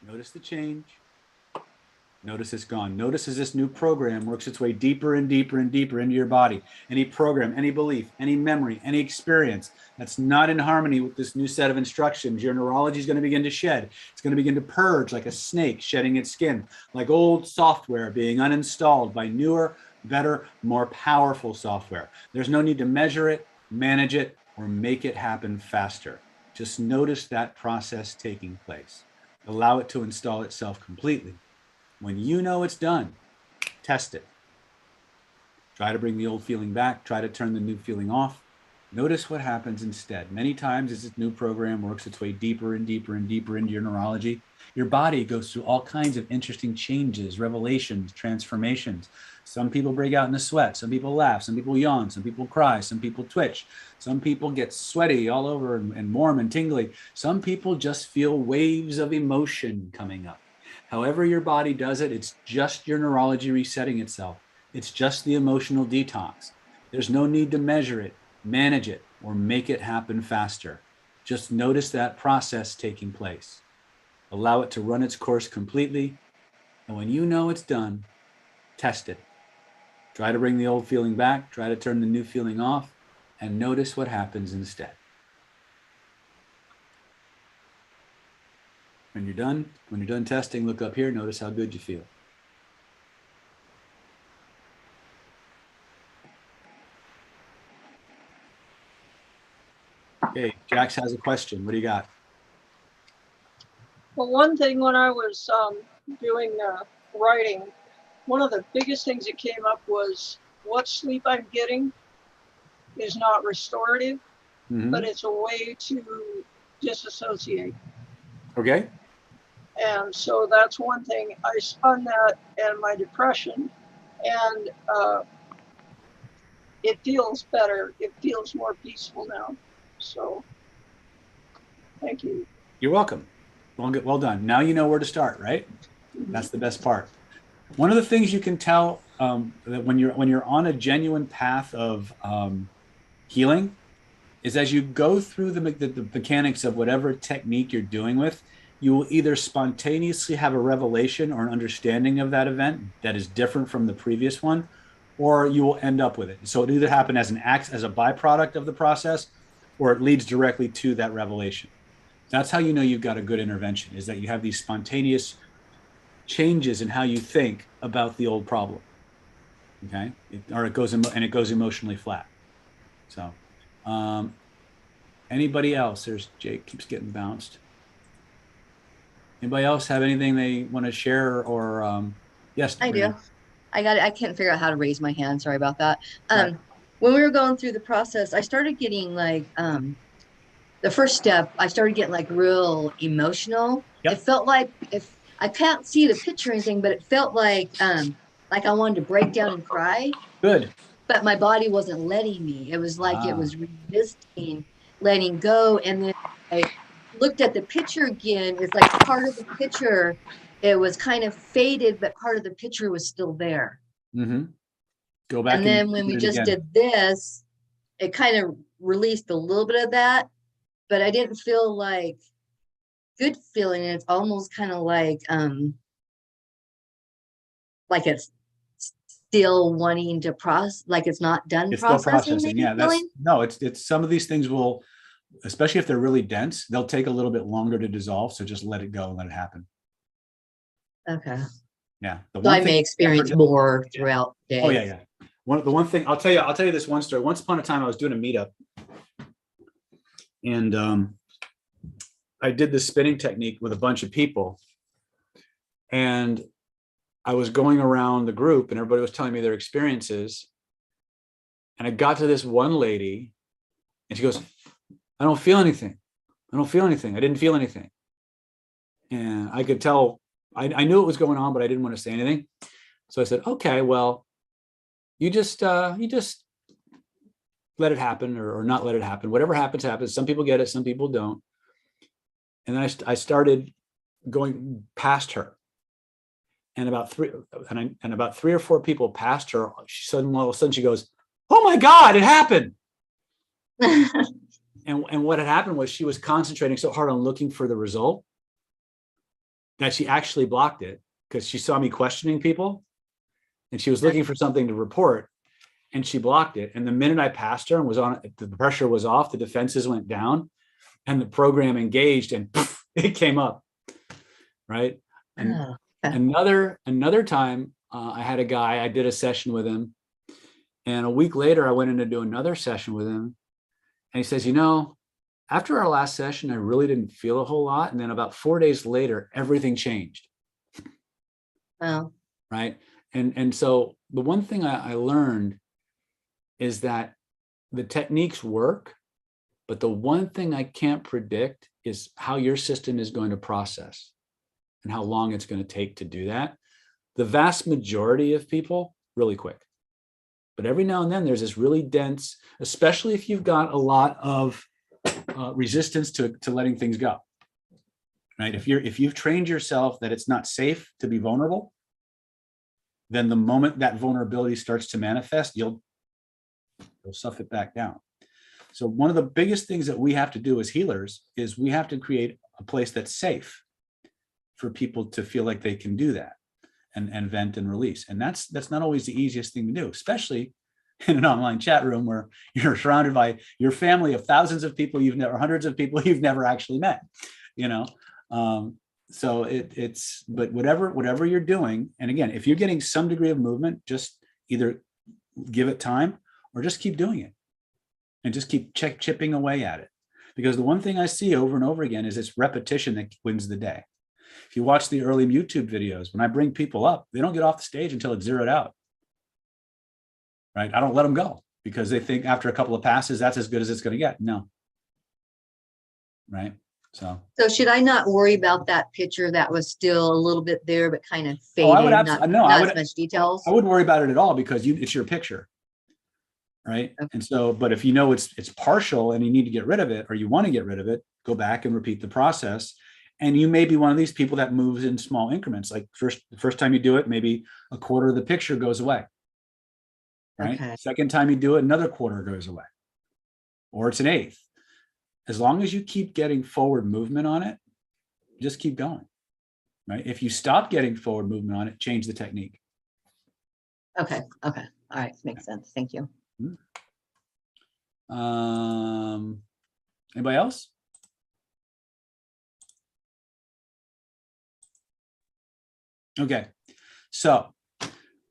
Notice the change. Notice it's gone. Notice as this new program works its way deeper and deeper and deeper into your body. Any program, any belief, any memory, any experience that's not in harmony with this new set of instructions, your neurology is going to begin to shed. It's going to begin to purge like a snake shedding its skin, like old software being uninstalled by newer, better, more powerful software. There's no need to measure it, manage it, or make it happen faster. Just notice that process taking place. Allow it to install itself completely. When you know it's done, test it. Try to bring the old feeling back. Try to turn the new feeling off. Notice what happens instead. Many times as this new program works its way deeper and deeper and deeper into your neurology, your body goes through all kinds of interesting changes, revelations, transformations. Some people break out in a sweat. Some people laugh. Some people yawn. Some people cry. Some people twitch. Some people get sweaty all over and warm and tingly. Some people just feel waves of emotion coming up. However your body does it, it's just your neurology resetting itself. It's just the emotional detox. There's no need to measure it, manage it, or make it happen faster. Just notice that process taking place. Allow it to run its course completely. And when you know it's done, test it. Try to bring the old feeling back. Try to turn the new feeling off. And notice what happens instead. When you're done testing, look up here, notice how good you feel. Okay, Jax has a question. What do you got? Well, one thing when I was doing writing, one of the biggest things that came up was what sleep I'm getting is not restorative, but it's a way to disassociate. Okay. And so that's one thing. I spun that and my depression, and it feels better. It feels more peaceful now. So thank you. You're welcome. Well done. Now you know where to start, right? That's the best part. One of the things you can tell that when you're on a genuine path of healing is as you go through the mechanics of whatever technique you're doing with, you will either spontaneously have a revelation or an understanding of that event that is different from the previous one, or you will end up with it. So it either happen as as a byproduct of the process, or it leads directly to that revelation. That's how you know you've got a good intervention, is that you have these spontaneous changes in how you think about the old problem. Okay, it goes emotionally flat. So, anybody else? There's Jake keeps getting bounced. Anybody else have anything they want to share or yes? I do. I can't figure out how to raise my hand. Sorry about that. Right. When we were going through the process, I started getting like the first step, I started getting like real emotional. Yep. It felt like, if I can't see the picture or anything, but it felt like I wanted to break down and cry. Good. But my body wasn't letting me. It was like it was resisting letting go. And then I looked at the picture again. It's like part of the picture, it was kind of faded, but part of the picture was still there. Go back. And then when we just did this, it kind of released a little bit of that, but I didn't feel like good feeling. It's almost kind of like it's still wanting to process, like it's not done It's still processing. processing. Yeah, it's some of these things will, especially if they're really dense, they'll take a little bit longer to dissolve. So just let it go and let it happen. Okay. Yeah. So I may experience more throughout the day. Oh yeah. The one thing I'll tell you this one story. Once upon a time, I was doing a meetup, and I did this spinning technique with a bunch of people, and I was going around the group, and everybody was telling me their experiences, and I got to this one lady, and she goes, "I don't feel anything. I don't feel anything. I didn't feel anything," and I could tell. I knew it was going on, but I didn't want to say anything. So I said, "Okay, well, you just let it happen or not let it happen. Whatever happens, happens. Some people get it, some people don't." And then I started going past her. And about three or four people past her, all of a sudden she goes, "Oh my God, it happened." And what had happened was she was concentrating so hard on looking for the result that she actually blocked it, because she saw me questioning people and she was looking for something to report, and she blocked it. And the minute I passed her and was on, the pressure was off, the defenses went down, and the program engaged, and poof, it came up. Right. And another time, I had a guy, I did a session with him, and a week later I went in to do another session with him, and he says, after our last session, I really didn't feel a whole lot, and then about 4 days later, everything changed. Wow. Right. And so the one thing I learned is that the techniques work, but the one thing I can't predict is how your system is going to process and how long it's going to take to do that. The vast majority of people, really quick. But every now and then there's this really dense, especially if you've got a lot of resistance to letting things go. Right? If you've trained yourself that it's not safe to be vulnerable, then the moment that vulnerability starts to manifest, you'll stuff it back down. So one of the biggest things that we have to do as healers is we have to create a place that's safe for people to feel like they can do that and vent and release. And that's not always the easiest thing to do, especially in an online chat room where you're surrounded by your family of thousands of people hundreds of people you've never actually met, So but whatever you're doing, and again, if you're getting some degree of movement, just either give it time or just keep doing it and just keep chipping away at it. Because the one thing I see over and over again is it's repetition that wins the day. If you watch the early YouTube videos, when I bring people up, they don't get off the stage until it's zeroed out. Right? I don't let them go because they think after a couple of passes, that's as good as it's going to get. No. Right? So should I not worry about that picture that was still a little bit there, but kind of faded, not as much details? I wouldn't worry about it at all because it's your picture. Right. Okay. And so, but if it's partial and you need to get rid of it, or you want to get rid of it, go back and repeat the process. And you may be one of these people that moves in small increments. Like the first time you do it, maybe a quarter of the picture goes away. Right. Okay. Second time you do it, another quarter goes away. Or it's an eighth. As long as you keep getting forward movement on it, just keep going. Right. If you stop getting forward movement on it, change the technique. Okay. All right. Makes sense. Thank you. Anybody else? Okay, so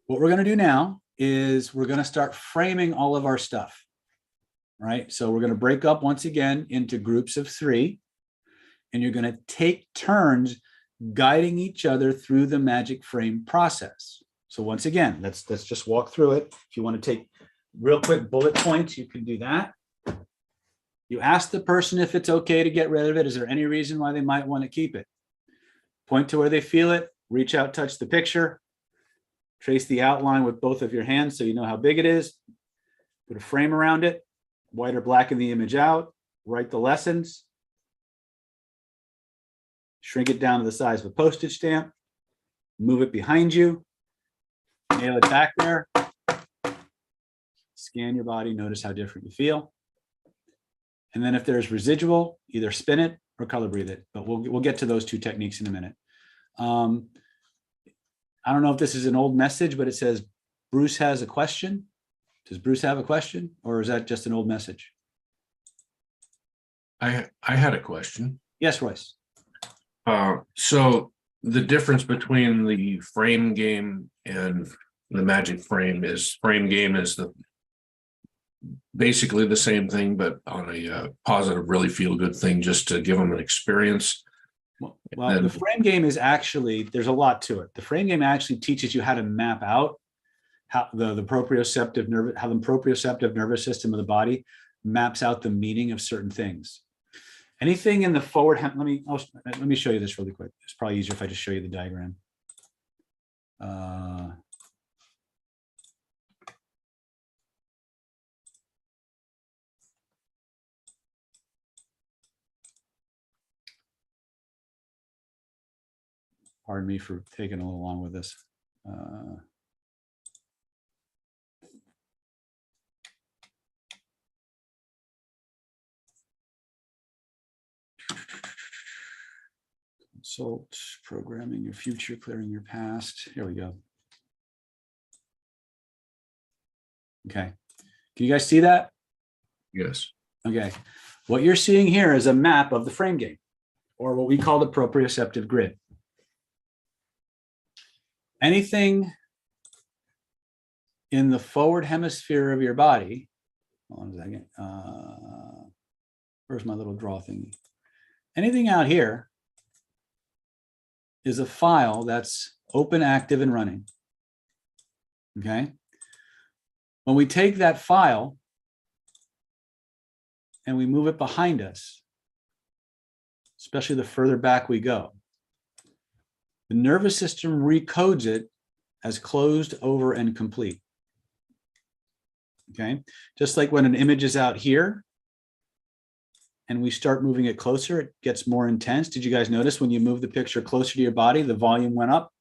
what we're going to do now is we're going to start framing all of our stuff, right? So we're going to break up once again into groups of 3, and you're going to take turns guiding each other through the magic frame process. So once again, let's just walk through it. If you want to take real quick bullet points, you can do that. You ask the person if it's okay to get rid of it. Is there any reason why they might want to keep it? Point to where they feel it. Reach out, touch the picture, trace the outline with both of your hands so you know how big it is. Put a frame around it, white or blacken the image out, write the lessons, shrink it down to the size of a postage stamp, move it behind you, nail it back there, scan your body, notice how different you feel. And then if there's residual, either spin it or color breathe it, but we'll get to those 2 techniques in a minute. I don't know if this is an old message, but it says Bruce has a question. Does Bruce have a question, or is that just an old message? I had a question. Yes, Royce. So the difference between the frame game and the magic frame is basically the same thing, but on a positive, really feel good thing, just to give them an experience. Well, the frame game is actually, there's a lot to it. The frame game actually teaches you how to map out how the proprioceptive nervous system of the body maps out the meaning of certain things. Anything in the forward, let me show you this really quick. It's probably easier if I just show you the diagram. Pardon me for taking a little long with this. Consult, programming your future, clearing your past. Here we go. Okay. Can you guys see that? Yes. Okay. What you're seeing here is a map of the frame game, or what we call the proprioceptive grid. Anything in the forward hemisphere of your body, hold on a second. Where's my little draw thingy? Anything out here is a file that's open, active, and running. Okay. When we take that file and we move it behind us, especially the further back we go, the nervous system recodes it as closed, over, and complete. Okay. Just like when an image is out here and we start moving it closer, it gets more intense. Did you guys notice when you move the picture closer to your body, the volume went up?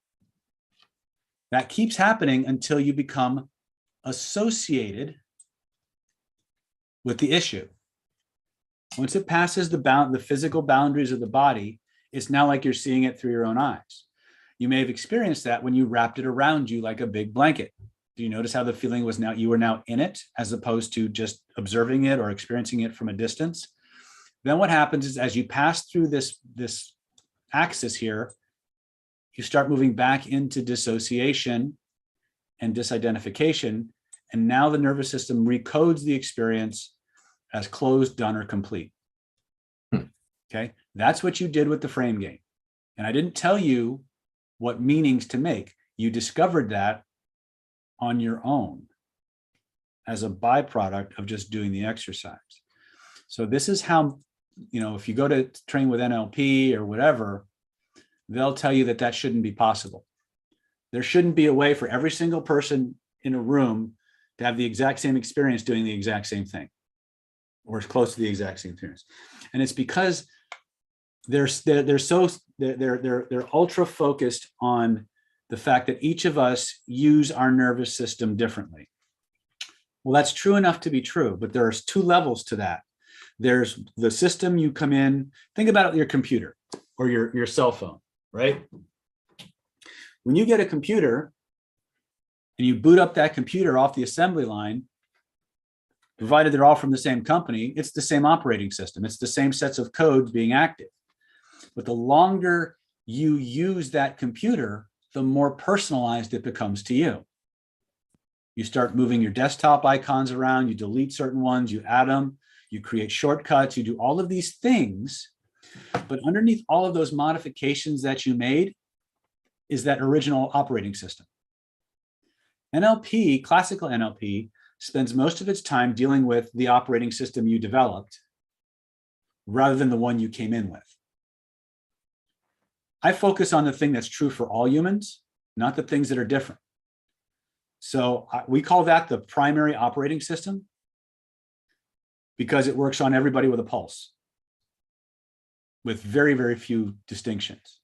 That keeps happening until you become associated with the issue. Once it passes the physical boundaries of the body, it's now like you're seeing it through your own eyes. You may have experienced that when you wrapped it around you like a big blanket. Do you notice how the feeling was now, you were now in it as opposed to just observing it or experiencing it from a distance? Then what happens is as you pass through this axis here, you start moving back into dissociation and disidentification. And now the nervous system recodes the experience as closed, done, or complete. Okay, that's what you did with the frame game. And I didn't tell you what meanings to make. You discovered that on your own as a byproduct of just doing the exercise. So this is how, you know, if you go to train with NLP or whatever, they'll tell you that that shouldn't be possible. There shouldn't be a way for every single person in a room to have the exact same experience doing the exact same thing, or as close to the exact same experience. And it's because they're ultra focused on the fact that each of us use our nervous system differently. Well, that's true enough to be true, but there's two levels to that. There's the system you come in, think about your computer or your cell phone, right? When you get a computer and you boot up that computer off the assembly line, provided they're all from the same company, it's the same operating system. It's the same sets of codes being active. But the longer you use that computer, the more personalized it becomes to you. You start moving your desktop icons around, you delete certain ones, you add them, you create shortcuts, you do all of these things. But underneath all of those modifications that you made is that original operating system. NLP, classical NLP, spends most of its time dealing with the operating system you developed rather than the one you came in with. I focus on the thing that's true for all humans, not the things that are different. So we call that the primary operating system because it works on everybody with a pulse with very, very few distinctions,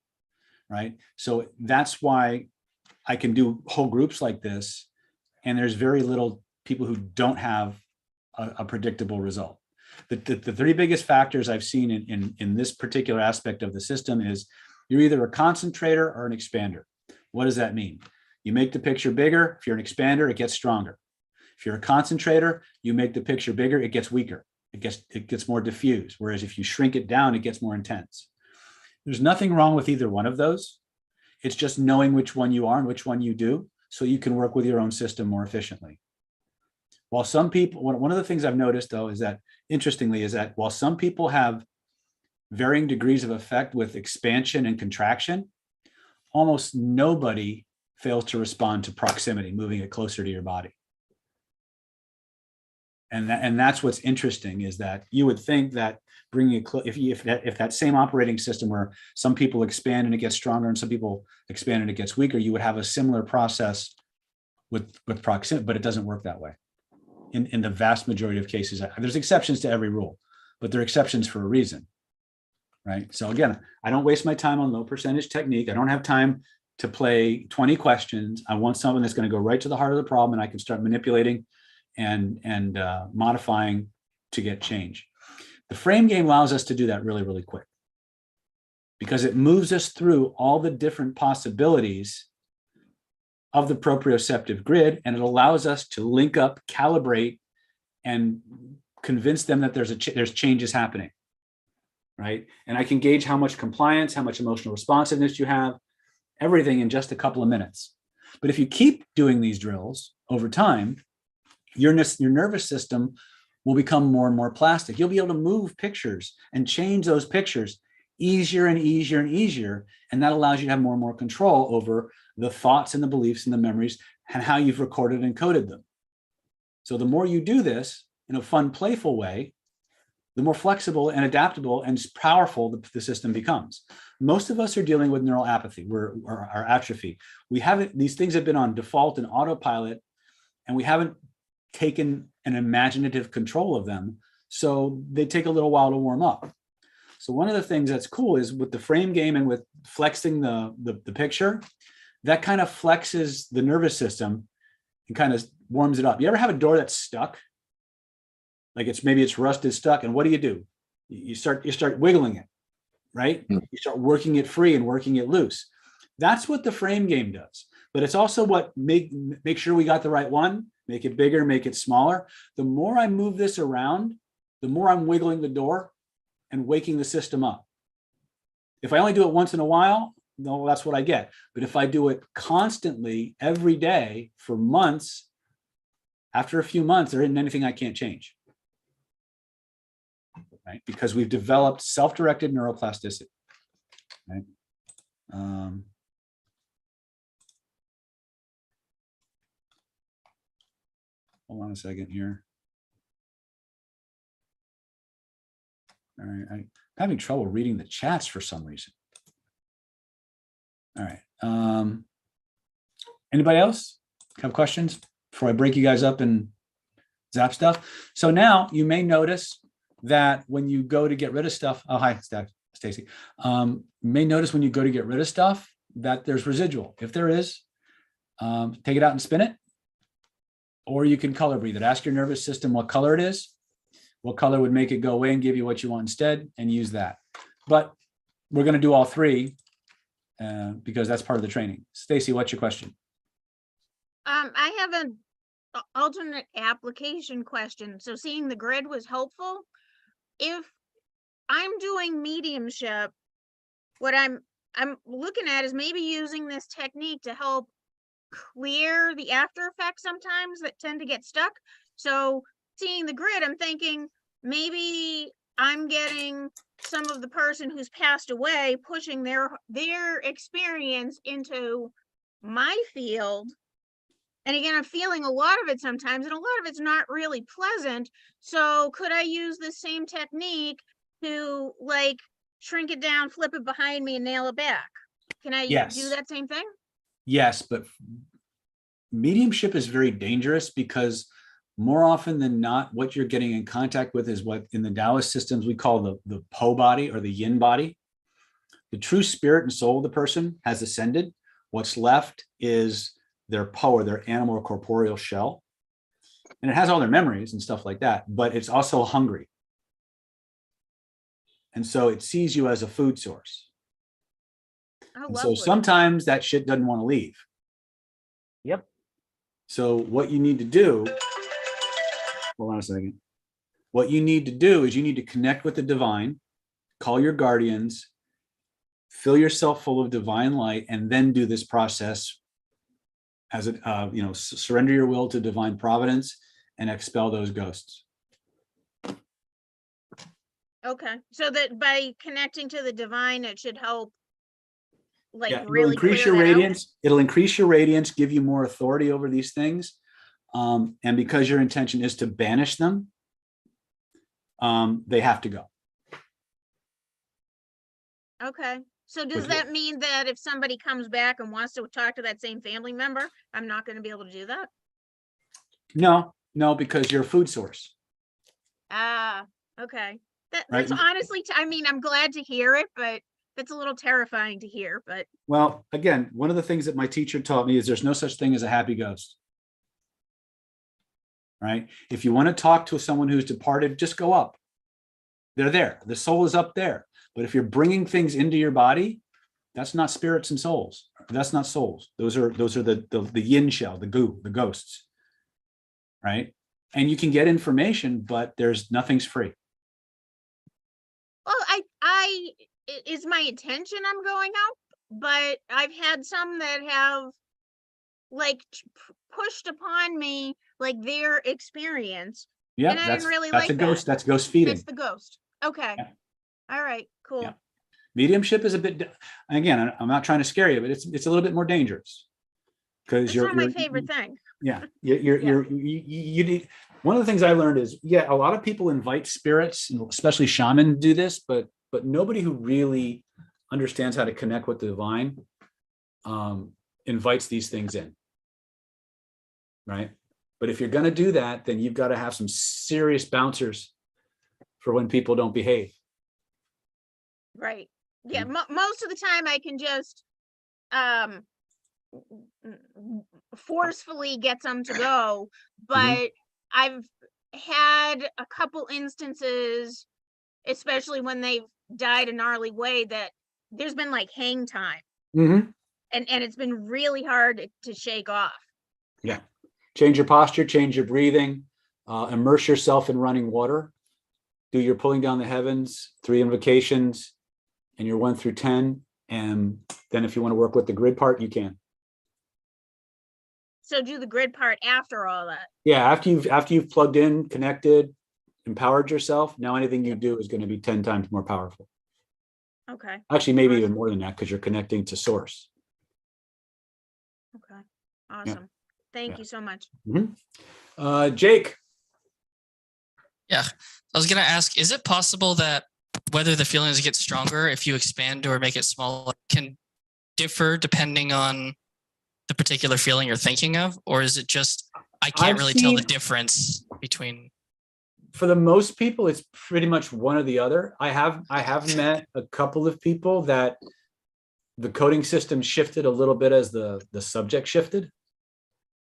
right? So that's why I can do whole groups like this, and there's very little people who don't have a predictable result. The three biggest factors I've seen in this particular aspect of the system is you're either a concentrator or an expander. What does that mean? You make the picture bigger. If you're an expander, it gets stronger. If you're a concentrator, you make the picture bigger, it gets weaker. It gets more diffuse. Whereas if you shrink it down, it gets more intense. There's nothing wrong with either one of those. It's just knowing which one you are and which one you do so you can work with your own system more efficiently. While some people, one of the things I've noticed though is that, interestingly, is that while some people have varying degrees of effect with expansion and contraction, almost nobody fails to respond to proximity, moving it closer to your body. And that's what's interesting, is that you would think that bringing it if that same operating system where some people expand and it gets stronger and some people expand and it gets weaker, you would have a similar process with proximity, but it doesn't work that way. In the vast majority of cases, there's exceptions to every rule, but they're exceptions for a reason. right? So again, I don't waste my time on low percentage technique. I don't have time to play 20 questions. I want something that's going to go right to the heart of the problem, and I can start manipulating and modifying to get change. The frame game allows us to do that really, really quick because it moves us through all the different possibilities of the proprioceptive grid, and it allows us to link up, calibrate, and convince them that there's changes happening, right? And I can gauge how much compliance, how much emotional responsiveness you have, everything in just a couple of minutes. But if you keep doing these drills over time, your nervous system will become more and more plastic. You'll be able to move pictures and change those pictures easier and easier and easier. And that allows you to have more and more control over the thoughts and the beliefs and the memories and how you've recorded and coded them. So the more you do this in a fun, playful way, the more flexible and adaptable and powerful the system becomes. Most of us are dealing with neural apathy, our atrophy. These things have been on default and autopilot, and we haven't taken an imaginative control of them. So they take a little while to warm up. So one of the things that's cool is with the frame game and with flexing the picture, that kind of flexes the nervous system and kind of warms it up. You ever have a door that's stuck? Like maybe it's rusted stuck, and what do? You start wiggling it, right? You start working it free and working it loose. That's what the frame game does. But it's also what make sure we got the right one, make it bigger, make it smaller. The more I move this around, the more I'm wiggling the door and waking the system up. If I only do it once in a while, no, that's what I get. But if I do it constantly every day for months, after a few months, there isn't anything I can't change. Right? Because we've developed self-directed neuroplasticity. Right? Hold on a second here. All right, I'm having trouble reading the chats for some reason. All right. Anybody else have questions before I break you guys up and zap stuff? So now you may notice that when you go to get rid of stuff, oh, hi, Stacy. You may notice when you go to get rid of stuff that there's residual. If there is, take it out and spin it, or you can color breathe it. Ask your nervous system what color it is, what color would make it go away and give you what you want instead, and use that. But we're going to do all three because that's part of the training. Stacy, what's your question? I have an alternate application question. So seeing the grid was helpful. If I'm doing mediumship, what I'm looking at is maybe using this technique to help clear the after effects sometimes that tend to get stuck. So seeing the grid, I'm thinking maybe I'm getting some of the person who's passed away, pushing their experience into my field. And again, I'm feeling a lot of it sometimes, and a lot of it's not really pleasant. So could I use the same technique to like shrink it down, flip it behind me, and nail it back? Can I do that same thing? Yes, but mediumship is very dangerous because more often than not, what you're getting in contact with is what in the Taoist systems we call the Po body or the Yin body. The true spirit and soul of the person has ascended. What's left is their Po, or their animal or corporeal shell. And it has all their memories and stuff like that, but it's also hungry. And so it sees you as a food source. And so sometimes that shit doesn't want to leave. Yep. So what you need to do, hold on a second. What you need to do is you need to connect with the divine, call your guardians, fill yourself full of divine light, and then do this process as it, surrender your will to divine providence and expel those ghosts. Okay, so that by connecting to the divine, it should help. Like It'll really increase your radiance. It'll increase your radiance, give you more authority over these things. And because your intention is to banish them, they have to go. Okay. So does that mean that if somebody comes back and wants to talk to that same family member, I'm not going to be able to do that? No, because you're a food source. Ah, okay. That's honestly, I mean, I'm glad to hear it, but that's a little terrifying to hear, but. Well, again, one of the things that my teacher taught me is there's no such thing as a happy ghost. Right? If you want to talk to someone who's departed, just go up. They're there. The soul is up there. But if you're bringing things into your body, that's not spirits and souls. That's not souls. Those are the yin shell, the goo, the ghosts. Right? And you can get information, but nothing's free. Well, is my intention I'm going up, but I've had some that have like pushed upon me like their experience. Yeah, and I didn't really that's like a ghost. that. That's ghost feeding. It's the ghost. Okay. Yeah. All right, cool. Yeah. Mediumship is a bit, again, I'm not trying to scare you, but it's a little bit more dangerous because It's not my favorite thing. Yeah, you need. One of the things I learned is, a lot of people invite spirits, especially shamans do this, but nobody who really understands how to connect with the divine invites these things in. Right? But if you're going to do that, then you've got to have some serious bouncers for when people don't behave. Right. Yeah. Most of the time I can just forcefully get some to go, but I've had a couple instances, especially when they've died a gnarly way, that there's been like hang time. And it's been really hard to shake off. Yeah. Change your posture, change your breathing, immerse yourself in running water, do your pulling down the heavens, 3 invocations, and your 1 through 10. And then if you want to work with the grid part, you can. So do the grid part after all that. Yeah, after you've plugged in, connected, empowered yourself, now anything you do is going to be 10 times more powerful. Okay. Actually, maybe even more than that, because you're connecting to source. Okay. Awesome. Thank you so much. Jake. Yeah, I was going to ask, is it possible that whether the feelings get stronger if you expand or make it smaller can differ depending on the particular feeling you're thinking of? Or is it just, I can't really tell the difference between? For the most people, it's pretty much one or the other. I have met a couple of people that the coding system shifted a little bit as the subject shifted,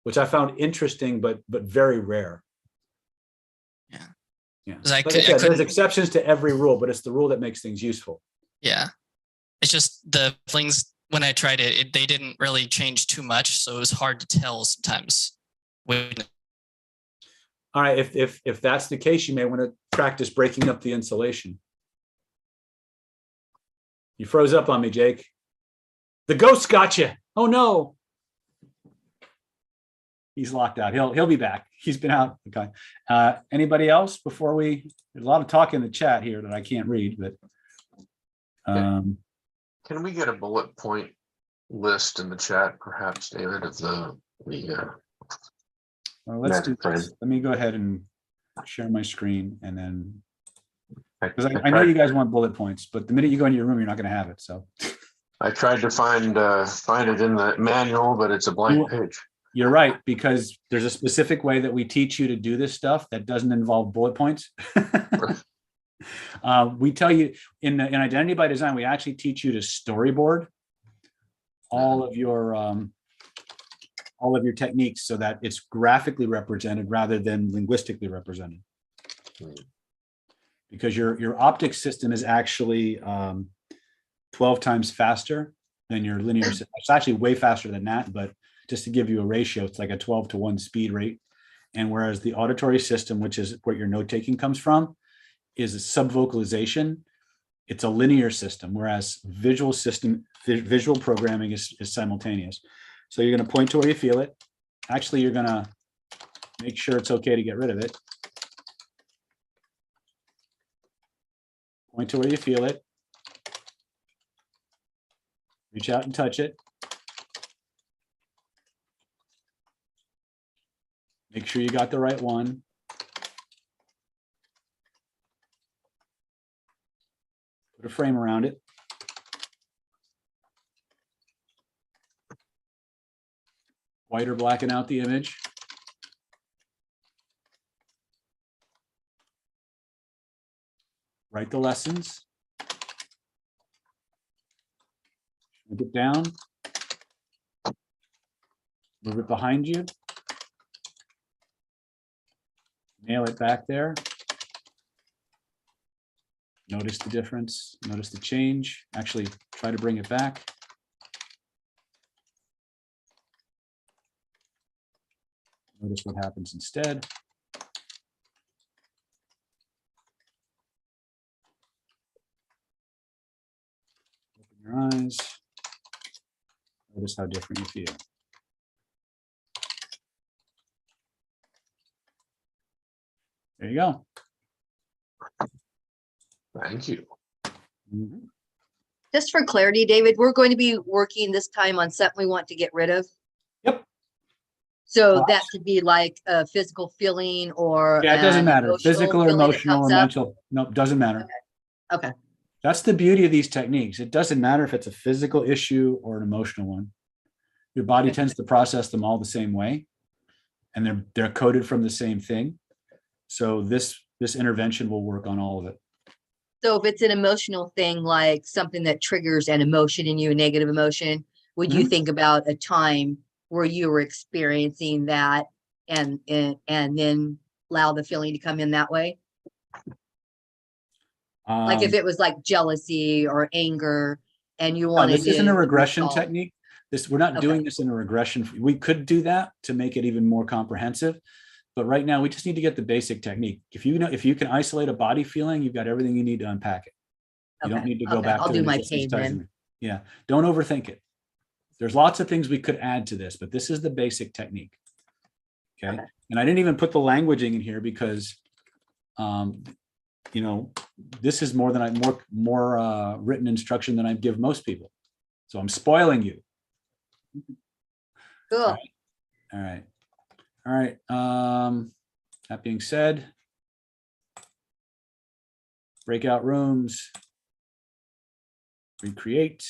which I found interesting, but very rare. Yeah. Like I said, there's exceptions to every rule, but it's the rule that makes things useful. Yeah. It's just the feelings when I tried it, they didn't really change too much. So it was hard to tell sometimes. All right. If that's the case, you may want to practice breaking up the insulation. You froze up on me, Jake. The ghost got you. Oh no. He's locked out. He'll be back. He's been out. Okay. Anybody else before there's a lot of talk in the chat here that I can't read, but can we get a bullet point list in the chat, perhaps, David, of the well, let's do this. Let me go ahead and share my screen, and then because I know you guys want bullet points, but the minute you go into your room, you're not going to have it. So I tried to find it in the manual, but it's a blank page. You're right, because there's a specific way that we teach you to do this stuff that doesn't involve bullet points. We tell you in Identity by Design, we actually teach you to storyboard all of your techniques so that it's graphically represented rather than linguistically represented. Because your optic system is actually 12 times faster than your linear system. It's actually way faster than that, but just to give you a ratio, it's like a 12-to-1 speed rate. And whereas the auditory system, which is where your note-taking comes from, is a subvocalization, it's a linear system, whereas visual programming is simultaneous. So you're going to point to where you feel it. Actually, you're going to make sure it's okay to get rid of it. Point to where you feel it. Reach out and touch it. Make sure you got the right one. Put a frame around it. White or blacken out the image. Write the lessons. Move it down. Move it behind you. Nail it back there. Notice the difference. Notice the change. Actually, try to bring it back. Notice what happens instead. Open your eyes. Notice how different you feel. There you go. Thank you. Mhm. Just for clarity, David, we're going to be working this time on something we want to get rid of. Yep. So that could be like a physical feeling or Yeah, it doesn't an matter. emotional Physical or feeling that emotional or comes up. mental. Nope, doesn't matter. Okay. That's the beauty of these techniques. It doesn't matter if it's a physical issue or an emotional one. Your body tends to process them all the same way, and they're coded from the same thing. So this intervention will work on all of it. So if it's an emotional thing, like something that triggers an emotion in you, a negative emotion, would you think about a time where you were experiencing that and then allow the feeling to come in that way? Like if it was like jealousy or anger and you wanted this isn't a to regression resolve. technique. We're not doing this in a regression. We could do that to make it even more comprehensive. But right now, we just need to get the basic technique. If you can isolate a body feeling, you've got everything you need to unpack it. You don't need to go back I'll to do it my and pain then. Yeah, don't overthink it. There's lots of things we could add to this, but this is the basic technique. Okay. And I didn't even put the languaging in here because, this is more than more written instruction than I give most people. So I'm spoiling you. Cool. All right. That being said, breakout rooms, recreate.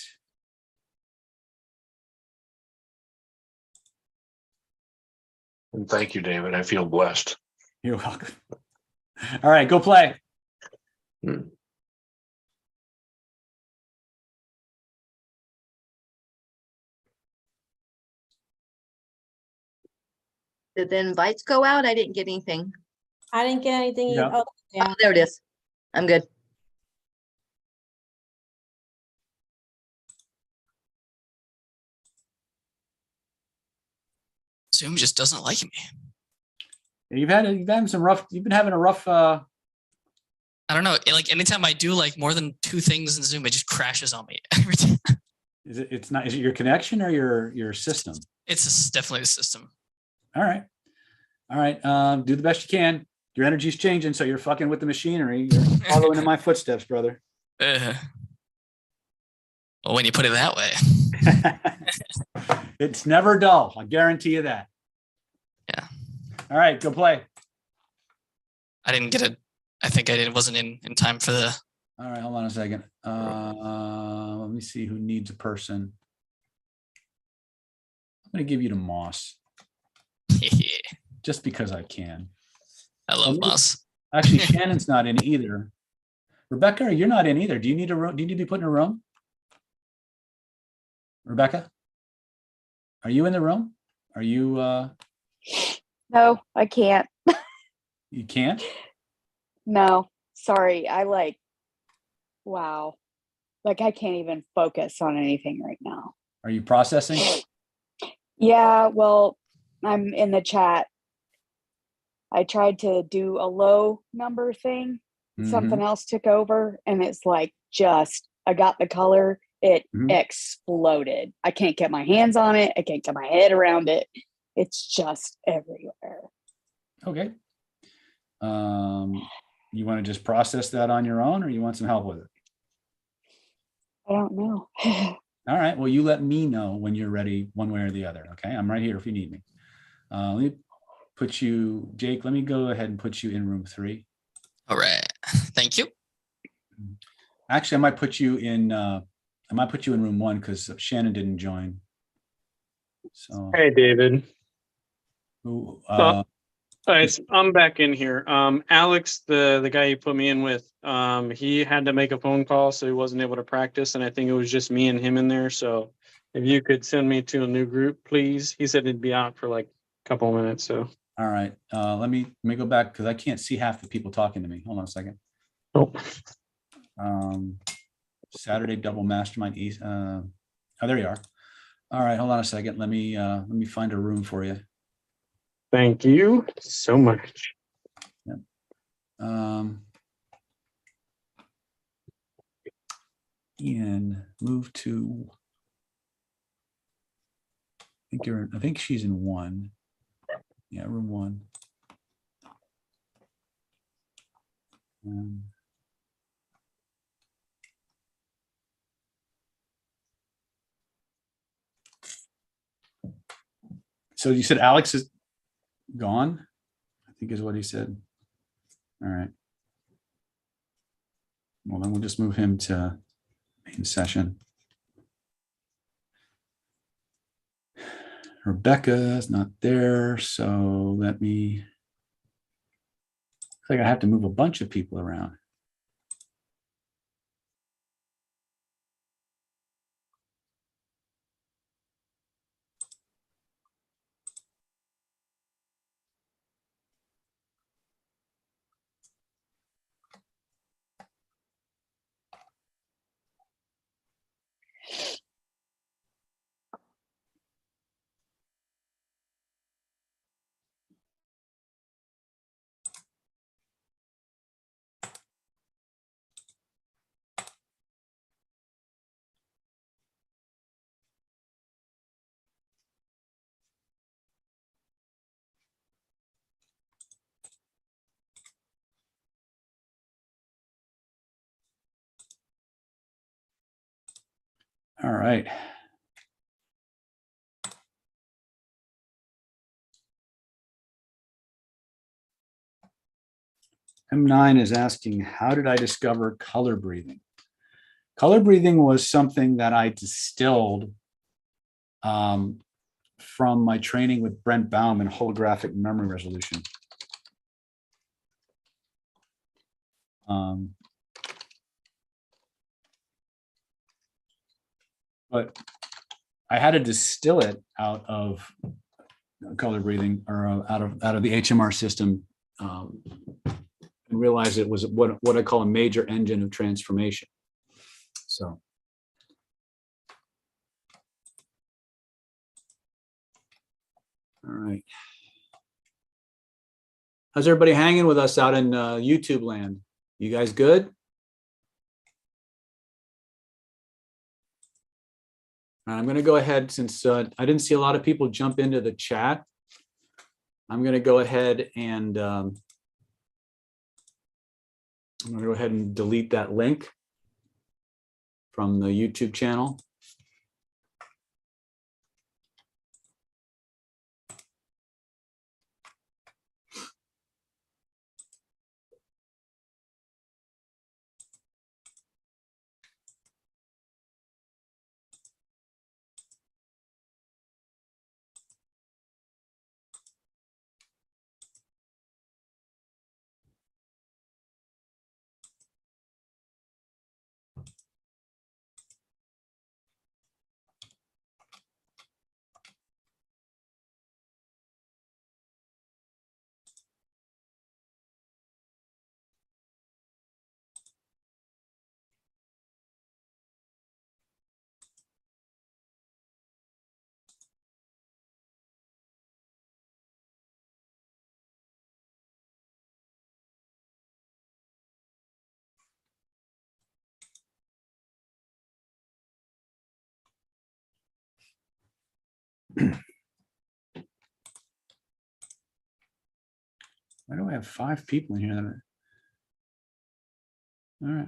And thank you, David. I feel blessed. You're welcome. All right, go play. Did the invites go out? I didn't get anything. I didn't get anything. Yeah. Oh, yeah. Oh, there it is. I'm good. Zoom just doesn't like me. You've been having a rough. I don't know. Like anytime I do like more than 2 things in Zoom, it just crashes on me every time. Is it your connection or your system? It's definitely the system. All right. Do the best you can. Your energy's changing, so you're fucking with the machinery. You're following in my footsteps, brother. Well, when you put it that way. It's never dull. I guarantee you that. Yeah. All right, go play. I didn't get it. I think wasn't in time for the. All right, hold on a second. Let me see who needs a person. I'm going to give you to Moss. Just because I can. I love Moss. Actually, Shannon's not in either. Rebecca, you're not in either. Do you need a room? Do you need to be put in a room? Rebecca, are you in the room? Are you? No, I can't. You can't? No, sorry. Wow. Like I can't even focus on anything right now. Are you processing? Yeah, well, I'm in the chat. I tried to do a low number thing. Something else took over and it's like I got the color. It exploded. I can't get my hands on it. I can't get my head around it. It's just everywhere. Okay. You want to just process that on your own or you want some help with it? I don't know. All right. Well, you let me know when you're ready one way or the other. Okay. I'm right here if you need me. Let me put you, Jake, let me go ahead and put you in room 3. All right. Thank you. Actually, I might put you in room 1 because Shannon didn't join. So Hey, David. who, All right, I'm back in here. Alex, the guy you put me in with, he had to make a phone call, so he wasn't able to practice, and I think it was just me and him in there. So if you could send me to a new group, please. He said he'd be out for like a couple of minutes. So All right. Let me go back because I can't see half the people talking to me. Hold on a second. Oh. Saturday double mastermind east. Oh, there you are. All right, hold on a second. Let me find a room for you. Thank you so much. Yeah. Ian, move to. I think she's in 1. Yeah, room 1. So you said Alex is gone, I think is what he said. All right. Well, then we'll just move him to main session. Rebecca is not there, so let me. I think I have to move a bunch of people around. All right. M9 is asking, how did I discover color breathing? Color breathing was something that I distilled from my training with Brent Baum in holographic memory resolution. But I had to distill it out of color breathing or out of the HMR system and realize it was what I call a major engine of transformation. So. All right. How's everybody hanging with us out in YouTube land? You guys good? I'm going to go ahead since I didn't see a lot of people jump into the chat. I'm going to go ahead and delete that link from the YouTube channel. Why do I have 5 people in here? All right.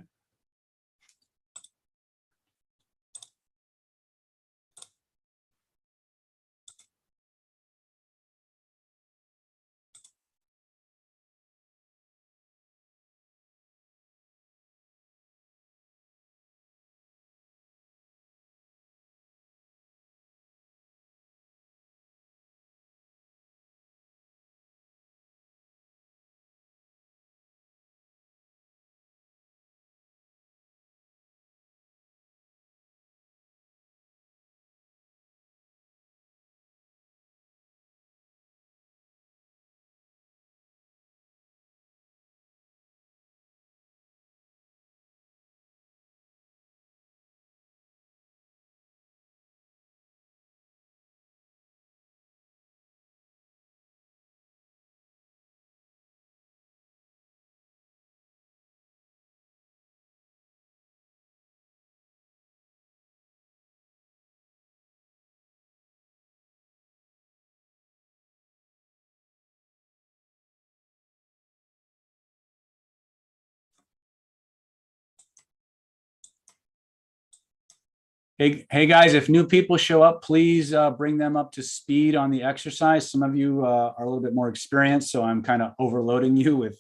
Hey guys, if new people show up, please bring them up to speed on the exercise. Some of you are a little bit more experienced, so I'm kind of overloading you with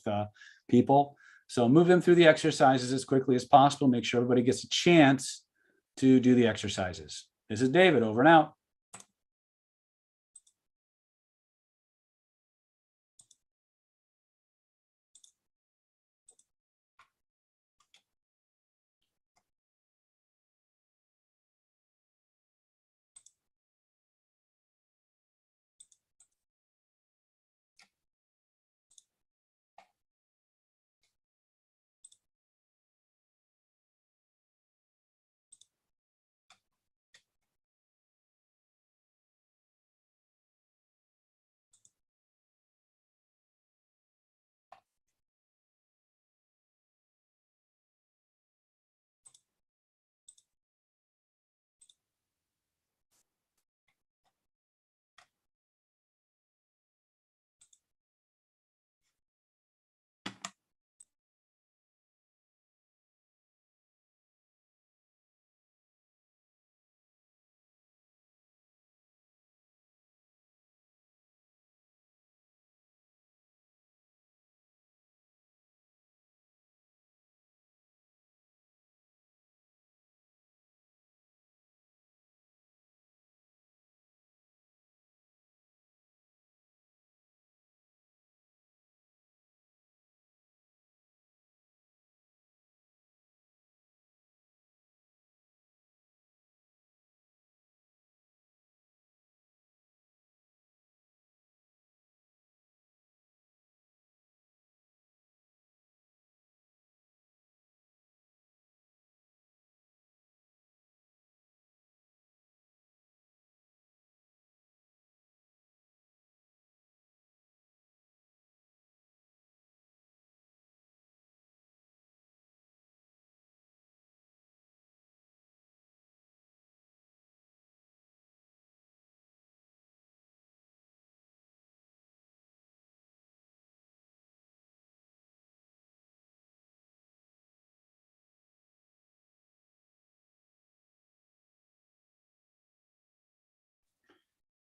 people. So move them through the exercises as quickly as possible. Make sure everybody gets a chance to do the exercises. This is David, over and out.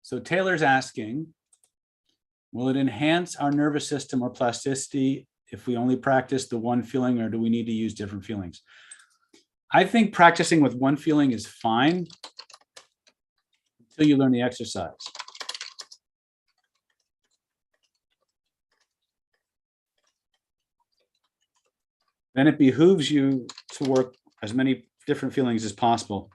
So Taylor's asking, will it enhance our nervous system or plasticity if we only practice the one feeling, or do we need to use different feelings? I think practicing with one feeling is fine until you learn the exercise. Then it behooves you to work as many different feelings as possible.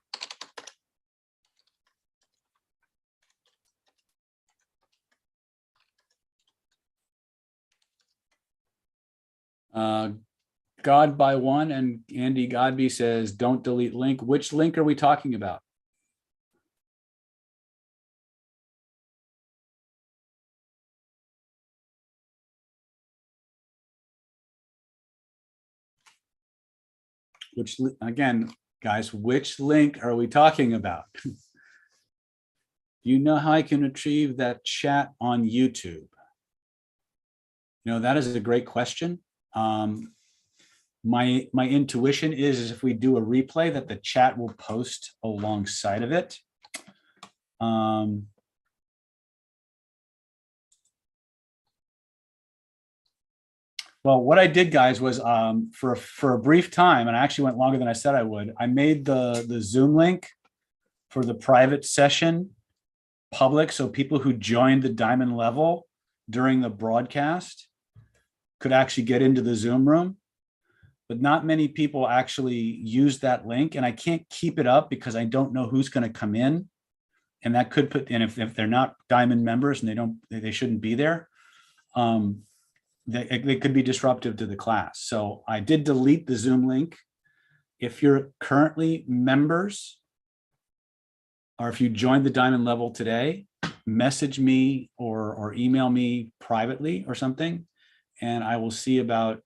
God by one, and Andy Godby says, don't delete link. Which link are we talking about? Which, again, guys, which link are we talking about? Do you know how I can retrieve that chat on YouTube? You know, that is a great question. My intuition is if we do a replay that the chat will post alongside of it. Well, what I did, guys, was for a brief time, and I actually went longer than I said I would, I made the Zoom link for the private session public, so people who joined the diamond level during the broadcast could actually get into the Zoom room. But not many people actually use that link, and I can't keep it up because I don't know who's going to come in, and that could put, and if they're not diamond members and they shouldn't be there, they could be disruptive to the class. So I did delete the Zoom link. If you're currently members, or if you joined the diamond level today, message me or email me privately or something, and I will see about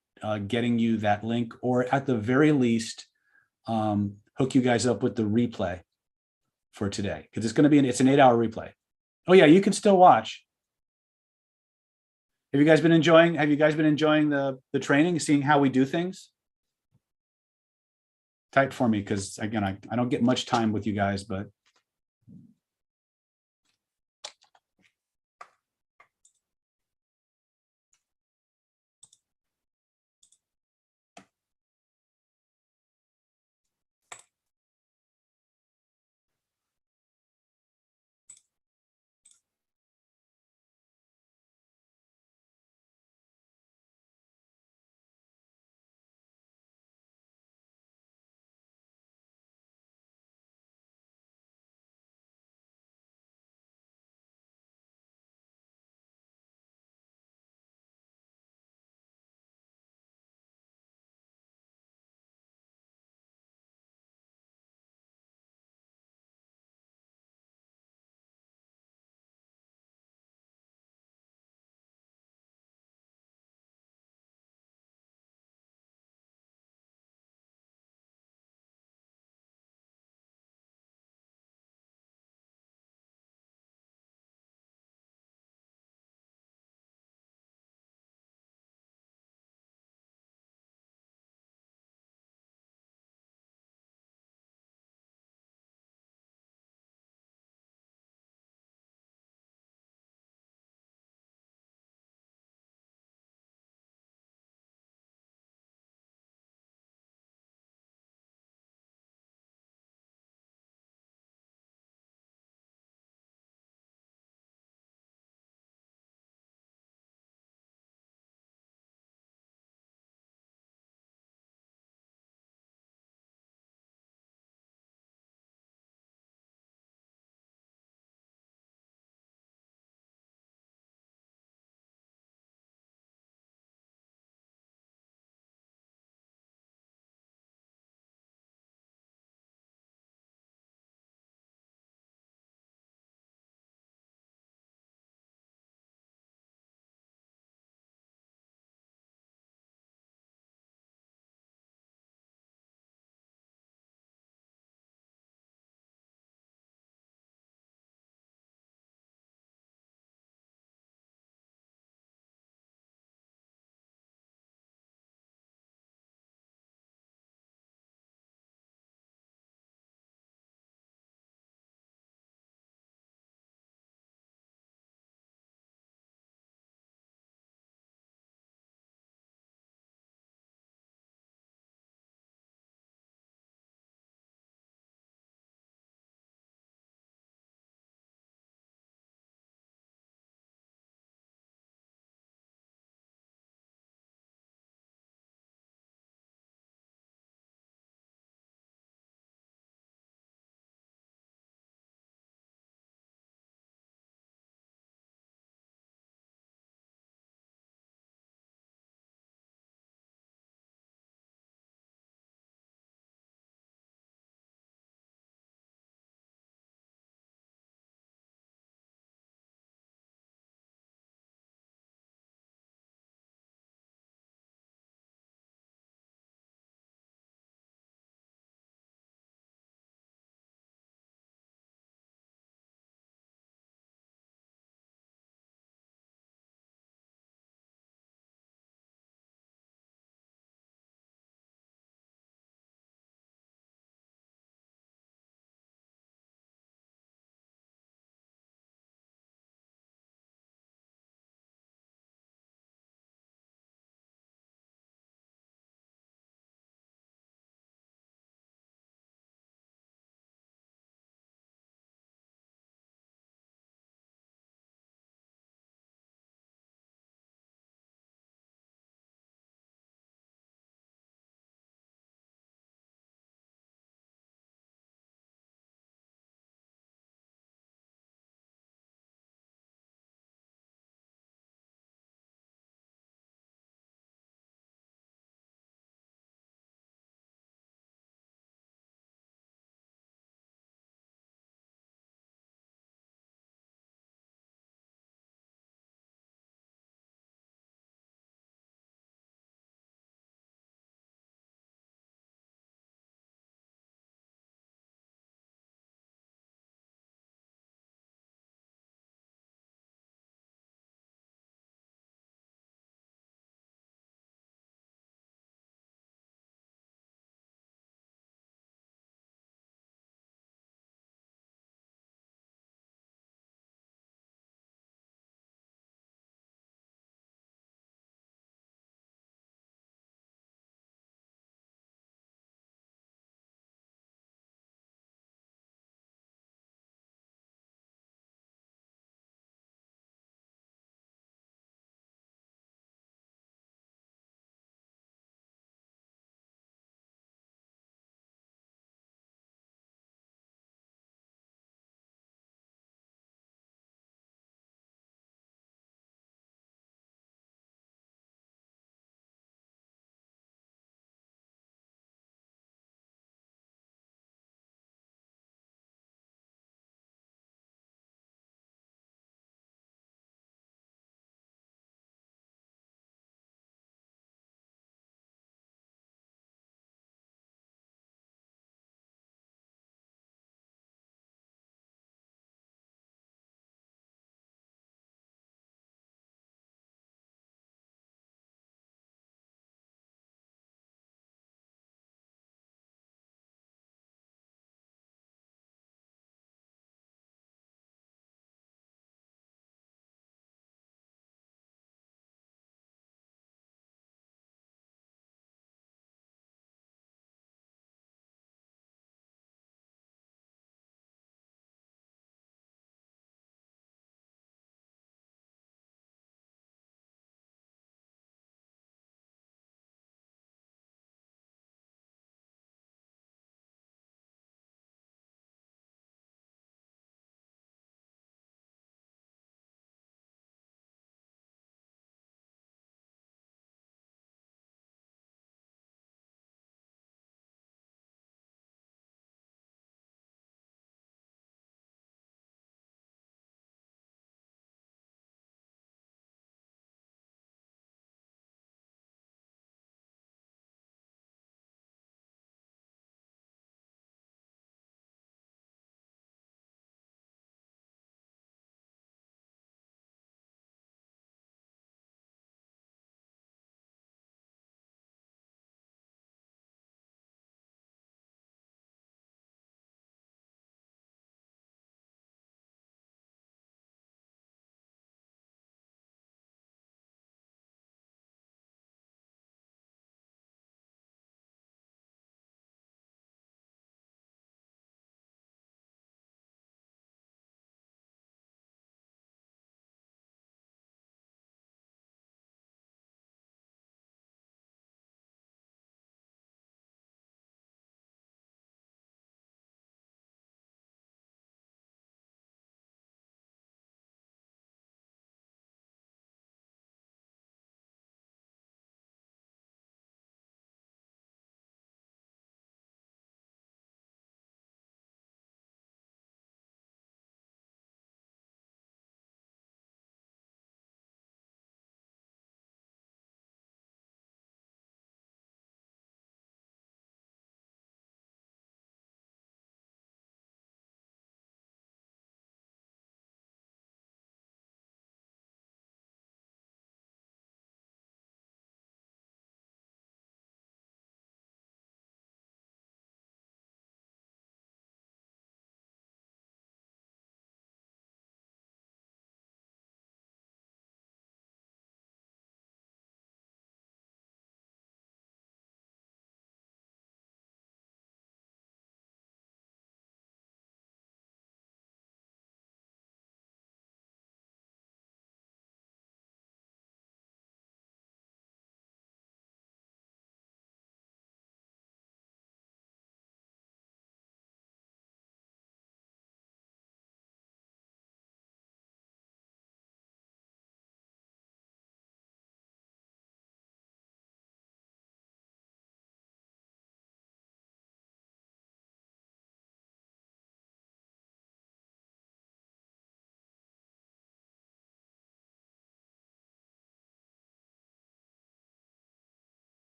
getting you that link, or at the very least, hook you guys up with the replay for today, because it's an 8-hour replay. Oh yeah, you can still watch. Have you guys been enjoying the training, seeing how we do things? type for me, because again, I don't get much time with you guys, but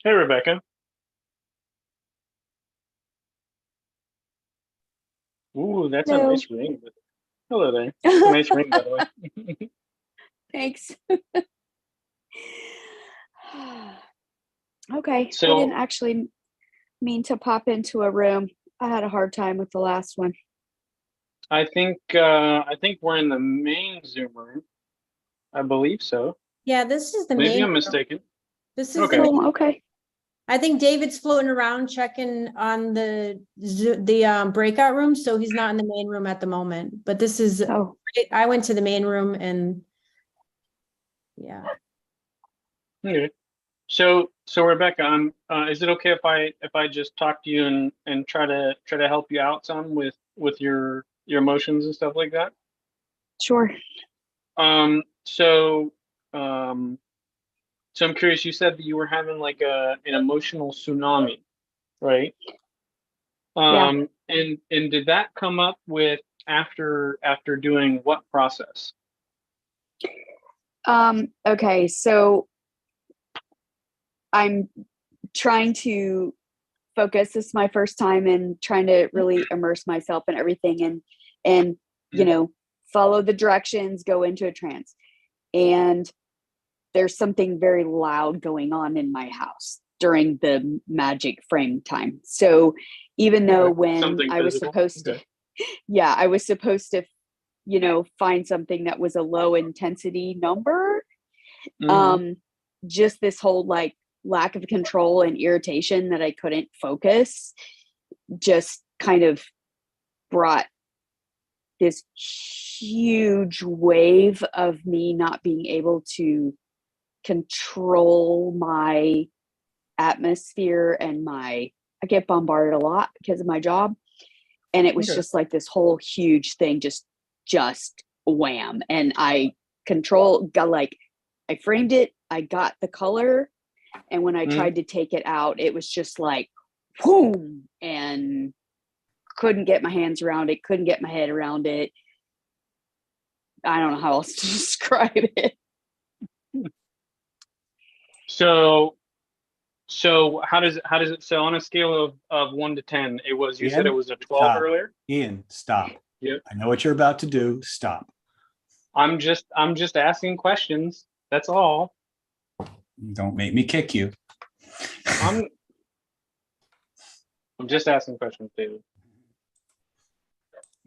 Hey, Rebecca. Ooh, that's a Hello. nice ring. Hello there. That's a nice ring, by the way. Thanks. Okay, I So- didn't actually mean to pop into a room. I had a hard time with the last one. I think we're in the main Zoom room. I believe so. Yeah, this is the Maybe main I'm room. mistaken. This is Okay. the main, Oh, okay. I think David's floating around checking on the breakout room, so he's not in the main room at the moment. But this is, Oh, I went to the main room and yeah. Okay. So Rebecca, is it okay if I just talk to you and try to help you out some with your emotions and stuff like that? sure. So I'm curious, you said that you were having like an emotional tsunami, right? Yeah. And did that come up with after doing what process? Okay, so I'm trying to focus. This is my first time and trying to really immerse myself in everything and you know, follow the directions, go into a trance. And there's something very loud going on in my house during the magic frame time. So even though when Something I was physical? supposed to, yeah, I was supposed to, you know, find something that was a low intensity number. Just this whole like lack of control and irritation that I couldn't focus just kind of brought this huge wave of me not being able to control my atmosphere and I get bombarded a lot because of my job. And it was Okay. just like this whole huge thing, just wham. And I framed it, I got the color. And when I tried to take it out, it was just like, boom, and couldn't get my hands around it, couldn't get my head around it. I don't know how else to describe it. So how does it, so on a scale of 1 to 10, it was, you said it was a 12 Stop. earlier? Ian, stop. Yep. I know what you're about to do. Stop. I'm just asking questions. That's all. Don't make me kick you. I'm just asking questions, David.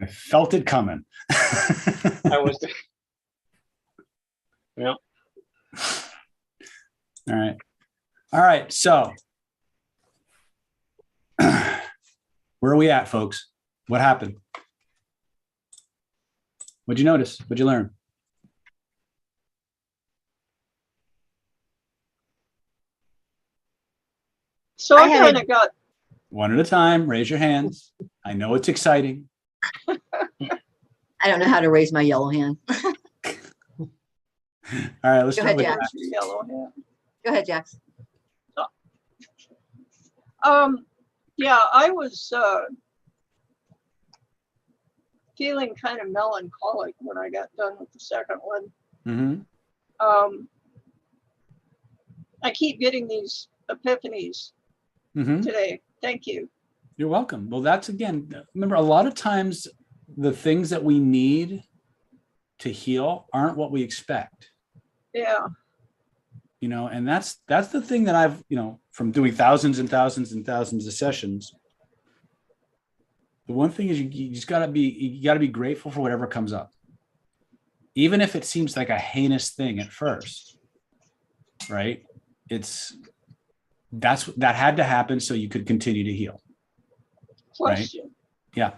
I felt it coming. I was. Yeah. All right. All right. So where are we at, folks? What happened? What'd you notice? What'd you learn? So I kind of got, One at a time. Raise your hands. I know it's exciting. I don't know how to raise my yellow hand. All right. Let's Go start ahead, with Jack. Jack. yellow hand. Go ahead, Jax. Yeah, I was feeling kind of melancholic when I got done with the second one. Mm-hmm. I keep getting these epiphanies Mm-hmm. today. Thank you. You're welcome. Well, that's again, remember, a lot of times the things that we need to heal aren't what we expect. Yeah. You know, and that's the thing that I've, you know, from doing thousands and thousands and thousands of sessions. The one thing is you just gotta be grateful for whatever comes up. Even if it seems like a heinous thing at first, right? That had to happen so you could continue to heal. Question. Right? Yeah.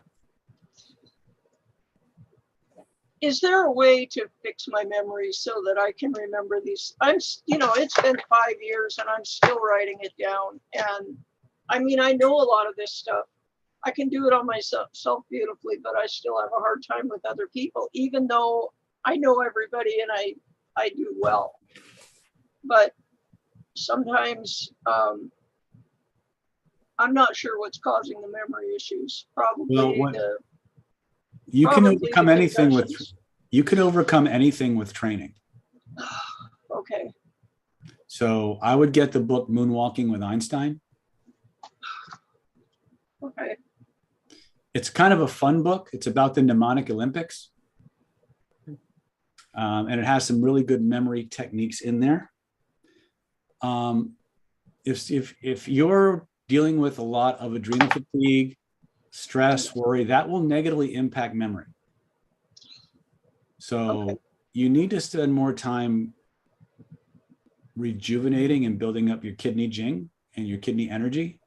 Is there a way to fix my memory so that I can remember these? It's been 5 years and I'm still writing it down. And I mean, I know a lot of this stuff. I can do it on myself beautifully, but I still have a hard time with other people, even though I know everybody and I do well. But sometimes I'm not sure what's causing the memory issues. Probably You can Probably overcome the anything concussions. with training. Okay. So I would get the book Moonwalking with Einstein. Okay. It's kind of a fun book. It's about the mnemonic Olympics. And it has some really good memory techniques in there. If you're dealing with a lot of adrenal fatigue, stress, worry, that will negatively impact memory. So you need to spend more time rejuvenating and building up your kidney jing and your kidney energy,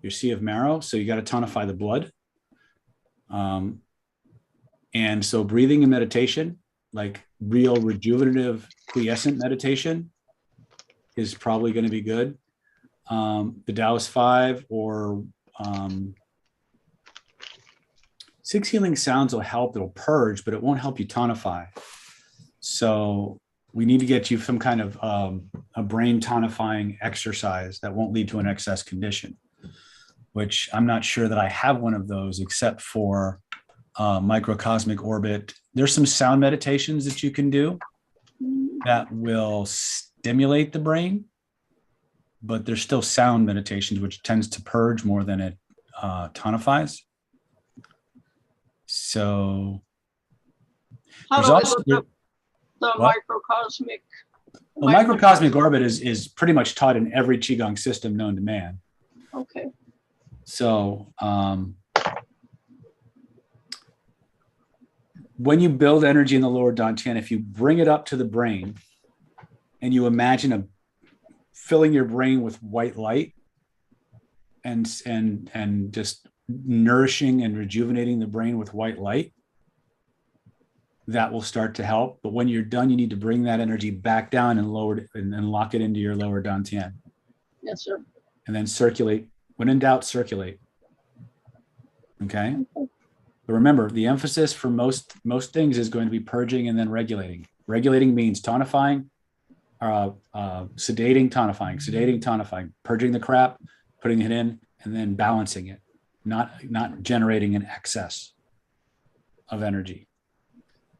your sea of marrow. So you got to tonify the blood. And so breathing and meditation, like real rejuvenative quiescent meditation, is probably going to be good. The Taoist 5 or 6 healing sounds will help. It'll purge, but it won't help you tonify. So we need to get you some kind of a brain tonifying exercise that won't lead to an excess condition, which I'm not sure that I have one of those except for microcosmic orbit. There's some sound meditations that you can do that will stimulate the brain, but there's still sound meditations, which tends to purge more than it tonifies. So How there's do I also look up the microcosmic? the microcosmic orbit is pretty much taught in every Qigong system known to man. Okay. So when you build energy in the lower dantian, if you bring it up to the brain and you imagine filling your brain with white light and just nourishing and rejuvenating the brain with white light, that will start to help. But when you're done, you need to bring that energy back down and lower it and lock it into your lower dantian. Yes, sir. And then circulate. When in doubt, circulate. Okay. But remember, the emphasis for most things is going to be purging and then regulating. Regulating means tonifying, sedating, tonifying, purging the crap, putting it in, and then balancing it, not generating an excess of energy.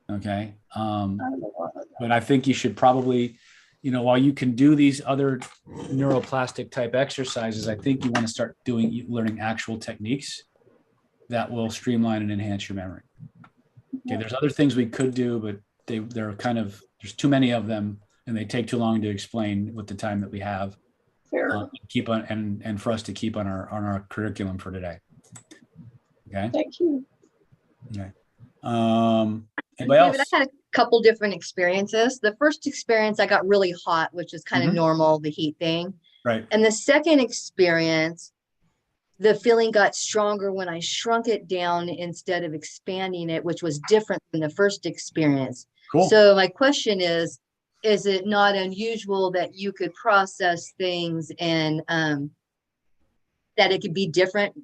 Okay. But I think you should probably, while you can do these other neuroplastic type exercises, I think you want to start learning actual techniques that will streamline and enhance your memory. Okay. There's other things we could do, but they're kind of, there's too many of them and they take too long to explain with the time that we have. Fair. Keep on and for us to keep on our curriculum for today. Okay. Thank you. Okay. David, I had a couple different experiences. The first experience, I got really hot, which is kind of normal, the heat thing. Right. And the second experience, the feeling got stronger when I shrunk it down instead of expanding it, which was different than the first experience. Cool. So my question is it not unusual that you could process things and that it could be different,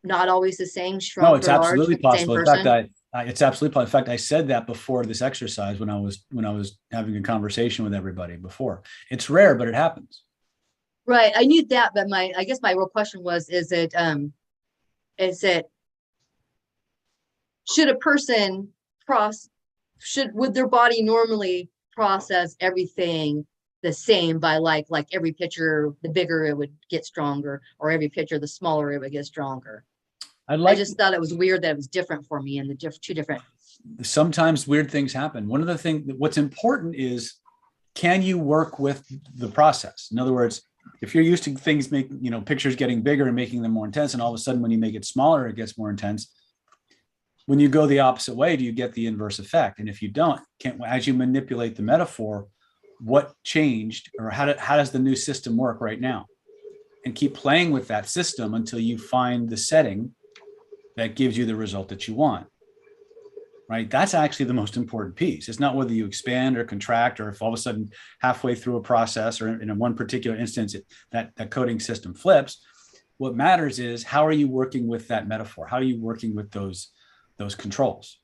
not always the same, shrunk No, it's or large, absolutely but the same possible. In person? fact, it's absolutely possible. In fact, I said that before this exercise when I was having a conversation with everybody before. It's rare, but it happens. Right. I knew that, but I guess my real question was, should a person would their body normally process everything the same by like every picture, the bigger it would get stronger, or every picture, the smaller it would get stronger? I just thought it was weird that it was different for me in the two different. Sometimes weird things happen. One of the things, what's important is, can you work with the process? In other words, if you're used to things pictures getting bigger and making them more intense, and all of a sudden when you make it smaller, it gets more intense. When you go the opposite way, do you get the inverse effect? And if you don't, as you manipulate the metaphor, what changed, or how does the new system work right now? And keep playing with that system until you find the setting that gives you the result that you want. Right? That's actually the most important piece. It's not whether you expand or contract, or if all of a sudden halfway through a process or in one particular instance that coding system flips. What matters is, how are you working with that metaphor? How are you working with those controls?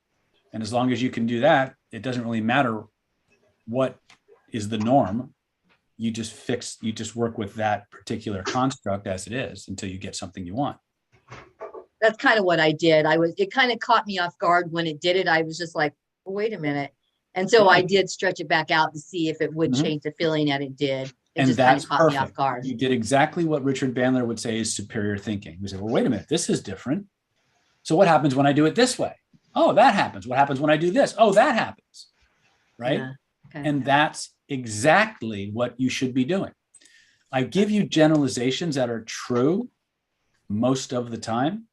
And as long as you can do that, it doesn't really matter what is the norm. You just work with that particular construct as it is until you get something you want. That's kind of what I did. It kind of caught me off guard when it did it. I was just like, wait a minute. And so I did stretch it back out to see if it would change the feeling, that it did. It And just kind that's of caught me off perfect. guard. You did exactly what Richard Bandler would say is superior thinking. We said, well, wait a minute, this is different. So what happens when I do it this way? Oh, that happens. What happens when I do this? Oh, that happens. Right? Yeah. Okay. And that's exactly what you should be doing. I give you generalizations that are true most of the time,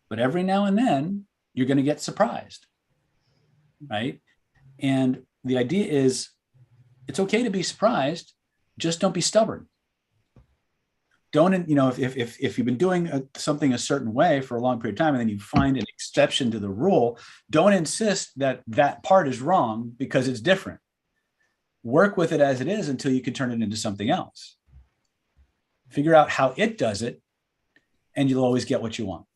but every now and then you're going to get surprised. Right? And the idea is it's okay to be surprised, just don't be stubborn. Don't, if you've been doing something a certain way for a long period of time and then you find an exception to the rule, don't insist that that part is wrong because it's different. Work with it as it is until you can turn it into something else. Figure out how it does it, and you'll always get what you want.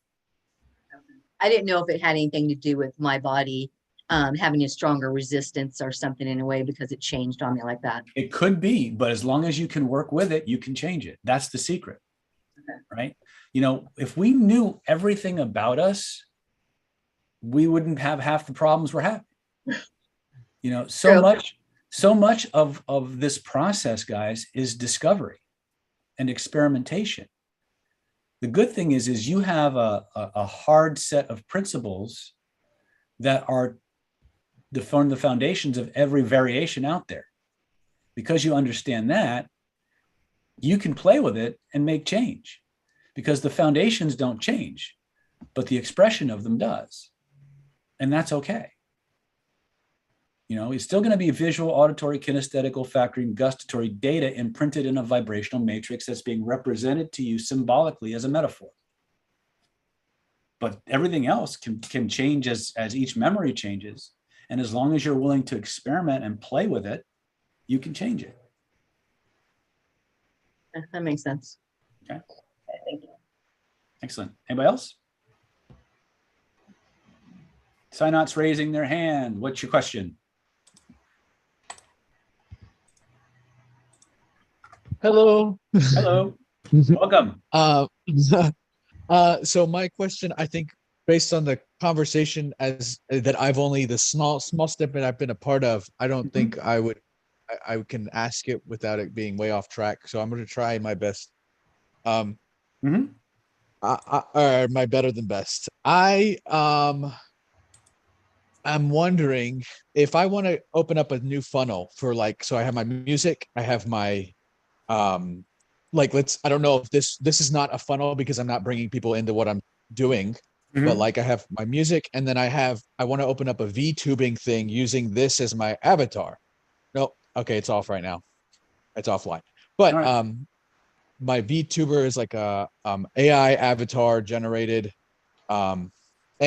I didn't know if it had anything to do with my body having a stronger resistance or something in a way because it changed on me like that. It could be, but as long as you can work with it, you can change it. That's the secret, right? If we knew everything about us, we wouldn't have half the problems we're having. So much of this process, guys, is discovery and experimentation. The good thing is you have a hard set of principles that are form the foundations of every variation out there. Because you understand that, you can play with it and make change, because the foundations don't change, but the expression of them does. And that's okay. It's still going to be visual, auditory, kinesthetic, olfactory, and gustatory data imprinted in a vibrational matrix that's being represented to you symbolically as a metaphor. But everything else can change as each memory changes. And as long as you're willing to experiment and play with it, you can change it. That makes sense. Okay. Thank you. Excellent. Anybody else? Synod's raising their hand. What's your question? Hello. Hello. Welcome. So my question, I think, based on the conversation that I've only the small snippet I've been a part of, I don't think I can ask it without it being way off track. So I'm going to try my best. Or my better than best. I'm wondering if I want to open up a new funnel for so I have my music, I have my I don't know if this is not a funnel because I'm not bringing people into what I'm doing. But I have my music, and then I want to open up a VTubing thing using this as my avatar. No, okay, it's off right now. It's offline. But my VTuber is like a AI avatar generated. And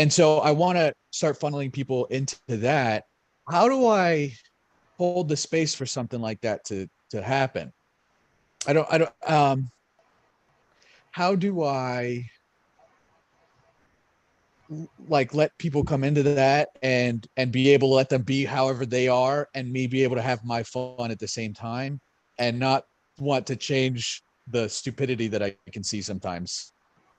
so I want to start funneling people into that. How do I hold the space for something like that to happen? How do I let people come into that and be able to let them be however they are, and me be able to have my fun at the same time and not want to change the stupidity that I can see sometimes?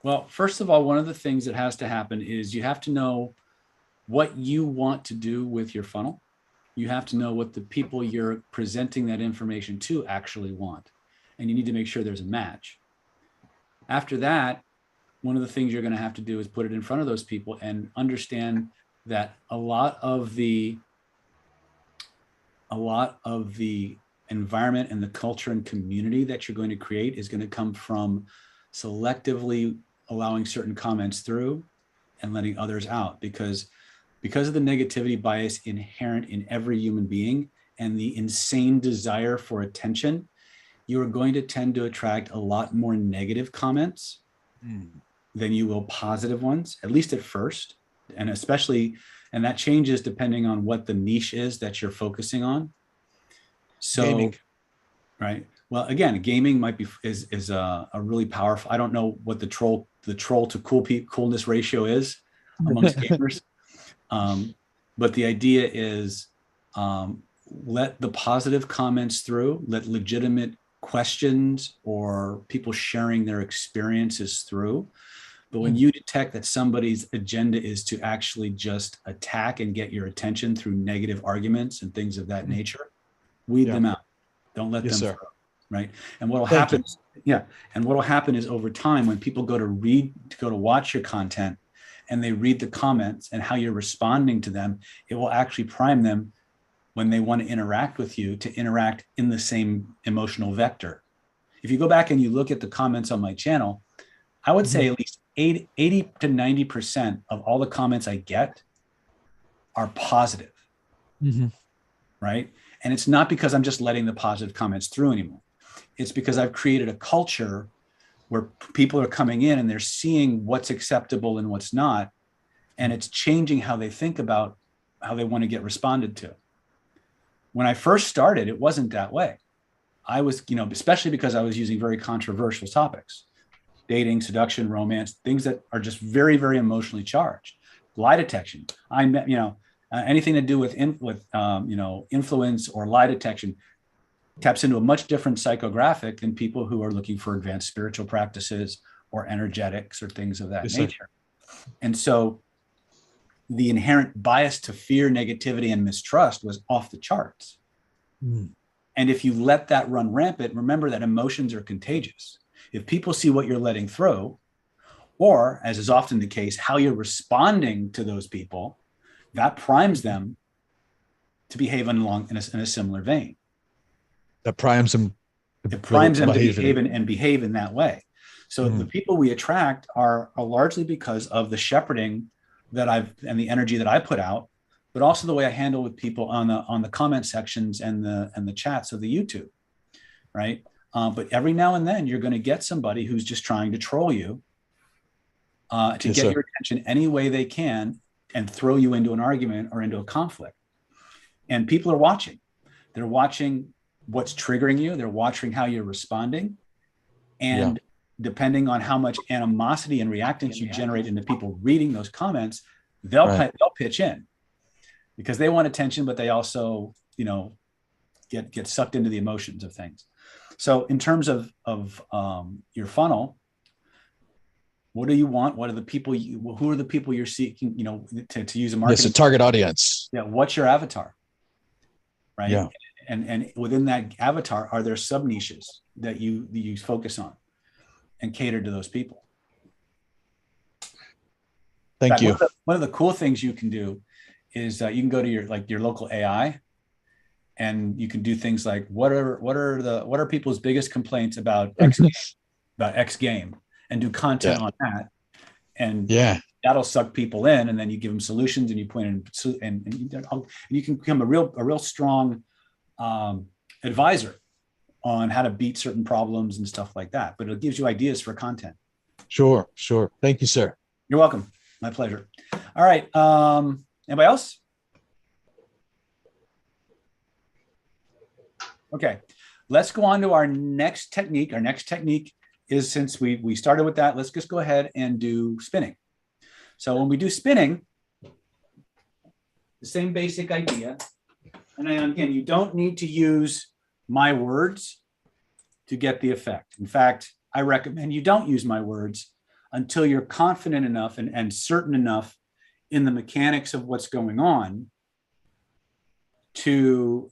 Well, first of all, one of the things that has to happen is you have to know what you want to do with your funnel. You have to know what the people you're presenting that information to actually want. And you need to make sure there's a match. After that, one of the things you're going to have to do is put it in front of those people and understand that a lot of the environment and the culture and community that you're going to create is going to come from selectively allowing certain comments through and letting others out, because of the negativity bias inherent in every human being and the insane desire for attention, you are going to tend to attract a lot more negative comments than you will positive ones, at least at first. And that changes depending on what the niche is that you're focusing on. So, gaming. Right. Well, again, gaming is a really powerful. I don't know what the troll to coolness ratio is amongst gamers. But the idea is let the positive comments through, let legitimate questions or people sharing their experiences through. But when you detect that somebody's agenda is to actually just attack and get your attention through negative arguments and things of that nature, weed them out. Don't let them through. right? And what will Thank happen, yeah, and what will happen is over time when people go to watch your content and they read the comments and how you're responding to them, it will actually prime them when they want to interact with you to interact in the same emotional vector. If you go back and you look at the comments on my channel, I would say at least 80 to 90% of all the comments I get are positive, right? And it's not because I'm just letting the positive comments through anymore. It's because I've created a culture where people are coming in and they're seeing what's acceptable and what's not. And it's changing how they think about how they want to get responded to. When I first started, it wasn't that way. I was, especially because I was using very controversial topics, dating, seduction, romance, things that are just very, very emotionally charged. Lie detection. Anything to do with influence or lie detection taps into a much different psychographic than people who are looking for advanced spiritual practices or energetics or things of that nature. And so the inherent bias to fear, negativity, and mistrust was off the charts. And if you let that run rampant, remember that emotions are contagious. If people see what you're letting through, or as is often the case, how you're responding to those people, that primes them to behave in a similar vein. That primes them. It primes them to behave in that way. So the people we attract are largely because of the shepherding and the energy that I put out, but also the way I handle with people on the comment sections and the chats of the YouTube, right? But every now and then you're going to get somebody who's just trying to troll you to get your attention any way they can and throw you into an argument or into a conflict. And people are watching. They're watching what's triggering you. They're watching how you're responding. And depending on how much animosity and reactance you generate into people reading those comments, they'll pitch in because they want attention, but they also, get sucked into the emotions of things. So in terms of your funnel, what do you want? What are the people who are the people you're seeking, to use a marketing? Yes, a target audience. Yeah. What's your avatar? Right. Yeah. And within that avatar, are there sub niches that you focus on and cater to those people? Thank you. One of the cool things you can do is you can go to your local AI, and you can do things like what are people's biggest complaints about X game, and do content on that, and that'll suck people in, and then you give them solutions, and you point in, and you can become a real strong advisor on how to beat certain problems and stuff like that. But it gives you ideas for content. Sure. Thank you, sir. You're welcome. My pleasure. All right. Anybody else? Okay. Let's go on to our next technique. Our next technique is, since we started with that, let's just go ahead and do spinning. So when we do spinning, the same basic idea. And again, you don't need to use my words to get the effect. In fact, I recommend you don't use my words until you're confident enough and certain enough in the mechanics of what's going on to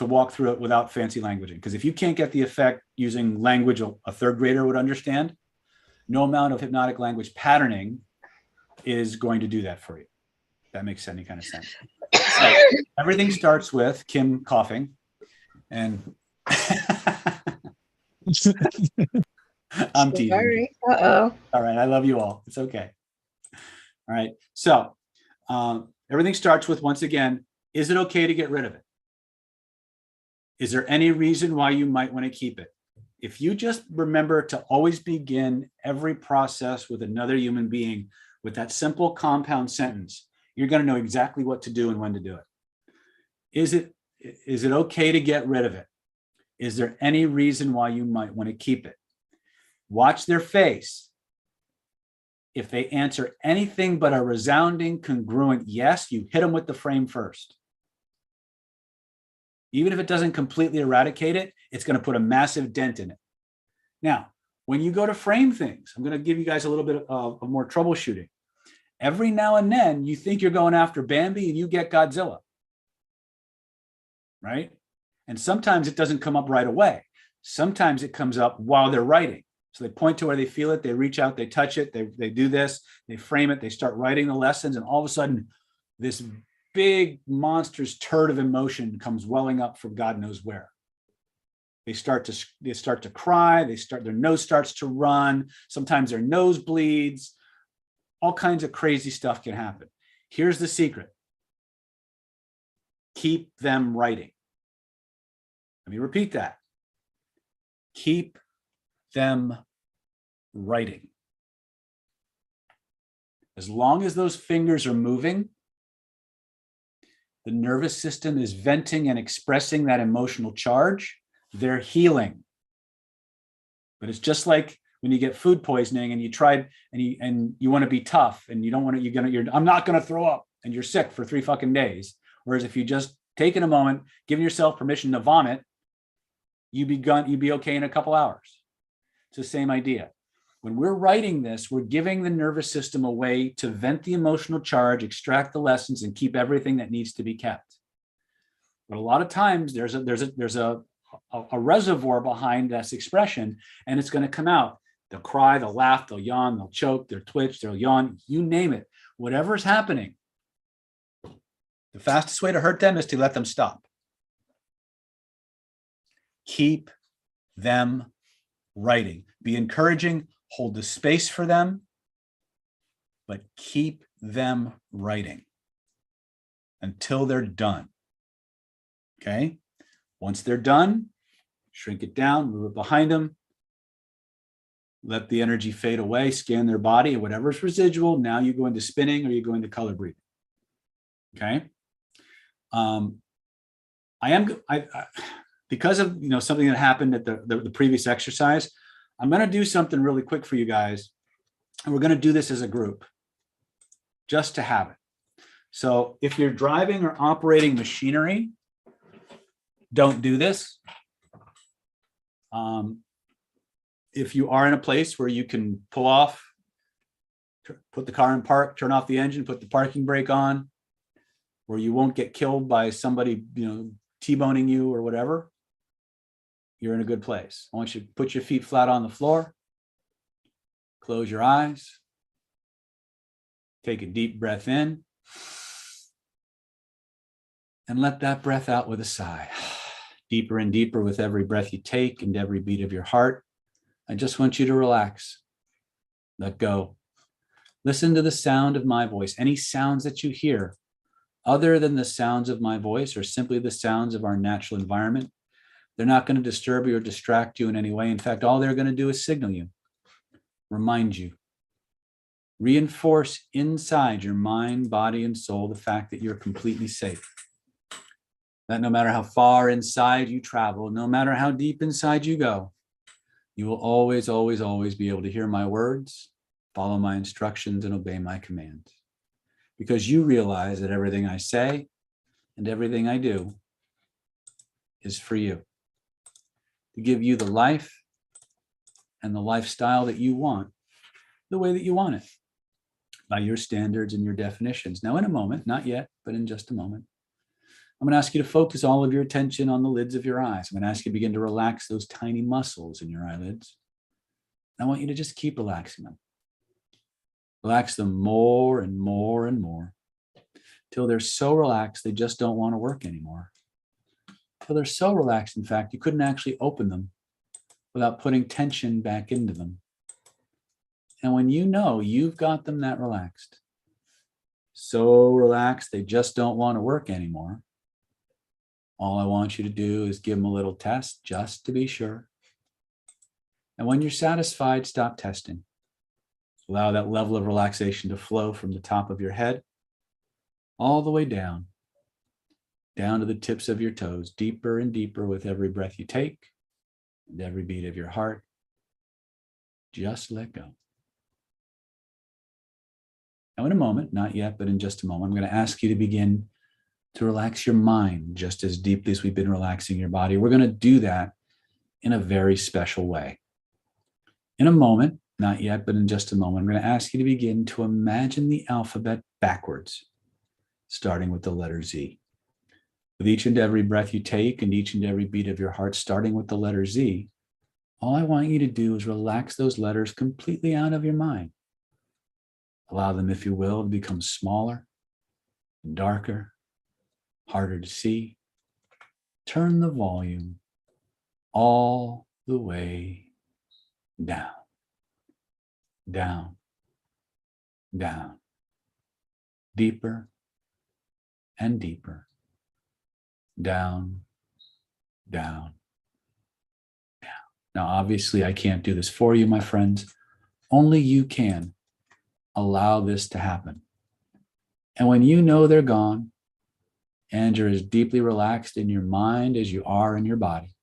walk through it without fancy languaging. Because if you can't get the effect using language a third grader would understand, no amount of hypnotic language patterning is going to do that for you. That makes any kind of sense. So everything starts with Kim coughing, and I'm teasing. Sorry. Uh-oh. All right. I love you all. It's okay. All right. So everything starts with, once again, is it okay to get rid of it? Is there any reason why you might want to keep it? If you just remember to always begin every process with another human being with that simple compound sentence, you're going to know exactly what to do and when to do it. Is it okay to get rid of it? Is there any reason why you might want to keep it? Watch their face. If they answer anything but a resounding, congruent yes, you hit them with the frame first. Even if it doesn't completely eradicate it, it's going to put a massive dent in it. Now, when you go to frame things, I'm going to give you guys a little bit of more troubleshooting. Every now and then, you think you're going after Bambi and you get Godzilla, right? And sometimes it doesn't come up right away. Sometimes it comes up while they're writing. So they point to where they feel it, they reach out, they touch it, they do this, they frame it, they start writing the lessons, and all of a sudden this big monstrous turd of emotion comes welling up from God knows where. They start to cry, their nose starts to run, sometimes their nose bleeds, all kinds of crazy stuff can happen. Here's the secret. Keep them writing. Let me repeat that. Keep them writing. As long as those fingers are moving, the nervous system is venting and expressing that emotional charge, they're healing. But it's just like when you get food poisoning and you tried and you want to be tough and you don't want to, I'm not going to throw up, and you're sick for 3 fucking days. Whereas if you just taken a moment, giving yourself permission to vomit, you'd be okay in a couple hours. It's the same idea. When we're writing this, we're giving the nervous system a way to vent the emotional charge, extract the lessons, and keep everything that needs to be kept. But a lot of times there's a reservoir behind this expression, and it's going to come out. They'll cry, they'll laugh, they'll yawn, they'll choke, they'll twitch, they'll yawn, you name it. Whatever's happening, the fastest way to hurt them is to let them stop. Keep them writing. Be encouraging, hold the space for them, but keep them writing until they're done. Okay? Once they're done, shrink it down, move it behind them, let the energy fade away, scan their body, and whatever's residual, now you go into spinning or you go into color breathing. Okay? Because of something that happened at the previous exercise, I'm going to do something really quick for you guys, and we're going to do this as a group, just to have it. So if you're driving or operating machinery, don't do this. If you are in a place where you can pull off, put the car in park, turn off the engine, put the parking brake on, where you won't get killed by somebody, T-boning you or whatever, you're in a good place. I want you to put your feet flat on the floor, close your eyes, take a deep breath in, and let that breath out with a sigh. Deeper and deeper with every breath you take and every beat of your heart. I just want you to relax. Let go. Listen to the sound of my voice. Any sounds that you hear other than the sounds of my voice or simply the sounds of our natural environment, they're not going to disturb you or distract you in any way. In fact, all they're going to do is signal you, remind you, reinforce inside your mind, body, and soul the fact that you're completely safe. That no matter how far inside you travel, no matter how deep inside you go, you will always, always, always be able to hear my words, follow my instructions, and obey my commands. Because you realize that everything I say and everything I do is for you, to give you the life and the lifestyle that you want, the way that you want it, by your standards and your definitions. Now, in a moment, not yet, but in just a moment, I'm going to ask you to focus all of your attention on the lids of your eyes. I'm going to ask you to begin to relax those tiny muscles in your eyelids. I want you to just keep relaxing them. Relax them more and more and more till they're so relaxed they just don't want to work anymore. Till they're so relaxed, in fact, you couldn't actually open them without putting tension back into them. And when you know you've got them that relaxed, so relaxed they just don't want to work anymore, all I want you to do is give them a little test just to be sure. And when you're satisfied, stop testing. Allow that level of relaxation to flow from the top of your head all the way down to the tips of your toes, deeper and deeper with every breath you take and every beat of your heart. Just let go. Now, in a moment, not yet, but in just a moment, I'm going to ask you to begin to relax your mind just as deeply as we've been relaxing your body. We're going to do that in a very special way. In a moment, not yet, but in just a moment, I'm going to ask you to begin to imagine the alphabet backwards, starting with the letter Z. With each and every breath you take and each and every beat of your heart, starting with the letter Z, All I want you to do is relax those letters completely out of your mind. Allow them, if you will, to become smaller, darker, harder to see. Turn the volume all the way down, down, down, deeper and deeper, down, down, down. Now, obviously, I can't do this for you, my friends. Only you can allow this to happen. And when you know they're gone, and you're as deeply relaxed in your mind as you are in your body,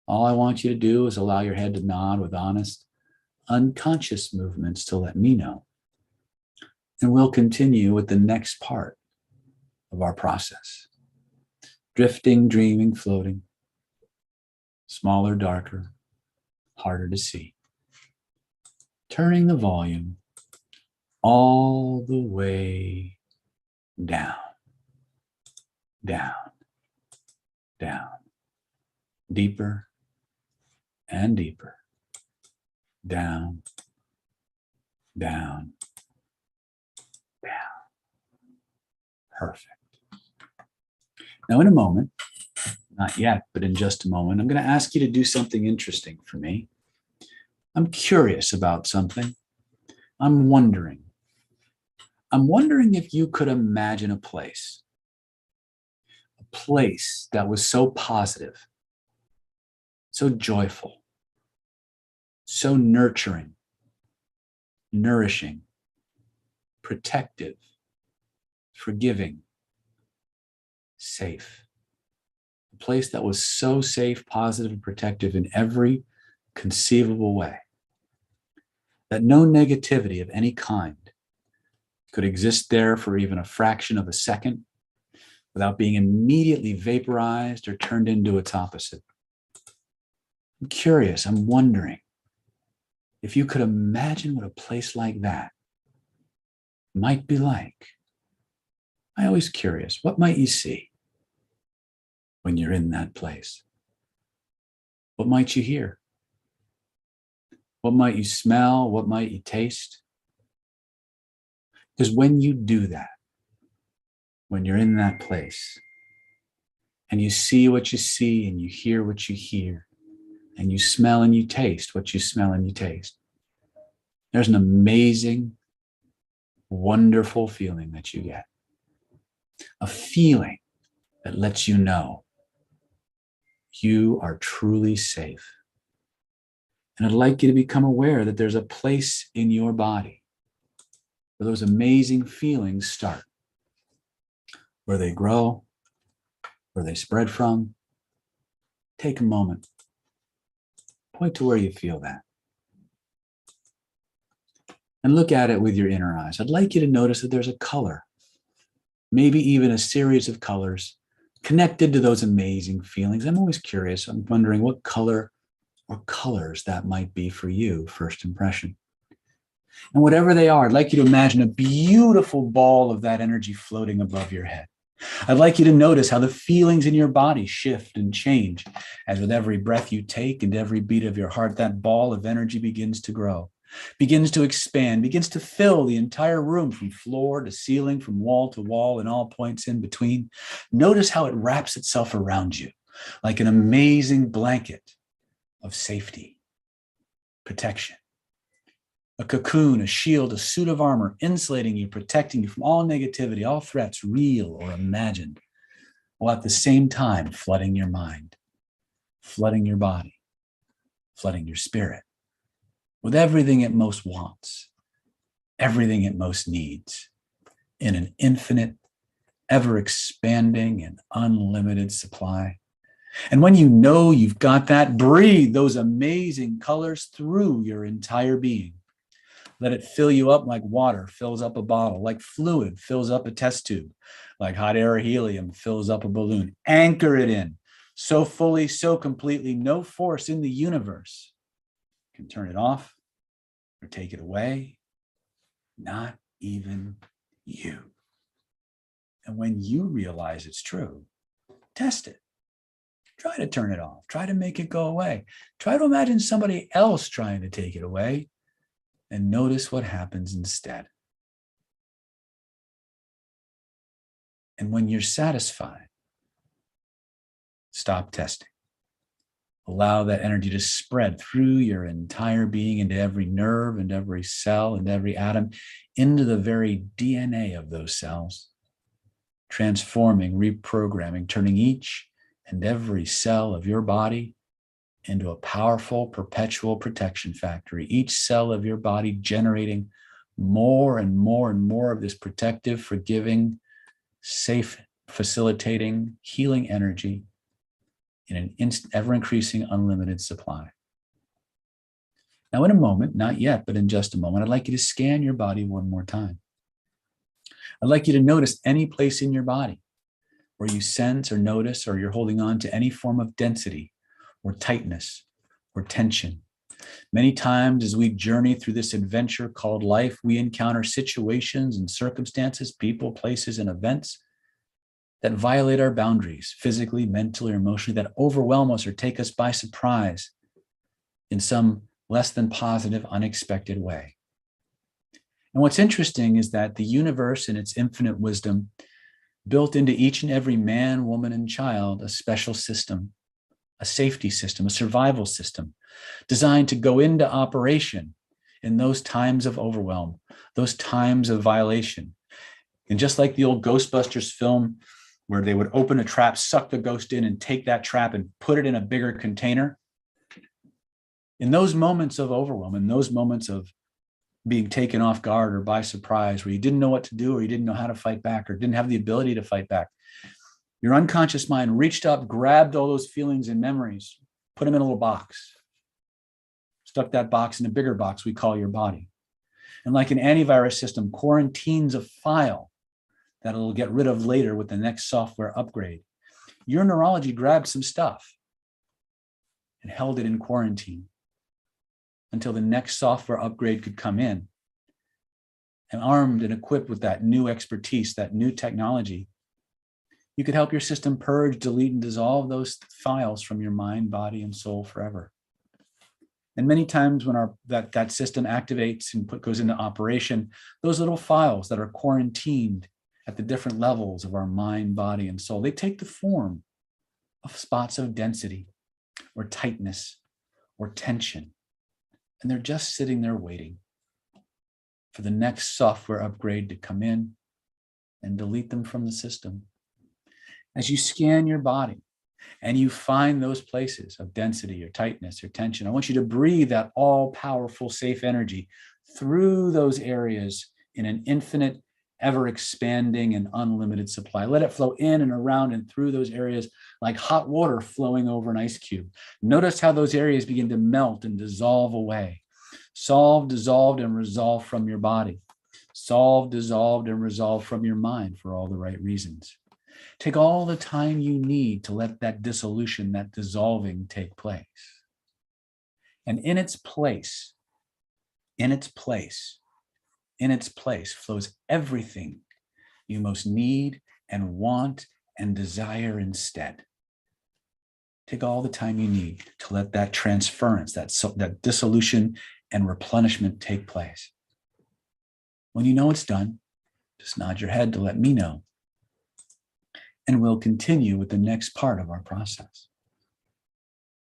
all I want you to do is allow your head to nod with honest, unconscious movements to let me know. And we'll continue with the next part of our process. Drifting, dreaming, floating, smaller, darker, harder to see. Turning the volume all the way down, down, down, deeper and deeper, down, down, down. Perfect. Now, in a moment, not yet, but in just a moment, I'm going to ask you to do something interesting for me. I'm curious about something. I'm wondering if you could imagine a place that was so positive, so joyful, so nurturing, nourishing, protective, forgiving, safe. A place that was so safe, positive, and protective in every conceivable way that no negativity of any kind could exist there for even a fraction of a second without being immediately vaporized or turned into its opposite. I'm curious, I'm wondering if you could imagine what a place like that might be like. I'm always curious, what might you see when you're in that place? What might you hear? What might you smell? What might you taste? Because when you do that, when you're in that place and you see what you see and you hear what you hear and you smell and you taste what you smell and you taste, there's an amazing, wonderful feeling that you get. A feeling that lets you know you are truly safe. And I'd like you to become aware that there's a place in your body where those amazing feelings start, where they grow, where they spread from. Take a moment. Point to where you feel that. And look at it with your inner eyes. I'd like you to notice that there's a color, maybe even a series of colors connected to those amazing feelings. I'm always curious. I'm wondering what color or colors that might be for you, first impression. And whatever they are, I'd like you to imagine a beautiful ball of that energy floating above your head. I'd like you to notice how the feelings in your body shift and change as with every breath you take and every beat of your heart, that ball of energy begins to grow, begins to expand, begins to fill the entire room from floor to ceiling, from wall to wall, and all points in between. Notice how it wraps itself around you like an amazing blanket of safety, protection. A cocoon, a shield, a suit of armor, insulating you, protecting you from all negativity, all threats, real or imagined, while at the same time flooding your mind, flooding your body, flooding your spirit with everything it most wants, everything it most needs, in an infinite, ever-expanding and unlimited supply. And when you know you've got that, breathe those amazing colors through your entire being. Let it fill you up like water fills up a bottle, like fluid fills up a test tube, like hot air or helium fills up a balloon. Anchor it in so fully, so completely, no force in the universe can turn it off or take it away, not even you. And when you realize it's true, test it. Try to turn it off. Try to make it go away. Try to imagine somebody else trying to take it away and notice what happens instead. And when you're satisfied, stop testing. Allow that energy to spread through your entire being into every nerve and every cell and every atom, into the very DNA of those cells, transforming, reprogramming, turning each and every cell of your body into a powerful, perpetual protection factory. Each cell of your body generating more and more and more of this protective, forgiving, safe, facilitating, healing energy in an ever-increasing, unlimited supply. Now, in a moment, not yet, but in just a moment, I'd like you to scan your body one more time. I'd like you to notice any place in your body where you sense or notice or you're holding on to any form of density or tightness or tension. Many times as we journey through this adventure called life, we encounter situations and circumstances, people, places, and events that violate our boundaries, physically, mentally, or emotionally, that overwhelm us or take us by surprise in some less than positive, unexpected way. And what's interesting is that the universe in its infinite wisdom built into each and every man, woman, and child a special system, a safety system, a survival system designed to go into operation in those times of overwhelm, those times of violation. And just like the old Ghostbusters film, where they would open a trap, suck the ghost in, and take that trap and put it in a bigger container. In those moments of overwhelm, in those moments of being taken off guard or by surprise, where you didn't know what to do or you didn't know how to fight back or didn't have the ability to fight back, your unconscious mind reached up, grabbed all those feelings and memories, put them in a little box, stuck that box in a bigger box we call your body. And like an antivirus system, quarantines a file that it'll get rid of later with the next software upgrade. Your neurology grabbed some stuff and held it in quarantine until the next software upgrade could come in. And armed and equipped with that new expertise, that new technology, you could help your system purge, delete, and dissolve those files from your mind, body, and soul forever. And many times when that system activates and goes into operation, those little files that are quarantined at the different levels of our mind, body, and soul, they take the form of spots of density or tightness or tension. And they're just sitting there waiting for the next software upgrade to come in and delete them from the system. As you scan your body and you find those places of density or tightness or tension, I want you to breathe that all-powerful, safe energy through those areas in an infinite, ever-expanding and unlimited supply. Let it flow in and around and through those areas like hot water flowing over an ice cube. Notice how those areas begin to melt and dissolve away. Solve, dissolved, and resolved from your body. Solve, dissolved, and resolved from your mind for all the right reasons. Take all the time you need to let that dissolution, that dissolving take place. And in its place flows everything you most need and want and desire instead. Take all the time you need to let that transference, that dissolution and replenishment take place. When you know it's done, just nod your head to let me know. And we'll continue with the next part of our process.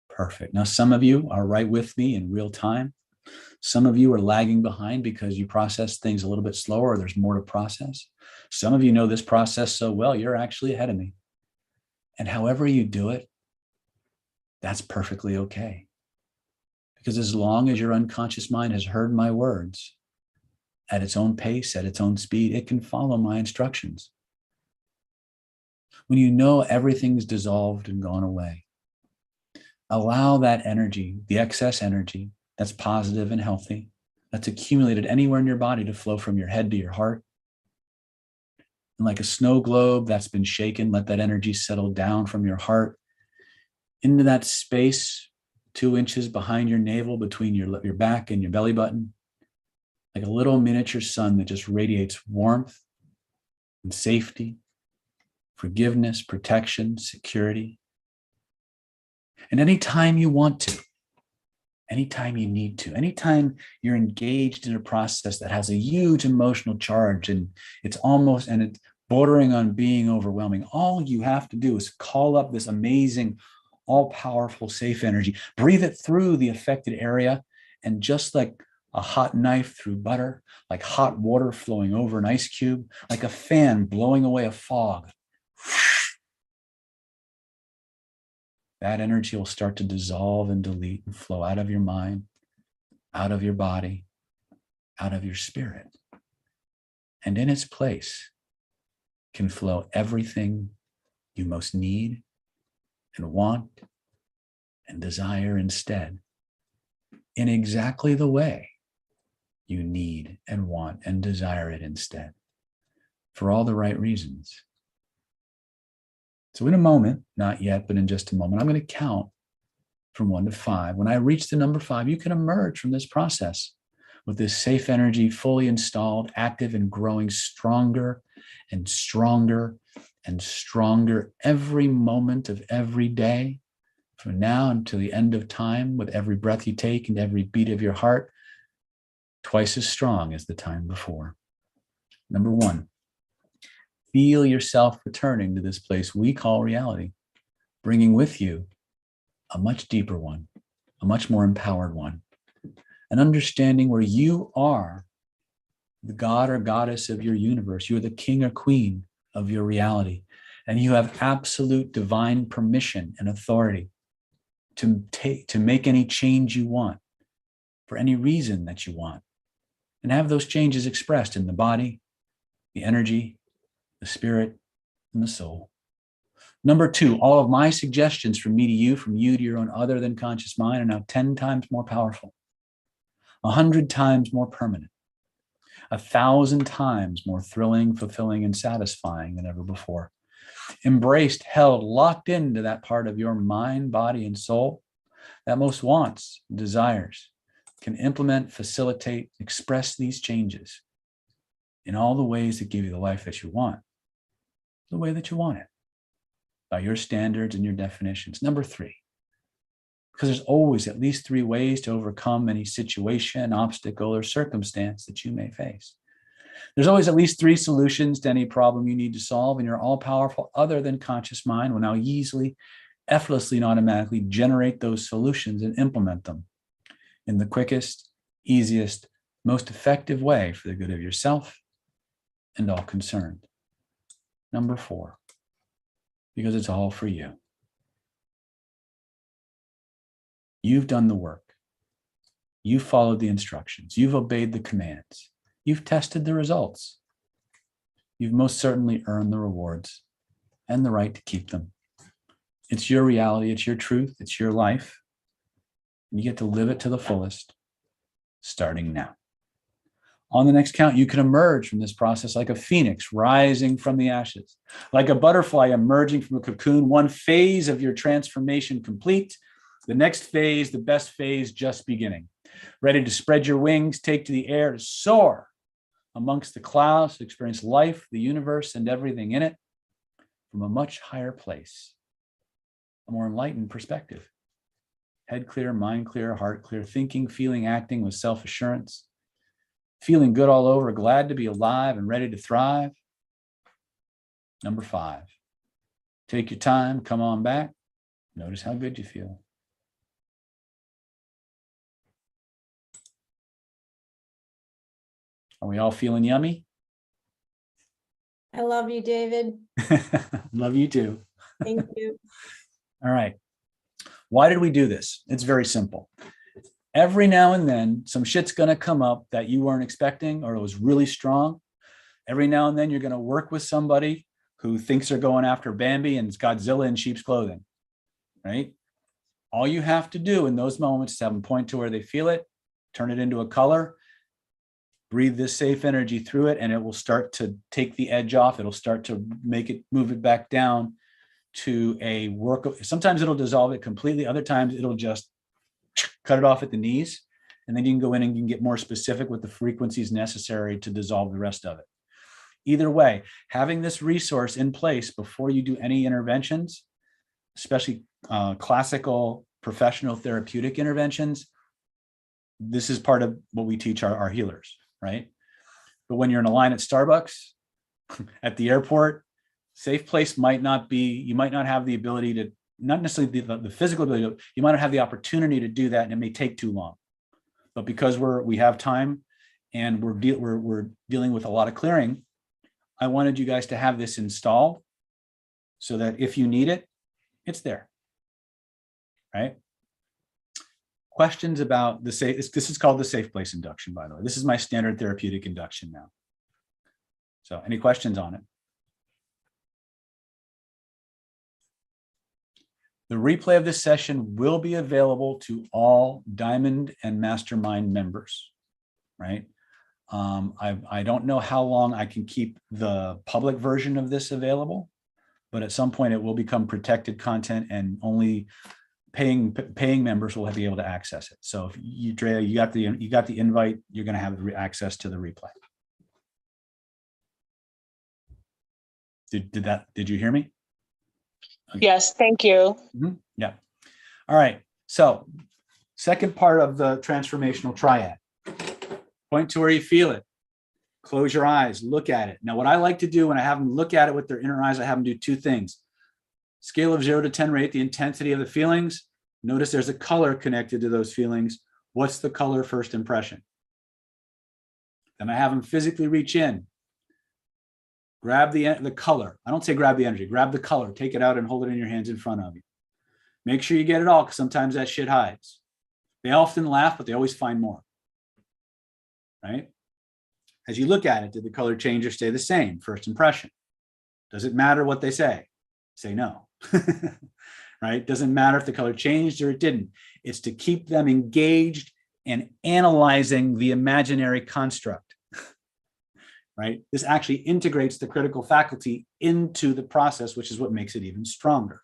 Perfect. Now, some of you are right with me in real time. Some of you are lagging behind because you process things a little bit slower, or there's more to process. Some of you know this process so well, you're actually ahead of me. And however you do it, that's perfectly okay. Because as long as your unconscious mind has heard my words at its own pace, at its own speed, it can follow my instructions. When you know everything's dissolved and gone away, allow that energy, the excess energy that's positive and healthy, that's accumulated anywhere in your body, to flow from your head to your heart. And like a snow globe that's been shaken, let that energy settle down from your heart into that space 2 inches behind your navel, between your back and your belly button, like a little miniature sun that just radiates warmth and safety, forgiveness, protection, security. And anytime you want to, anytime you need to, anytime you're engaged in a process that has a huge emotional charge and it's bordering on being overwhelming, all you have to do is call up this amazing, all-powerful, safe energy, breathe it through the affected area, and just like a hot knife through butter, like hot water flowing over an ice cube, like a fan blowing away a fog, that energy will start to dissolve and delete and flow out of your mind, out of your body, out of your spirit. And in its place can flow everything you most need and want and desire instead, in exactly the way you need and want and desire it instead, for all the right reasons. So in a moment, not yet, but in just a moment, I'm going to count from 1 to 5. When I reach the number 5, you can emerge from this process with this safe energy fully installed, active and growing stronger and stronger and stronger every moment of every day, from now until the end of time, with every breath you take and every beat of your heart, twice as strong as the time before. Number 1. Feel yourself returning to this place we call reality, bringing with you a much deeper one, a much more empowered one, an understanding where you are the god or goddess of your universe. You're the king or queen of your reality, and you have absolute divine permission and authority to make any change you want for any reason that you want, and have those changes expressed in the body, the energy, the spirit, and the soul. Number 2, all of my suggestions from me to you, from you to your own other than conscious mind, are now 10 times more powerful, 100 times more permanent, 1,000 times more thrilling, fulfilling, and satisfying than ever before. Embraced, held, locked into that part of your mind, body, and soul that most wants, desires, can implement, facilitate, express these changes in all the ways that give you the life that you want, the way that you want it, by your standards and your definitions. Number 3, because there's always at least 3 ways to overcome any situation, obstacle, or circumstance that you may face. There's always at least 3 solutions to any problem you need to solve, and your all-powerful other than conscious mind will now easily, effortlessly, and automatically generate those solutions and implement them in the quickest, easiest, most effective way for the good of yourself and all concerned. Number 4, because it's all for you. You've done the work. You've followed the instructions. You've obeyed the commands. You've tested the results. You've most certainly earned the rewards and the right to keep them. It's your reality. It's your truth. It's your life. And you get to live it to the fullest, starting now. On the next count, you can emerge from this process like a phoenix rising from the ashes, like a butterfly emerging from a cocoon. One phase of your transformation complete. The next phase, the best phase, just beginning. Ready to spread your wings, take to the air, to soar amongst the clouds, to experience life, the universe, and everything in it from a much higher place, a more enlightened perspective. Head clear, mind clear, heart clear, thinking, feeling, acting with self-assurance, feeling good all over, glad to be alive and ready to thrive. Number 5, take your time, come on back. Notice how good you feel. Are we all feeling yummy? I love you, David. Love you too. Thank you. All right. Why did we do this? It's very simple. Every now and then, some shit's going to come up that you weren't expecting, or it was really strong. Every now and then, you're going to work with somebody who thinks they're going after Bambi and it's Godzilla in sheep's clothing, right? All you have to do in those moments is have them point to where they feel it, turn it into a color, breathe this safe energy through it, and it will start to take the edge off. It'll start to move it back down to a work. Sometimes it'll dissolve it completely. Other times it'll just cut it off at the knees. And then you can go in and you can get more specific with the frequencies necessary to dissolve the rest of it. Either way, having this resource in place before you do any interventions, especially classical professional therapeutic interventions, this is part of what we teach our healers, right? But when you're in a line at Starbucks, at the airport, safe place might not be, you might not have the ability to, not necessarily the physical ability, you might not have the opportunity to do that, and it may take too long. But because we have time and we're dealing with a lot of clearing, I wanted you guys to have this installed so that if you need it, it's there, right? Questions about the safe, this is called the safe place induction, by the way. This is my standard therapeutic induction now. So any questions on it? The replay of this session will be available to all Diamond and Mastermind members, right? I don't know how long I can keep the public version of this available, but at some point it will become protected content and only paying members will be able to access it. So if you, Drea, you got the invite, you're going to have access to the replay. Did you hear me? Okay. Yes, thank you. Mm-hmm. Yeah. All right. So second part of the transformational triad. Point to where you feel it. Close your eyes, look at it. Now, what I like to do when I have them look at it with their inner eyes, I have them do two things. Scale of 0 to 10, rate the intensity of the feelings. Notice there's a color connected to those feelings. What's the color first impression? Then I have them physically reach in. Grab the color. I don't say grab the energy, grab the color, take it out and hold it in your hands in front of you. Make sure you get it all, because sometimes that shit hides. They often laugh, but they always find more, right? As you look at it, did the color change or stay the same? First impression. Does it matter what they say? Say no, right? Doesn't matter if the color changed or it didn't. It's to keep them engaged and analyzing the imaginary construct. Right? This actually integrates the critical faculty into the process, which is what makes it even stronger.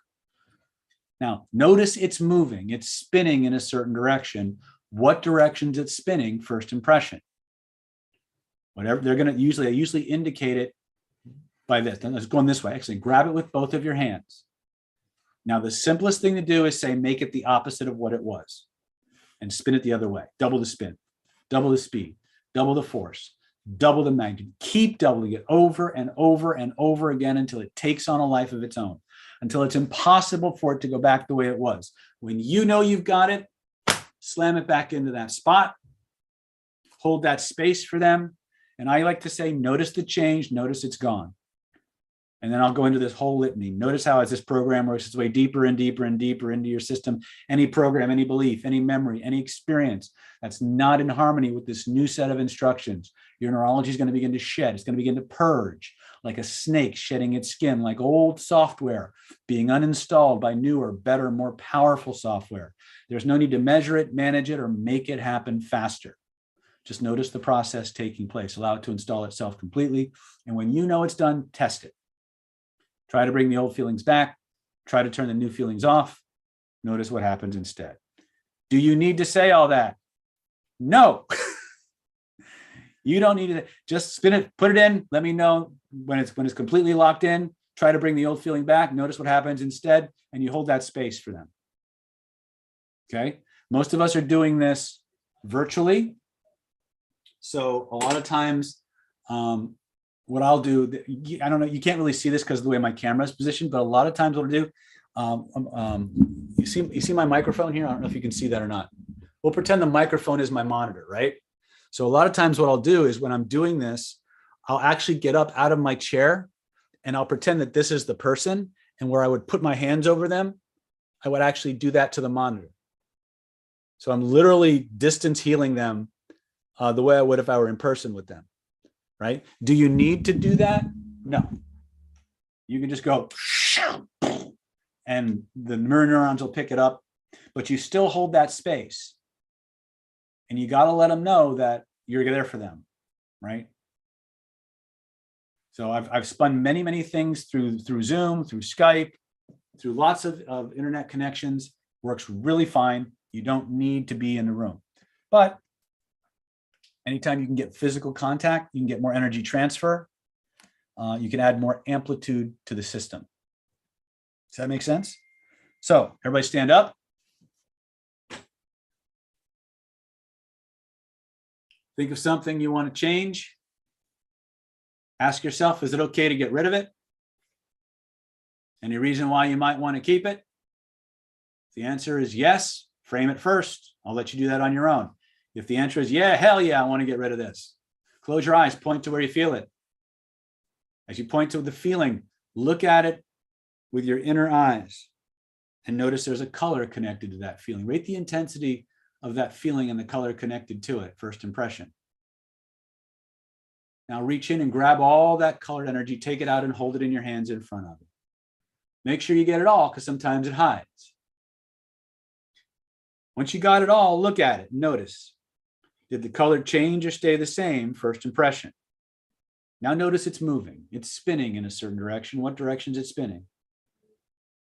Now, notice it's moving, it's spinning in a certain direction. What direction's it spinning? First impression. Whatever they're going to usually, I usually indicate it by this. Then let's go in this way. Actually, grab it with both of your hands. Now, the simplest thing to do is say, make it the opposite of what it was and spin it the other way. Double the spin, double the speed, double the force. Double the magnitude, keep doubling it over and over and over again until it takes on a life of its own, until it's impossible for it to go back the way it was. When you know you've got it, slam it back into that spot, hold that space for them. And I like to say, notice the change, notice it's gone. And then I'll go into this whole litany. Notice how as this program works its way deeper and deeper and deeper into your system, any program, any belief, any memory, any experience that's not in harmony with this new set of instructions, your neurology is going to begin to shed. It's going to begin to purge like a snake shedding its skin, like old software being uninstalled by newer, better, more powerful software. There's no need to measure it, manage it, or make it happen faster. Just notice the process taking place. Allow it to install itself completely. And when you know it's done, test it. Try to bring the old feelings back. Try to turn the new feelings off. Notice what happens instead. Do you need to say all that? No. You don't need to. Just spin it, put it in. Let me know when it's completely locked in. Try to bring the old feeling back. Notice what happens instead, and you hold that space for them. Okay. Most of us are doing this virtually. So a lot of times, what I'll do, I don't know, you can't really see this because of the way my camera is positioned, but a lot of times what I'll do, you see my microphone here? I don't know if you can see that or not. We'll pretend the microphone is my monitor, right? So a lot of times what I'll do is when I'm doing this, I'll actually get up out of my chair and I'll pretend that this is the person, and where I would put my hands over them, I would actually do that to the monitor. So I'm literally distance healing them the way I would if I were in person with them. Right? Do you need to do that? No. You can just go and the mirror neurons will pick it up, but you still hold that space. And you got to let them know that you're there for them, right? So I've spun many, many things through Zoom, through Skype, through lots of internet connections. Works really fine. You don't need to be in the room. But anytime you can get physical contact, you can get more energy transfer. You can add more amplitude to the system. Does that make sense? So everybody stand up. Think of something you want to change. Ask yourself, is it okay to get rid of it? Any reason why you might want to keep it? If the answer is yes, frame it first. I'll let you do that on your own. If the answer is yeah, hell yeah, I want to get rid of this. Close your eyes, point to where you feel it. As you point to the feeling, look at it with your inner eyes and notice there's a color connected to that feeling. Rate the intensity of that feeling and the color connected to it, first impression. Now reach in and grab all that colored energy, take it out and hold it in your hands in front of you. Make sure you get it all because sometimes it hides. Once you got it all, look at it, notice. Did the color change or stay the same? First impression. Now notice it's moving. It's spinning in a certain direction. What direction is it spinning?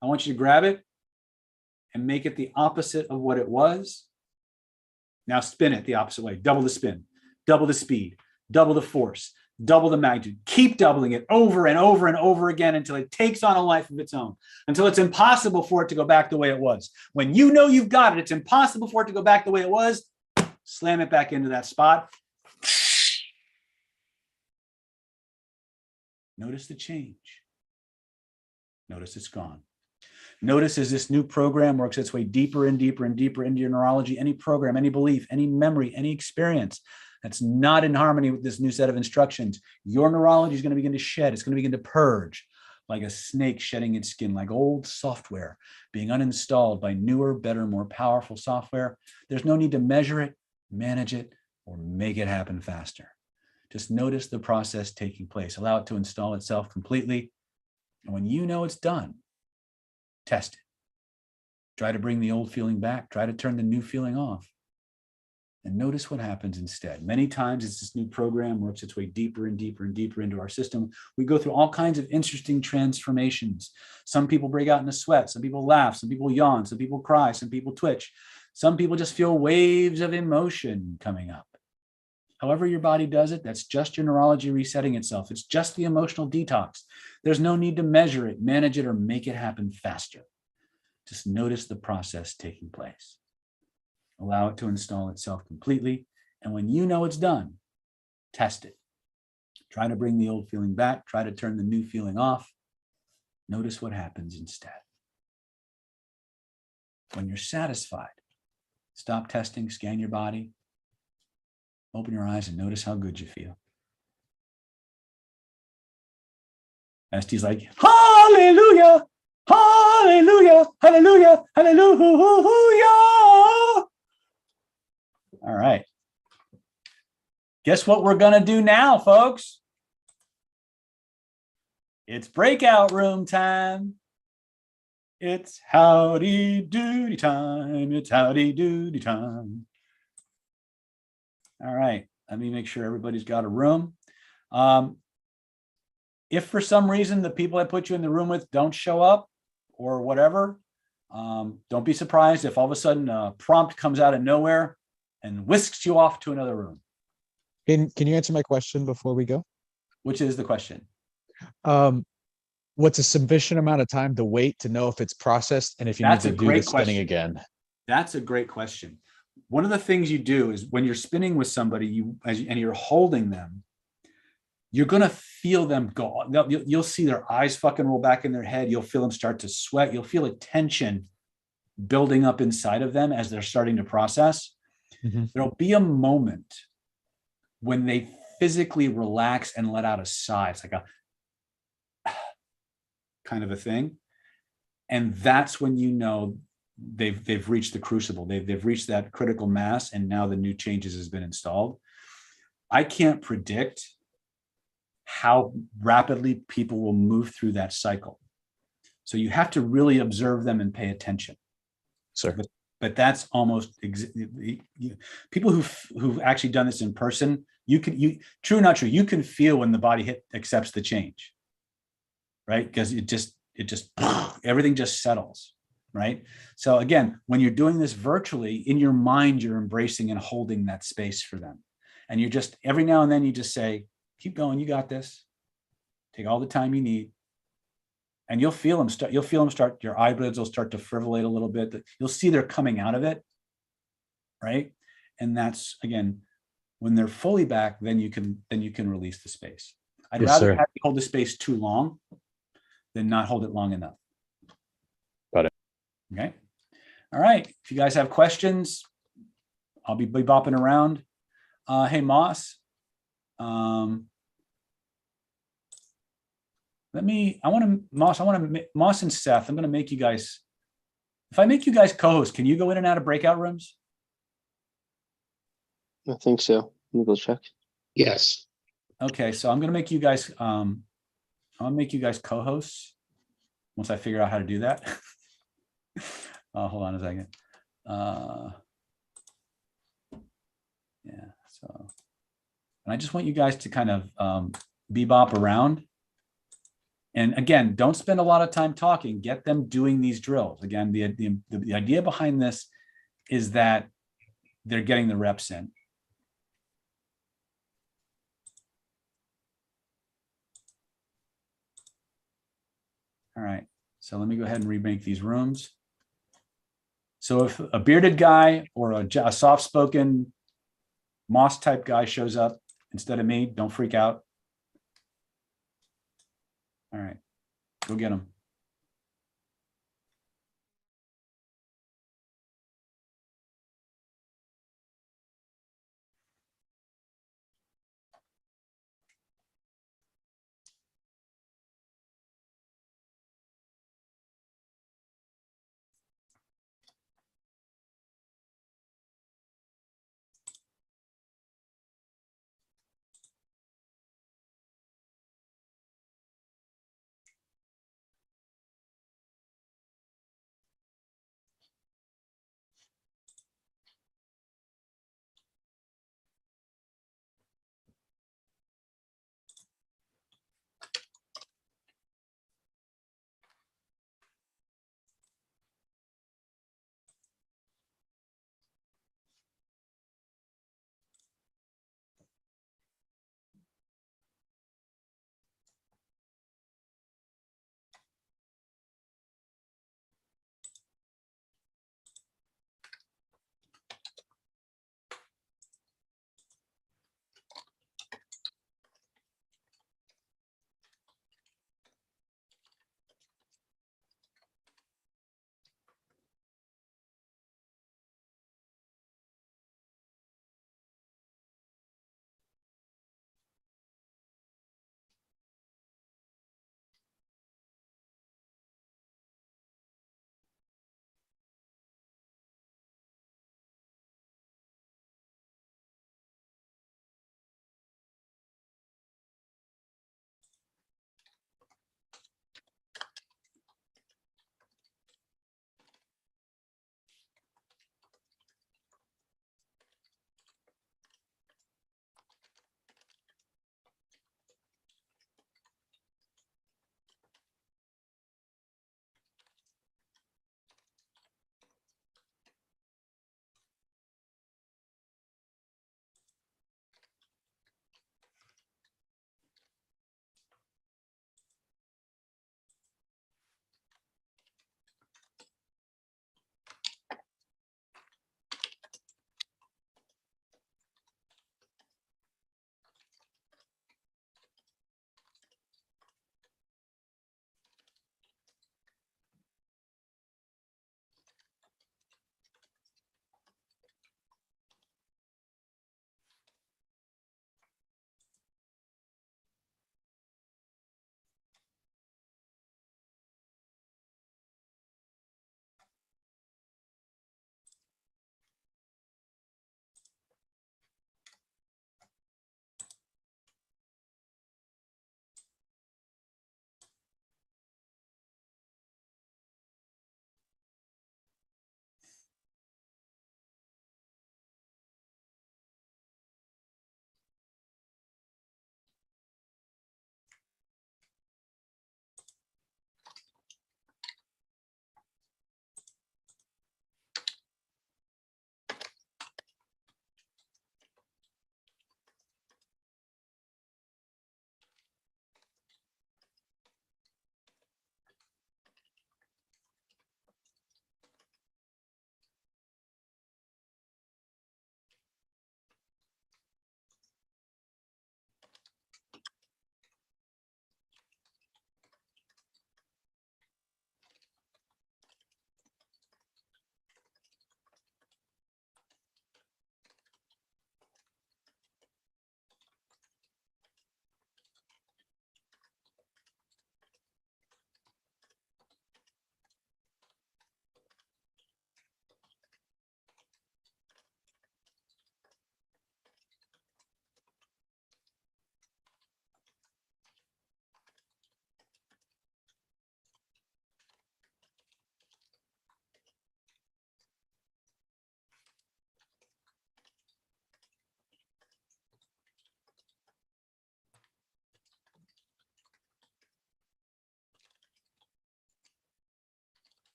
I want you to grab it and make it the opposite of what it was. Now spin it the opposite way. Double the spin, double the speed, double the force, double the magnitude. Keep doubling it over and over and over again until it takes on a life of its own, until it's impossible for it to go back the way it was. When you know you've got it, it's impossible for it to go back the way it was. Slam it back into that spot. Notice the change. Notice it's gone. Notice as this new program works its way deeper and deeper and deeper into your neurology, any program, any belief, any memory, any experience that's not in harmony with this new set of instructions, your neurology is going to begin to shed. It's going to begin to purge like a snake shedding its skin, like old software being uninstalled by newer, better, more powerful software. There's no need to measure it, manage it, or make it happen faster. Just notice the process taking place. Allow it to install itself completely. And when you know it's done, test it. Try to bring the old feeling back. Try to turn the new feeling off. And notice what happens instead. Many times as this new program works its way deeper and deeper and deeper into our system, we go through all kinds of interesting transformations. Some people break out into sweat. Some people laugh. Some people yawn. Some people cry. Some people twitch. Some people just feel waves of emotion coming up. However your body does it, that's just your neurology resetting itself. It's just the emotional detox. There's no need to measure it, manage it, or make it happen faster. Just notice the process taking place. Allow it to install itself completely. And when you know it's done, test it. Try to bring the old feeling back. Try to turn the new feeling off. Notice what happens instead. When you're satisfied, stop testing, scan your body. Open your eyes and notice how good you feel. Estee's like, hallelujah, hallelujah, hallelujah, hallelujah. All right. Guess what we're going to do now, folks? It's breakout room time. It's howdy doody time. It's howdy doody time. All right, let me make sure everybody's got a room. If for some reason the people I put you in the room with don't show up or whatever, don't be surprised if all of a sudden a prompt comes out of nowhere and whisks you off to another room. Can you answer my question before we go? Which is the question? What's a sufficient amount of time to wait to know if it's processed and if you need to do the spinning again? That's a great question. One of the things you do is when you're spinning with somebody, and you're holding them, you're going to feel them go. You'll see their eyes fucking roll back in their head. You'll feel them start to sweat. You'll feel a tension building up inside of them as they're starting to process. Mm-hmm. There'll be a moment when they physically relax and let out a sigh. It's like a kind of a thing. And that's when you know they've reached the crucible. They've reached that critical mass, and now the new changes has been installed. I can't predict how rapidly people will move through that cycle. So you have to really observe them and pay attention. Sure. But that's almost people who've actually done this in person. True or not true, you can feel when the body accepts the change, right? Because it just everything just settles. Right. So again, when you're doing this virtually, in your mind, you're embracing and holding that space for them. And you're just, every now and then you just say, keep going, you got this. Take all the time you need. and you'll feel them start. You'll feel them start. Your eyelids will start to frivolate a little bit. You'll see they're coming out of it, right? And that's, again, when they're fully back, then you can release the space. I'd Yes, rather sir. have you hold the space too long than not hold it long enough. Got it. Okay. All right. If you guys have questions, I'll be bopping around. Hey, Moss. Moss and Seth, I'm going to make you guys, if I make you guys co-hosts, can you go in and out of breakout rooms? I think so. Let me go check. Yes. Okay. So I'm going to make you guys, I'll make you guys co-hosts once I figure out how to do that. Hold on a second. Yeah. So, and I just want you guys to kind of bebop around. And again, don't spend a lot of time talking. Get them doing these drills. Again, the idea behind this is that they're getting the reps in. All right. So let me go ahead and remake these rooms. So if a bearded guy or a soft-spoken Moss type guy shows up instead of me, don't freak out. All right, go get him.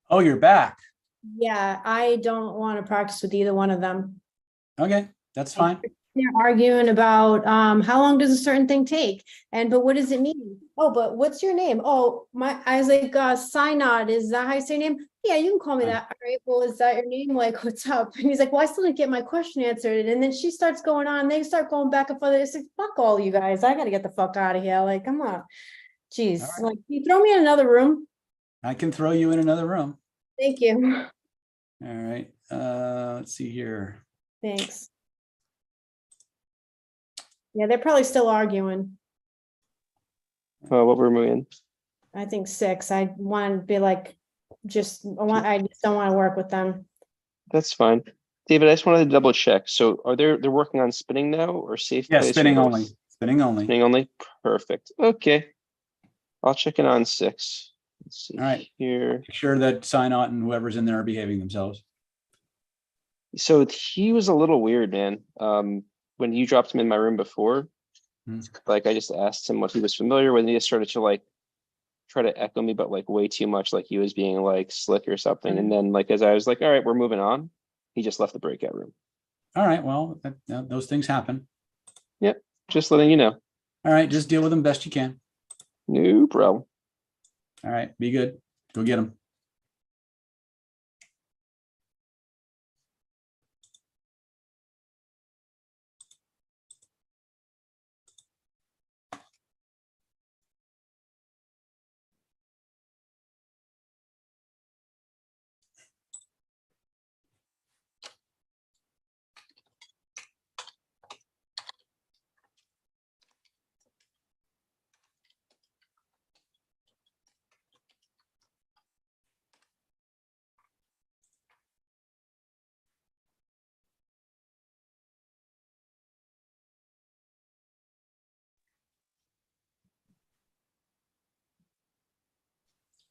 Oh, you're back. Yeah, I don't want to practice with either one of them. Okay, that's fine. They're arguing about how long does a certain thing take, but what does it mean? Oh, but what's your name? Oh, I was like, Synod, is that how you say your name? Yeah, you can call me that. All right, well, is that your name? Like, what's up? And he's like, well, I still didn't get my question answered. And then she starts going on, they start going back and forth. It's like, fuck all you guys, I gotta get the fuck out of here. Like, come on. Jeez, like, you throw me in another room. I can throw you in another room. Thank you. All right. Let's see here. Thanks. Yeah, they're probably still arguing. What room are we in? I think 6. I want to be like, I just don't want to work with them. That's fine. David, I just wanted to double check. So they're working on spinning now or safe? Yeah, place spinning or only. Spinning only. Spinning only. Perfect. Okay. I'll check in on 6. Let's see. All right. Here. Make sure that Synod and whoever's in there are behaving themselves. So he was a little weird, man. When you dropped him in my room before, like I just asked him what he was familiar with, and he just started to like try to echo me, but like way too much, like he was being like slick or something. And then like as I was like, all right, we're moving on, he just left the breakout room. All right. Well, those things happen. Yep. Just letting you know. All right. Just deal with them best you can. No problem. All right. Be good. Go get them.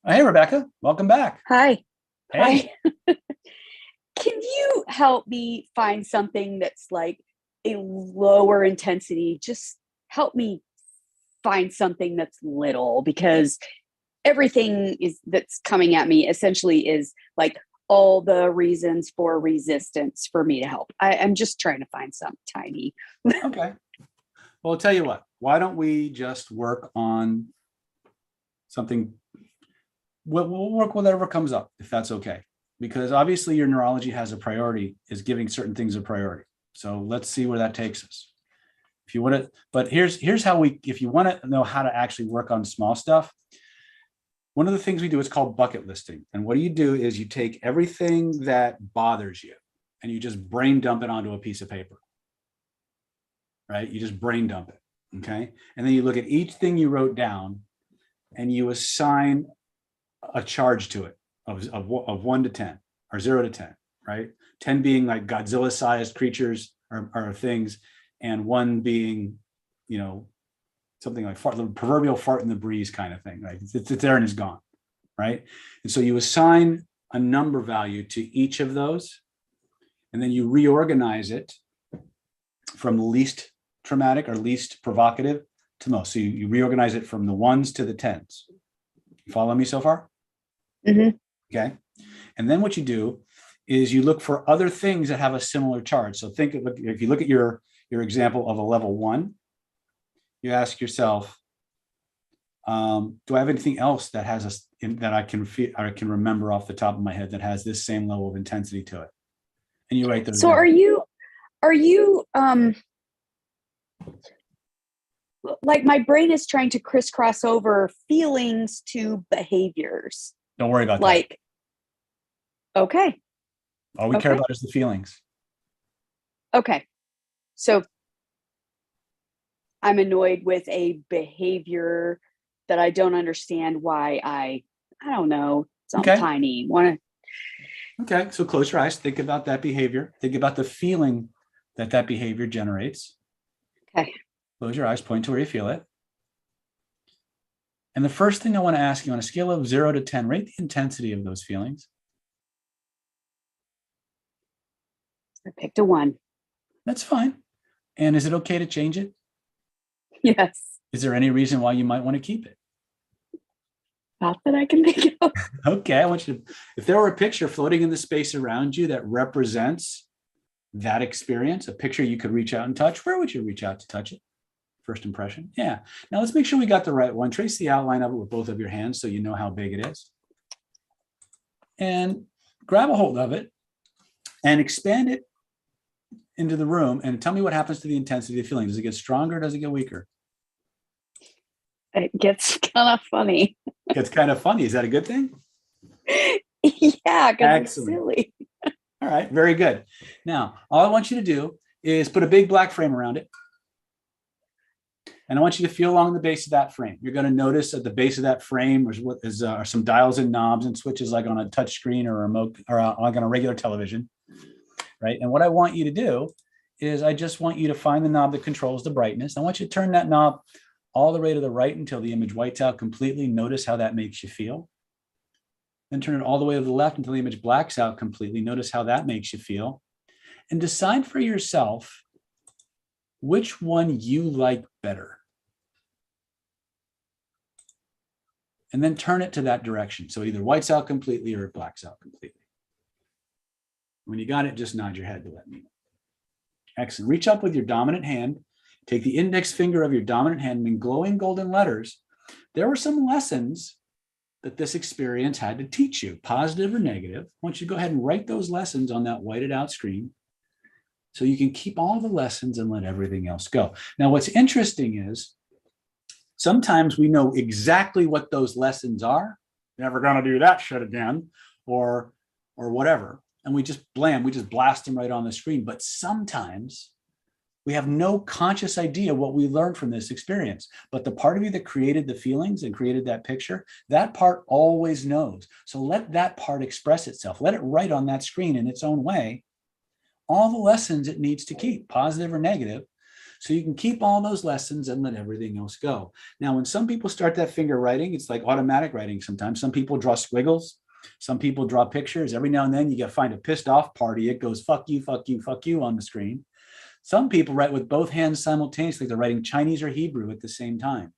Hey, Rebecca, welcome back. Hi. Hey. Hi. Can you help me find something that's like a lower intensity? Just help me find something that's little, because everything that's coming at me essentially is like all the reasons for resistance for me to help. I'm just trying to find something tiny. Okay. Well, I'll tell you what, why don't we just work on something? We'll work with whatever comes up, if that's okay. Because obviously your neurology has a priority, is giving certain things a priority. So let's see where that takes us. If you want to, but here's how if you want to know how to actually work on small stuff, one of the things we do is called bucket listing. And what you do is you take everything that bothers you and you just brain dump it onto a piece of paper, right? You just brain dump it, okay? And then you look at each thing you wrote down and you assign a charge to it of 1 to 10 or 0 to 10, right? 10 being like Godzilla-sized creatures or things, and 1 being, you know, something like the proverbial fart in the breeze kind of thing, right? It's there and it's gone, right? And so you assign a number value to each of those, and then you reorganize it from least traumatic or least provocative to most. So you reorganize it from the 1s to the 10s. You follow me so far? Mm-hmm. Okay. And then what you do is you look for other things that have a similar charge. So think of, if you look at your example of a level 1, you ask yourself, do I have anything else that has that I can feel or I can remember off the top of my head that has this same level of intensity to it? And you write those So down. are you like my brain is trying to crisscross over feelings to behaviors. Don't worry about that. Okay. All we care about is the feelings. Okay. So I'm annoyed with a behavior that I don't understand why I don't know, something tiny. Okay, so close your eyes, think about that behavior. Think about the feeling that behavior generates. Okay. Close your eyes, point to where you feel it. And the first thing I want to ask you, on a scale of 0 to 10, rate the intensity of those feelings. I picked a 1. That's fine. And is it okay to change it? Yes. Is there any reason why you might want to keep it? Not that I can think of. Okay, I want you to, if there were a picture floating in the space around you that represents that experience, a picture you could reach out and touch, where would you reach out to touch it? First impression? Yeah. Now let's make sure we got the right one. Trace the outline of it with both of your hands so you know how big it is. And grab a hold of it and expand it into the room and tell me what happens to the intensity of the feeling. Does it get stronger or does it get weaker? It gets kind of funny. It gets kind of funny. Is that a good thing? Yeah, because it's Excellent. silly. All right, very good. Now, all I want you to do is put a big black frame around it. And I want you to feel along the base of that frame. You're going to notice at the base of that frame are some dials and knobs and switches like on a touch screen or a remote or like on a regular television, right? And what I want you to do is I just want you to find the knob that controls the brightness. I want you to turn that knob all the way to the right until the image whites out completely. Notice how that makes you feel. Then turn it all the way to the left until the image blacks out completely. Notice how that makes you feel. And decide for yourself which one you like better. And then turn it to that direction. So it either whites out completely or it blacks out completely. When you got it, just nod your head to let me know. Excellent. Reach up with your dominant hand. Take the index finger of your dominant hand and in glowing golden letters, there were some lessons that this experience had to teach you, positive or negative. I want you to go ahead and write those lessons on that whited out screen so you can keep all the lessons and let everything else go. Now, what's interesting is sometimes we know exactly what those lessons are. Never gonna do that shit again, or whatever. And we just blast them right on the screen. But sometimes we have no conscious idea what we learned from this experience. But the part of you that created the feelings and created that picture, that part always knows. So let that part express itself. Let it write on that screen in its own way all the lessons it needs to keep, positive or negative. So you can keep all those lessons and let everything else go. Now, when some people start that finger writing, it's like automatic writing sometimes. Some people draw squiggles. Some people draw pictures. Every now and then you find a pissed off party. It goes, fuck you, fuck you, fuck you on the screen. Some people write with both hands simultaneously. They're writing Chinese or Hebrew at the same time.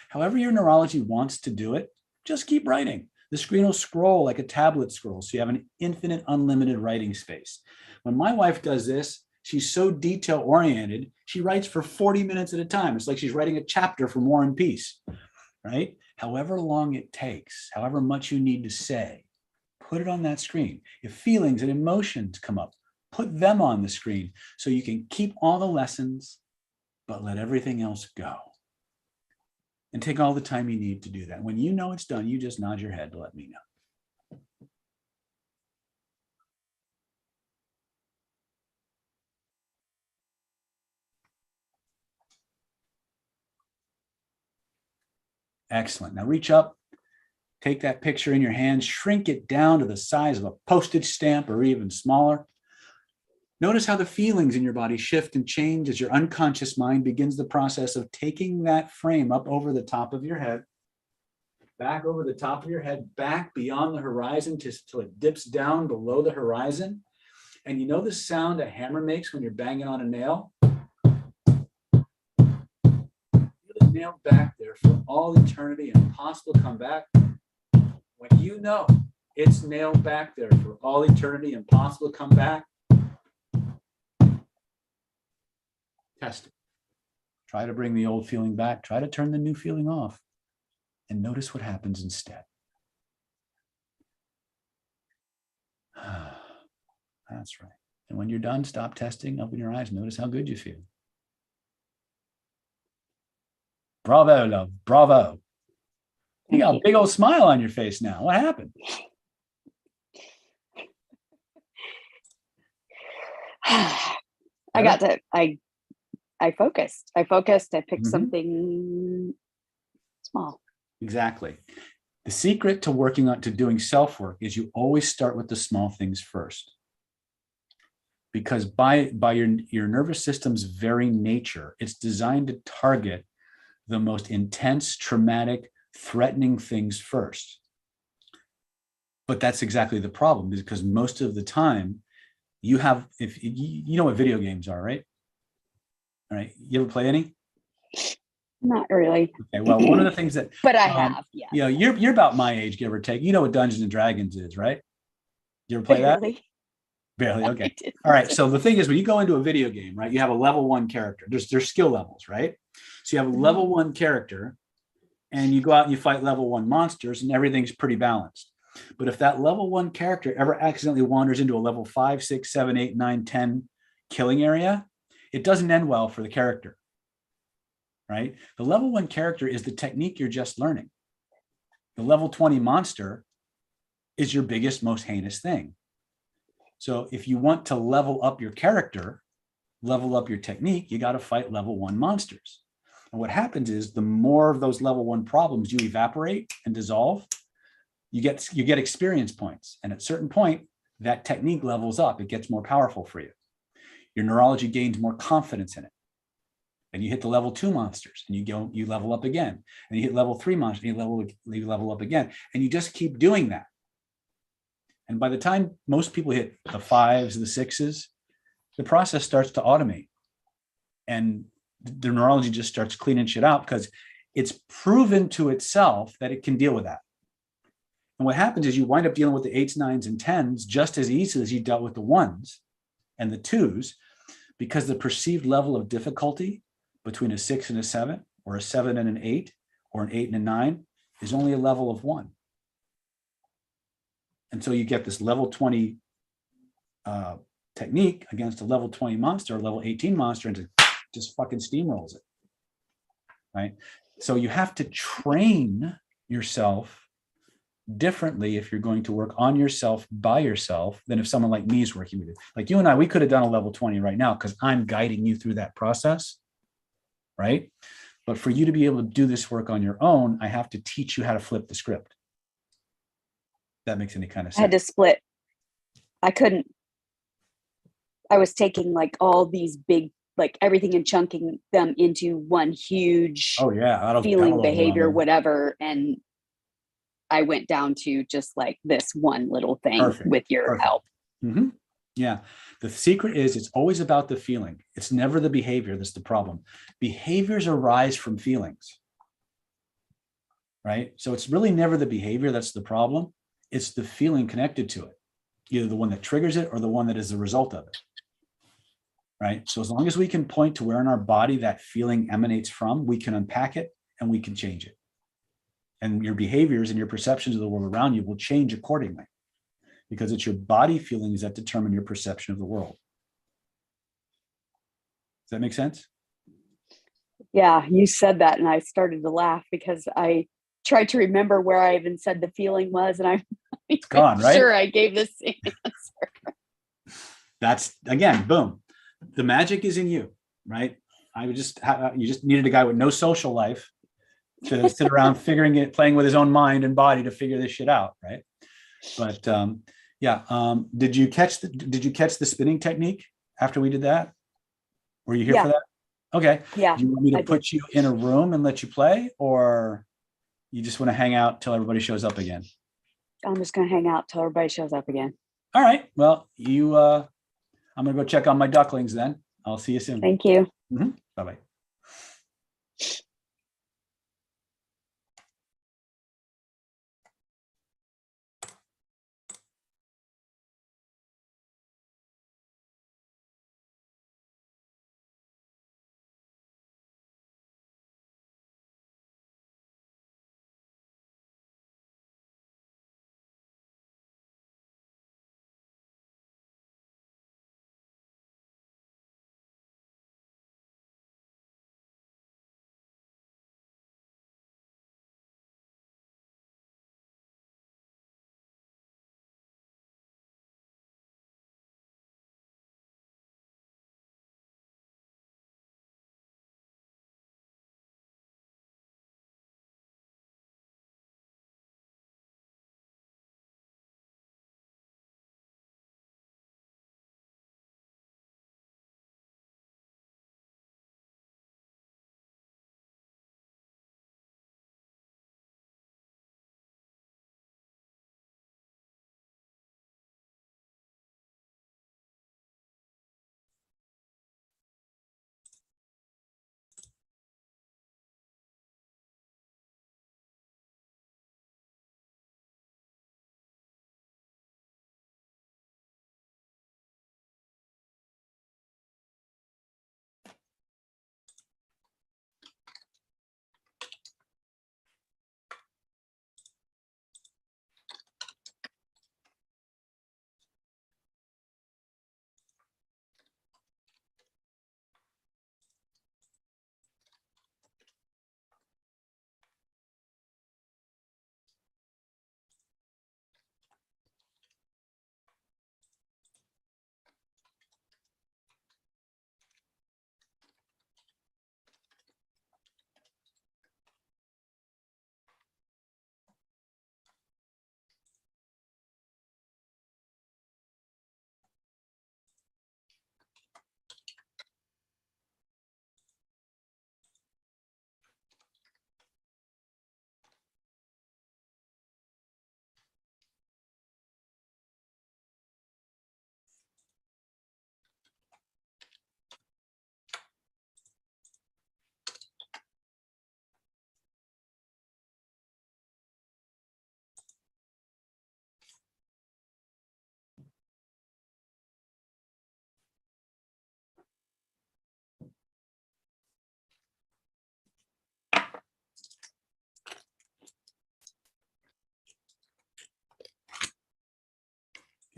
However your neurology wants to do it, just keep writing. The screen will scroll like a tablet scrolls. So you have an infinite, unlimited writing space. When my wife does this, she's so detail oriented, she writes for 40 minutes at a time. It's like she's writing a chapter from War and Peace, right? However long it takes, however much you need to say, put it on that screen. If feelings and emotions come up, put them on the screen so you can keep all the lessons, but let everything else go. And take all the time you need to do that. When you know it's done, you just nod your head to let me know. Excellent. Now reach up, take that picture in your hand, shrink it down to the size of a postage stamp or even smaller. Notice how the feelings in your body shift and change as your unconscious mind begins the process of taking that frame up over the top of your head, back over the top of your head, back beyond the horizon till it dips down below the horizon. And you know the sound a hammer makes when you're banging on a nail? Nailed back there for all eternity and possible comeback. When you know it's nailed back there for all eternity and possible comeback, test it. Try to bring the old feeling back. Try to turn the new feeling off and notice what happens instead. That's right. And when you're done, stop testing, open your eyes, notice how good you feel. Bravo, love. Bravo. You got a big old smile on your face now. What happened? I focused. I picked something small. Exactly. The secret to doing self-work is you always start with the small things first. Because by your nervous system's very nature, it's designed to target the most intense, traumatic, threatening things first. But that's exactly the problem, because most of the time you know what video games are, right? All right. You ever play any? Not really. Okay, well, one of the things that, But I have, yeah. you know, you're about my age, give or take. You know what Dungeons and Dragons is, right? You ever play that? Barely. Barely. Okay. All right. So the thing is, when you go into a video game, right, you have a level 1 character. There's skill levels, right? So you have a level 1 character, and you go out and you fight level 1 monsters, and everything's pretty balanced. But if that level 1 character ever accidentally wanders into a level 5, 6, 7, 8, 9, 10 killing area, it doesn't end well for the character. Right? The level 1 character is the technique you're just learning. The level 20 monster is your biggest, most heinous thing. So if you want to level up your character, level up your technique, you got to fight level 1 monsters. And what happens is the more of those level 1 problems you evaporate and dissolve, you get experience points. And at a certain point, that technique levels up. It gets more powerful for you. Your neurology gains more confidence in it. And you hit the level 2 monsters, and you level up again. And you hit level 3 monsters, and you level up again. And you just keep doing that. And by the time most people hit the 5s, the 6s, the process starts to automate. And the neurology just starts cleaning shit out because it's proven to itself that it can deal with that. And what happens is you wind up dealing with the 8s, 9s, and 10s just as easily as you dealt with the 1s and the 2s, because the perceived level of difficulty between a 6 and a 7, or a 7 and an 8, or an 8 and a 9 is only a level of 1. And so you get this level 20 technique against a level 20 monster, a level 18 monster, and it just fucking steamrolls it. Right? So you have to train yourself differently if you're going to work on yourself by yourself than if someone like me is working with you. Like you and I, we could have done a level 20 right now because I'm guiding you through that process. Right? But for you to be able to do this work on your own, I have to teach you how to flip the script. That makes any kind of sense. I had to split. I couldn't. I was taking like all these big, like everything and chunking them into one huge feeling, behavior, whatever. And I went down to just like this one little thing with your help. Mm-hmm. Yeah. The secret is it's always about the feeling. It's never the behavior that's the problem. Behaviors arise from feelings. Right? So it's really never the behavior that's the problem. It's the feeling connected to it, either the one that triggers it or the one that is the result of it. Right? So as long as we can point to where in our body that feeling emanates from, we can unpack it and we can change it. And your behaviors and your perceptions of the world around you will change accordingly, because it's your body feelings that determine your perception of the world. Does that make sense? Yeah, you said that and I started to laugh because I tried to remember where I even said the feeling was, and I'm gone, right? Sure I gave the same answer. That's, again, boom. The magic is in you, right? You just needed a guy with no social life to sit around figuring it, playing with his own mind and body to figure this shit out, right? But did you catch the spinning technique after we did that? Were you here for that? Okay. Yeah. Do you want me to put you in a room and let you play, or you just want to hang out till everybody shows up again? I'm just going to hang out till everybody shows up again. All right. Well, I'm going to go check on my ducklings then. I'll see you soon. Thank you. Mm-hmm. Bye-bye.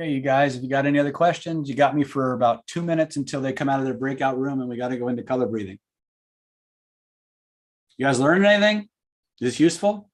Okay, you guys, if you got any other questions, you got me for about 2 minutes until they come out of their breakout room and we got to go into color breathing. You guys learned anything? Is this useful?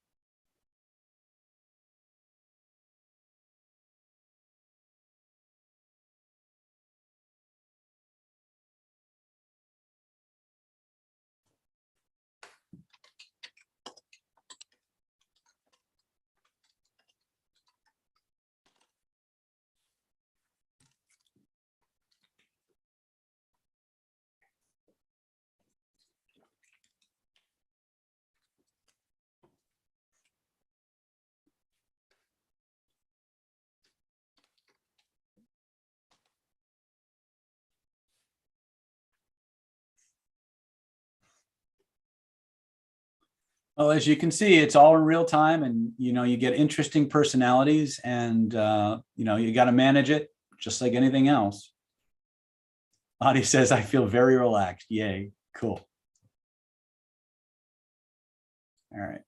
Well, as you can see, it's all in real time, and you get interesting personalities, and you got to manage it just like anything else. Lottie says, I feel very relaxed. Yay, cool. All right.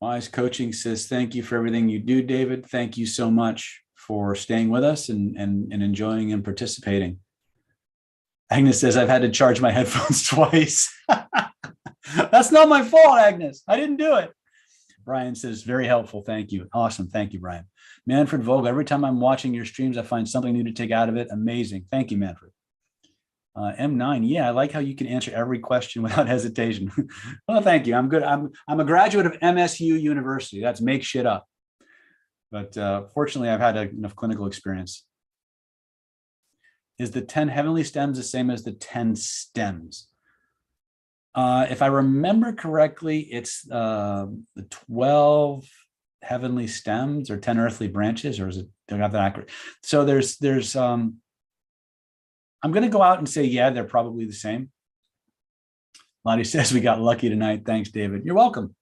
Wise Coaching says, thank you for everything you do, David. Thank you so much for staying with us and enjoying and participating. Agnes says, I've had to charge my headphones twice. That's not my fault, Agnes. I didn't do it. Brian says, very helpful. Thank you. Awesome. Thank you, Brian. Manfred Vogel, every time I'm watching your streams, I find something new to take out of it. Amazing. Thank you, Manfred. M9, yeah, I like how you can answer every question without hesitation. Well, thank you. I'm good. I'm a graduate of MSU University. That's make shit up. But fortunately, I've had enough clinical experience. Is the 10 heavenly stems the same as the 10 stems? If I remember correctly, it's the 12 heavenly stems or 10 earthly branches, or is it, do I have that accurate? So there's I'm going to go out and say, yeah, they're probably the same. Lottie says we got lucky tonight. Thanks, David. You're welcome.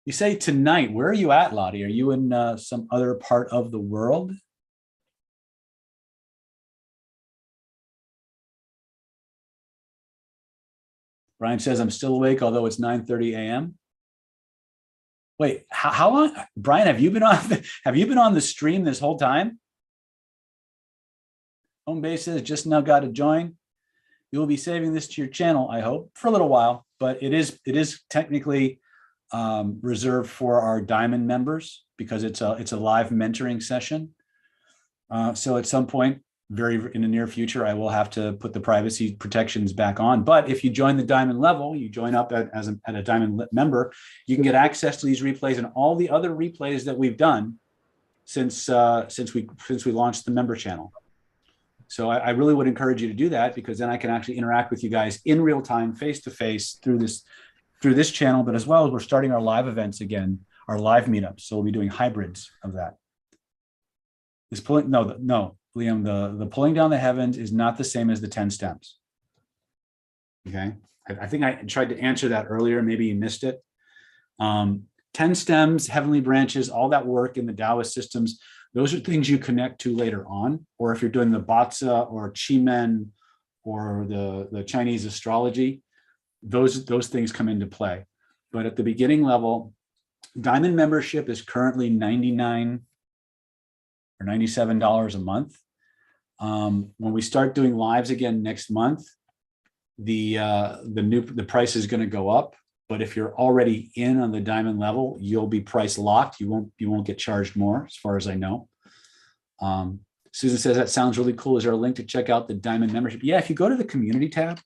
You say tonight. Where are you at, Lottie? Are you in some other part of the world? Brian says, I'm still awake, although it's 9:30 a.m. Wait, how long? Brian, have you been on the stream this whole time? Home base says, just now got to join. You will be saving this to your channel, I hope, for a little while, but it is technically reserved for our diamond members because it's a live mentoring session. So at some point, in the near future, I will have to put the privacy protections back on. But if you join the diamond level, you join up at a diamond member, you can get access to these replays and all the other replays that we've done since we launched the member channel. So I really would encourage you to do that, because then I can actually interact with you guys in real time, face to face through this channel, but as well as we're starting our live events again, our live meetups. So we'll be doing hybrids of that. No, Liam, the pulling down the heavens is not the same as the 10 stems. Okay. I think I tried to answer that earlier. Maybe you missed it. 10 stems, heavenly branches, all that work in the Taoist systems, those are things you connect to later on. Or if you're doing the Batsa or Qimen or the Chinese astrology, those things come into play. But at the beginning level, diamond membership is currently $99 or $97 a month. When we start doing lives again next month, the price is going to go up. But if you're already in on the diamond level, you'll be price locked. You won't get charged more, as far as I know. Susan says, that sounds really cool. Is there a link to check out the diamond membership? Yeah, if you go to the community tab,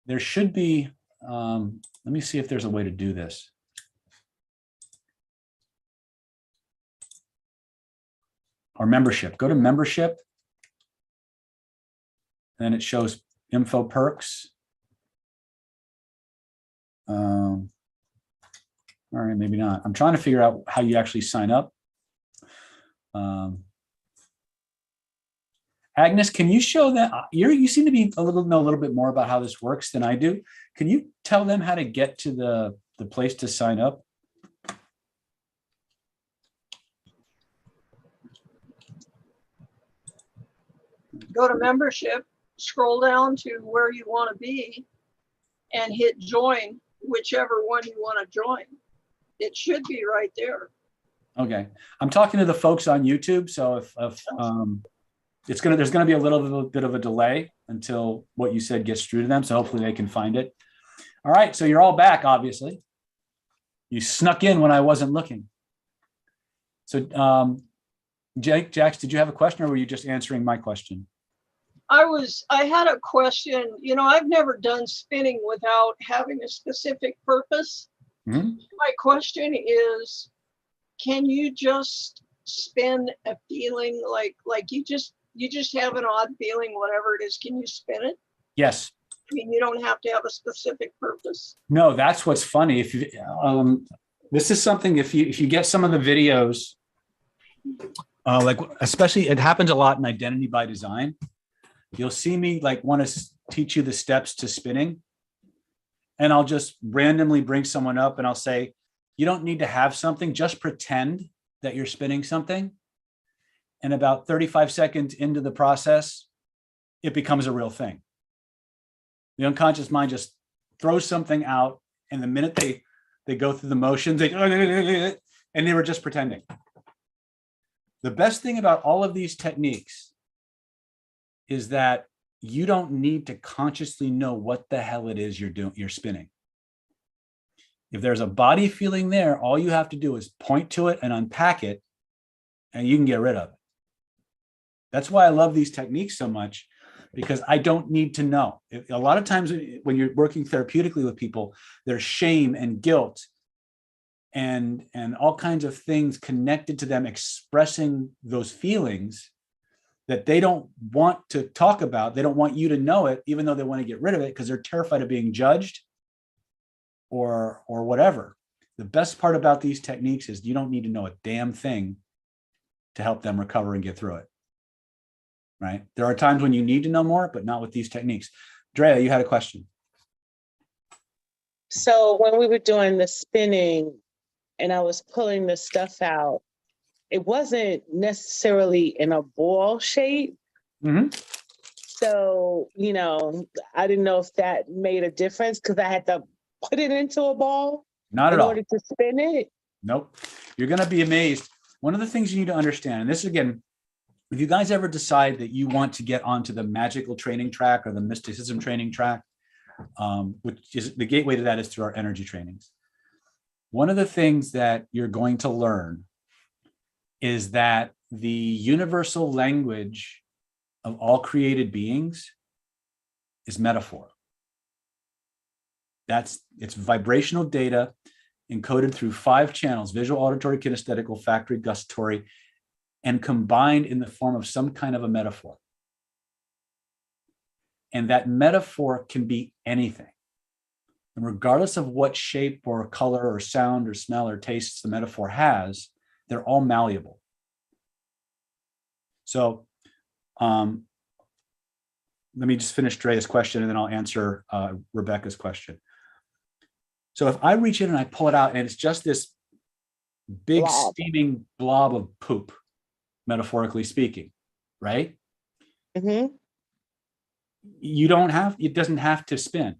there should be, let me see if there's a way to do this. Or membership, go to membership. Then it shows info perks. All right, maybe not. I'm trying to figure out how you actually sign up. Agnes, can you show that? You seem to be know a little bit more about how this works than I do. Can you tell them how to get to the place to sign up? Go to membership, scroll down to where you want to be, and hit join, whichever one you want to join. it should be right there. Okay, I'm talking to the folks on YouTube, so if there's gonna be a little bit of a delay until what you said gets through to them, so hopefully they can find it. All right, so you're all back, obviously. You snuck in when I wasn't looking. So Jax, did you have a question, or were you just answering my question? I had a question. You know, I've never done spinning without having a specific purpose. Mm-hmm. My question is, can you just spin a feeling like you just have an odd feeling, whatever it is, can you spin it? Yes. I mean, you don't have to have a specific purpose. No, that's what's funny. If you this is something, if you get some of the videos, like especially it happens a lot in Identity by Design. You'll see me like want to teach you the steps to spinning, and I'll just randomly bring someone up and I'll say, you don't need to have something, just pretend that you're spinning something. And about 35 seconds into the process, it becomes a real thing. The unconscious mind just throws something out, and the minute they go through the motions, and they were just pretending. The best thing about all of these techniques is that you don't need to consciously know what the hell it is you're spinning. If there's a body feeling there, all you have to do is point to it and unpack it, and you can get rid of it. That's why I love these techniques so much, because I don't need to know. A lot of times when you're working therapeutically with people, there's shame and guilt and all kinds of things connected to them expressing those feelings that they don't want to talk about. They don't want you to know it, even though they want to get rid of it because they're terrified of being judged or whatever. The best part about these techniques is you don't need to know a damn thing to help them recover and get through it. Right? There are times when you need to know more, but not with these techniques. Drea, you had a question. So when we were doing the spinning and I was pulling the stuff out, it wasn't necessarily in a ball shape. Mm-hmm. So, you know, I didn't know if that made a difference because I had to put it into a ball Not at all. in order to spin it. Nope. You're going to be amazed. One of the things you need to understand, and this again, if you guys ever decide that you want to get onto the magical training track or the mysticism training track, which is the gateway to that is through our energy trainings. One of the things that you're going to learn is that the universal language of all created beings is metaphor. It's vibrational data encoded through 5 channels: visual, auditory, kinesthetic, olfactory, gustatory, and combined in the form of some kind of a metaphor. And that metaphor can be anything. And regardless of what shape or color or sound or smell or taste the metaphor has, they're all malleable. So let me just finish Dre's question and then I'll answer Rebecca's question. So if I reach in and I pull it out and it's just this big steaming blob of poop, metaphorically speaking, right? Mm-hmm. It doesn't have to spin.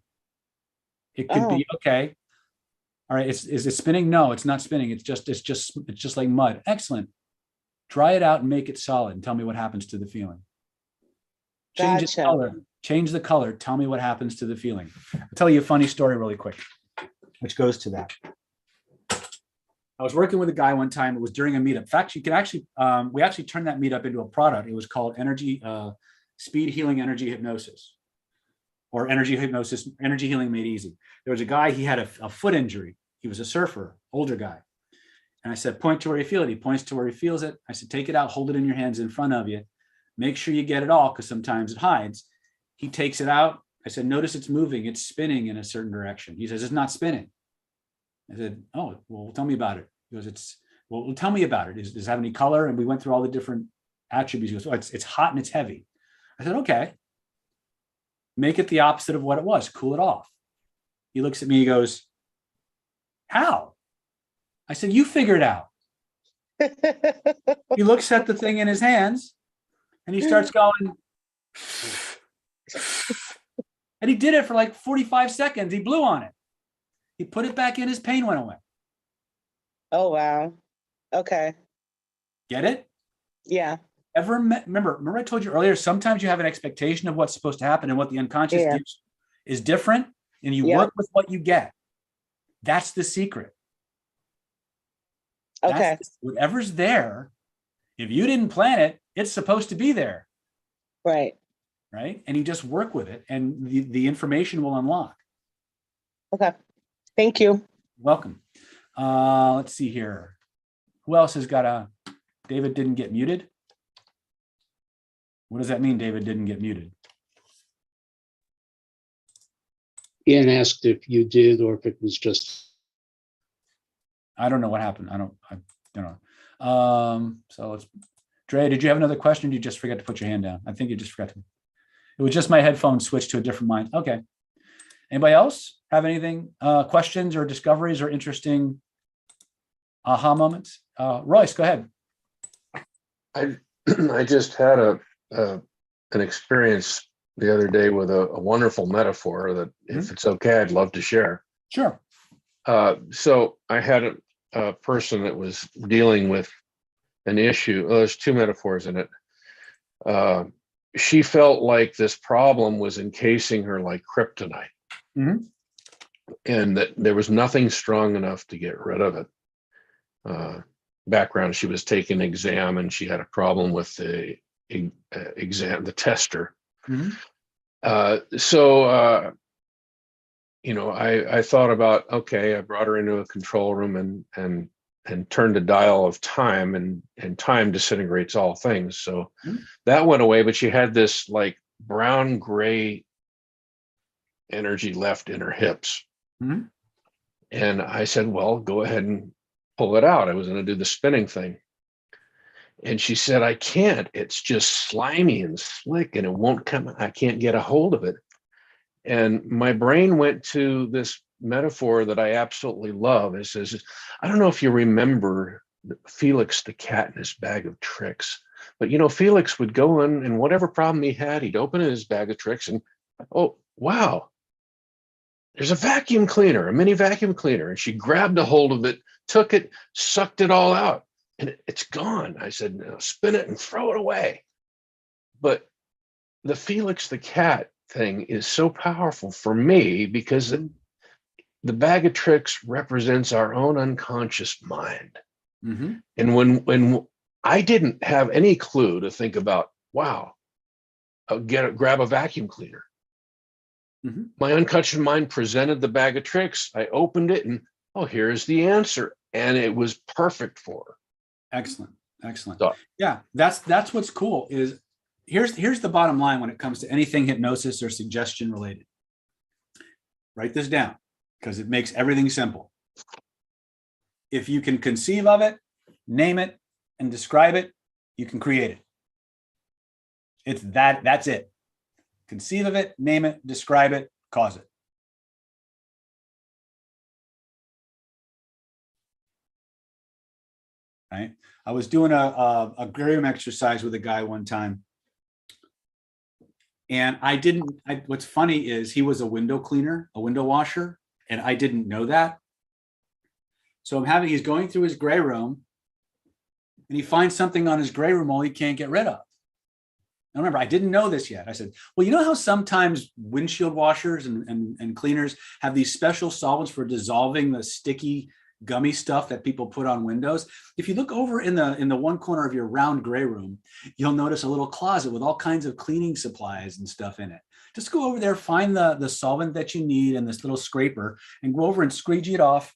It could be, okay. All right, is it spinning? No, it's not spinning. It's just like mud. Excellent. Dry it out and make it solid and tell me what happens to the feeling. Change its color. Change the color. Tell me what happens to the feeling. I'll tell you a funny story really quick, which goes to that. I was working with a guy one time. It was during a meetup. In fact, we actually turned that meetup into a product. It was called Speed Healing Energy Hypnosis, or Energy Hypnosis, Energy Healing Made Easy. There was a guy, he had a foot injury. He was a surfer, older guy. And I said, point to where you feel it. He points to where he feels it. I said, take it out, hold it in your hands in front of you. Make sure you get it all, because sometimes it hides. He takes it out. I said, notice it's moving. It's spinning in a certain direction. He says, it's not spinning. I said, oh, well, tell me about it. He goes, well, tell me about it. Does it have any color? And we went through all the different attributes. He goes, oh, it's hot and it's heavy. I said, okay. Make it the opposite of what it was. Cool it off. He looks at me, he goes, how? I said, you figure it out. He looks at the thing in his hands and he starts going, and he did it for like 45 seconds. He blew on it. He put it back in, his pain went away. Oh, wow. Okay. Get it? Yeah. Remember I told you earlier, sometimes you have an expectation of what's supposed to happen, and what the unconscious Yeah. gives is different, and you Yep. work with what you get. That's the secret. Okay. Whatever's there, if you didn't plan it, it's supposed to be there. Right. Right. And you just work with it, and the information will unlock. Okay. Thank you. Welcome. Let's see here. Who else has got David didn't get muted? What does that mean, David didn't get muted? Ian asked if you did or if it was just. I don't know what happened. I don't know. So let's, Dre, did you have another question? Or did you just forget to put your hand down? I think you just forgot to. It was just my headphones switched to a different mic. Okay. Anybody else have anything, questions or discoveries or interesting aha moments? Royce, go ahead. I just had an experience the other day with a wonderful metaphor that, if it's okay, I'd love to share. Sure. So I had a person that was dealing with an issue. There's two metaphors in it. She felt like this problem was encasing her like kryptonite, and that there was nothing strong enough to get rid of it. Background: she was taking an exam and she had a problem with the exam, the tester. I thought about, okay, I brought her into a control room and turned a dial of time, and time disintegrates all things. So that went away, but she had this like brown gray energy left in her hips. And I said, well, go ahead and pull it out. I was going to do the spinning thing. And she said, I can't. It's just slimy and slick and it won't come. I can't get a hold of it. And my brain went to this metaphor that I absolutely love. It says, I don't know if you remember Felix the cat and his bag of tricks, but Felix would go in and whatever problem he had, he'd open his bag of tricks and, oh, wow, there's a vacuum cleaner, a mini vacuum cleaner. And she grabbed a hold of it, took it, sucked it all out, and it's gone. I said, no, spin it and throw it away. But the Felix the cat thing is so powerful for me because the bag of tricks represents our own unconscious mind. And when I didn't have any clue to think about, wow, grab a vacuum cleaner. My unconscious mind presented the bag of tricks. I opened it and, oh, here's the answer. And it was perfect for her. Excellent. Yeah, that's what's cool is here's the bottom line when it comes to anything hypnosis or suggestion related. Write this down because it makes everything simple. If you can conceive of it, name it, and describe it, you can create it. That's it. Conceive of it, name it, describe it, cause it. Right? I was doing a agrarium exercise with a guy one time. And what's funny is he was a window cleaner, a window washer, and I didn't know that. So he's going through his gray room and he finds something on his gray room wall he can't get rid of. Now remember, I didn't know this yet. I said, well, you know how sometimes windshield washers and cleaners have these special solvents for dissolving the sticky gummy stuff that people put on windows? If you look over in the one corner of your round gray room, you'll notice a little closet with all kinds of cleaning supplies and stuff in it. Just go over there, find the solvent that you need and this little scraper, and go over and squeegee it off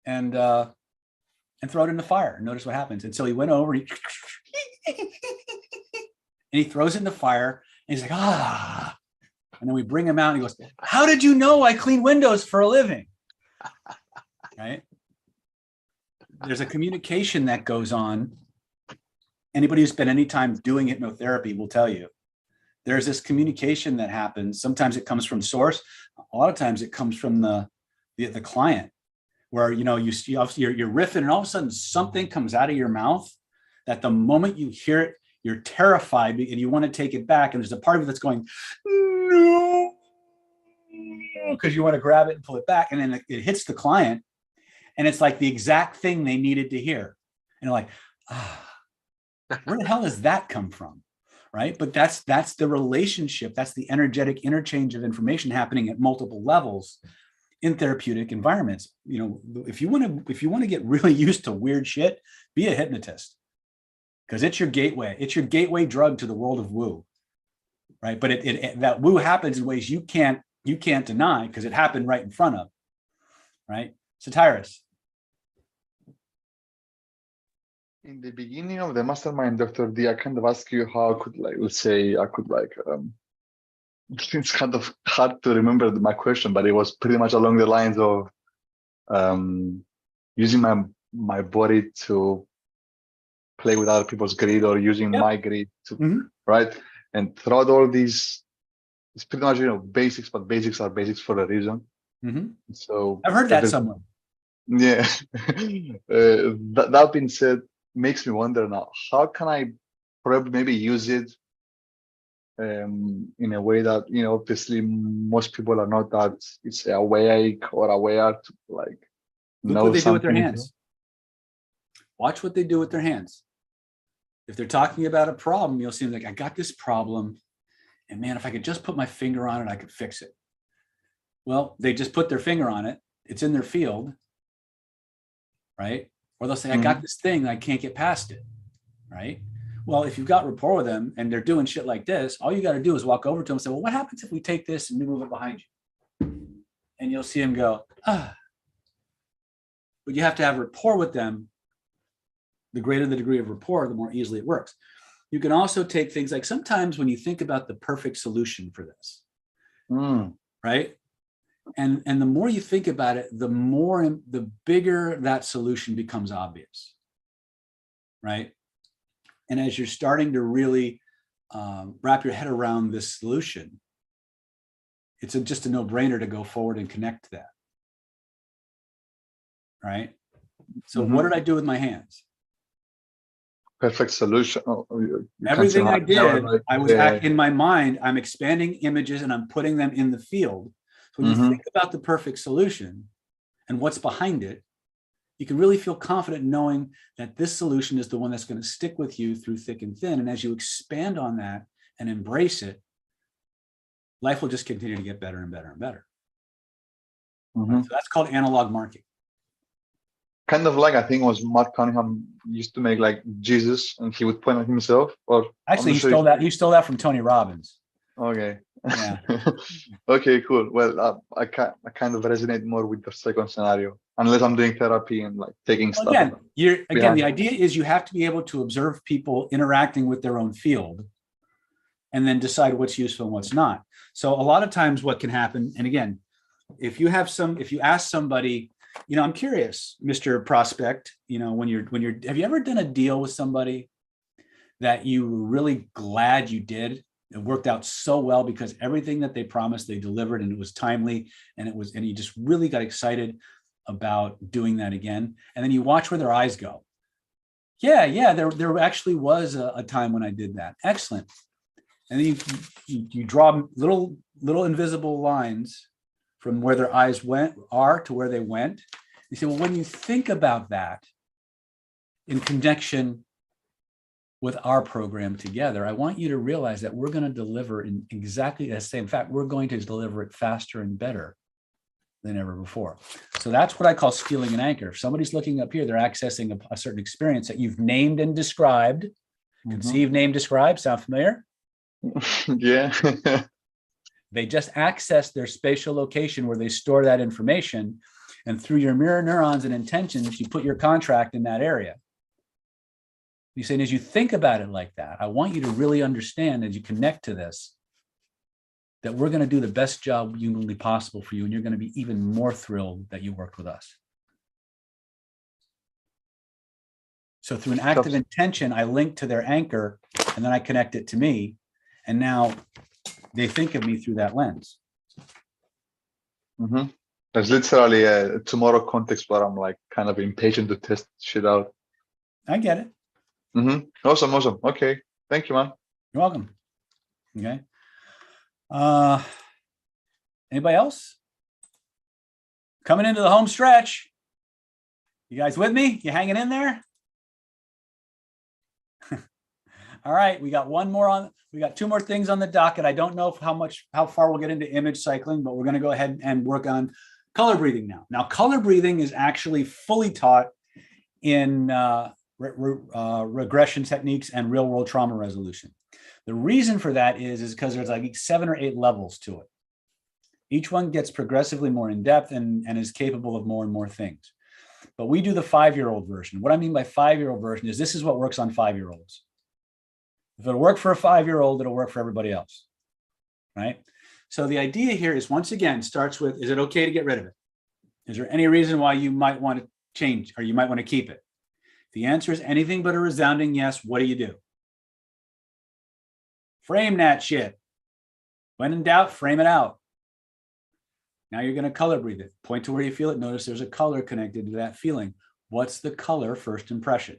and throw it in the fire. Notice what happens. And so he went over, and he throws it in the fire, and he's like, ah. And then we bring him out, and he goes, how did you know I clean windows for a living? Right? There's a communication that goes on. Anybody who's spent any time doing hypnotherapy will tell you. There's this communication that happens. Sometimes it comes from source. A lot of times it comes from the client, where you're riffing, and all of a sudden something comes out of your mouth that the moment you hear it, you're terrified and you want to take it back. And there's a part of it that's going, no, because you want to grab it and pull it back. And then it hits the client. And it's like the exact thing they needed to hear. And like, where the hell does that come from? Right. But that's the relationship. That's the energetic interchange of information happening at multiple levels in therapeutic environments. You know, if you want to get really used to weird shit, be a hypnotist, because it's your gateway. It's your gateway drug to the world of woo. Right. But that woo happens in ways you can't deny, because it happened right in front of. Right. So Tyrus. In the beginning of the mastermind, Dr. D, I kind of asked you how I could, like, let's say I could, like, it's kind of hard to remember my question, but it was pretty much along the lines of using my body to play with other people's greed, or using my greed to, right? And throughout all these, it's pretty much, you know, basics, but basics are basics for a reason. So I've heard that somewhere. Yeah. That being said, makes me wonder now, how can I probably maybe use it in a way that, you know, obviously most people are not that, it's awake or aware to, like, look what they do with their hands. Watch what they do with their hands. If they're talking about a problem, you'll see them like, I got this problem, and man, if I could just put my finger on it, I could fix it. Well, they just put their finger on it. It's in their field, right? Or they'll say, I got this thing, I can't get past it, right? Well, if you've got rapport with them and they're doing shit like this, all you got to do is walk over to them and say, well, what happens if we take this and we move it behind you? And you'll see them go, ah. But you have to have rapport with them. The greater the degree of rapport, the more easily it works. You can also take things like, sometimes when you think about the perfect solution for this, right? And the more you think about it, the bigger that solution becomes obvious, right? And as you're starting to really wrap your head around this solution, it's just a no-brainer to go forward and connect to that, right? So what did I do with my hands? Perfect solution. Everything I did, I was in my mind, I'm expanding images and I'm putting them in the field. So when you think about the perfect solution and what's behind it, you can really feel confident knowing that this solution is the one that's going to stick with you through thick and thin. And as you expand on that and embrace it, life will just continue to get better and better and better. So that's called analog marking. Kind of like, I think it was Matt Cunningham used to make like Jesus, and he would point at himself. Or actually, he stole that. He stole that from Tony Robbins. Okay. Yeah. Okay, cool. Well, I kind of resonate more with the second scenario, unless I'm doing therapy and like taking stuff. Again, the idea is you have to be able to observe people interacting with their own field, and then decide what's useful and what's not. So a lot of times, what can happen, and again, if you ask somebody, you know, I'm curious, Mr. Prospect, you know, have you ever done a deal with somebody that you were really glad you did? It worked out so well because everything that they promised, they delivered, and it was timely, and you just really got excited about doing that again. And then you watch where their eyes go. Yeah, there actually was a time when I did that. Excellent. And then you draw little invisible lines from where their eyes are to where they went. You say, well, when you think about that in connection with our program together, I want you to realize that we're going to deliver in exactly the same. In fact, we're going to deliver it faster and better than ever before. So that's what I call stealing an anchor. If somebody's looking up here, they're accessing a certain experience that you've named and described. Conceived, named, described. Sound familiar? Yeah. They just access their spatial location where they store that information. And through your mirror neurons and intentions, you put your contract in that area. You say, as you think about it like that, I want you to really understand as you connect to this, that we're going to do the best job humanly possible for you. And you're going to be even more thrilled that you worked with us. So through an act of intention, I link to their anchor, and then I connect it to me. And now they think of me through that lens. There's literally a tomorrow context where I'm like kind of impatient to test shit out. I get it. Awesome. Okay. Thank you, man. You're welcome. Okay. Anybody else? Coming into the home stretch. You guys with me? You hanging in there? All right, we got we got 2 more things on the docket. I don't know how far we'll get into image cycling, but we're going to go ahead and work on color breathing now. Now, color breathing is actually fully taught in regression techniques and real world trauma resolution. The reason for that is because there's like 7 or 8 levels to it. Each one gets progressively more in depth and is capable of more and more things. But we do the 5-year-old version. What I mean by 5-year-old version is this is what works on 5-year-olds. If it'll work for a 5-year-old, it'll work for everybody else, right? So the idea here is, once again, starts with, is it okay to get rid of it? Is there any reason why you might want to change or you might want to keep it? If the answer is anything but a resounding yes, what do? Frame that shit. When in doubt, frame it out. Now you're going to color breathe it. Point to where you feel it. Notice there's a color connected to that feeling. What's the color first impression?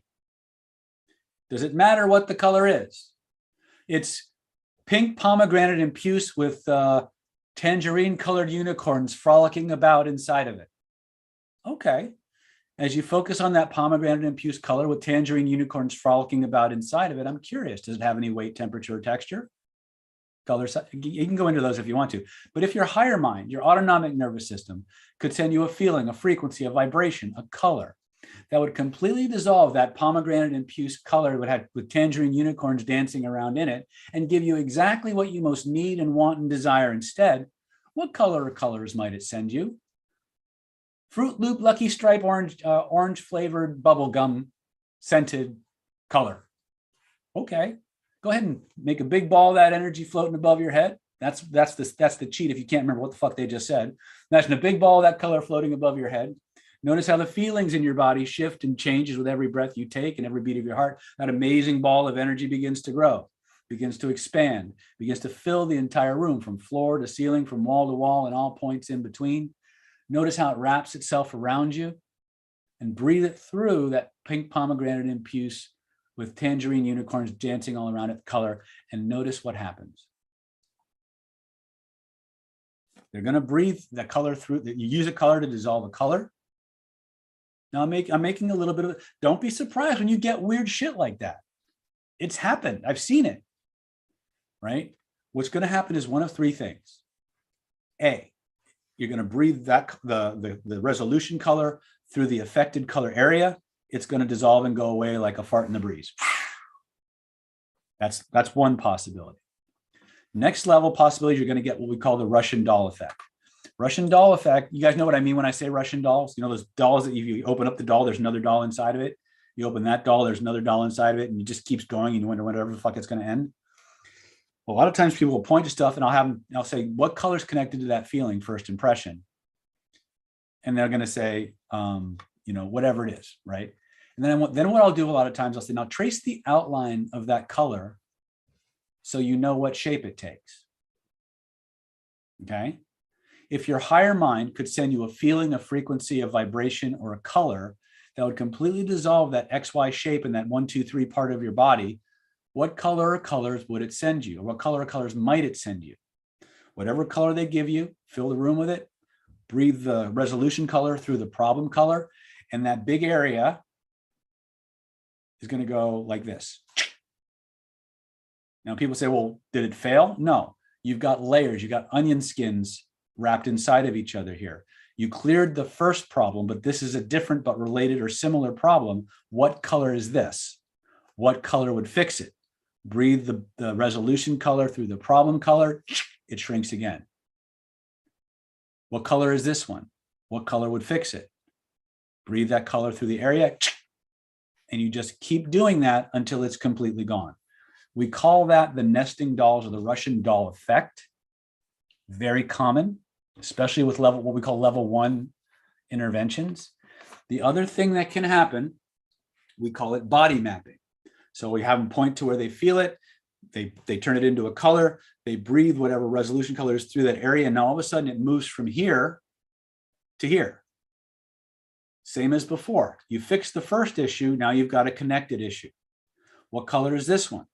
Does it matter what the color is? It's pink pomegranate and puce with tangerine colored unicorns frolicking about inside of it. Okay. As you focus on that pomegranate and puce color with tangerine unicorns frolicking about inside of it, I'm curious, does it have any weight, temperature, or texture? Color, you can go into those if you want to. But if your higher mind, your autonomic nervous system, could send you a feeling, a frequency, a vibration, a color that would completely dissolve that pomegranate and puce color with tangerine unicorns dancing around in it and give you exactly what you most need and want and desire instead, what color or colors might it send you? Fruit Loop Lucky Stripe orange flavored bubble gum scented color. Okay, go ahead and make a big ball of that energy floating above your head. That's the cheat if you can't remember what the fuck they just said. Imagine a big ball of that color floating above your head. Notice how the feelings in your body shift and changes with every breath you take and every beat of your heart. That amazing ball of energy begins to grow, begins to expand, begins to fill the entire room from floor to ceiling, from wall to wall, and all points in between. Notice how it wraps itself around you, and breathe it through that pink pomegranate and puce with tangerine unicorns dancing all around it color, and notice what happens. They're going to breathe the color through. You use a color to dissolve a color. Now I'm making a little bit of, don't be surprised when you get weird shit like that. It's happened. I've seen it, right? What's going to happen is one of 3 things. A, you're going to breathe that the resolution color through the affected color area. It's going to dissolve and go away like a fart in the breeze. That's one possibility. Next level possibility, you're going to get what we call the Russian doll effect. Russian doll effect, you guys know what I mean when I say Russian dolls? You know those dolls that if you open up the doll, there's another doll inside of it. You open that doll, there's another doll inside of it, and it just keeps going and you wonder whatever the fuck it's going to end. Well, a lot of times people will point to stuff and I'll say, what color's connected to that feeling, first impression? And they're going to say, whatever it is, right? And then what I'll do a lot of times, I'll say, now trace the outline of that color so you know what shape it takes. Okay? If your higher mind could send you a feeling, a frequency, a vibration, or a color that would completely dissolve that XY shape in that 1, 2, 3 part of your body, what color or colors would it send you? Or what color or colors might it send you? Whatever color they give you, fill the room with it, breathe the resolution color through the problem color, and that big area is going to go like this. Now people say, well, did it fail? No, you've got layers, you've got onion skins wrapped inside of each other here. You cleared the first problem, but this is a different but related or similar problem. What color is this? What color would fix it? Breathe the resolution color through the problem color, it shrinks again. What color is this one? What color would fix it? Breathe that color through the area, and you just keep doing that until it's completely gone. We call that the nesting dolls or the Russian doll effect. Very common, especially with what we call level 1 interventions. The other thing that can happen, we call it body mapping. So we have them point to where they feel it. They turn it into a color. They breathe whatever resolution color is through that area. And now all of a sudden it moves from here to here. Same as before. You fix the first issue. Now you've got a connected issue. What color is this one?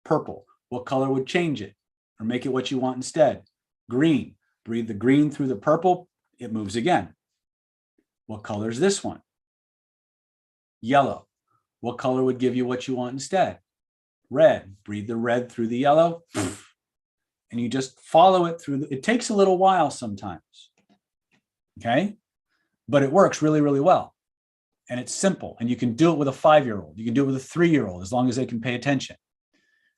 Purple. What color would change it or make it what you want instead? Green. Breathe the green through the purple. It moves again. What color is this one? Yellow. What color would give you what you want instead? Red. Breathe the red through the yellow. And you just follow it through. It takes a little while sometimes. Okay. But it works really, really well. And it's simple. And you can do it with a 5-year-old. You can do it with a 3-year-old as long as they can pay attention.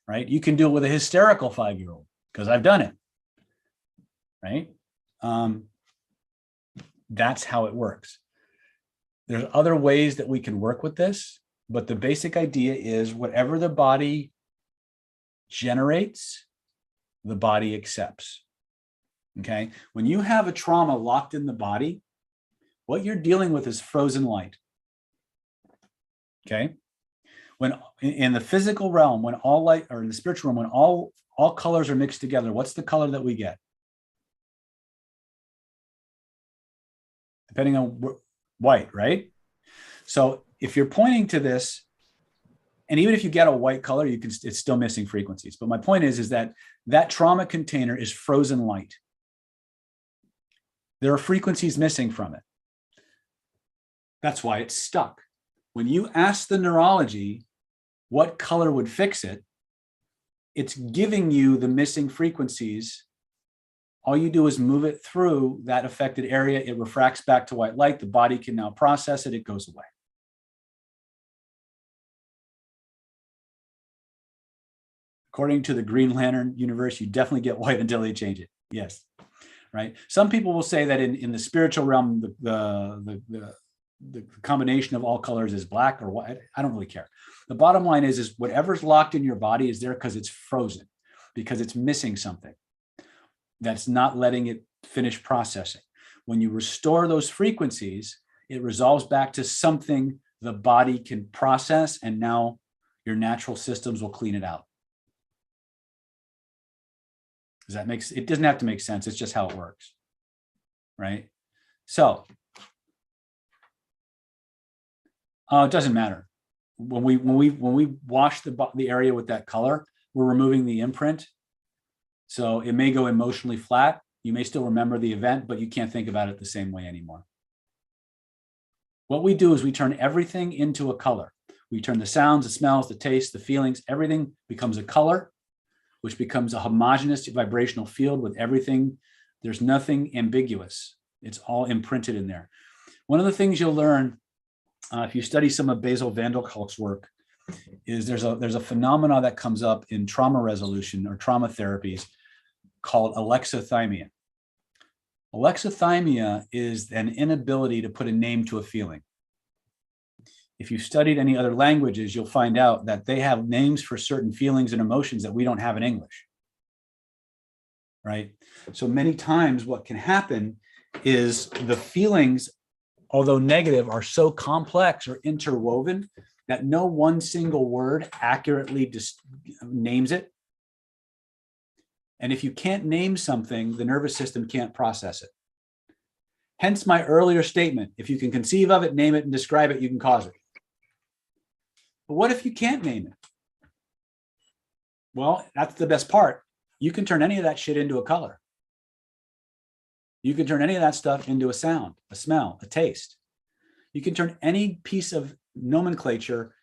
Right. You can do it with a hysterical 5-year-old because I've done it. Right. That's how it works. There's other ways that we can work with this, but the basic idea is whatever the body generates, the body accepts. Okay. When you have a trauma locked in the body, what you're dealing with is frozen light. Okay. When in the physical realm, when all light, or in the spiritual realm, when all colors are mixed together, what's the color that we get? Depending on white, right? So if you're pointing to this, and even if you get a white color, it's still missing frequencies. But my point is that that trauma container is frozen light. There are frequencies missing from it. That's why it's stuck. When you ask the neurology what color would fix it, it's giving you the missing frequencies. All you do is move it through that affected area. It refracts back to white light. The body can now process it. It goes away. According to the Green Lantern universe, you definitely get white until they change it. Yes. Right. Some people will say that in the spiritual realm, the combination of all colors is black or white. I don't really care. The bottom line is whatever's locked in your body is there because it's frozen, because it's missing something that's not letting it finish processing. When you restore those frequencies, it resolves back to something the body can process, and now your natural systems will clean it out. Does that make sense? It doesn't have to make sense. It's just how it works, right? So it doesn't matter. When we wash the area with that color, we're removing the imprint. So it may go emotionally flat. You may still remember the event, but you can't think about it the same way anymore. What we do is we turn everything into a color. We turn the sounds, the smells, the tastes, the feelings, everything becomes a color, which becomes a homogeneous vibrational field with everything. There's nothing ambiguous. It's all imprinted in there. One of the things you'll learn if you study some of Basil van der Kolk's work is there's a phenomena that comes up in trauma resolution or trauma therapies called alexithymia. Alexithymia is an inability to put a name to a feeling. If you've studied any other languages, you'll find out that they have names for certain feelings and emotions that we don't have in English, right? So many times what can happen is the feelings, although negative, are so complex or interwoven that no one single word accurately names it. And if you can't name something, the nervous system can't process it. Hence my earlier statement, if you can conceive of it, name it, and describe it, you can cause it. But what if you can't name it? Well, that's the best part. You can turn any of that shit into a color. You can turn any of that stuff into a sound, a smell, a taste. You can turn any piece of nomenclature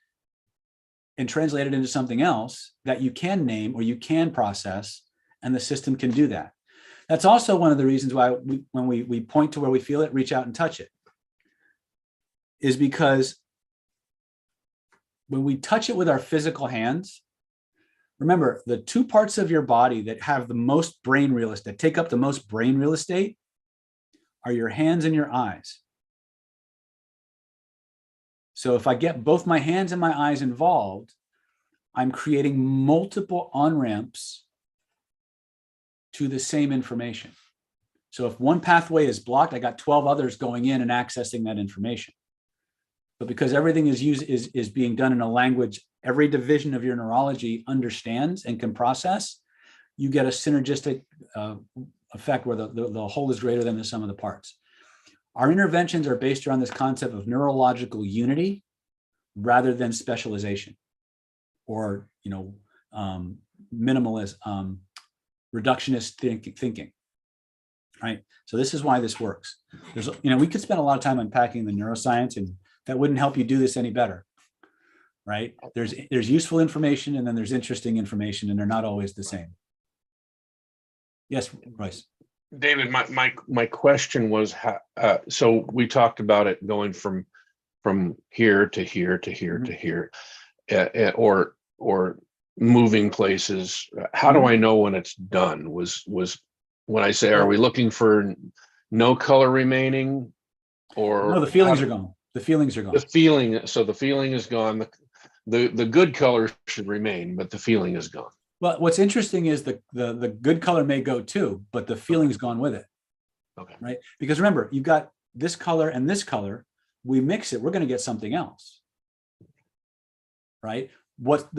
and translate it into something else that you can name or you can process, and the system can do that. That's also one of the reasons why when we point to where we feel it, reach out and touch it, is because when we touch it with our physical hands, remember the two parts of your body that have the most brain real estate, that take up the most brain real estate, are your hands and your eyes. So if I get both my hands and my eyes involved, I'm creating multiple on-ramps to the same information. So if one pathway is blocked, I got 12 others going in and accessing that information. But because everything is being done in a language every division of your neurology understands and can process, you get a synergistic effect where the whole is greater than the sum of the parts. Our interventions are based around this concept of neurological unity rather than specialization or, minimalist, reductionist thinking. right? So this is why this works. There's, we could spend a lot of time unpacking the neuroscience, and that wouldn't help you do this any better, right? There's useful information, and then there's interesting information, and they're not always the same. Yes, Royce. David, my question was, so we talked about it going from here to here to here to here, or moving places. How do I know when it's done? Was when I say, are we looking for no color remaining, or no? The feelings are gone. The feelings are gone. The feeling, so the feeling is gone. The good color should remain, but the feeling is gone. Well, what's interesting is the good color may go too, but the feeling's gone with it. Okay. Right? Because remember, you've got this color and this color. We mix it, we're going to get something else. Right? What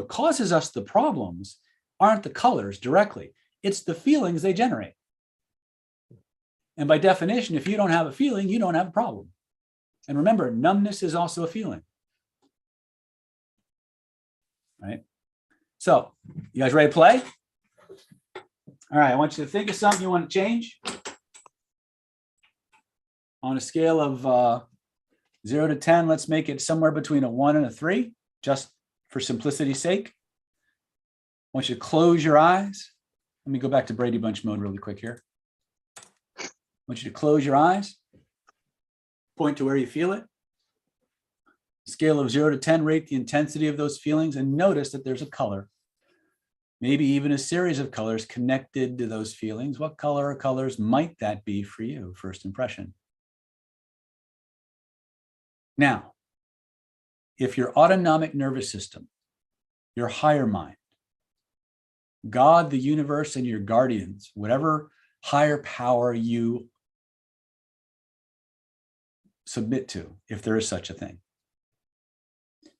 causes us the problems aren't the colors directly. It's the feelings they generate. And by definition, if you don't have a feeling, you don't have a problem. And remember, numbness is also a feeling. Right? So, you guys ready to play? All right, I want you to think of something you want to change. On a scale of 0 to 10, let's make it somewhere between a 1 and a 3, just for simplicity's sake. I want you to close your eyes. Let me go back to Brady Bunch mode really quick here. I want you to close your eyes. Point to where you feel it. Scale of 0 to 10, rate the intensity of those feelings, and notice that there's a color, maybe even a series of colors connected to those feelings. What color or colors might that be for you? First impression. Now, if your autonomic nervous system, your higher mind, God, the universe, and your guardians, whatever higher power you submit to, if there is such a thing,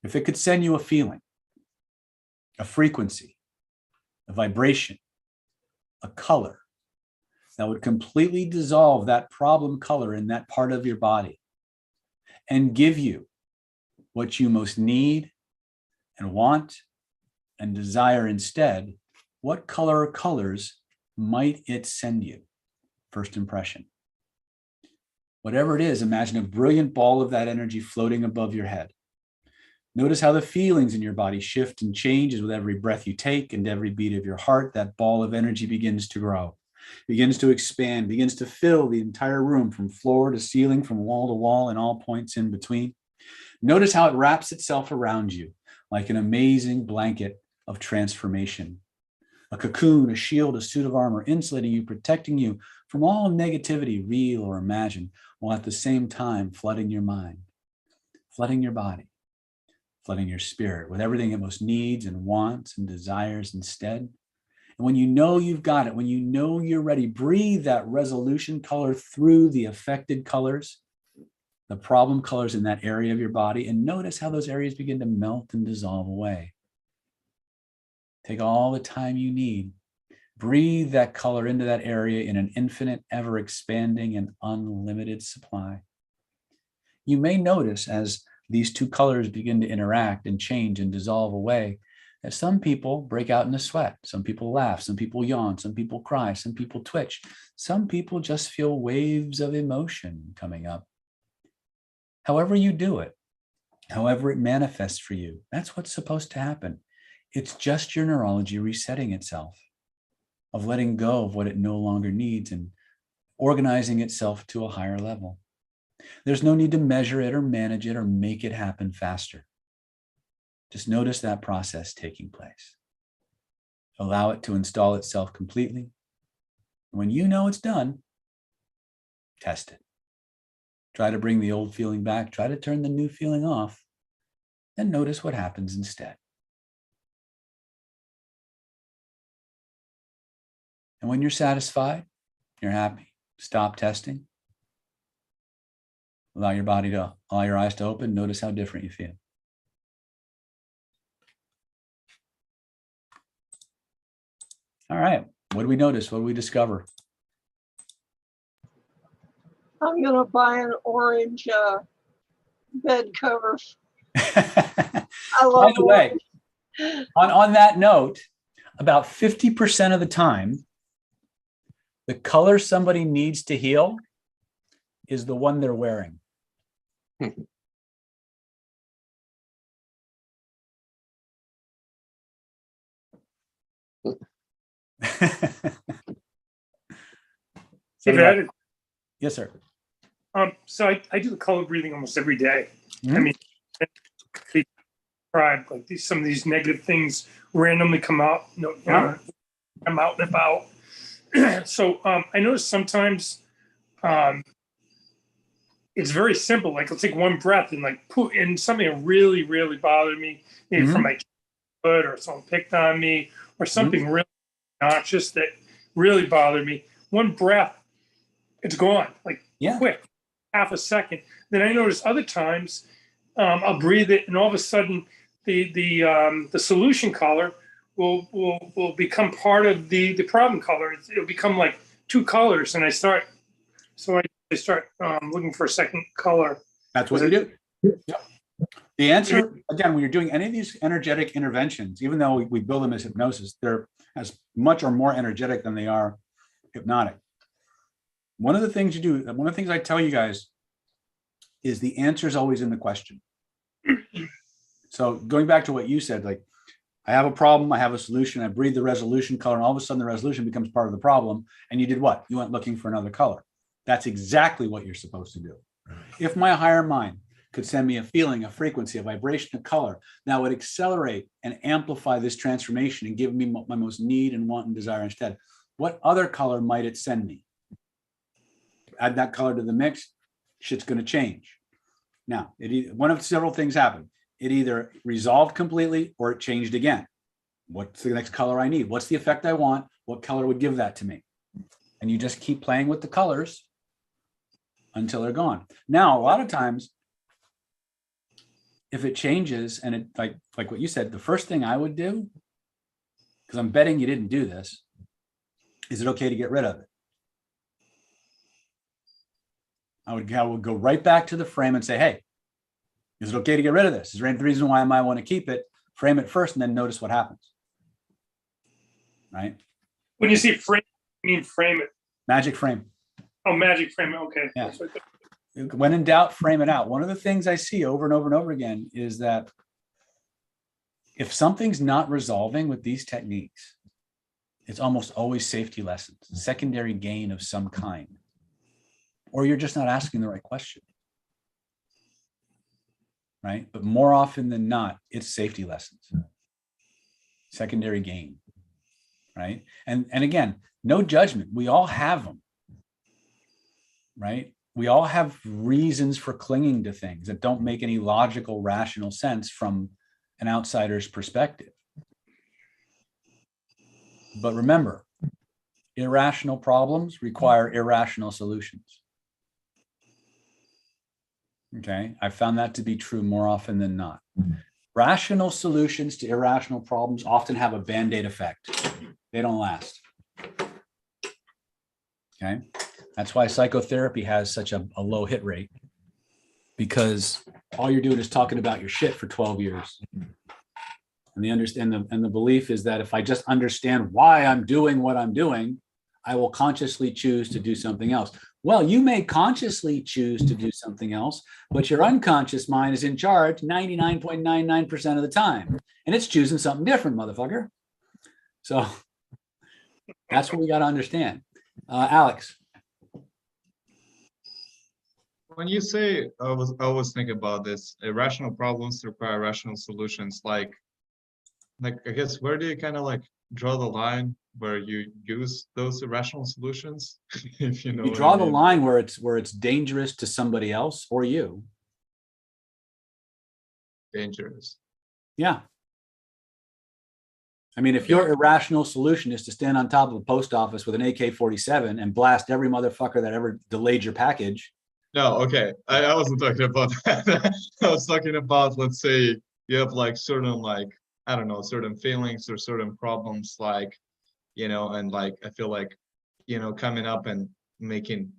if it could send you a feeling, a frequency, a vibration, a color that would completely dissolve that problem color in that part of your body and give you what you most need and want and desire instead, what color or colors might it send you? First impression. Whatever it is, imagine a brilliant ball of that energy floating above your head. Notice how the feelings in your body shift and changes with every breath you take, and every beat of your heart. That ball of energy begins to grow, begins to expand, begins to fill the entire room from floor to ceiling, from wall to wall, and all points in between. Notice how it wraps itself around you like an amazing blanket of transformation. A cocoon, a shield, a suit of armor, insulating you, protecting you from all negativity, real or imagined, while at the same time flooding your mind, flooding your body, flooding your spirit with everything it most needs and wants and desires instead. And when you know you've got it, when you know you're ready, breathe that resolution color through the affected colors, the problem colors in that area of your body, and notice how those areas begin to melt and dissolve away. Take all the time you need. Breathe that color into that area in an infinite, ever expanding and unlimited supply. You may notice as these two colors begin to interact and change and dissolve away, that some people break out in a sweat, some people laugh, some people yawn, some people cry, some people twitch, some people just feel waves of emotion coming up. However you do it, however it manifests for you, that's what's supposed to happen. It's just your neurology resetting itself, of letting go of what it no longer needs and organizing itself to a higher level. There's no need to measure it or manage it or make it happen faster. Just notice that process taking place. Allow it to install itself completely. When you know it's done, test it. Try to bring the old feeling back. Try to turn the new feeling off. And notice what happens instead. And when you're satisfied, you're happy, stop testing. Allow your eyes to open. Notice how different you feel. All right. What do we notice? What do we discover? I'm going to buy an orange bed cover. I love By the way, on that note, about 50% of the time, The color somebody needs to heal is the one they're wearing. David, Yes, sir. so I do the color breathing almost every day. I mean, they describe like some of these negative things randomly come out. I'm out and about. So I notice sometimes it's very simple. Like I'll take one breath and like put in something that really, really bothered me, maybe from my childhood or someone picked on me or something really obnoxious that really bothered me. One breath, it's gone, like quick, half a second. Then I notice other times I'll breathe it, and all of a sudden the solution color will become part of the problem color. It'll become like two colors, and I start looking for a second color. That's what you do. Yep. The answer, again, when you're doing any of these energetic interventions, even though we build them as hypnosis, they're as much or more energetic than they are hypnotic. One of the things you do, one of the things I tell you guys is the answer is always in the question. So going back to what you said, like, I have a problem, I have a solution, I breathe the resolution color, and all of a sudden the resolution becomes part of the problem. And you did what? You went looking for another color. That's exactly what you're supposed to do. If my higher mind could send me a feeling, a frequency, a vibration, a color, that would accelerate and amplify this transformation and give me my most need and want and desire instead, what other color might it send me? Add that color to the mix, shit's going to change. Now, one of several things happened. It either resolved completely or it changed again. What's the next color I need? What's the effect I want? What color would give that to me? And you just keep playing with the colors until they're gone. Now, a lot of times, if it changes and it like what you said, the first thing I would do, because I'm betting you didn't do this, is it okay to get rid of it? I would go right back to the frame and say, hey, is it okay to get rid of this? Is there any reason why I might want to keep it? Frame it first and then notice what happens. Right? When you say frame, you mean frame it. Magic frame. Oh, magic frame. Okay. Yeah. When in doubt, frame it out. One of the things I see over and over and over again is that if something's not resolving with these techniques, it's almost always safety lessons, secondary gain of some kind, or you're just not asking the right question. Right? But more often than not, it's safety lessons, secondary gain. Right? And again, no judgment. We all have them. Right? We all have reasons for clinging to things that don't make any logical, rational sense from an outsider's perspective. But remember, irrational problems require irrational solutions. Okay, I found that to be true more often than not. Rational solutions to irrational problems often have a Band-Aid effect. They don't last. Okay, that's why psychotherapy has such a low hit rate, because all you're doing is talking about your shit for 12 years. And the belief is that if I just understand why I'm doing what I'm doing, I will consciously choose to do something else. Well, you may consciously choose to do something else, but your unconscious mind is in charge 99.99% of the time. And it's choosing something different, motherfucker. So that's what we got to understand. Alex. When you say, I was thinking about this, irrational problems require rational solutions. Like I guess, where do you kind of like draw the line where you use those irrational solutions? If you know, you draw the line where it's dangerous to somebody else or you. Dangerous. Yeah. I mean, if your irrational solution is to stand on top of a post office with an AK-47 and blast every motherfucker that ever delayed your package. No, okay. I wasn't talking about that. I was talking about, let's say you have like certain, like, I don't know, certain feelings or certain problems, like, you know, and like, I feel like, you know, coming up and making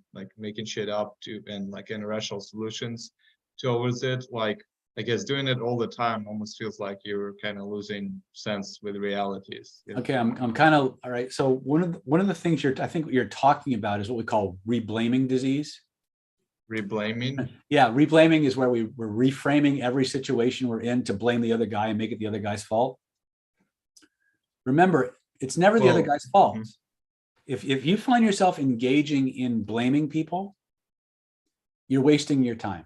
shit up to, and like irrational solutions towards it. Like, I guess doing it all the time almost feels like you're kind of losing sense with realities. You know? Okay, I'm kind of all right. So one of the things I think what you're talking about is what we call reblaming disease. Reblaming? Yeah, reblaming is where we're reframing every situation we're in to blame the other guy and make it the other guy's fault. Remember, it's never the other guy's fault. If you find yourself engaging in blaming people, you're wasting your time.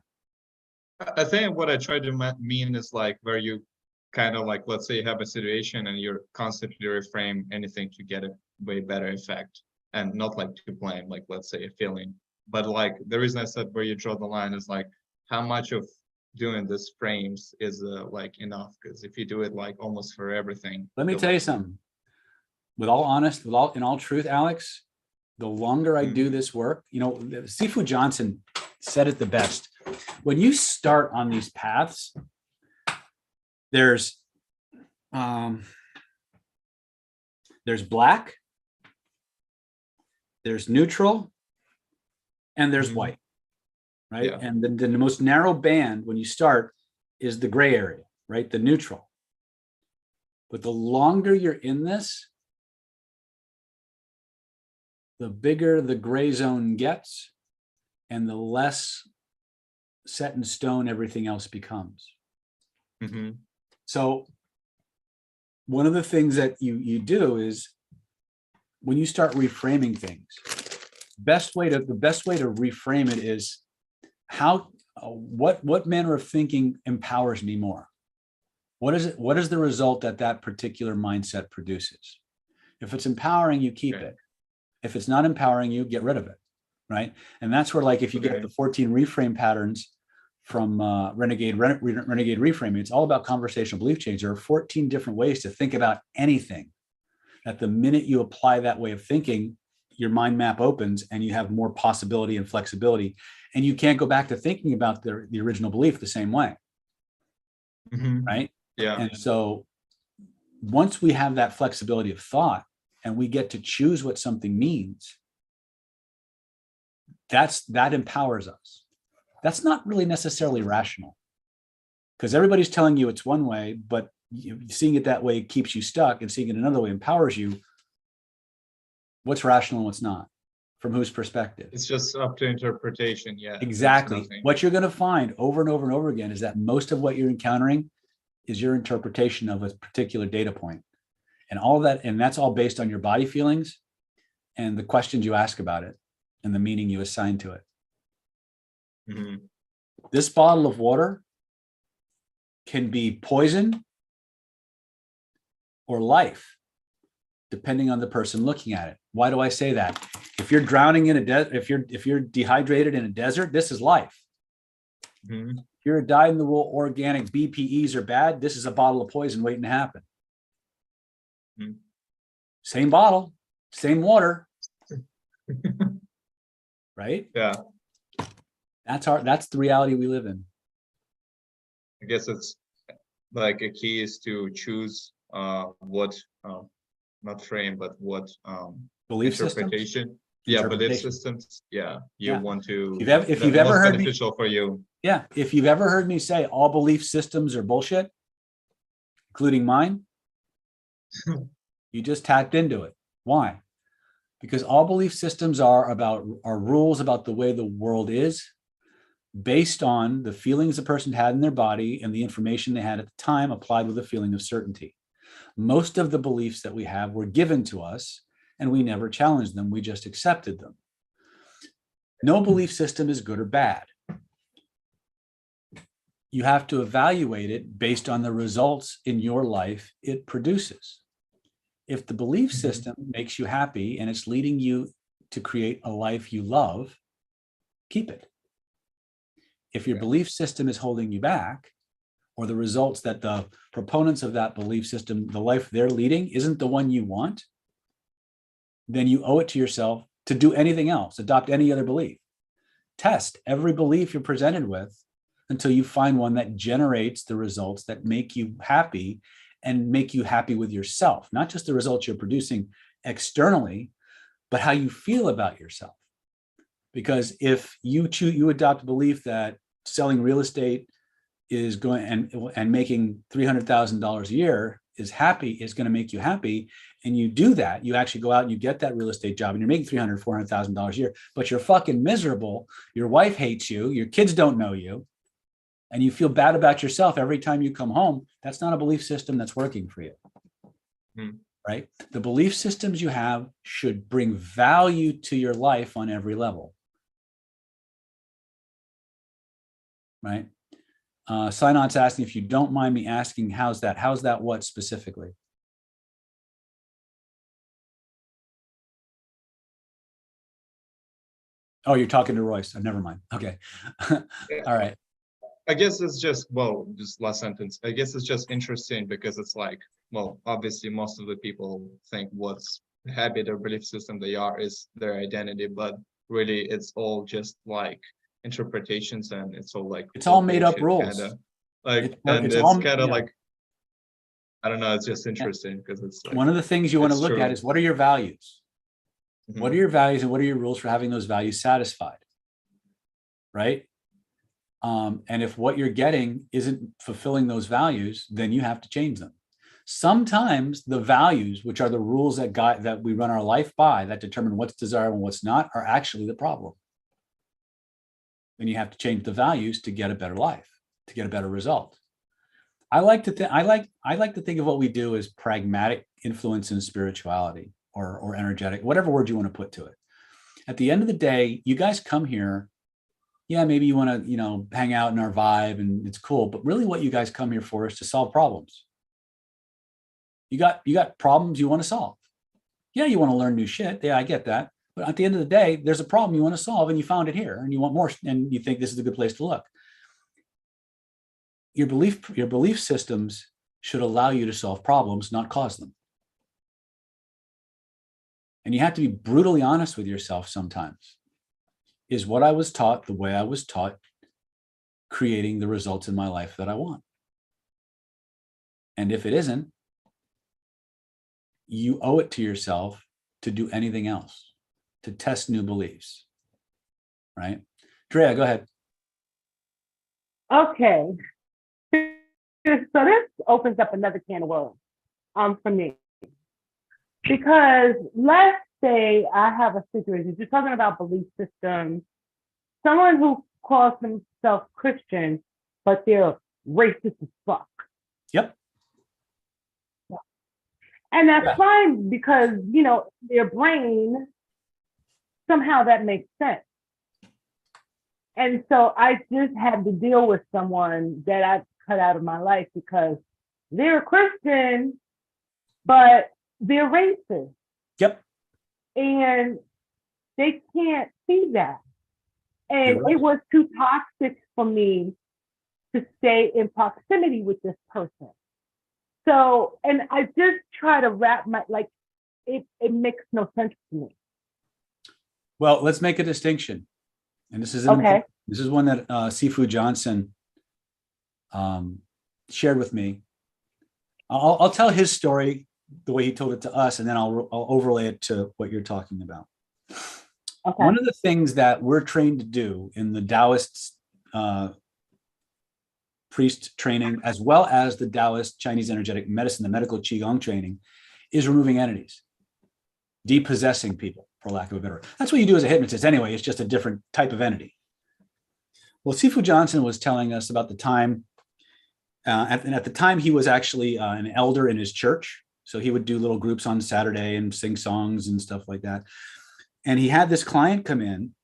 I think what I try to mean is like where you kind of like, let's say you have a situation and you're constantly reframe anything to get a way better effect, and not like to blame, like let's say a feeling. But like the reason I said where you draw the line is like how much of doing this frames is like enough, because if you do it like almost for everything. Let me tell you something. In all truth, Alex, the longer I do this work, you know, Sifu Johnson said it the best. When you start on these paths, there's black, there's neutral, and there's white, right? Yeah. And the most narrow band when you start is the gray area, right? The neutral. But the longer you're in this, the bigger the gray zone gets and the less set in stone everything else becomes. So one of the things that you do is when you start reframing things, the best way to reframe it is what manner of thinking empowers me more? What is the result that particular mindset produces? If it's empowering you, keep it. If it's not empowering you, get rid of it, right? And that's where, like, if you get the 14 reframe patterns from Renegade Reframing, it's all about conversational belief change. There are 14 different ways to think about anything. That the minute you apply that way of thinking, your mind map opens and you have more possibility and flexibility. And you can't go back to thinking about the original belief the same way, right? Yeah. And so once we have that flexibility of thought, and we get to choose what something means, that empowers us. That's not really necessarily rational, because everybody's telling you it's one way, but seeing it that way keeps you stuck, and seeing it another way empowers you. What's rational and what's not? From whose perspective? It's just up to interpretation. Yeah. Exactly. What you're going to find over and over and over again is that most of what you're encountering is your interpretation of a particular data point. And all of that, and that's all based on your body feelings and the questions you ask about it and the meaning you assign to it. This bottle of water can be poison or life, depending on the person looking at it. Why do I say that? If you're drowning in a desert, if you're dehydrated in a desert, this is life. If you're a dyed-in-the-wool organic BPEs are bad, this is a bottle of poison waiting to happen. Same bottle, same water, right? Yeah. That's the reality we live in. I guess it's like a key is to choose what not frame, but what belief interpretation. Systems? Yeah, belief systems. Yeah, you want to. If you've ever heard beneficial for you. Yeah, if you've ever heard me say all belief systems are bullshit, including mine, you just tapped into it. Why? Because all belief systems are rules about the way the world is, based on the feelings a person had in their body and the information they had at the time applied with a feeling of certainty. Most of the beliefs that we have were given to us and we never challenged them. We just accepted them. No belief system is good or bad. You have to evaluate it based on the results in your life it produces. If the belief system makes you happy and it's leading you to create a life you love, keep it. If your belief system is holding you back, or the results that the proponents of that belief system, the life they're leading, isn't the one you want, then you owe it to yourself to do anything else, adopt any other belief. Test every belief you're presented with until you find one that generates the results that make you happy and make you happy with yourself, not just the results you're producing externally, but how you feel about yourself. Because if you adopt a belief that selling real estate is going and making $300,000 a year is going to make you happy. And you do that, you actually go out and you get that real estate job and you're making $300,000, $400,000 a year, but you're fucking miserable. Your wife hates you. Your kids don't know you. And you feel bad about yourself every time you come home. That's not a belief system that's working for you. Right? The belief systems you have should bring value to your life on every level. Right? Sinot's asking, if you don't mind me asking, how's that what specifically? Oh, you're talking to Royce. Oh, never mind. Okay. All right. I guess it's just, well, just last sentence. I guess it's just interesting because it's like, well, obviously most of the people think what's habit or belief system they are is their identity, but really it's all just like interpretations, and it's all like, it's all made up rules. Kinda. Like, it's kind of like, I don't know, it's just interesting because it's like, one of the things you want to look true. at is, what are your values? What are your values and what are your rules for having those values satisfied? Right? And if what you're getting isn't fulfilling those values, then you have to change them. Sometimes the values, which are the rules that we run our life by, that determine what's desirable and what's not, are actually the problem. Then you have to change the values to get a better life, to get a better result. I like to think of what we do as pragmatic influence in spirituality, or energetic, whatever word you want to put to it. At the end of the day, you guys come here. Yeah, maybe you want to, hang out in our vibe and it's cool, but really what you guys come here for is to solve problems. You got problems you want to solve. Yeah, you want to learn new shit. Yeah, I get that. But at the end of the day, there's a problem you want to solve and you found it here and you want more and you think this is a good place to look. Your belief systems should allow you to solve problems, not cause them. And you have to be brutally honest with yourself sometimes. Is what I was taught, the way I was taught, creating the results in my life that I want? And if it isn't, you owe it to yourself to do anything else, to test new beliefs, right? Drea, go ahead. Okay. So this opens up another can of worms for me. Because let's say I have a situation, you're talking about belief systems, someone who calls themselves Christian, but they're racist as fuck. Yep. Yeah. And that's fine because, their brain, somehow that makes sense. And so I just had to deal with someone that I cut out of my life because they're a Christian, but they're racist. Yep. And they can't see that. And Right. It was too toxic for me to stay in proximity with this person. So, and I just try to wrap it makes no sense to me. Well, let's make a distinction. And this is okay. This is one that Sifu Johnson shared with me. I'll tell his story the way he told it to us, and then I'll overlay it to what you're talking about. Okay. One of the things that we're trained to do in the Taoist priest training, as well as the Taoist Chinese energetic medicine, the medical Qigong training, is removing entities, depossessing people, for lack of a better word. That's what you do as a hypnotist anyway. It's just a different type of entity. Well, Sifu Johnson was telling us about the time, and at the time he was actually an elder in his church. So he would do little groups on Saturday and sing songs and stuff like that. And he had this client come in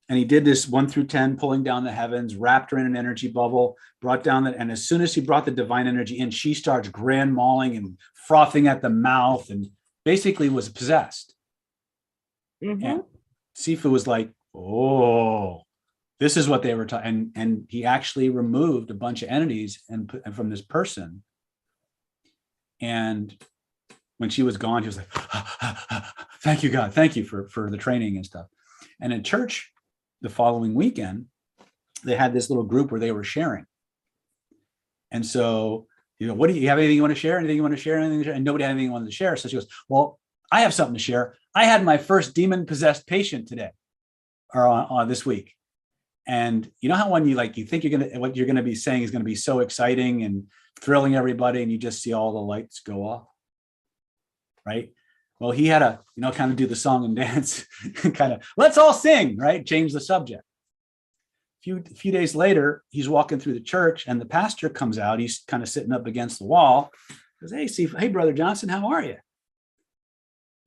and he did this 1 through 10, pulling down the heavens, wrapped her in an energy bubble, brought down that. And as soon as he brought the divine energy in, she starts grand mauling and frothing at the mouth and basically was possessed. Mm-hmm. And Sifu was like, oh, this is what they were talking. And he actually removed a bunch of entities and from this person. And when she was gone, he was like, thank you, God. Thank you for the training and stuff. And in church, the following weekend, they had this little group where they were sharing. And so, what do you have? Anything you want to share? Anything you want to share? Anything to share? And nobody had anything they wanted to share. So she goes, well, I have something to share. I had my first demon possessed patient today or this week. And you know how when you think what you're gonna be saying is gonna be so exciting and thrilling everybody, and you just see all the lights go off, right? Well, he had to, kind of do the song and dance, kind of, let's all sing, right? Change the subject. A few days later, he's walking through the church, and the pastor comes out. He's kind of sitting up against the wall. Goes, hey, Brother Johnson, how are you?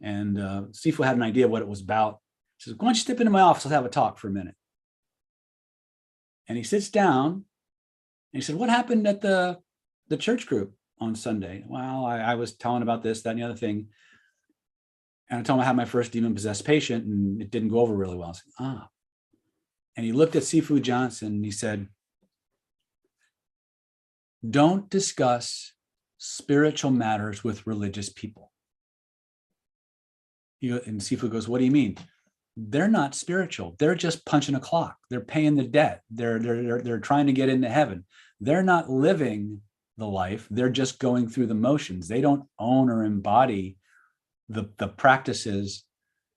And Sifu had an idea what it was about. He says, why don't you step into my office? Let's have a talk for a minute. And he sits down, and he said, what happened at the church group on Sunday? Well, I was telling about this, that, and the other thing. And I told him I had my first demon-possessed patient, and it didn't go over really well. I said, And he looked at Sifu Johnson, and he said, don't discuss spiritual matters with religious people. And Sifu goes, what do you mean? They're not spiritual. They're just punching a clock. They're paying the debt. They're trying to get into heaven. They're not living the life. They're just going through the motions. They don't own or embody the practices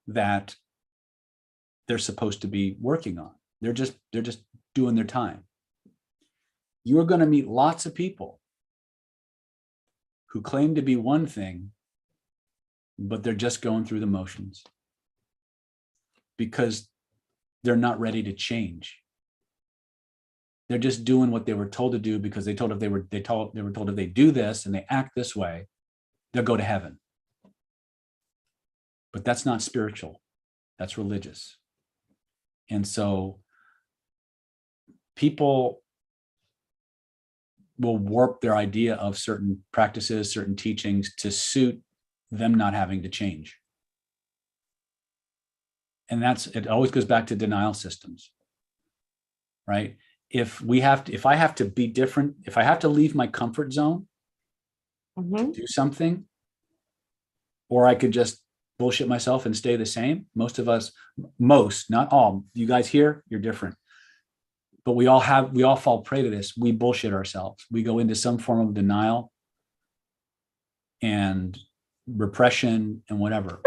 that they're supposed to be working on. They're just doing their time. You're going to meet lots of people who claim to be one thing, but they're just going through the motions because they're not ready to change. They're just doing what they were told to do because they were told if they do this and they act this way, they'll go to heaven. But that's not spiritual. That's religious. And so people will warp their idea of certain practices, certain teachings to suit them not having to change. And it always goes back to denial systems, right? If I have to be different, if I have to leave my comfort zone, to do something, or I could just bullshit myself and stay the same. Most of us, not all, you guys here, you're different. But we all fall prey to this. We bullshit ourselves. We go into some form of denial and repression and whatever.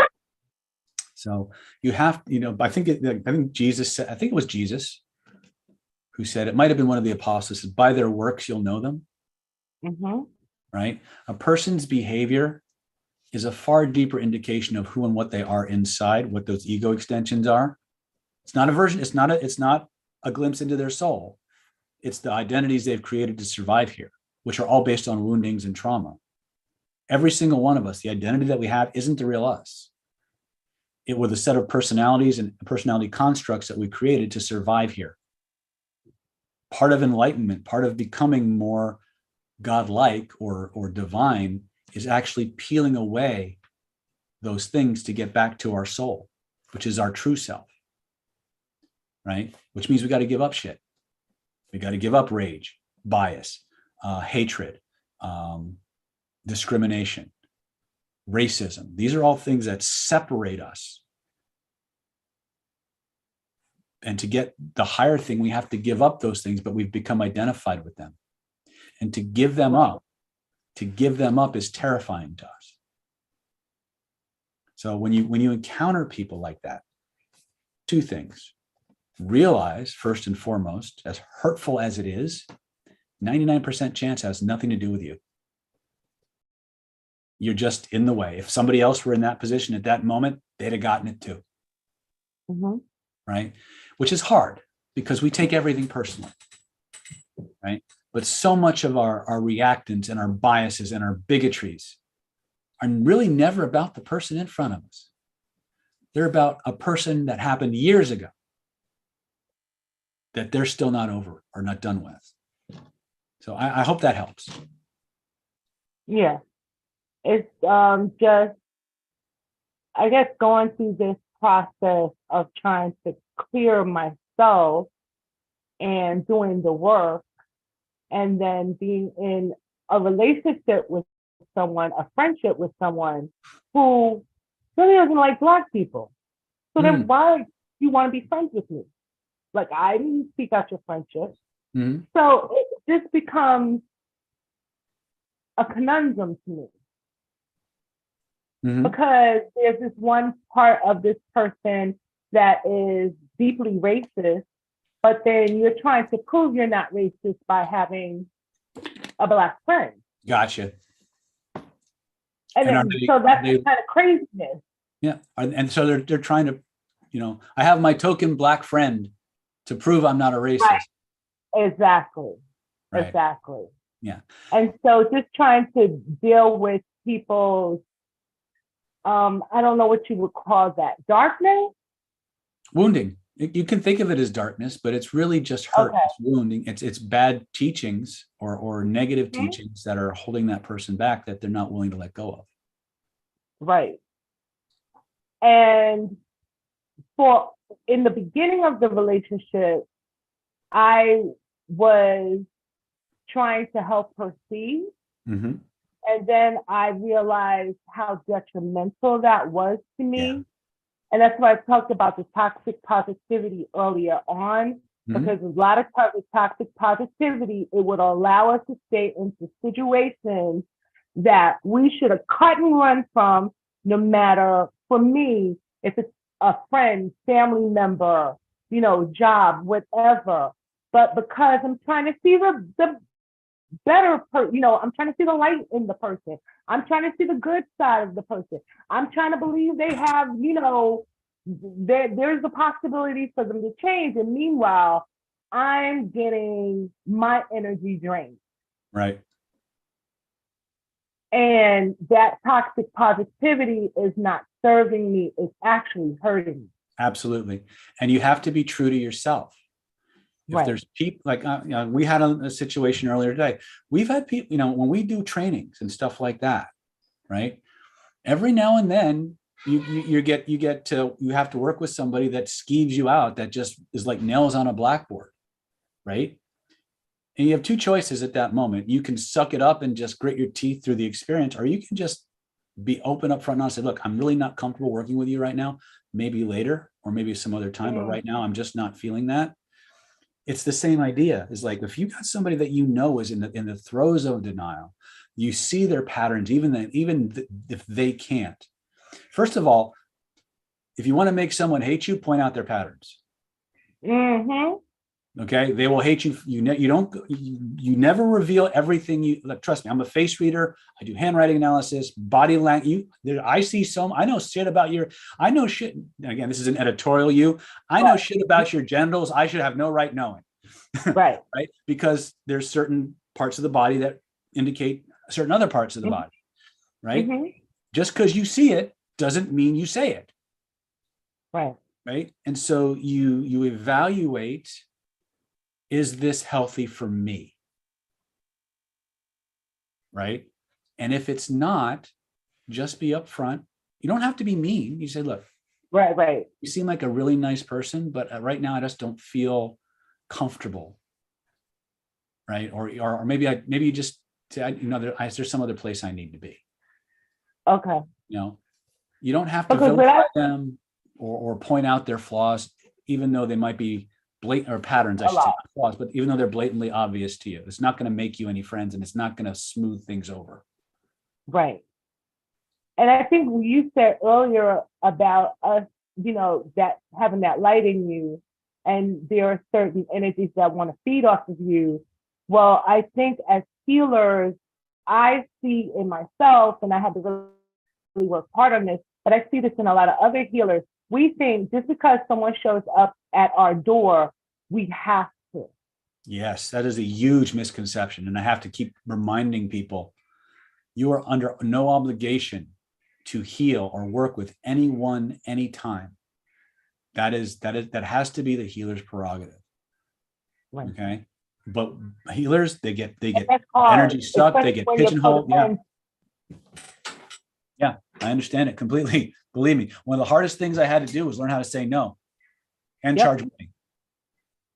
So you have, I think Jesus said, I think it was Jesus who said, it might've been one of the apostles, said, by their works, you'll know them. Right? A person's behavior is a far deeper indication of who and what they are inside, what those ego extensions are. It's not a version. It's not a glimpse into their soul. It's the identities they've created to survive here, which are all based on woundings and trauma. Every single one of us, the identity that we have isn't the real us. It was a set of personalities and personality constructs that we created to survive here. Part of enlightenment, part of becoming more godlike or divine is actually peeling away those things to get back to our soul, which is our true self, right? Which means we got to give up shit. We got to give up rage, bias, hatred, discrimination, racism. These are all things that separate us. And to get the higher thing, we have to give up those things, but we've become identified with them. And to give them up is terrifying to us. So when you encounter people like that, two things. Realize, first and foremost, as hurtful as it is, 99% chance has nothing to do with you. You're just in the way. If somebody else were in that position at that moment, they'd have gotten it too. Right? Which is hard because we take everything personally. Right? But so much of our reactants and our biases and our bigotries are really never about the person in front of us. They're about a person that happened years ago that they're still not over or not done with. So I hope that helps. Yeah. It's just, I guess, going through this process of trying to clear myself and doing the work, and then being in a relationship with someone, a friendship with someone who really doesn't like Black people. So then why do you want to be friends with me? Like, I didn't seek out your friendship. So this becomes a conundrum to me. Because there's this one part of this person that is deeply racist, but then you're trying to prove you're not racist by having a Black friend. Gotcha. And are then, they- so that's are they- kind of craziness. Yeah. And so they're trying to, you know, I have my token Black friend to prove I'm not a racist. Right. Exactly. Right. Exactly. Yeah. And so just trying to deal with people's, I don't know what you would call that, darkness? Wounding. You can think of it as darkness, but it's really just hurt. Okay. It's wounding. It's bad teachings or negative Mhm. teachings that are holding that person back that they're not willing to let go of. Right. And for in the beginning of the relationship, I was trying to help her see. Mm-hmm. And then I realized how detrimental that was to me. Yeah. And that's why I talked about the toxic positivity earlier on, because a lot of times with toxic positivity, it would allow us to stay into situations that we should have cut and run from, no matter, for me, if it's a friend, family member, you know, job, whatever. But because I'm trying to see the better, you know, I'm trying to see the light in the person. I'm trying to see the good side of the person. I'm trying to believe they have, you know, there's a possibility for them to change. And meanwhile, I'm getting my energy drained. Right. And that toxic positivity is not serving me, it's actually hurting me. Absolutely. And you have to be true to yourself. If Right. there's people like, you know, we had a situation earlier today. We've had people, you know, when we do trainings and stuff like that, right? Every now and then you have to work with somebody that skeeves you out, that just is like nails on a blackboard, right? And you have two choices at that moment. You can suck it up and just grit your teeth through the experience, or you can just be open up front and say, look, I'm really not comfortable working with you right now. Maybe later, or maybe some other time, but right now I'm just not feeling that. It's the same idea. It's like, if you got somebody that you know is in the throes of denial, you see their patterns, even if they can't. First of all, if you want to make someone hate you, point out their patterns. Okay, they will hate you. You never reveal everything. Trust me, I'm a face reader. I do handwriting analysis, body language. I know shit about I know shit. Again, this is an editorial you. I know shit about your genitals. I should have no right knowing. Right. Right. Because there's certain parts of the body that indicate certain other parts of the body. Right. Just because you see it doesn't mean you say it. Right. Right. And so you evaluate, is this healthy for me? Right. And if it's not, just be upfront. You don't have to be mean. You say, look, right. You seem like a really nice person, but right now I just don't feel comfortable. Right. Or maybe you just say, you know, there's some other place I need to be. Okay. You know, you don't have to vilify them or point out their flaws, even though they might be blatant, or patterns, I should say, not flaws, but even though they're blatantly obvious to you. It's not going to make you any friends, and it's not going to smooth things over. Right. And I think you said earlier about us, you know, that having that light in you, and there are certain energies that want to feed off of you. Well, I think as healers, I see in myself, and I had to really work hard on this, but I see this in a lot of other healers. We think just because someone shows up at our door, we have to. Yes, that is a huge misconception. And I have to keep reminding people, you are under no obligation to heal or work with anyone, anytime. That has to be the healer's prerogative. Right. Okay. But healers, they get hard, energy sucked, they especially get when you're pigeonholed. Yeah. codependent. Yeah, I understand it completely. Believe me, one of the hardest things I had to do was learn how to say no and charge money.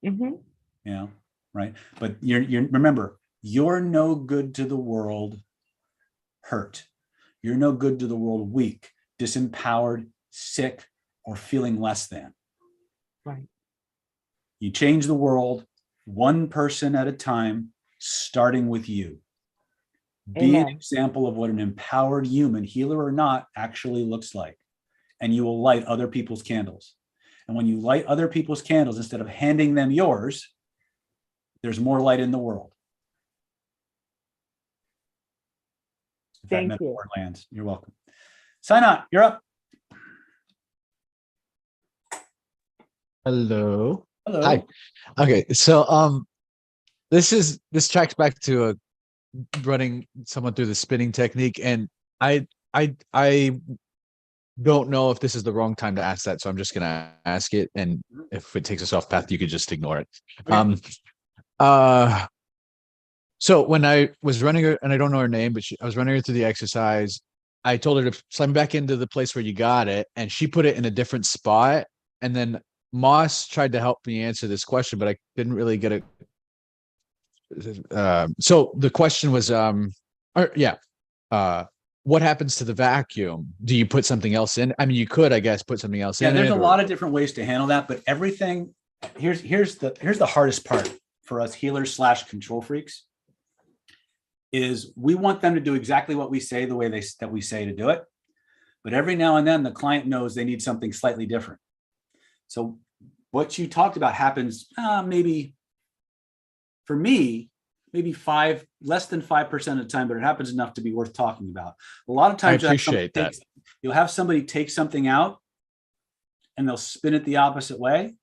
You know, right? But you're remember, you're no good to the world hurt. You're no good to the world weak, disempowered, sick, or feeling less than. Right. You change the world one person at a time, starting with you. Be an example of what an empowered human, healer or not, actually looks like. And you will light other people's candles. And when you light other people's candles instead of handing them yours, there's more light in the world. If that Thank you. metaphor lands, you're welcome. Sinat, you're up. Hello. Hello. Hi. Okay, so this tracks back to running someone through the spinning technique, and I don't know if this is the wrong time to ask that, so I'm just gonna ask it, and if it takes us off path, you could just ignore it. Okay. So when I was running her, and I don't know her name, but I was running her through the exercise, I told her to slam back into the place where you got it, and she put it in a different spot. And then Moss tried to help me answer this question, but I didn't really get it. So the question was, what happens to the vacuum? Do you put something else in? I mean, you could, I guess, put something else in. Yeah, there's a lot of different ways to handle that, but everything here's the hardest part for us healers / control freaks is we want them to do exactly what we say the way that we say to do it. But every now and then the client knows they need something slightly different. So what you talked about happens maybe for me, maybe less than 5% of the time, but it happens enough to be worth talking about. A lot of times I appreciate that. You'll have somebody take something out and they'll spin it the opposite way.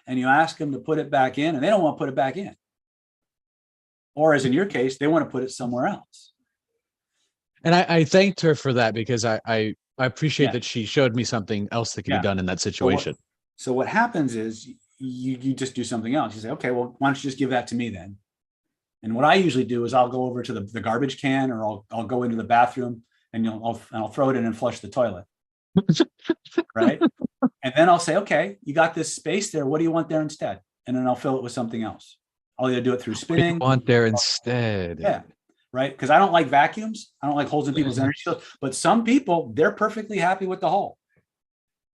And you ask them to put it back in and they don't want to put it back in. Or as in your case, they want to put it somewhere else. And I thanked her for that because I appreciate that she showed me something else that can be done in that situation. So what happens is you just do something else. You say, okay, well, why don't you just give that to me then? And what I usually do is I'll go over to the garbage can, or I'll go into the bathroom and I'll throw it in and flush the toilet. Right. And then I'll say, okay, you got this space there. What do you want there instead? And then I'll fill it with something else. I'll either do it through spinning. What do you want there instead? Yeah. Right. Because I don't like vacuums. I don't like holes in people's energy fields. But some people, they're perfectly happy with the hole.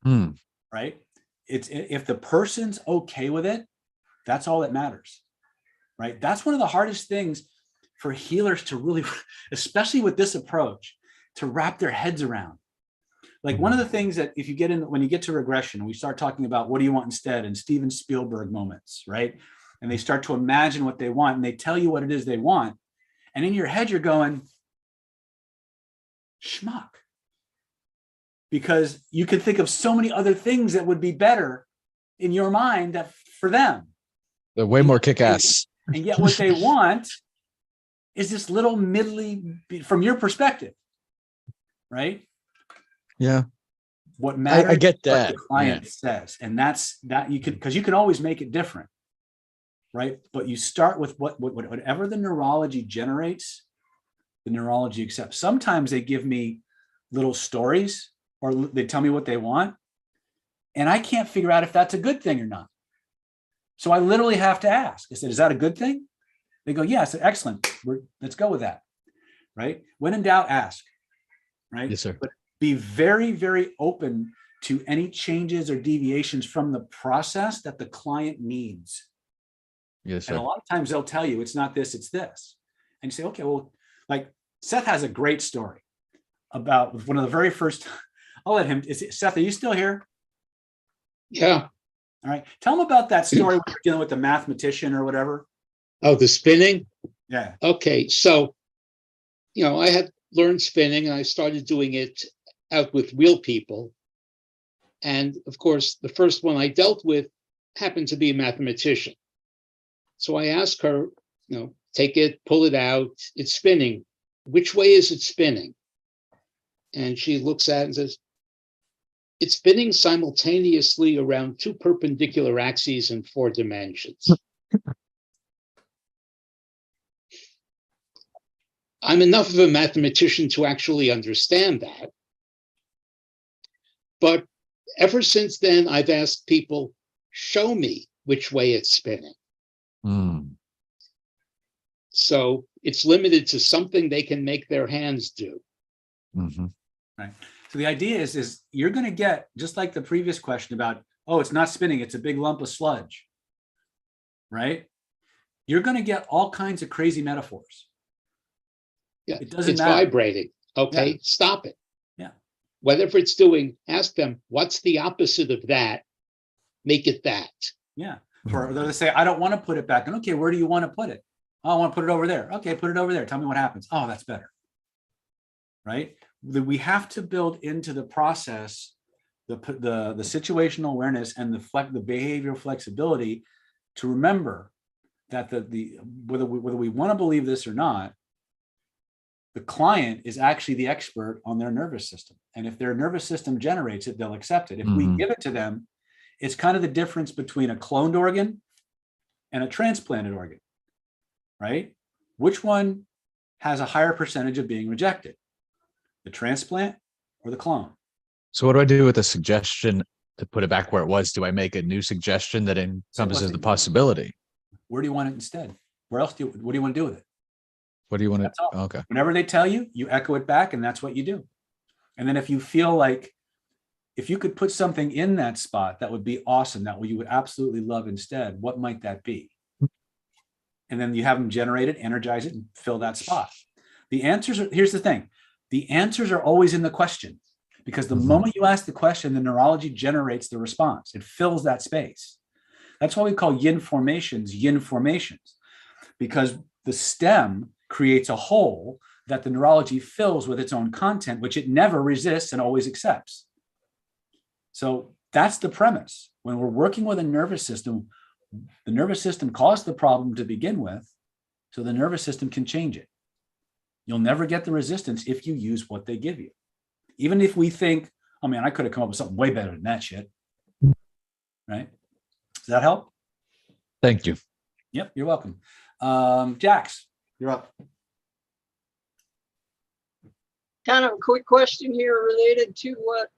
Right. It's if the person's okay with it, that's all that matters. Right. That's one of the hardest things for healers to really, especially with this approach, to wrap their heads around. Like one of the things that if you get in, when you get to regression, we start talking about what do you want instead, and Steven Spielberg moments, right? And they start to imagine what they want and they tell you what it is they want. And in your head, you're going, schmuck. Because you could think of so many other things that would be better in your mind that for them. They're way more kick-ass. And yet what they want is this little middly, from your perspective, right? Yeah. What matters I get is that. what the client says. And that's that you could, because you can always make it different. Right. But you start with whatever the neurology generates, the neurology accepts. Sometimes they give me little stories or they tell me what they want. And I can't figure out if that's a good thing or not. So I literally have to ask. I said, is that a good thing? They go, yeah. I said, excellent. Let's go with that. Right. When in doubt, ask. Right. Yes, sir. But be very, very open to any changes or deviations from the process that the client needs. Yes, sir. And a lot of times they'll tell you it's not this, it's this. And you say, okay, well, like Seth has a great story about one of the very first. I'll let him. Seth, are you still here? Yeah. All right. Tell him about that story when you're dealing with the mathematician or whatever. Oh, the spinning? Yeah. Okay. So, I had learned spinning and I started doing it out with real people. And of course, the first one I dealt with happened to be a mathematician. So I asked her, take it, pull it out, it's spinning. Which way is it spinning? And she looks at it and says, it's spinning simultaneously around 2 perpendicular axes in 4 dimensions. I'm enough of a mathematician to actually understand that. But ever since then, I've asked people, show me which way it's spinning. So it's limited to something they can make their hands do. Right. So the idea is you're going to get, just like the previous question about, oh, it's not spinning, it's a big lump of sludge. Right. You're going to get all kinds of crazy metaphors. Yeah, it doesn't it's matter. vibrating. Okay, Yeah. Stop it. Yeah. Whatever it's doing, ask them, what's the opposite of that? make it that. Yeah. Or they'll say, I don't want to put it back. And okay, where do you want to put it? Oh, I want to put it over there. Okay, put it over there. Tell me what happens. Oh, that's better. Right? We have to build into the process the situational awareness and the behavioral flexibility to remember that whether we want to believe this or not, the client is actually the expert on their nervous system. And if their nervous system generates it, they'll accept it. If we give it to them, it's kind of the difference between a cloned organ and a transplanted organ, right? Which one has a higher percentage of being rejected? The transplant or the clone? So what do I do with a suggestion to put it back where it was? Do I make a new suggestion that encompasses the possibility? Where do you want it instead? What do you want to do with it? What do you want to? Okay. Whenever they tell you, you echo it back, and that's what you do. And then if you feel like, if you could put something in that spot, that would be awesome. That you would absolutely love instead. What might that be? And then you have them generate it, energize it, and fill that spot. The answers are, here's the thing. The answers are always in the question, because the moment you ask the question, the neurology generates the response. It fills that space. That's why we call yin formations, because the stem creates a hole that the neurology fills with its own content, which it never resists and always accepts. So that's the premise. When we're working with a nervous system, the nervous system caused the problem to begin with, so the nervous system can change it. You'll never get the resistance if you use what they give you. Even if we think, oh man, I could have come up with something way better than that shit. Right? Does that help? Thank you. Yep, you're welcome. Jax, you're up. Kind of a quick question here related to what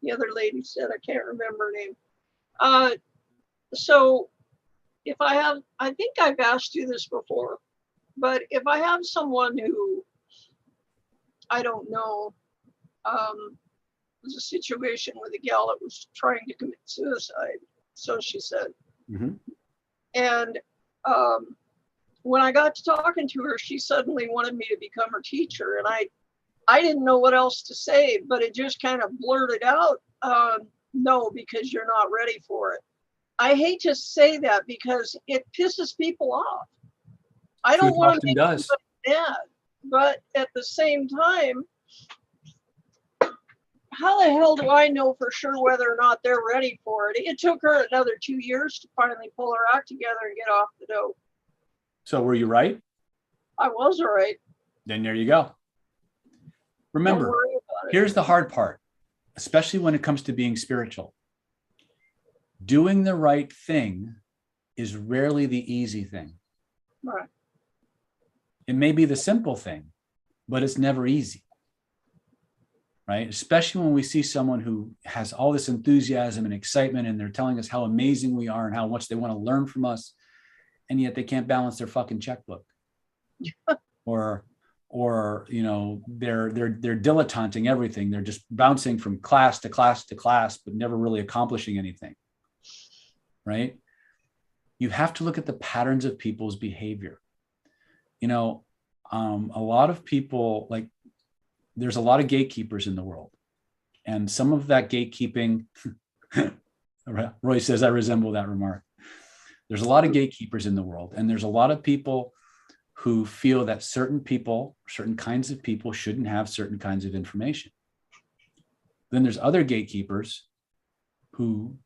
the other lady said. I can't remember her name. So if I think I've asked you this before, but if I have someone who I don't know, was a situation with a gal that was trying to commit suicide, so she said. And when I got to talking to her, she suddenly wanted me to become her teacher, and I didn't know what else to say, but it just kind of blurted out, no, because you're not ready for it. I hate to say that because it pisses people off. I don't want to make anybody mad, but at the same time, how the hell do I know for sure whether or not they're ready for it? It took her another 2 years to finally pull her act together and get off the dope. So were you right? I was right. Then there you go. Remember, here's the hard part, especially when it comes to being spiritual. Doing the right thing is rarely the easy thing. Right. It may be the simple thing, but it's never easy. Right? Especially when we see someone who has all this enthusiasm and excitement, and they're telling us how amazing we are and how much they want to learn from us, and yet they can't balance their fucking checkbook. or you know, they're dilettanting everything. They're just bouncing from class to class to class, but never really accomplishing anything. Right? You have to look at the patterns of people's behavior. You know, a lot of people, like, there's a lot of gatekeepers in the world, and some of that gatekeeping, Roy says, I resemble that remark. There's a lot of gatekeepers in the world, and there's a lot of people who feel that certain people, certain kinds of people shouldn't have certain kinds of information. Then there's other gatekeepers who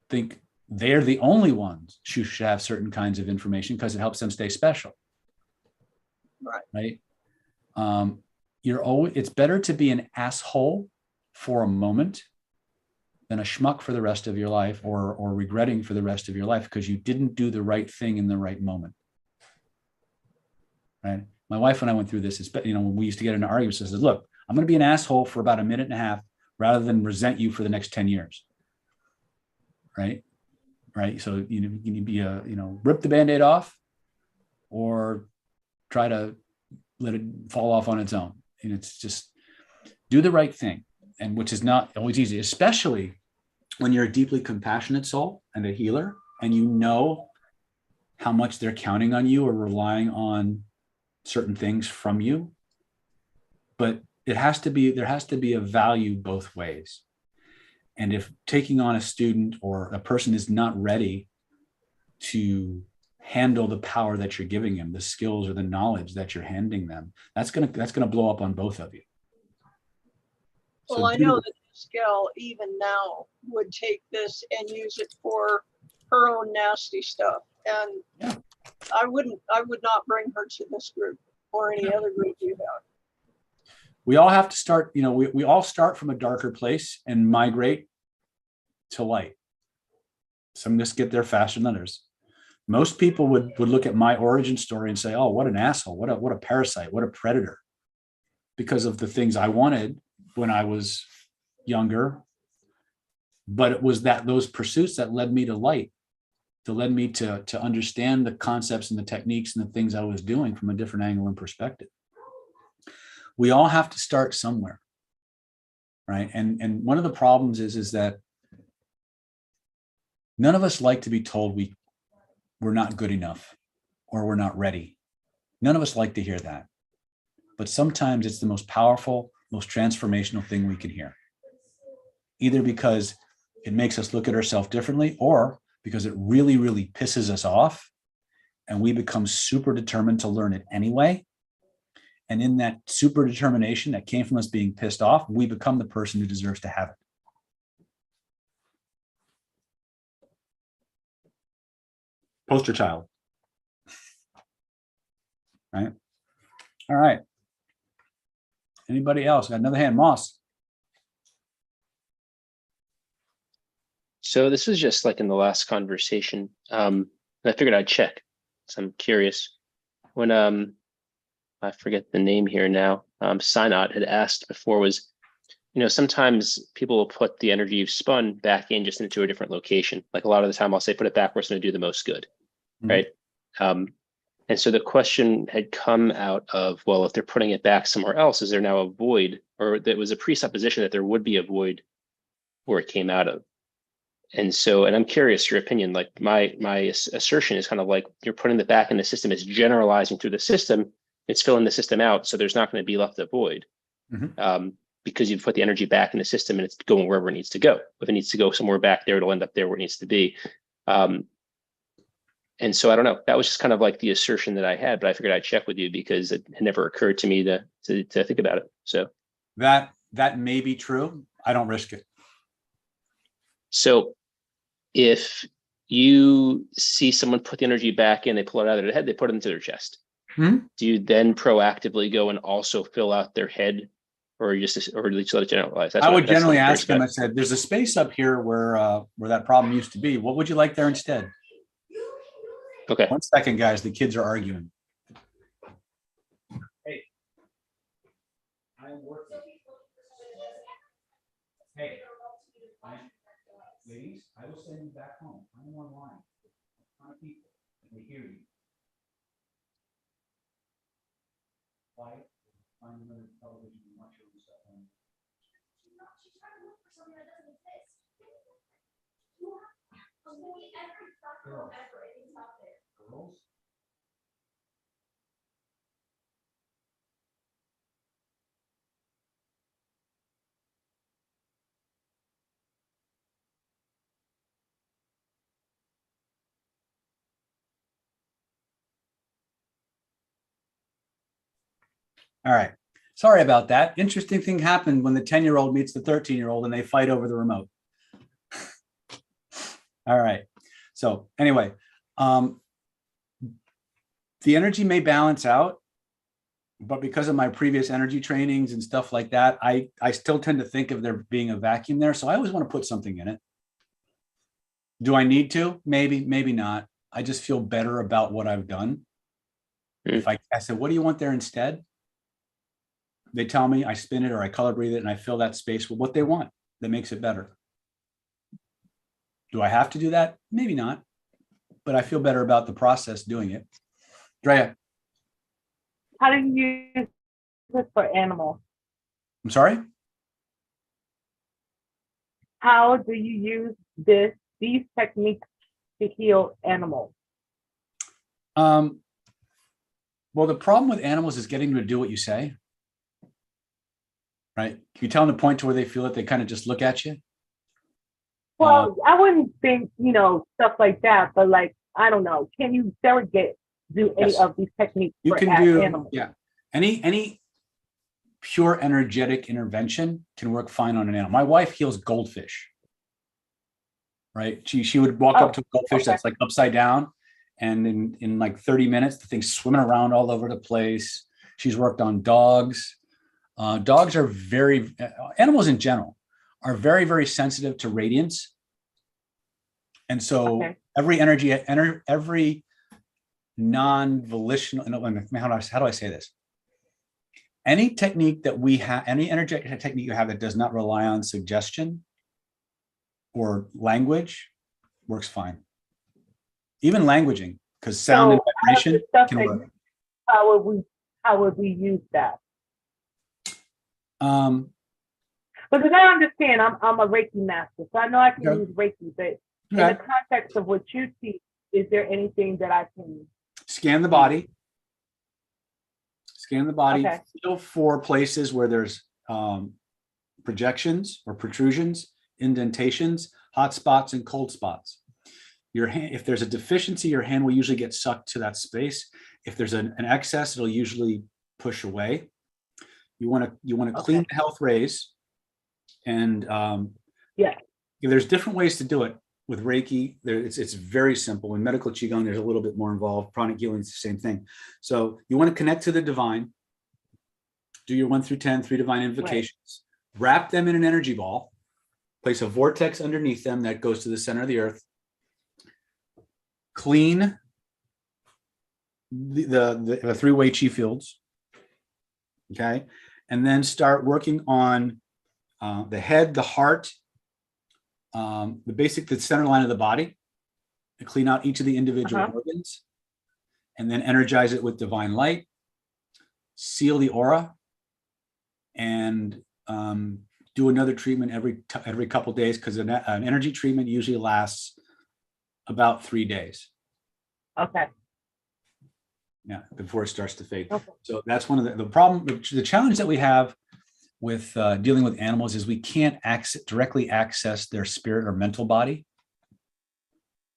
think they're the only ones who should have certain kinds of information because it helps them stay special. Right? It's better to be an asshole for a moment than a schmuck for the rest of your life, or regretting for the rest of your life because you didn't do the right thing in the right moment. Right? My wife and I went through this, you know, when we used to get into arguments, I said, look, I'm going to be an asshole for about a minute and a half rather than resent you for the next 10 years. Right? Right. So you need to be rip the Band-Aid off or try to let it fall off on its own. And it's just do the right thing, and which is not always easy, especially when you're a deeply compassionate soul and a healer, and you know how much they're counting on you or relying on certain things from you. But there has to be a value both ways. And if taking on a student or a person is not ready to handle the power that you're giving them, the skills or the knowledge that you're handing them, that's gonna blow up on both of you. Well, I know that this gal even now would take this and use it for her own nasty stuff. And I would not bring her to this group or any other group you have. We all have to start, we all start from a darker place and migrate to light. Some just get there faster than others. Most people would look at my origin story and say, oh, what an asshole, what a parasite, what a predator, because of the things I wanted when I was younger. But it was those pursuits that led me to light, that led me to understand the concepts and the techniques and the things I was doing from a different angle and perspective. We all have to start somewhere, right? And one of the problems is that none of us like to be told we're not good enough or we're not ready. None of us like to hear that. But sometimes it's the most powerful, most transformational thing we can hear. Either because it makes us look at ourselves differently, or because it really, really pisses us off and we become super determined to learn it anyway. And in that super determination that came from us being pissed off, we become the person who deserves to have it. Poster child. Right? All right. Anybody else? Got another hand? Moss. So this was just like in the last conversation. I figured I'd check. So I'm curious. When I forget the name here now, Synod had asked before was, sometimes people will put the energy you've spun back in just into a different location. Like a lot of the time I'll say, put it back where it's going to do the most good. Right. And so the question had come out of, well, if they're putting it back somewhere else, is there now a void? Or there was a presupposition that there would be a void where it came out of. And so, and I'm curious your opinion, like my assertion is kind of like you're putting it back in the system, it's generalizing through the system, it's filling the system out. So there's not going to be left a void because you've put the energy back in the system and it's going wherever it needs to go. If it needs to go somewhere back there, it'll end up there where it needs to be. And so I don't know, that was just kind of like the assertion that I had, but I figured I'd check with you because it had never occurred to me to think about it. So that may be true. I don't risk it. So if you see someone put the energy back in, they pull it out of their head, they put it into their chest. Do you then proactively go and also fill out their head, or you just let it generalize? I would generally ask them, I said, there's a space up here where that problem used to be. What would you like there instead? Okay. 1 second, guys. The kids are arguing. Hey. I'm working. Hey. Ladies, I will send you back home. I'm online. A ton of people, and they hear you. Quiet. Find another television and watch your own stuff on. She's trying to look for something that doesn't exist. Girls. All right. Sorry about that. Interesting thing happened when the 10-year-old meets the 13-year-old and they fight over the remote. All right. So anyway, the energy may balance out, but because of my previous energy trainings and stuff like that, I still tend to think of there being a vacuum there. So I always want to put something in it. Do I need to? Maybe, maybe not. I just feel better about what I've done. If I said, what do you want there instead? They tell me, I spin it or I color breathe it and I fill that space with what they want. That makes it better. Do I have to do that? Maybe not, but I feel better about the process doing it. Drea. How do you use this for animals? I'm sorry? How do you use these techniques to heal animals? Well, the problem with animals is getting them to do what you say. Right? Can you tell them to point to where they feel it? They kind of just look at you. Well, I wouldn't think, stuff like that, but like, I don't know. Can you do any Yes. of these techniques You for can do, animals? yeah. Any pure energetic intervention can work fine on an animal. My wife heals goldfish. Right? She would walk up to a goldfish that's like upside down, and in like 30 minutes, the thing's swimming around all over the place. She's worked on dogs. Dogs are animals in general are very, very sensitive to radiance. And so every non-volitional, how do I say this? Any technique that we have, any energetic technique you have that does not rely on suggestion or language works fine. Even languaging, because sound and vibration can work. How would we use that? Because I understand I'm a Reiki master, so I know I can use Reiki, but in the context of what you see, is there anything that I can scan the body? Scan the body, feel for places where there's projections or protrusions, indentations, hot spots, and cold spots. Your hand, if there's a deficiency, your hand will usually get sucked to that space. If there's an excess, it'll usually push away. You want to clean the health rays, and there's different ways to do it. With Reiki, it's very simple. In medical Qigong, there's a little bit more involved. Pranic healing is the same thing. So you want to connect to the divine. Do your 1 through 10, 3 divine invocations. Wrap them in an energy ball. Place a vortex underneath them that goes to the center of the earth. Clean the three-way chi fields. Okay, and then start working on the head, the heart, the center line of the body, and clean out each of the individual organs, and then energize it with divine light, seal the aura, and do another treatment every couple days, because an energy treatment usually lasts about 3 days. Okay. Yeah, before it starts to fade. Okay. So that's one of the challenge that we have with dealing with animals is we can't directly access their spirit or mental body.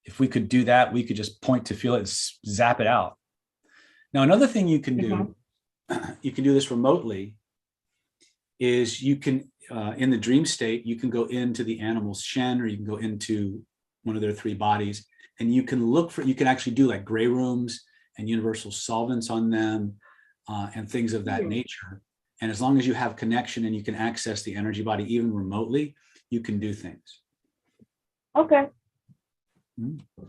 If we could do that, we could just point to feel it, zap it out. Now, another thing you can do, you can do this remotely, is you can, in the dream state, you can go into the animal's shen, or you can go into one of their 3 bodies, and you can actually do like gray rooms and universal solvents on them, and things of that nature. And as long as you have connection and you can access the energy body even remotely, you can do things. Okay.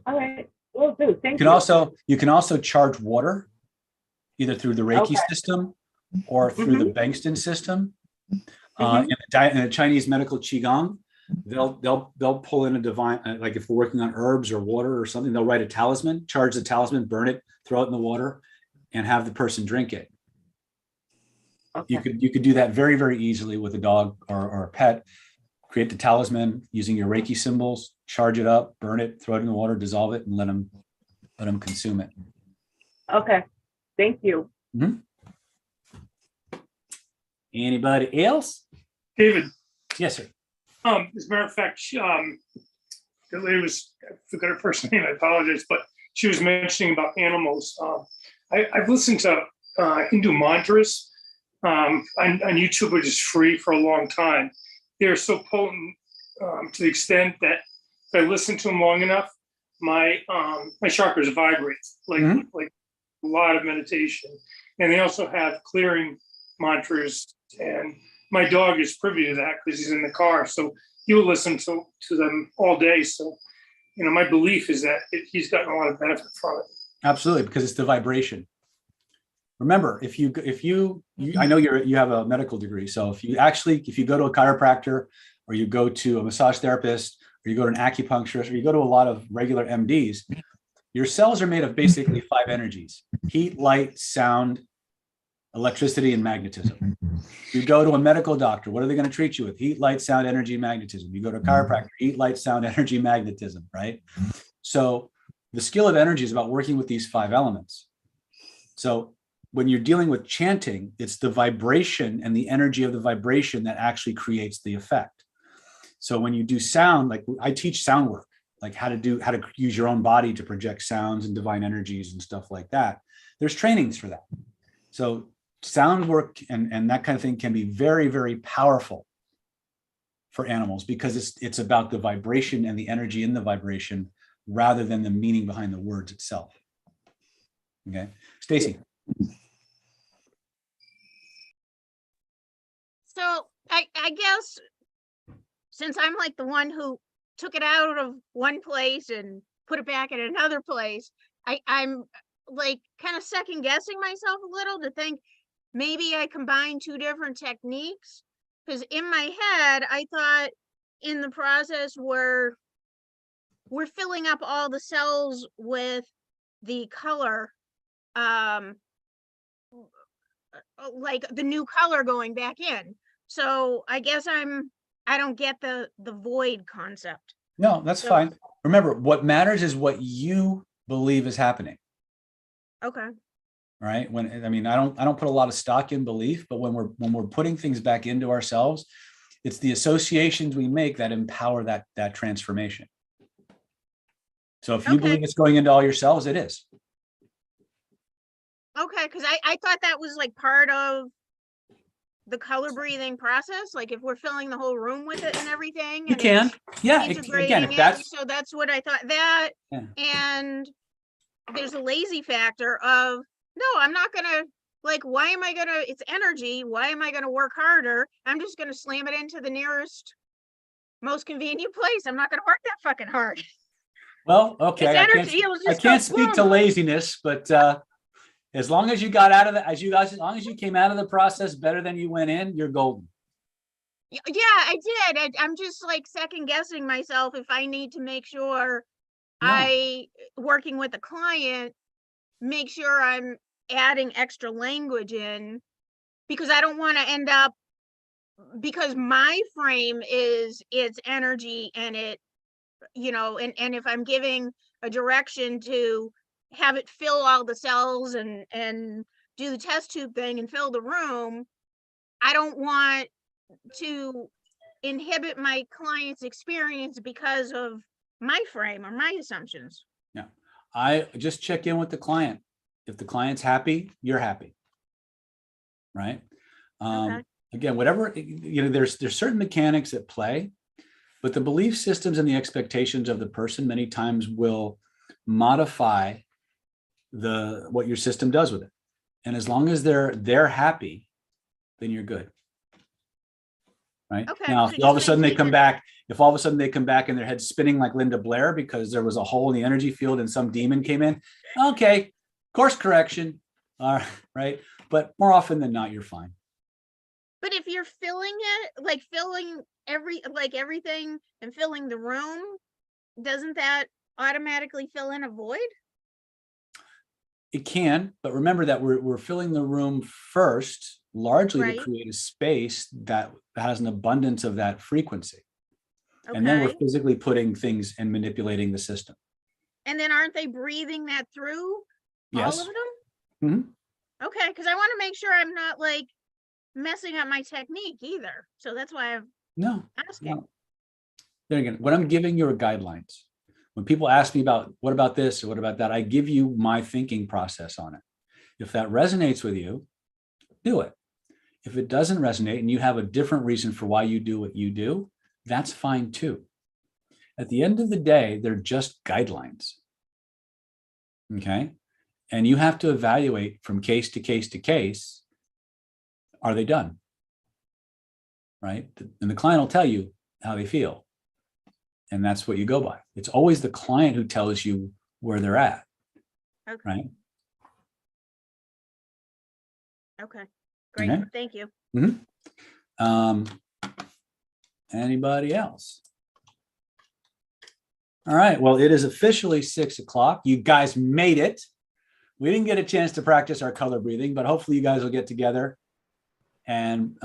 All right. Will do. Thank you. You can also charge water, either through the Reiki system or through the Bengston system. In the Chinese medical Qigong, they'll pull in a divine, like if we're working on herbs or water or something, they'll write a talisman, charge the talisman, burn it, throw it in the water, and have the person drink it. You could do that very, very easily with a dog or a pet. Create the talisman using your Reiki symbols, charge it up, burn it, throw it in the water, dissolve it, and let them consume it. Okay, thank you. Anybody else? David. Yes, sir. As a matter of fact, the lady I forgot her first name, I apologize, but she was mentioning about animals. I've listened to Hindu mantras on YouTube, which is free, for a long time. They're so potent to the extent that if I listen to them long enough, my chakras vibrate like a lot of meditation. And they also have clearing mantras, and my dog is privy to that because he's in the car, so he'll listen to them all day. So, my belief is that he's gotten a lot of benefit from it. Absolutely, because it's the vibration. Remember, if you I know you have a medical degree, so if you go to a chiropractor, or you go to a massage therapist, or you go to an acupuncturist, or you go to a lot of regular MDs, your cells are made of basically 5 energies: heat, light, sound, electricity, and magnetism. You go to a medical doctor, what are they going to treat you with? Heat, light, sound, energy, magnetism. You go to a chiropractor, heat, light, sound, energy, magnetism, right? So the skill of energy is about working with these 5 elements. So when you're dealing with chanting, it's the vibration and the energy of the vibration that actually creates the effect. So when you do sound, like I teach sound work, like how to use your own body to project sounds and divine energies and stuff like that. There's trainings for that. So sound work and that kind of thing can be very, very powerful for animals because it's about the vibration and the energy in the vibration rather than the meaning behind the words itself. Okay, Stacy. So I guess since I'm like the one who took it out of one place and put it back in another place, I'm like kind of second guessing myself a little to think maybe I combine two different techniques. Because in my head, I thought in the process we're filling up all the cells with the color, like the new color going back in. So I guess I don't get the void concept. No, that's fine. Remember, what matters is what you believe is happening. Okay. Right. I don't put a lot of stock in belief, but when we're putting things back into ourselves, it's the associations we make that empower that transformation. So if you believe it's going into all your cells, it is. Okay, because I thought that was like part of the color breathing process. Like if we're filling the whole room with it and everything. You can. Yeah. Integrating Again, if that's. So that's what I thought that. Yeah. And there's a lazy factor of, no, I'm not gonna, like, why am I gonna, it's energy. Why am I gonna work harder? I'm just gonna slam it into the nearest, most convenient place. I'm not gonna work that fucking hard. Well, okay. I can't speak to laziness, but as long as you got out of that, as long as you came out of the process better than you went in, you're golden. Yeah, I did. I'm just like second guessing myself if I need to make sure working with a client, make sure I'm adding extra language in, because I don't want to end up, because my frame is it's energy and it, and if I'm giving a direction to have it fill all the cells and do the test tube thing and fill the room, I don't want to inhibit my client's experience because of my frame or my assumptions. Yeah. I just check in with the client. If the client's happy, you're happy. Right. Again, whatever, there's certain mechanics at play, but the belief systems and the expectations of the person many times will modify what your system does with it. And as long as they're happy, then you're good. Right. Now, if all of a sudden they come back and their head's spinning like Linda Blair because there was a hole in the energy field and some demon came in. Okay. Course correction. All right. But more often than not, you're fine. But if you're filling it, like filling everything and filling the room, doesn't that automatically fill in a void? It can, but remember that we're filling the room first, largely to create a space that has an abundance of that frequency. And then we're physically putting things and manipulating the system. And then aren't they breathing that through? Yes. All of them? Mm-hmm. Okay, because I want to make sure I'm not like messing up my technique either. So that's why I'm asking. No. There again, when I'm giving you guidelines, when people ask me about what about this or what about that, I give you my thinking process on it. If that resonates with you, do it. If it doesn't resonate and you have a different reason for why you do what you do, that's fine too. At the end of the day, they're just guidelines. Okay. And you have to evaluate from case to case to case, are they done? Right. And the client will tell you how they feel. And that's what you go by. It's always the client who tells you where they're at. Okay. Right. Okay. Great. Okay. Thank you. Mm-hmm. Anybody else? All right. Well, it is officially 6 o'clock. You guys made it. We didn't get a chance to practice our color breathing, but hopefully you guys will get together. And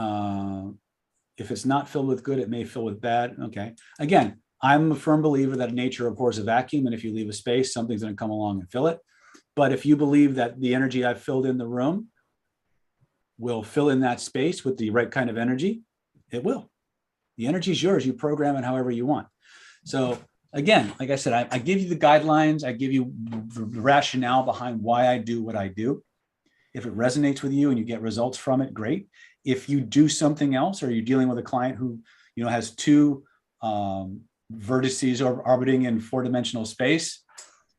if it's not filled with good, it may fill with bad. Okay. Again, I'm a firm believer that nature abhors a vacuum. And if you leave a space, something's going to come along and fill it. But if you believe that the energy I've filled in the room will fill in that space with the right kind of energy, it will. The energy is yours. You program it however you want. So again, like I said, I give you the guidelines. I give you the rationale behind why I do what I do. If it resonates with you and you get results from it, great. If you do something else, or you're dealing with a client who, you know, has two vertices orbiting in 4-dimensional space,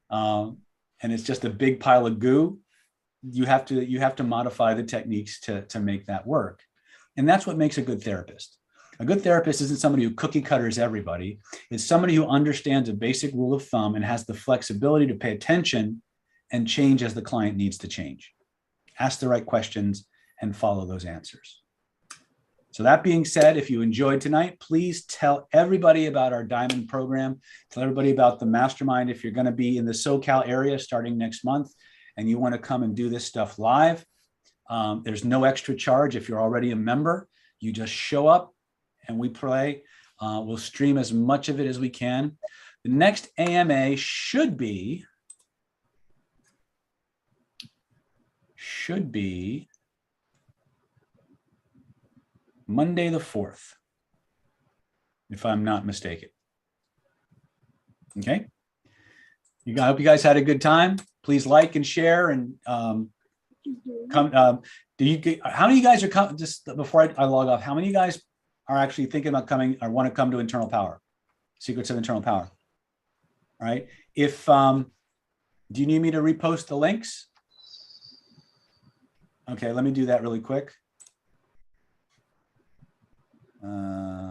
and it's just a big pile of goo, you have to modify the techniques to make that work. And that's what makes a good therapist. A good therapist isn't somebody who cookie cutters everybody. It's somebody who understands a basic rule of thumb and has the flexibility to pay attention and change as the client needs to change. Ask the right questions and follow those answers. So that being said, if you enjoyed tonight, please tell everybody about our Diamond program. Tell everybody about the Mastermind. If you're going to be in the SoCal area starting next month and you want to come and do this stuff live, there's no extra charge. If you're already a member, you just show up and we play. We'll stream as much of it as we can. The next AMA should be Monday the 4th, if I'm not mistaken. Okay. I hope you guys had a good time. Please like and share and come. How many of you guys are coming? Just before I log off, how many of you guys are actually thinking about coming or want to come to Internal Power? Secrets of Internal Power. All right. If do you need me to repost the links? Okay, let me do that really quick.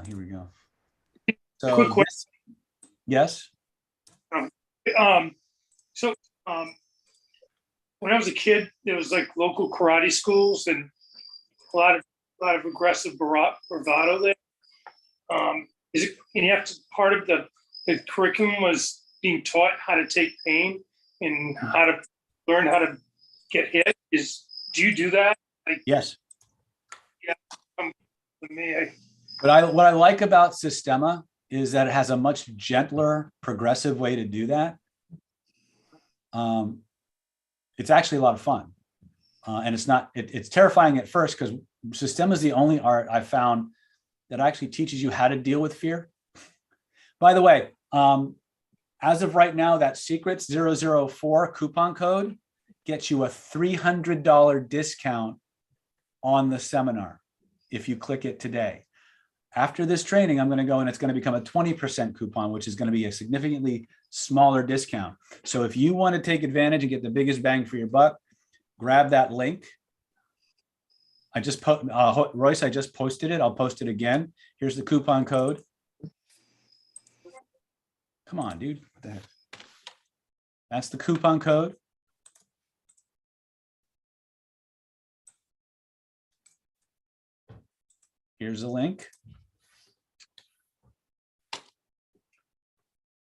Here we go. So, Quick question. Yes. When I was a kid, there was like local karate schools and a lot of aggressive bravado there. Is it? And you have to, part of the curriculum was being taught how to take pain and how to learn how to get hit. Do you do that? Yes. Yeah. For me, what I like about Sistema is that it has a much gentler, progressive way to do that. It's actually a lot of fun. And it's terrifying at first because Sistema is the only art I've found that actually teaches you how to deal with fear. By the way, as of right now, that Secrets 004 coupon code gets you a $300 discount on the seminar if you click it today. After this training, I'm going to go and it's going to become a 20% coupon, which is going to be a significantly smaller discount. So if you want to take advantage and get the biggest bang for your buck, grab that link. I just Royce, I just posted it. I'll post it again. Here's the coupon code. Come on, dude. What the heck? That's the coupon code. Here's a link.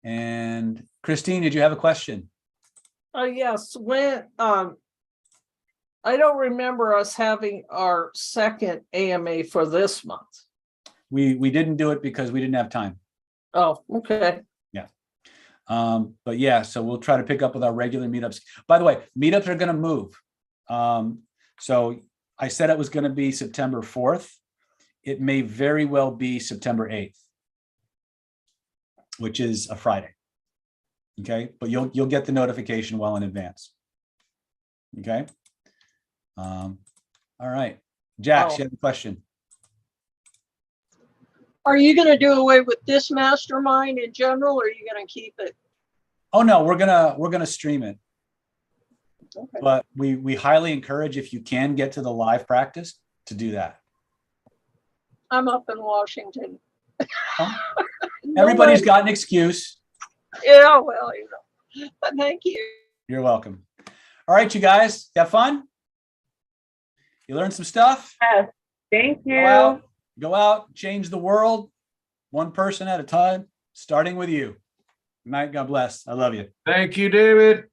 And Christine, did you have a question? Yes, when I don't remember us having our second AMA for this month. We didn't do it because we didn't have time. Oh, okay. Yeah. But yeah, so we'll try to pick up with our regular meetups. By the way, meetups are going to move. So I said it was going to be September 4th. It may very well be September 8th, which is a Friday. Okay, but you'll get the notification well in advance. Okay. All right, Jax, you have a question. Are you going to do away with this mastermind in general, or are you going to keep it? Oh no, we're gonna stream it. Okay. But we highly encourage, if you can get to the live practice, to do that. I'm up in Washington. Everybody's got an excuse. Yeah, well, you know. But thank you. You're welcome. All right, you guys, have fun? You learned some stuff? Yes. Thank you. Go out, change the world, one person at a time, starting with you. Good night. God bless. I love you. Thank you, David.